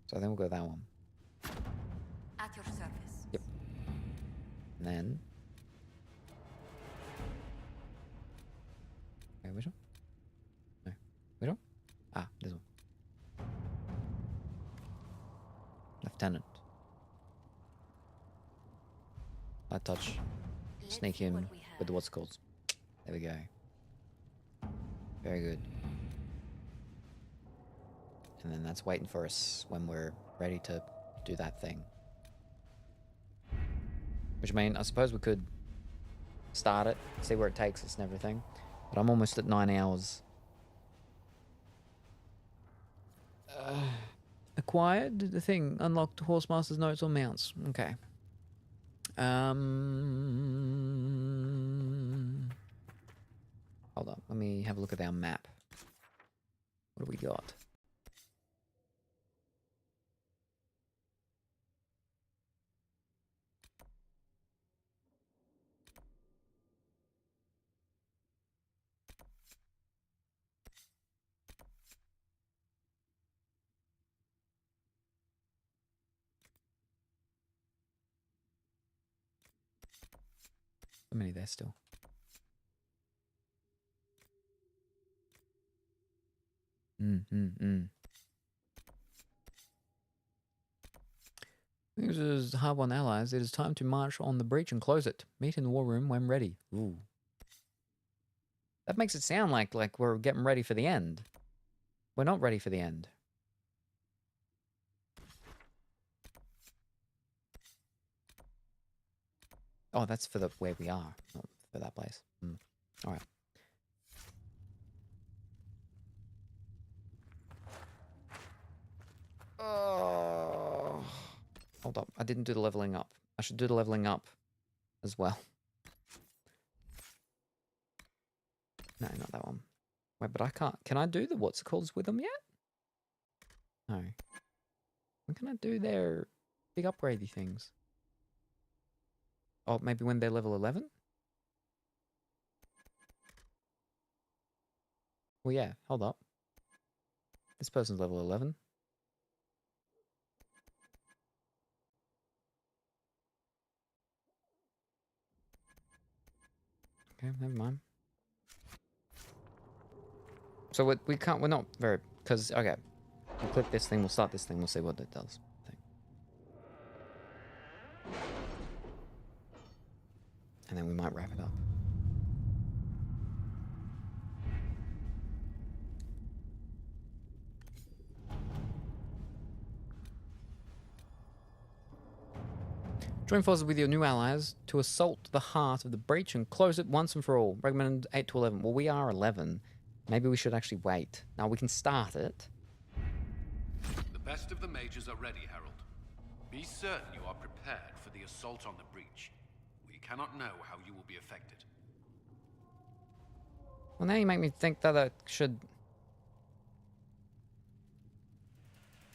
So I think we'll go that one. At your service. Yep. And then... okay, which one? No. Which one? Ah, this one. Lieutenant. Light touch. Sneak in with the what's it called. There we go. Very good. And then that's waiting for us when we're ready to do that thing. Which means I suppose we could start it, see where it takes us and everything. But I'm almost at 9 hours. Acquired the thing. Unlocked Horsemaster's notes or mounts. Okay. Hold up. Let me have a look at our map. What do we got? How many there still? Users hard on allies. It is time to march on the breach and close it. Meet in the war room when ready. Ooh. That makes it sound like we're getting ready for the end. We're not ready for the end. Oh, that's for the where we are, not for that place. All right. Oh, hold up. I didn't do the leveling up. I should do the leveling up as well. No, not that one. Wait, but I can't. Can I do the what's it called with them yet? No. When can I do their big upgradey things? Oh, maybe when they're level 11? Well, yeah, hold up. This person's level 11. Okay, never mind. So we can't, we're not very, because, okay. We'll click this thing, we'll start this thing, we'll see what it does. And then we might wrap it up. Join forces with your new allies to assault the heart of the breach and close it once and for all. Recommended 8 to 11. Well, we are 11. Maybe we should actually wait. Now, we can start it. The best of the mages are ready, Herald. Be certain you are prepared for the assault on the breach. We cannot know how you will be affected. Well, now you make me think that I should...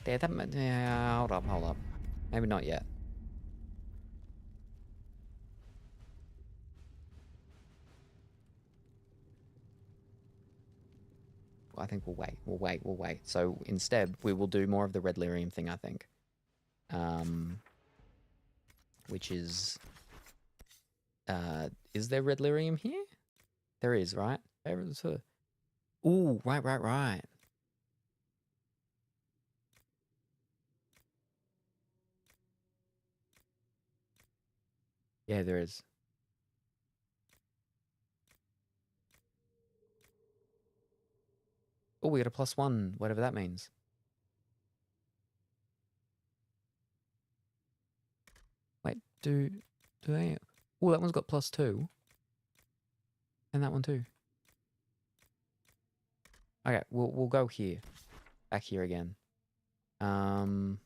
Yeah, hold up. Maybe not yet. I think we'll wait. So instead, we will do more of the red lyrium thing, I think. Which is there red lyrium here? There is, right? Ooh, right. Yeah, there is. Oh, we got a +1, whatever that means. Wait, do they? Oh, that one's got +2. And that one too. Okay, we'll go here. Back here again. Because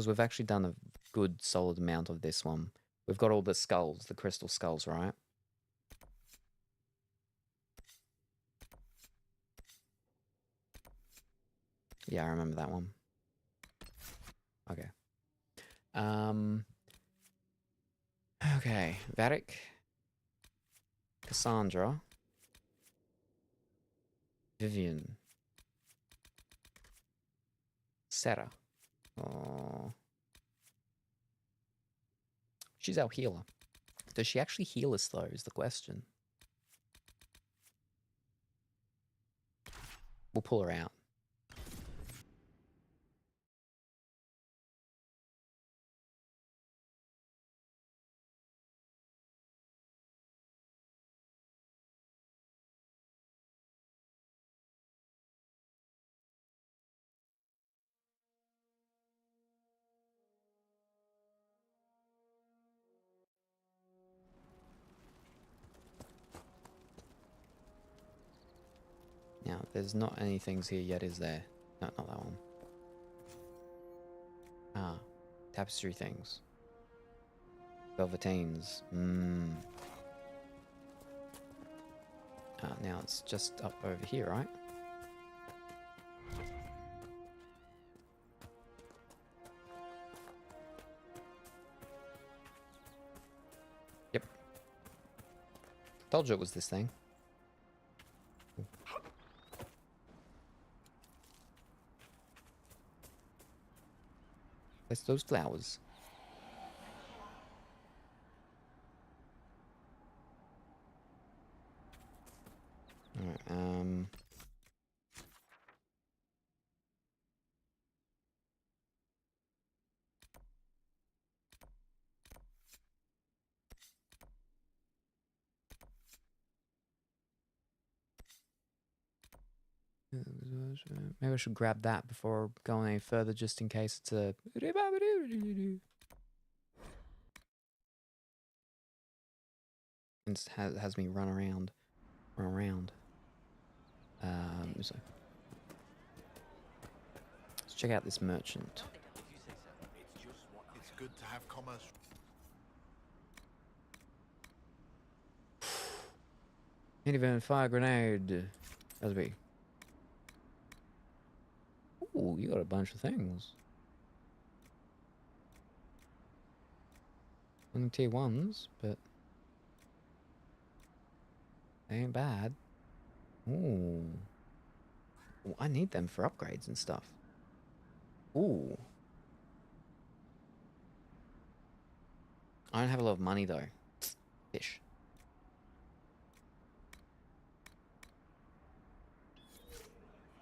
we've actually done a good solid amount of this one. We've got all the skulls, the crystal skulls, right? Yeah, I remember that one. Okay. Okay, Varric, Cassandra, Vivian, Sarah. Oh. She's our healer. Does she actually heal us, though, is the question. We'll pull her out. Now, there's not any things here yet, is there? No, not that one. Ah, tapestry things. Velveteens. Now it's just up over here, right? Yep. Told you it was this thing. Place those flowers. Alright, maybe I should grab that before going any further, just in case it's a... It has me run around. So let's check out this merchant. It's good to have commerce. Can't even fire a grenade. That's me. Ooh, you got a bunch of things. Only tier 1s, but they ain't bad. Ooh. Ooh, I need them for upgrades and stuff. Ooh. I don't have a lot of money though. Fish.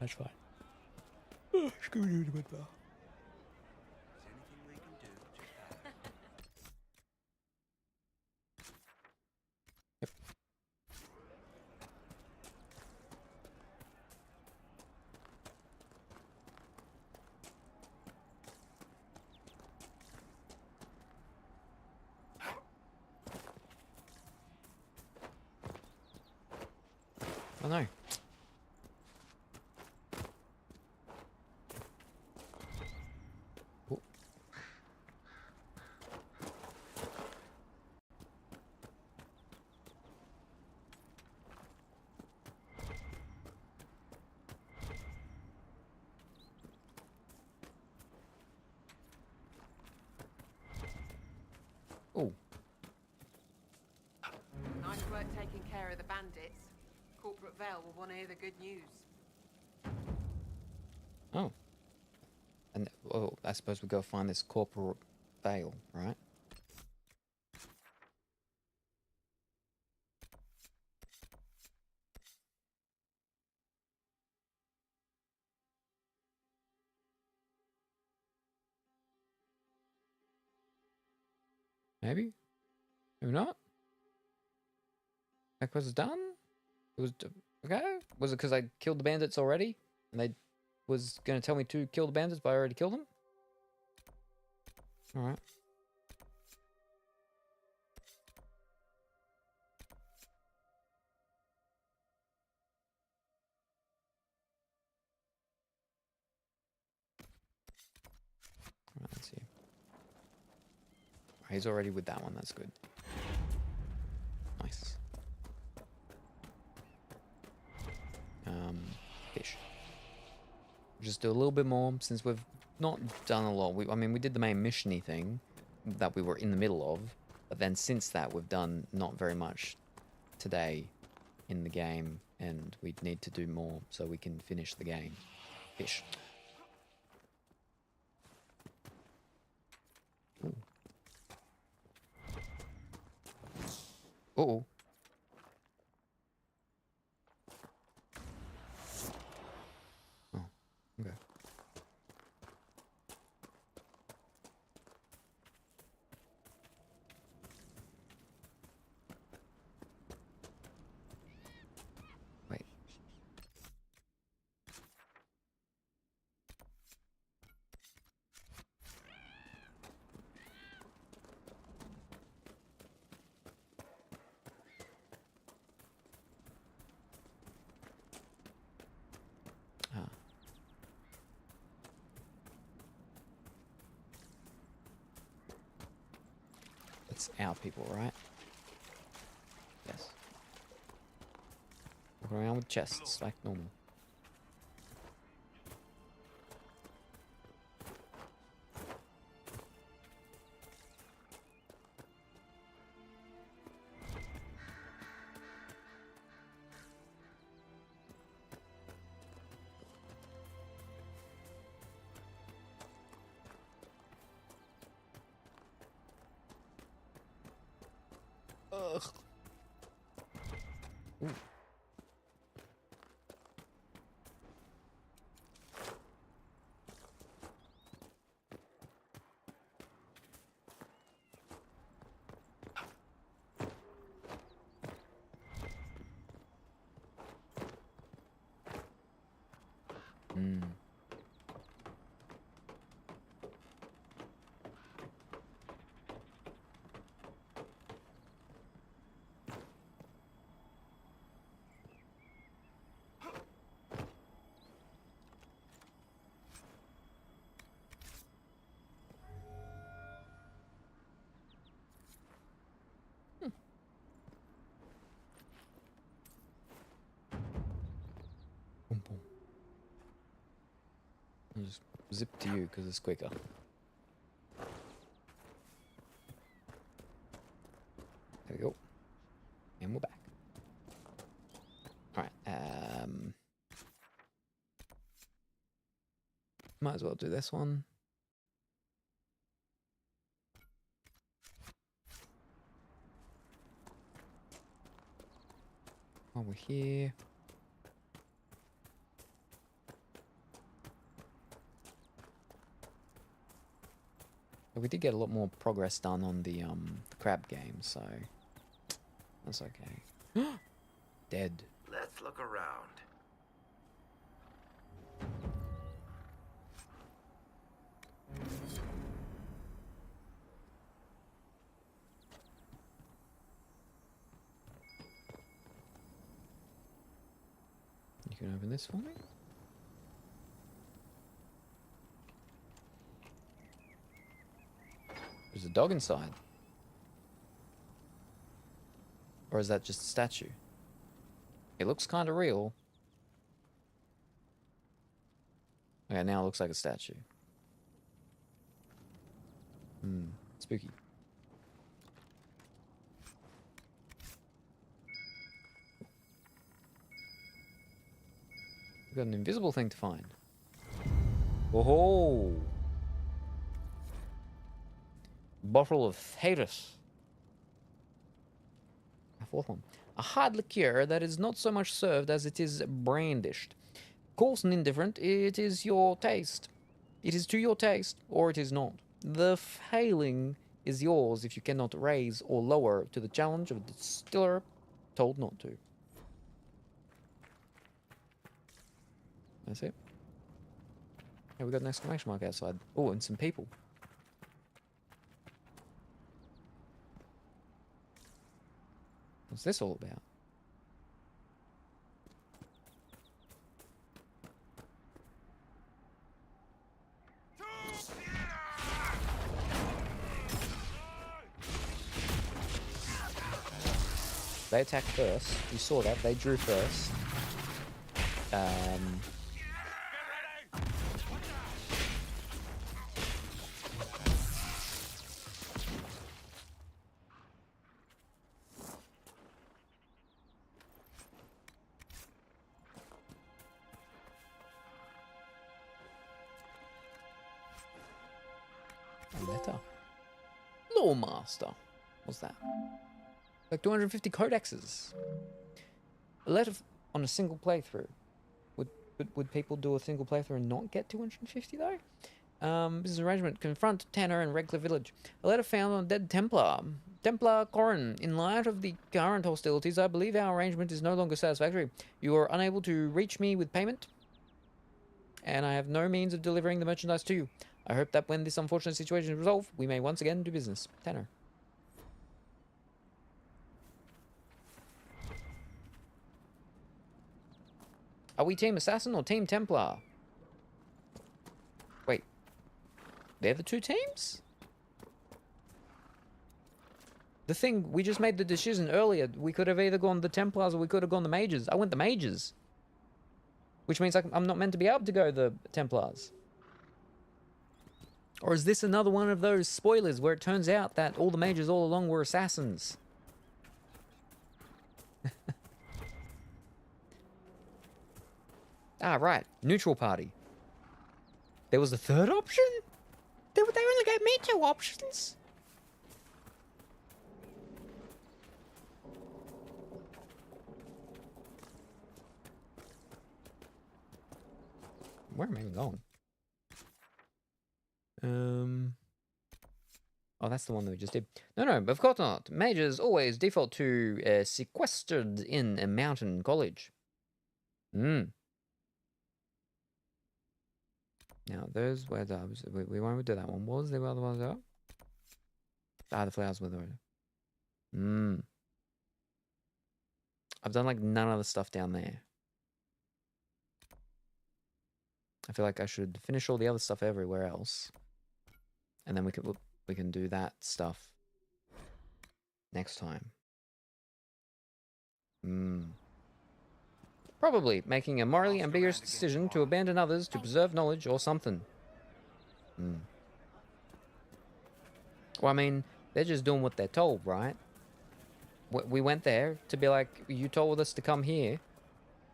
That's fine. Scooby-Doo with that. Yep. Oh no. Oh. Oh. Nice work taking care of the bandits. Corporate Vale will want to hear the good news. Oh. And well, I suppose we go find this corporate veil, right? Maybe? Maybe not? That quest is done? It was... Okay? Was it because I killed the bandits already? And they was going to tell me to kill the bandits, but I already killed them? Alright. Alright, let's see. He's already with that one, that's good. Nice. Fish. Just do a little bit more, since we've not done a lot. I mean, we did the main mission-y thing that we were in the middle of, but then since that, we've done not very much today in the game, and we need to do more so we can finish the game. Fish. Ooh. Uh-oh. It's our people, right? Yes. Walk around with chests like normal. Ugh. Ooh. Mm. Boom, boom. I'll just zip to you because it's quicker. There we go. And we're back. Alright, might as well do this one. While we're here. But we did get a lot more progress done on the crab game, so that's okay. Dead. Let's look around. You can open this for me? There's a dog inside. Or is that just a statue? It looks kind of real. Okay, now it looks like a statue. Spooky. We've got an invisible thing to find. Whoa! Bottle of Thetis. A fourth one. A hard liqueur that is not so much served as it is brandished. Coarse and indifferent, it is your taste. It is to your taste, or it is not. The failing is yours if you cannot raise or lower to the challenge of the distiller told not to. That's it. Yeah, we got an exclamation mark outside. Oh, and some people. What's this all about? They attacked first. You saw that. They drew first. Letter. Lawmaster. What's that? Like 250 codexes. A letter on a single playthrough. Would people do a single playthrough and not get 250 though? Business arrangement. Confront Tanner and Redcliffe Village. A letter found on a dead Templar. Templar Corin. In light of the current hostilities, I believe our arrangement is no longer satisfactory. You are unable to reach me with payment, and I have no means of delivering the merchandise to you. I hope that when this unfortunate situation is resolved, we may once again do business. Tanner. Are we Team Assassin or Team Templar? Wait. They're the two teams? The thing, we just made the decision earlier. We could have either gone the Templars or we could have gone the Mages. I went the Mages. Which means I'm not meant to be able to go the Templars. Or is this another one of those spoilers where it turns out that all the Mages all along were assassins? Ah, right. Neutral party. There was a third option? They only gave me 2 options? Where am I even going? Oh, that's the one that we just did. No, of course not. Mages always default to sequestered in a mountain college. Now, those were the... We won't do that one. What was the other one? The flowers were the... I've done, like, none of the stuff down there. I feel like I should finish all the other stuff everywhere else. And then we can do that stuff next time. Probably making a morally ambiguous decision to abandon others to preserve knowledge or something. Well, I mean, they're just doing what they're told, right? We went there to be like, you told us to come here.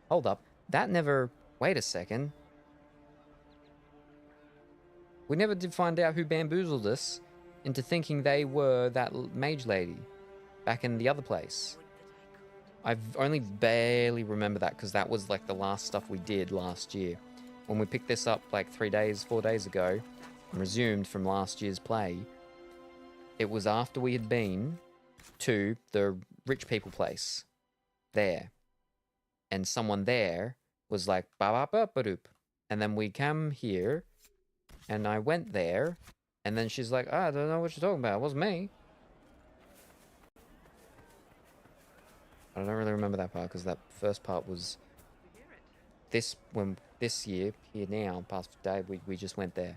Hold up. That never... Wait a second. We never did find out who bamboozled us into thinking they were that mage lady back in the other place. I've only barely remember that because that was like the last stuff we did last year. When we picked this up like 4 days ago and resumed from last year's play, it was after we had been to the rich people place there. And someone there was like, ba-ba-ba-ba-doop. And then we come here, and I went there, and then she's like, I don't know what you're talking about. It wasn't me. I don't really remember that part, because that first part was this year, here now, past day, we just went there.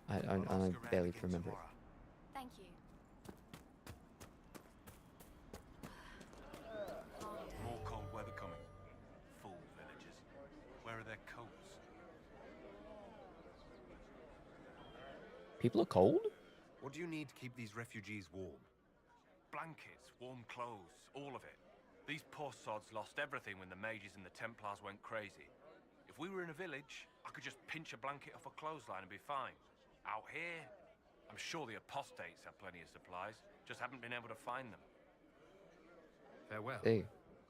I barely remember it. Thank you. More cold weather coming. Fool villagers. Where are their coats? People are cold? What do you need to keep these refugees warm? Blankets, warm clothes, all of it. These poor sods lost everything when the mages and the Templars went crazy. If we were in a village, I could just pinch a blanket off a clothesline and be fine. Out here, I'm sure the apostates have plenty of supplies, just haven't been able to find them. Farewell. Hey.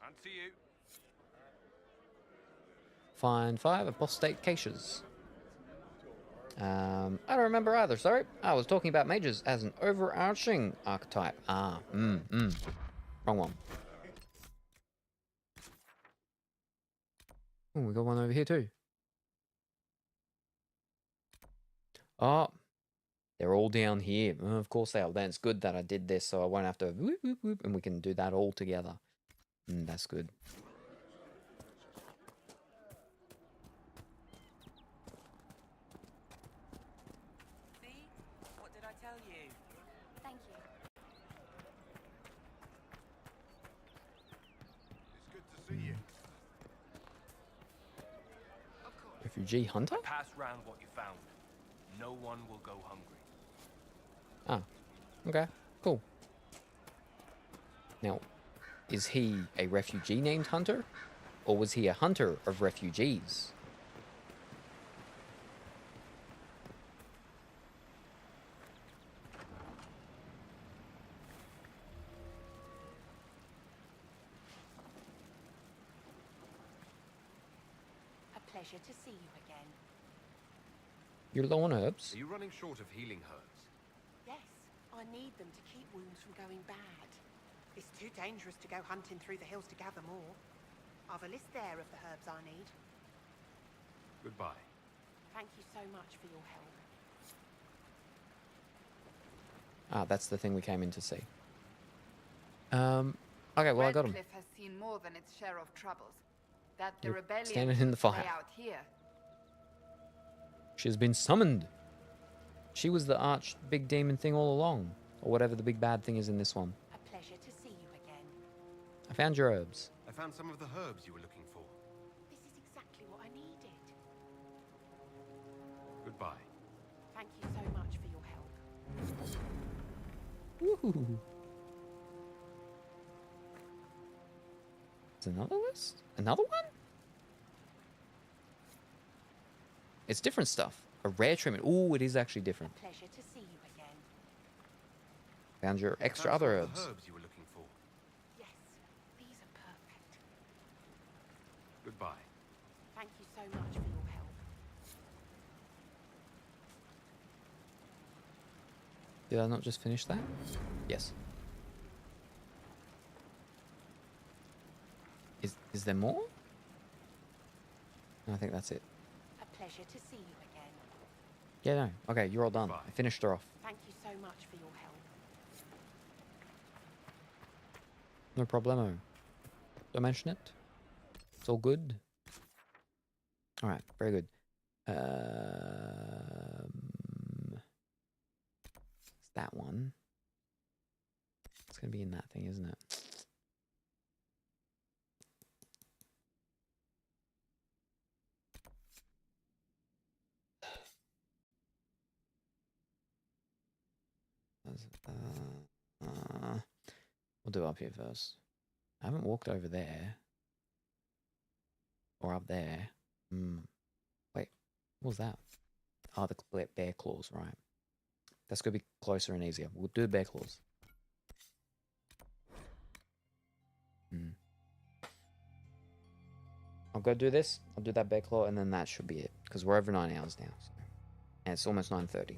And to you. Find 5 apostate caches. I don't remember either, sorry. I was talking about mages as an overarching archetype. Wrong one. Oh, we got one over here too. Oh, they're all down here. Oh, of course they are. Then it's good that I did this so I won't have to whoop, whoop, whoop, and we can do that all together. That's good. See? What did I tell you? Thank you. It's good to see you. Refugee hunter? Pass round what you found. No one will go hungry. Okay, cool. Now, is he a refugee named Hunter? Or was he a hunter of refugees? A pleasure to see you again. You're low on herbs? Are you running short of healing herbs? Yes, I need them to keep wounds from going bad. It's too dangerous to go hunting through the hills to gather more. I've a list there of the herbs I need. Goodbye. Thank you so much for your help. That's the thing we came in to see. Okay, well, I got him. Redcliffe has seen more than its share of troubles. That the You're rebellion standing in the play fire. out here. She has been summoned. She was the arch big demon thing all along. Or whatever the big bad thing is in this one. A I found your herbs. I found some of the herbs you were looking for. This is exactly what I needed. Goodbye. Thank you so much for your help. Woohoo! Is another list? Another one? It's different stuff. A rare treatment. Ooh, it is actually different. Pleasure to see you again. Found your extra Found other some of herbs. the herbs you were looking for. Yes, these are perfect. Goodbye. Thank you so much for your help. Did I not just finish that? Yes. Is there more? No, I think that's it. A pleasure to see you again. Yeah, no. Okay, you're all done. I finished her off. Thank you so much for your help. No problemo. Don't mention it. It's all good. All right, very good. It's that one. It's gonna be in that thing, isn't it? We'll do up here first. I haven't walked over there. Or up there. Wait, what was that? Oh, the bear claws, right. That's going to be closer and easier. We'll do the bear claws. I'll go do this. I'll do that bear claw, and then that should be it. Because we're over 9 hours now. So. And it's almost 9:30.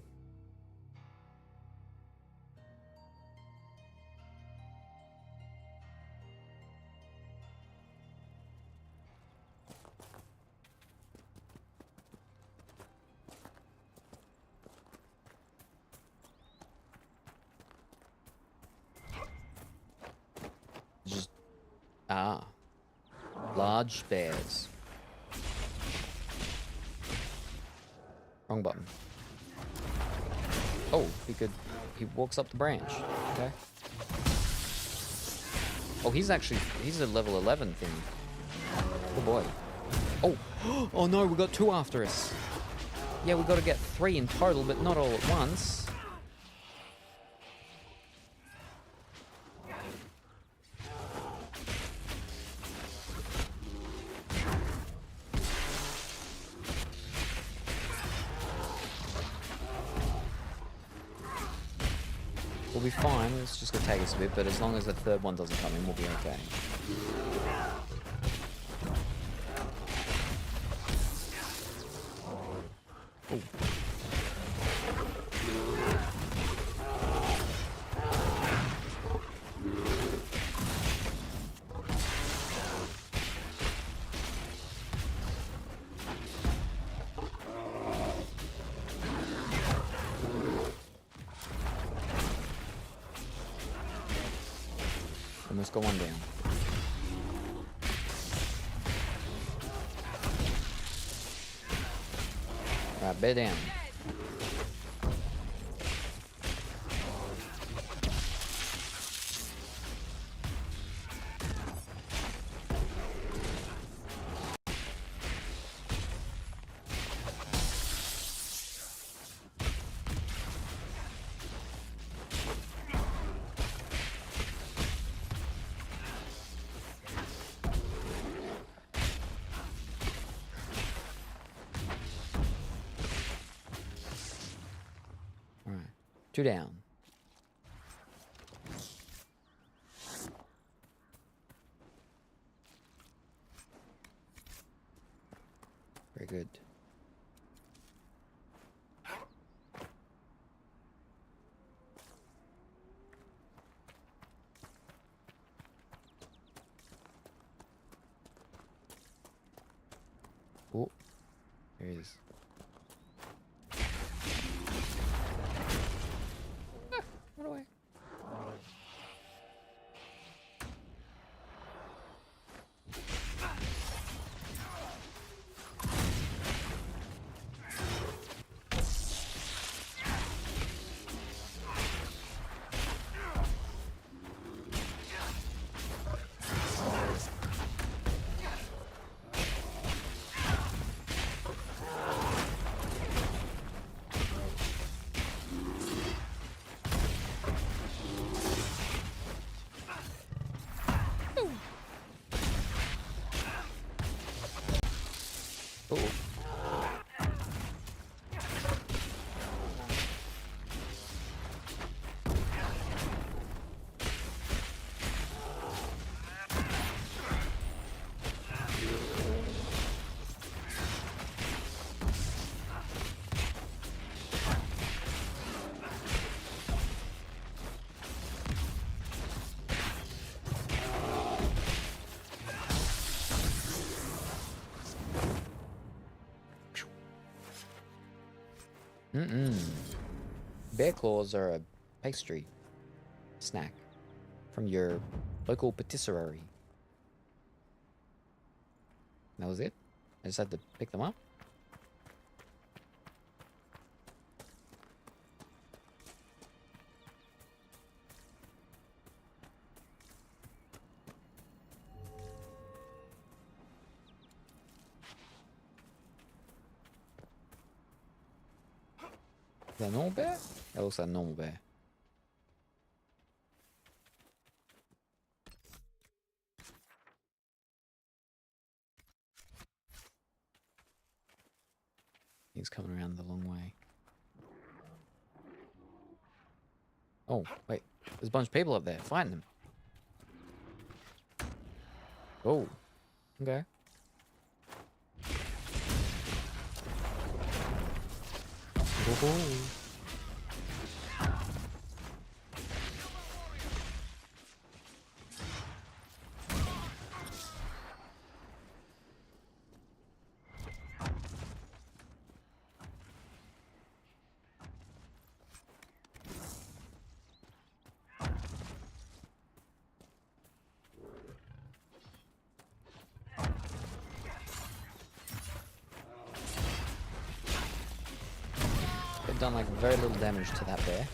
Large bears. Wrong button. Oh, he walks up the branch. Okay. Oh, he's a level 11 thing. Oh boy. Oh, oh no, we got 2 after us. Yeah, we got to get 3 in total, but not all at once. We'll be fine, it's just gonna take us a bit, but as long as the third one doesn't come in, we'll be okay. Ooh. Almost got one down. Alright, bear down. Alright, 2 down. Very good. Oh, there he is. Run away. Bear claws are a pastry snack from your local patisserie. That was it? I just had to pick them up? Is that a normal bear? That looks like a normal bear. He's coming around the long way. Oh, wait. There's a bunch of people up there fighting them. Oh, okay. Oh. They've done like very little damage to that bear.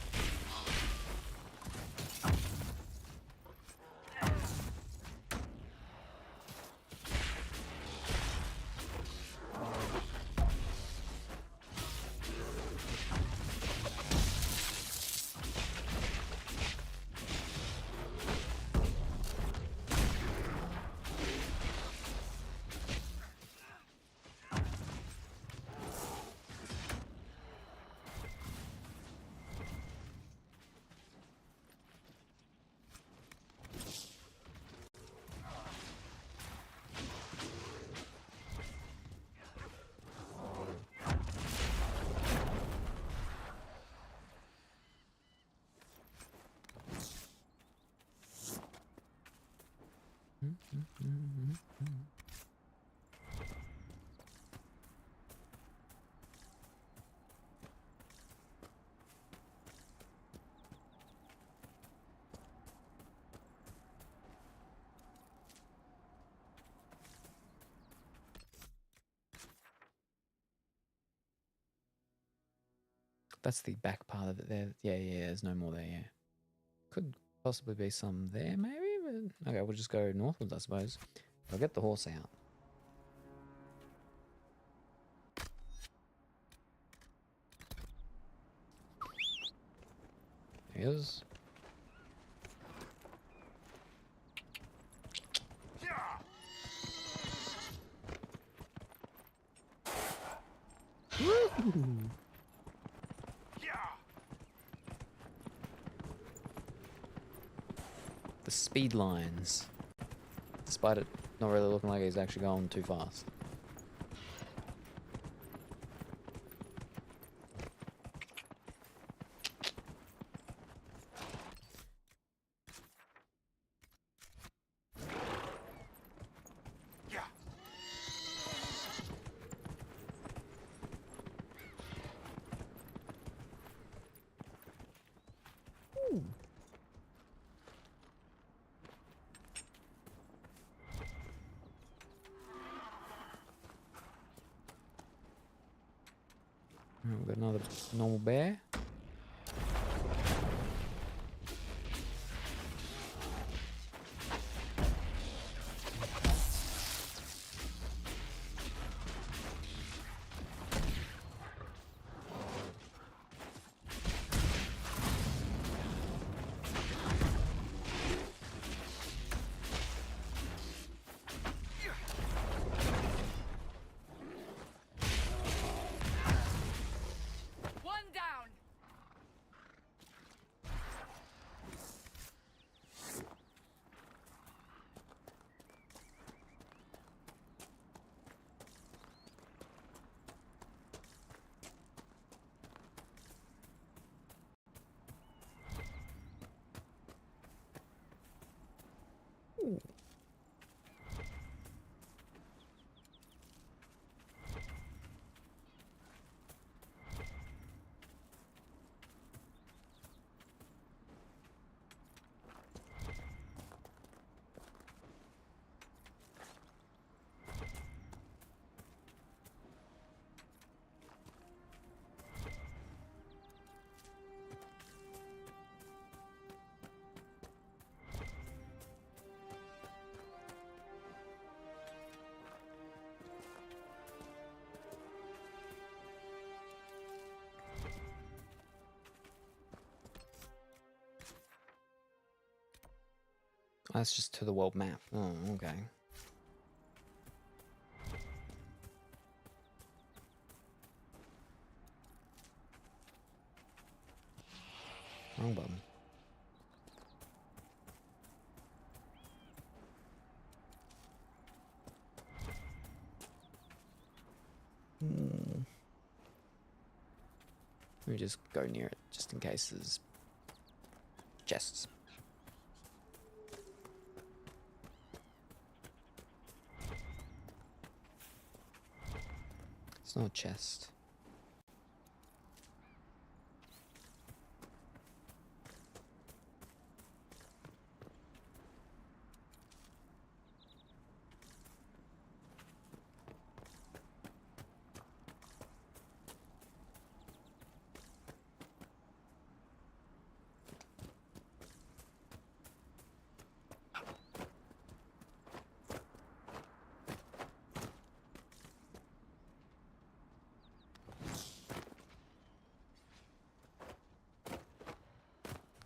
That's the back part of it there. Yeah, there's no more there, yeah. Could possibly be some there, maybe? But okay, we'll just go northwards, I suppose. I'll get the horse out. There he is. Woo! The speed lines, despite it not really looking like he's actually going too fast. We've got another normal bear. That's just to the world map. Oh, okay. Wrong button. Let me just go near it, just in case there's chests. It's not a chest.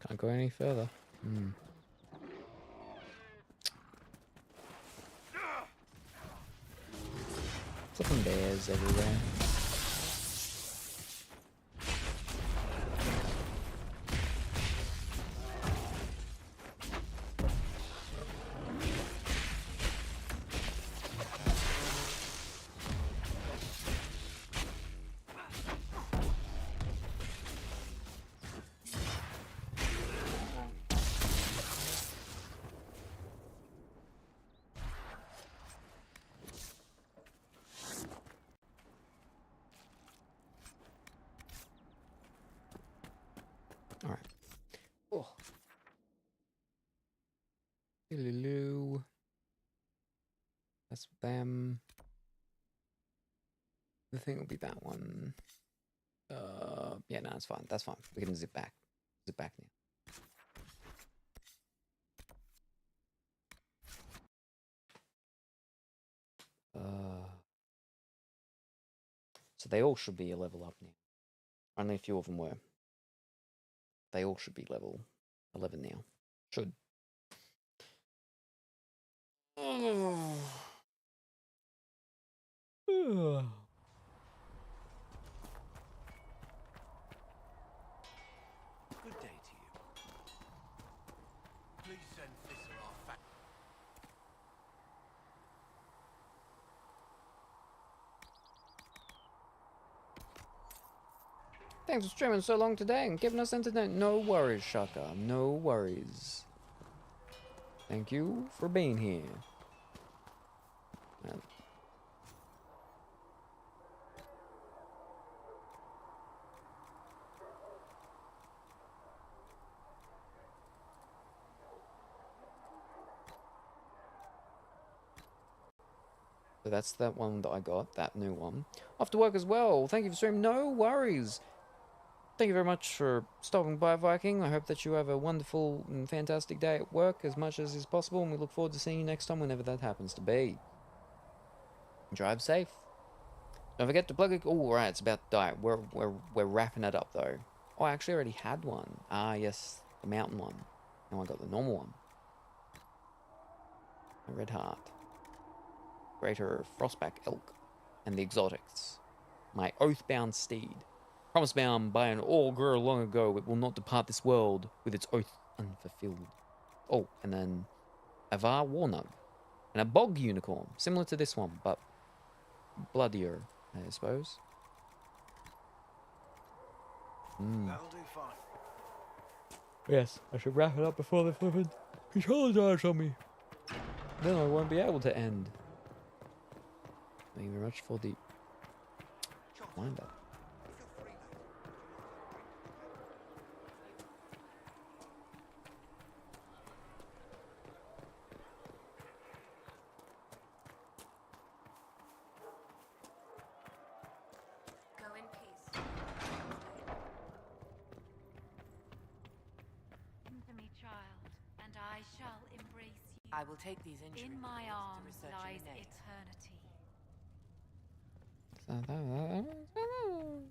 Can't go any further. Flipping bears everywhere. Alright. Oh. Hello. That's them. The thing will be that one. Yeah, no, it's fine. That's fine. We can zip back. Zip back now. So they all should be a level up now. Only a few of them were. They all should be level 11 now. Should. Good day to you. Please send Thistle our fact. Thanks for streaming so long today and giving us entertainment. No worries, Shaka. No worries. Thank you for being here. Man. So that's that one that I got, that new one. Off to work as well. Thank you for streaming. No worries. Thank you very much for stopping by, Viking. I hope that you have a wonderful and fantastic day at work as much as is possible, and we look forward to seeing you next time whenever that happens to be. Drive safe. Don't forget to plug it. Oh, right, it's about to die. We're wrapping it up though. Oh, I actually already had one. Ah, yes, the mountain one. Now I got the normal one. A red heart. Greater frostback elk, and the exotics. My oath-bound steed. Promise bound by an augur long ago, it will not depart this world with its oath unfulfilled. Oh, and then Avar Warnug. And a bog unicorn, similar to this one, but bloodier, I suppose. That'll do fine. Yes, I should wrap it up before the flippin' controller dies on me. Then I won't be able to end. Thank you very much for the reminder. Go in peace. Come to me, child, and I shall embrace you. I will take these injuries In my to arms research lies your name. eternity. Come to me, child.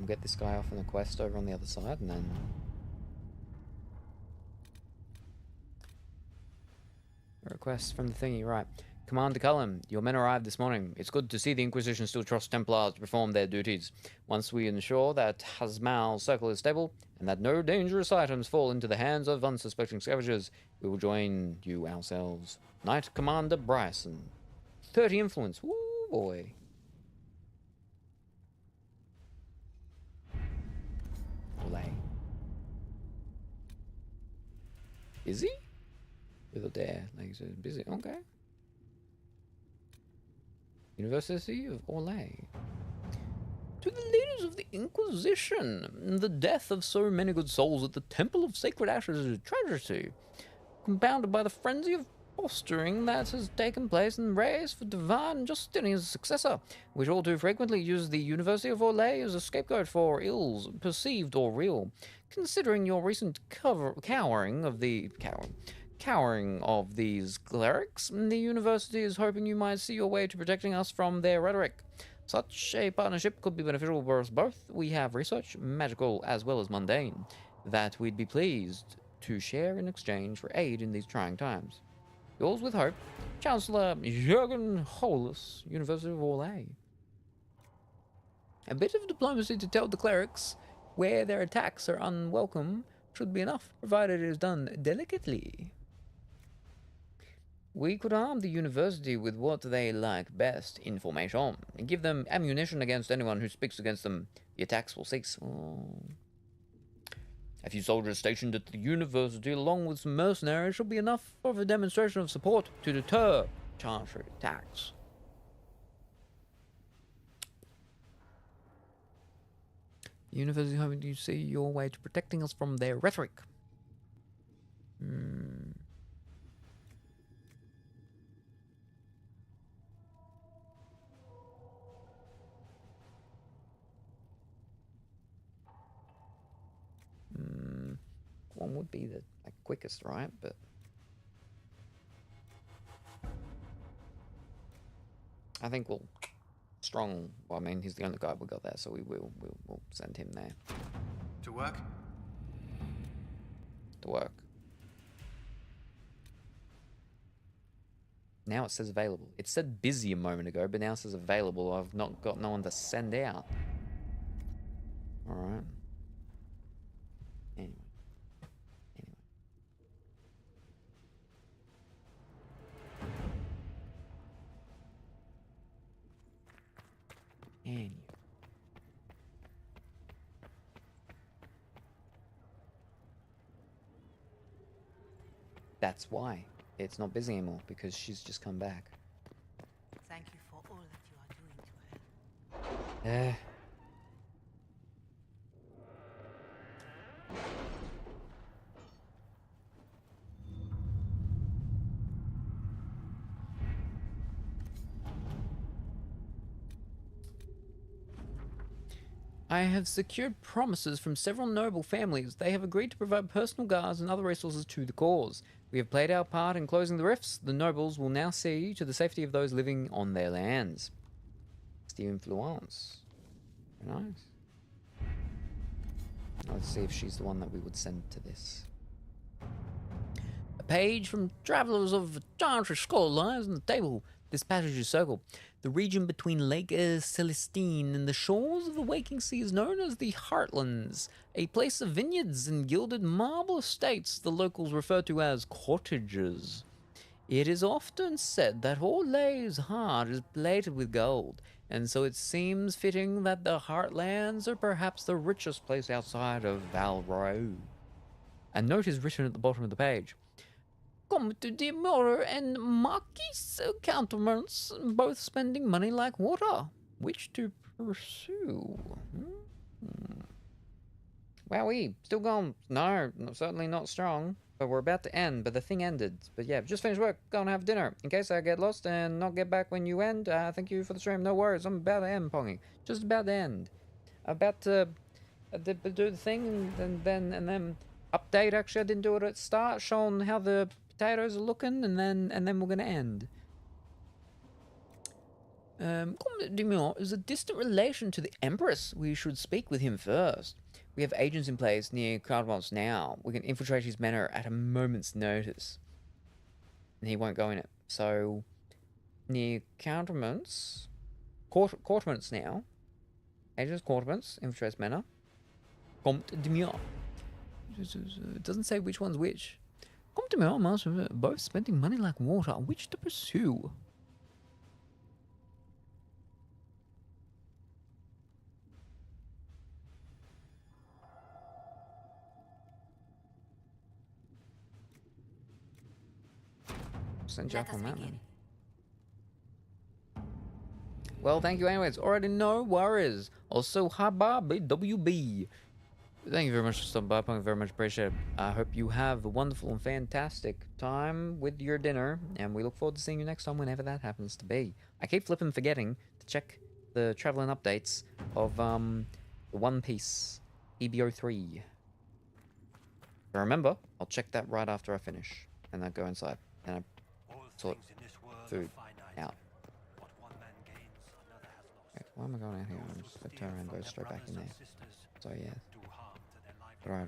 We'll get this guy off on a quest over on the other side, and then... A request from the thingy, right. Commander Cullen, your men arrived this morning. It's good to see the Inquisition still trust Templars to perform their duties. Once we ensure that Hazmal's circle is stable, and that no dangerous items fall into the hands of unsuspecting scavengers, we will join you ourselves. Knight Commander Bryson. 30 influence. Woo boy. Olay. Is he? With a dare. Like he's busy. Okay. University of Orlais. To the leaders of the Inquisition, the death of so many good souls at the Temple of Sacred Ashes is a tragedy, compounded by the frenzy of fostering that has taken place in the race for divine Justinian's successor, which all too frequently uses the University of Orlais as a scapegoat for ills, perceived or real. Considering your recent cowering of these clerics, the university is hoping you might see your way to protecting us from their rhetoric. Such a partnership could be beneficial for us both. We have research, magical as well as mundane, that we'd be pleased to share in exchange for aid in these trying times. Yours with hope, Chancellor Jürgen Hollis, University of Orlais. A bit of diplomacy to tell the clerics where their attacks are unwelcome should be enough, provided it is done delicately. We could arm the university with what they like best, information, and give them ammunition against anyone who speaks against them. The attacks will cease. Oh. A few soldiers stationed at the university, along with some mercenaries, should be enough of a demonstration of support to deter Chantry attacks. The university hoping you see your way to protecting us from their rhetoric. One would be the quickest, right? But I think we'll strong. Well, I mean, he's the only guy we got there, so we'll send him there. To work? To work. Now it says available. It said busy a moment ago, but now it says available. I've not got no one to send out. All right. Anyway. Anyway. That's why it's not busy anymore, because she's just come back. Thank you for all that you are doing to her. I have secured promises from several noble families. They have agreed to provide personal guards and other resources to the cause. We have played our part in closing the rifts. The nobles will now see to the safety of those living on their lands. It's the influence. Very nice. Let's see if she's the one that we would send to this. A page from Travelers of Chantry School lies on the table. This passage is circled. The region between Lake Celestine and the shores of the Waking Sea is known as the Heartlands, a place of vineyards and gilded marble estates the locals refer to as cottages. It is often said that Orlais's heart is plated with gold, and so it seems fitting that the Heartlands are perhaps the richest place outside of Valroy. A note is written at the bottom of the page. Comte de Moore and Marquis counterparts, both spending money like water. Which to pursue? Wowee, still going. No, certainly not strong. But we're about to end, but the thing ended. But yeah, just finished work, go and have dinner. In case I get lost and not get back when you end, thank you for the stream. No worries, I'm about to end, Pongy. Just about to end. About to do the thing and then update. Actually, I didn't do it at the start, showing how the potatoes are looking, and then we're gonna end. Comte Dumont is a distant relation to the Empress. We should speak with him first. We have agents in place near Cardwell's now. We can infiltrate his manor at a moment's notice. And he won't go in it. So, near Counterments, Quarterments now. Agents Quarterments, infiltrate his manor. Comte Dumont. It doesn't say which one's which. Comte Dumont must have both spending money like water. Which to pursue? Send Jack on that, man. Well, thank you anyways. Already no worries. Also, haba BWB. Thank you very much for stopping by. Thank you very much. Appreciate it. I hope you have a wonderful and fantastic time with your dinner. And we look forward to seeing you next time whenever that happens to be. I keep flipping forgetting to check the traveling updates of the One Piece EBO3. So remember, I'll check that right after I finish. And then go inside. And I sort food out. Wait, why am I going out here? I'm just gonna turn around and go straight back in there. So yeah. Right.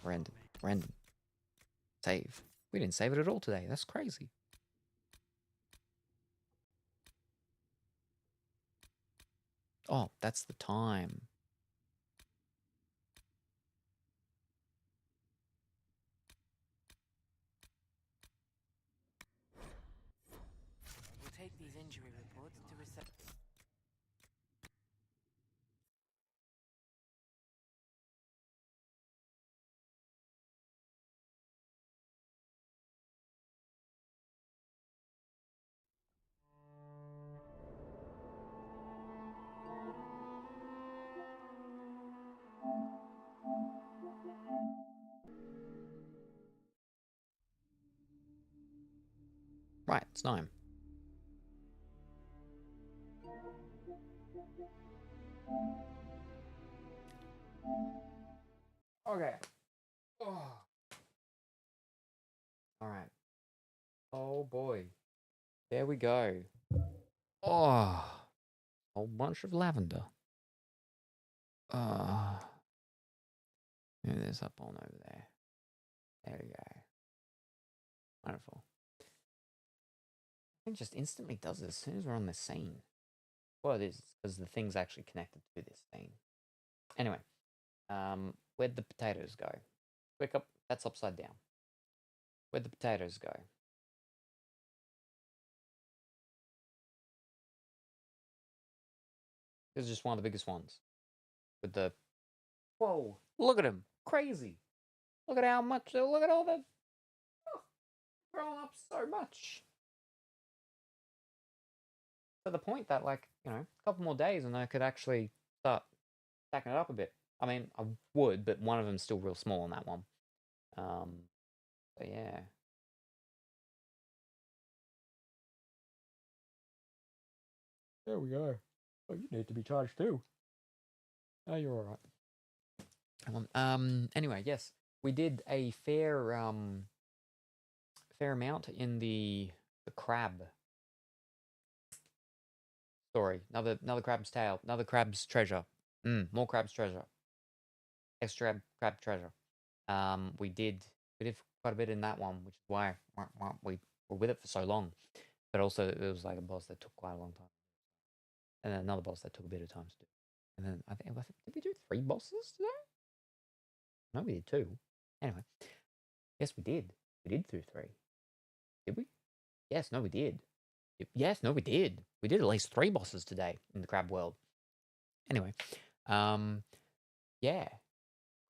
Random. Save. We didn't save it at all today. That's crazy. Oh, that's the time. We'll take these injury reports to reception. Right, it's time. Okay. Oh. Alright. Oh boy. There we go. Oh. Whole bunch of lavender. Move this up on over there. There we go. Wonderful. It just instantly does it as soon as we're on the scene. Well, it is, because the thing's actually connected to this scene. Anyway, where'd the potatoes go? Quick up, that's upside down. Where'd the potatoes go? This is just one of the biggest ones. With the... Whoa, look at him. Crazy. Look at how much, look at all the... Oh, growing up so much. To the point that, like, you know, a couple more days and I could actually start stacking it up a bit. I mean, I would, but one of them's still real small on that one. So yeah. There we go. Oh, you need to be charged too. Oh, you're all right. Anyway, yes, we did a fair amount in the crab story. Another crab's tale. Another crab's treasure. More crab's treasure. Extra crab treasure. We did quite a bit in that one, which is why we were with it for so long. But also, it was like a boss that took quite a long time, and then another boss that took a bit of time to do. And then I think did we do 3 bosses today? No, we did 2. Anyway, yes, we did. We did do 3. Did we? Yes, no, we did. Yes, no, we did. We did at least 3 bosses today in the crab world. Anyway, yeah,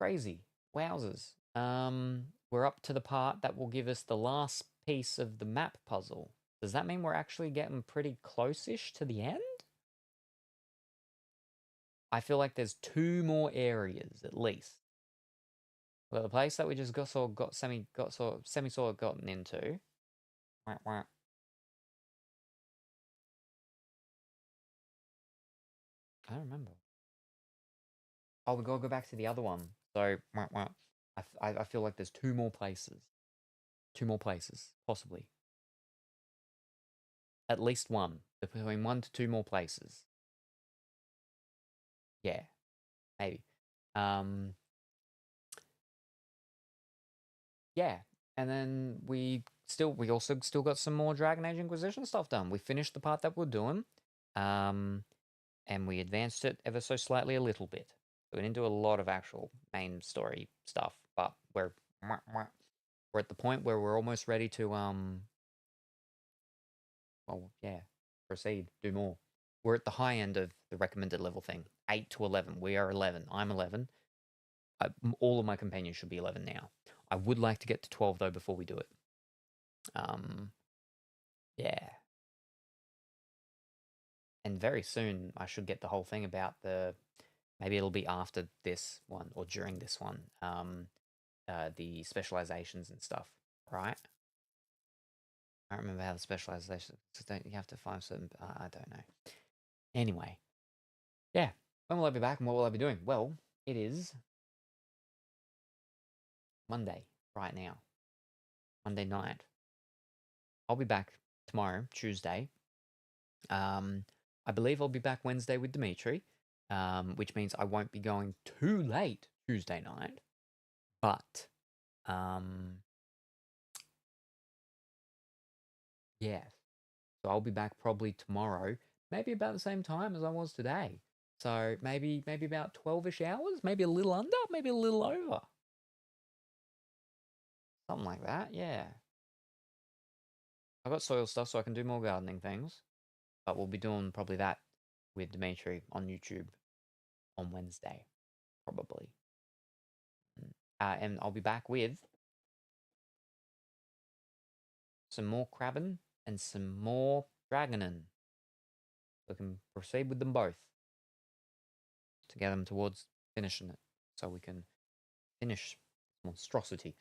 crazy. Wowzers. We're up to the part that will give us the last piece of the map puzzle. Does that mean we're actually getting pretty close-ish to the end? I feel like there's 2 more areas at least. Well, the place that we just got semi gotten into. I don't remember. Oh, we gotta go back to the other one. So, I feel like there's 2 more places. 2 more places, possibly. At least one. Between 1 to 2 more places. Yeah. Maybe. Yeah. And then we also still got some more Dragon Age Inquisition stuff done. We finished the part that we're doing. And we advanced it ever so slightly a little bit. So we didn't do a lot of actual main story stuff, but we're at the point where we're almost ready to proceed, do more. We're at the high end of the recommended level thing, 8 to 11. We are 11. I'm 11. All of my companions should be 11 now. I would like to get to 12 though before we do it. Yeah. And very soon I should get the whole thing about maybe it'll be after this one or during this one, the specializations and stuff, right? I don't remember how the specializations, don't you have to find certain, I don't know. Anyway, yeah. When will I be back and what will I be doing? Well, it is Monday right now. Monday night. I'll be back tomorrow, Tuesday. I believe I'll be back Wednesday with Dimitri, which means I won't be going too late Tuesday night. But, yeah. So I'll be back probably tomorrow, maybe about the same time as I was today. So maybe about 12-ish hours, maybe a little under, maybe a little over. Something like that, yeah. I got soil stuff so I can do more gardening things. But we'll be doing probably that with Dimitri on YouTube on Wednesday, probably. And I'll be back with some more crabbing and some more dragoning. We can proceed with them both to get them towards finishing it, so we can finish monstrosity.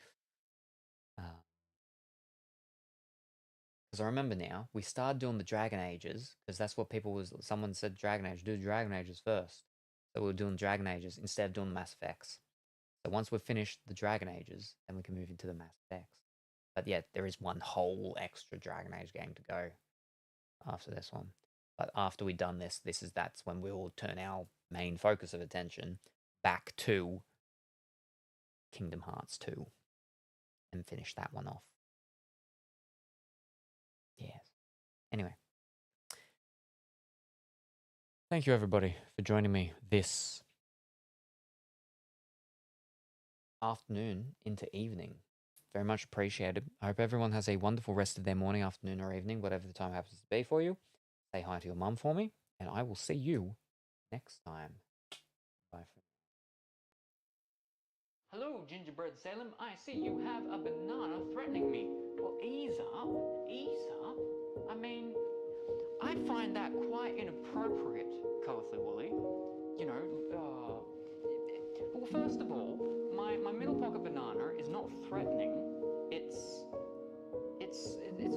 Because I remember now, we started doing the Dragon Ages, because that's what someone said Dragon Age, do Dragon Ages first. So we were doing Dragon Ages instead of doing the Mass Effects. So once we've finished the Dragon Ages, then we can move into the Mass Effects. But yeah, there is one whole extra Dragon Age game to go after this one. But after we've done this, that's when we will turn our main focus of attention back to Kingdom Hearts 2 and finish that one off. Yes. Anyway. Thank you everybody for joining me this afternoon into evening. Very much appreciated. I hope everyone has a wonderful rest of their morning, afternoon, or evening, whatever the time happens to be for you. Say hi to your mum for me, and I will see you next time. Bye for now. Hello, Gingerbread Salem. I see you have a banana threatening me. Well, ease up. Ease up. I mean, I find that quite inappropriate, Colorfully Woolly. You know, well, first of all, my middle pocket banana is not threatening. It's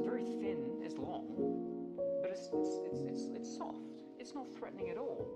very thin, it's long, but it's soft. It's not threatening at all.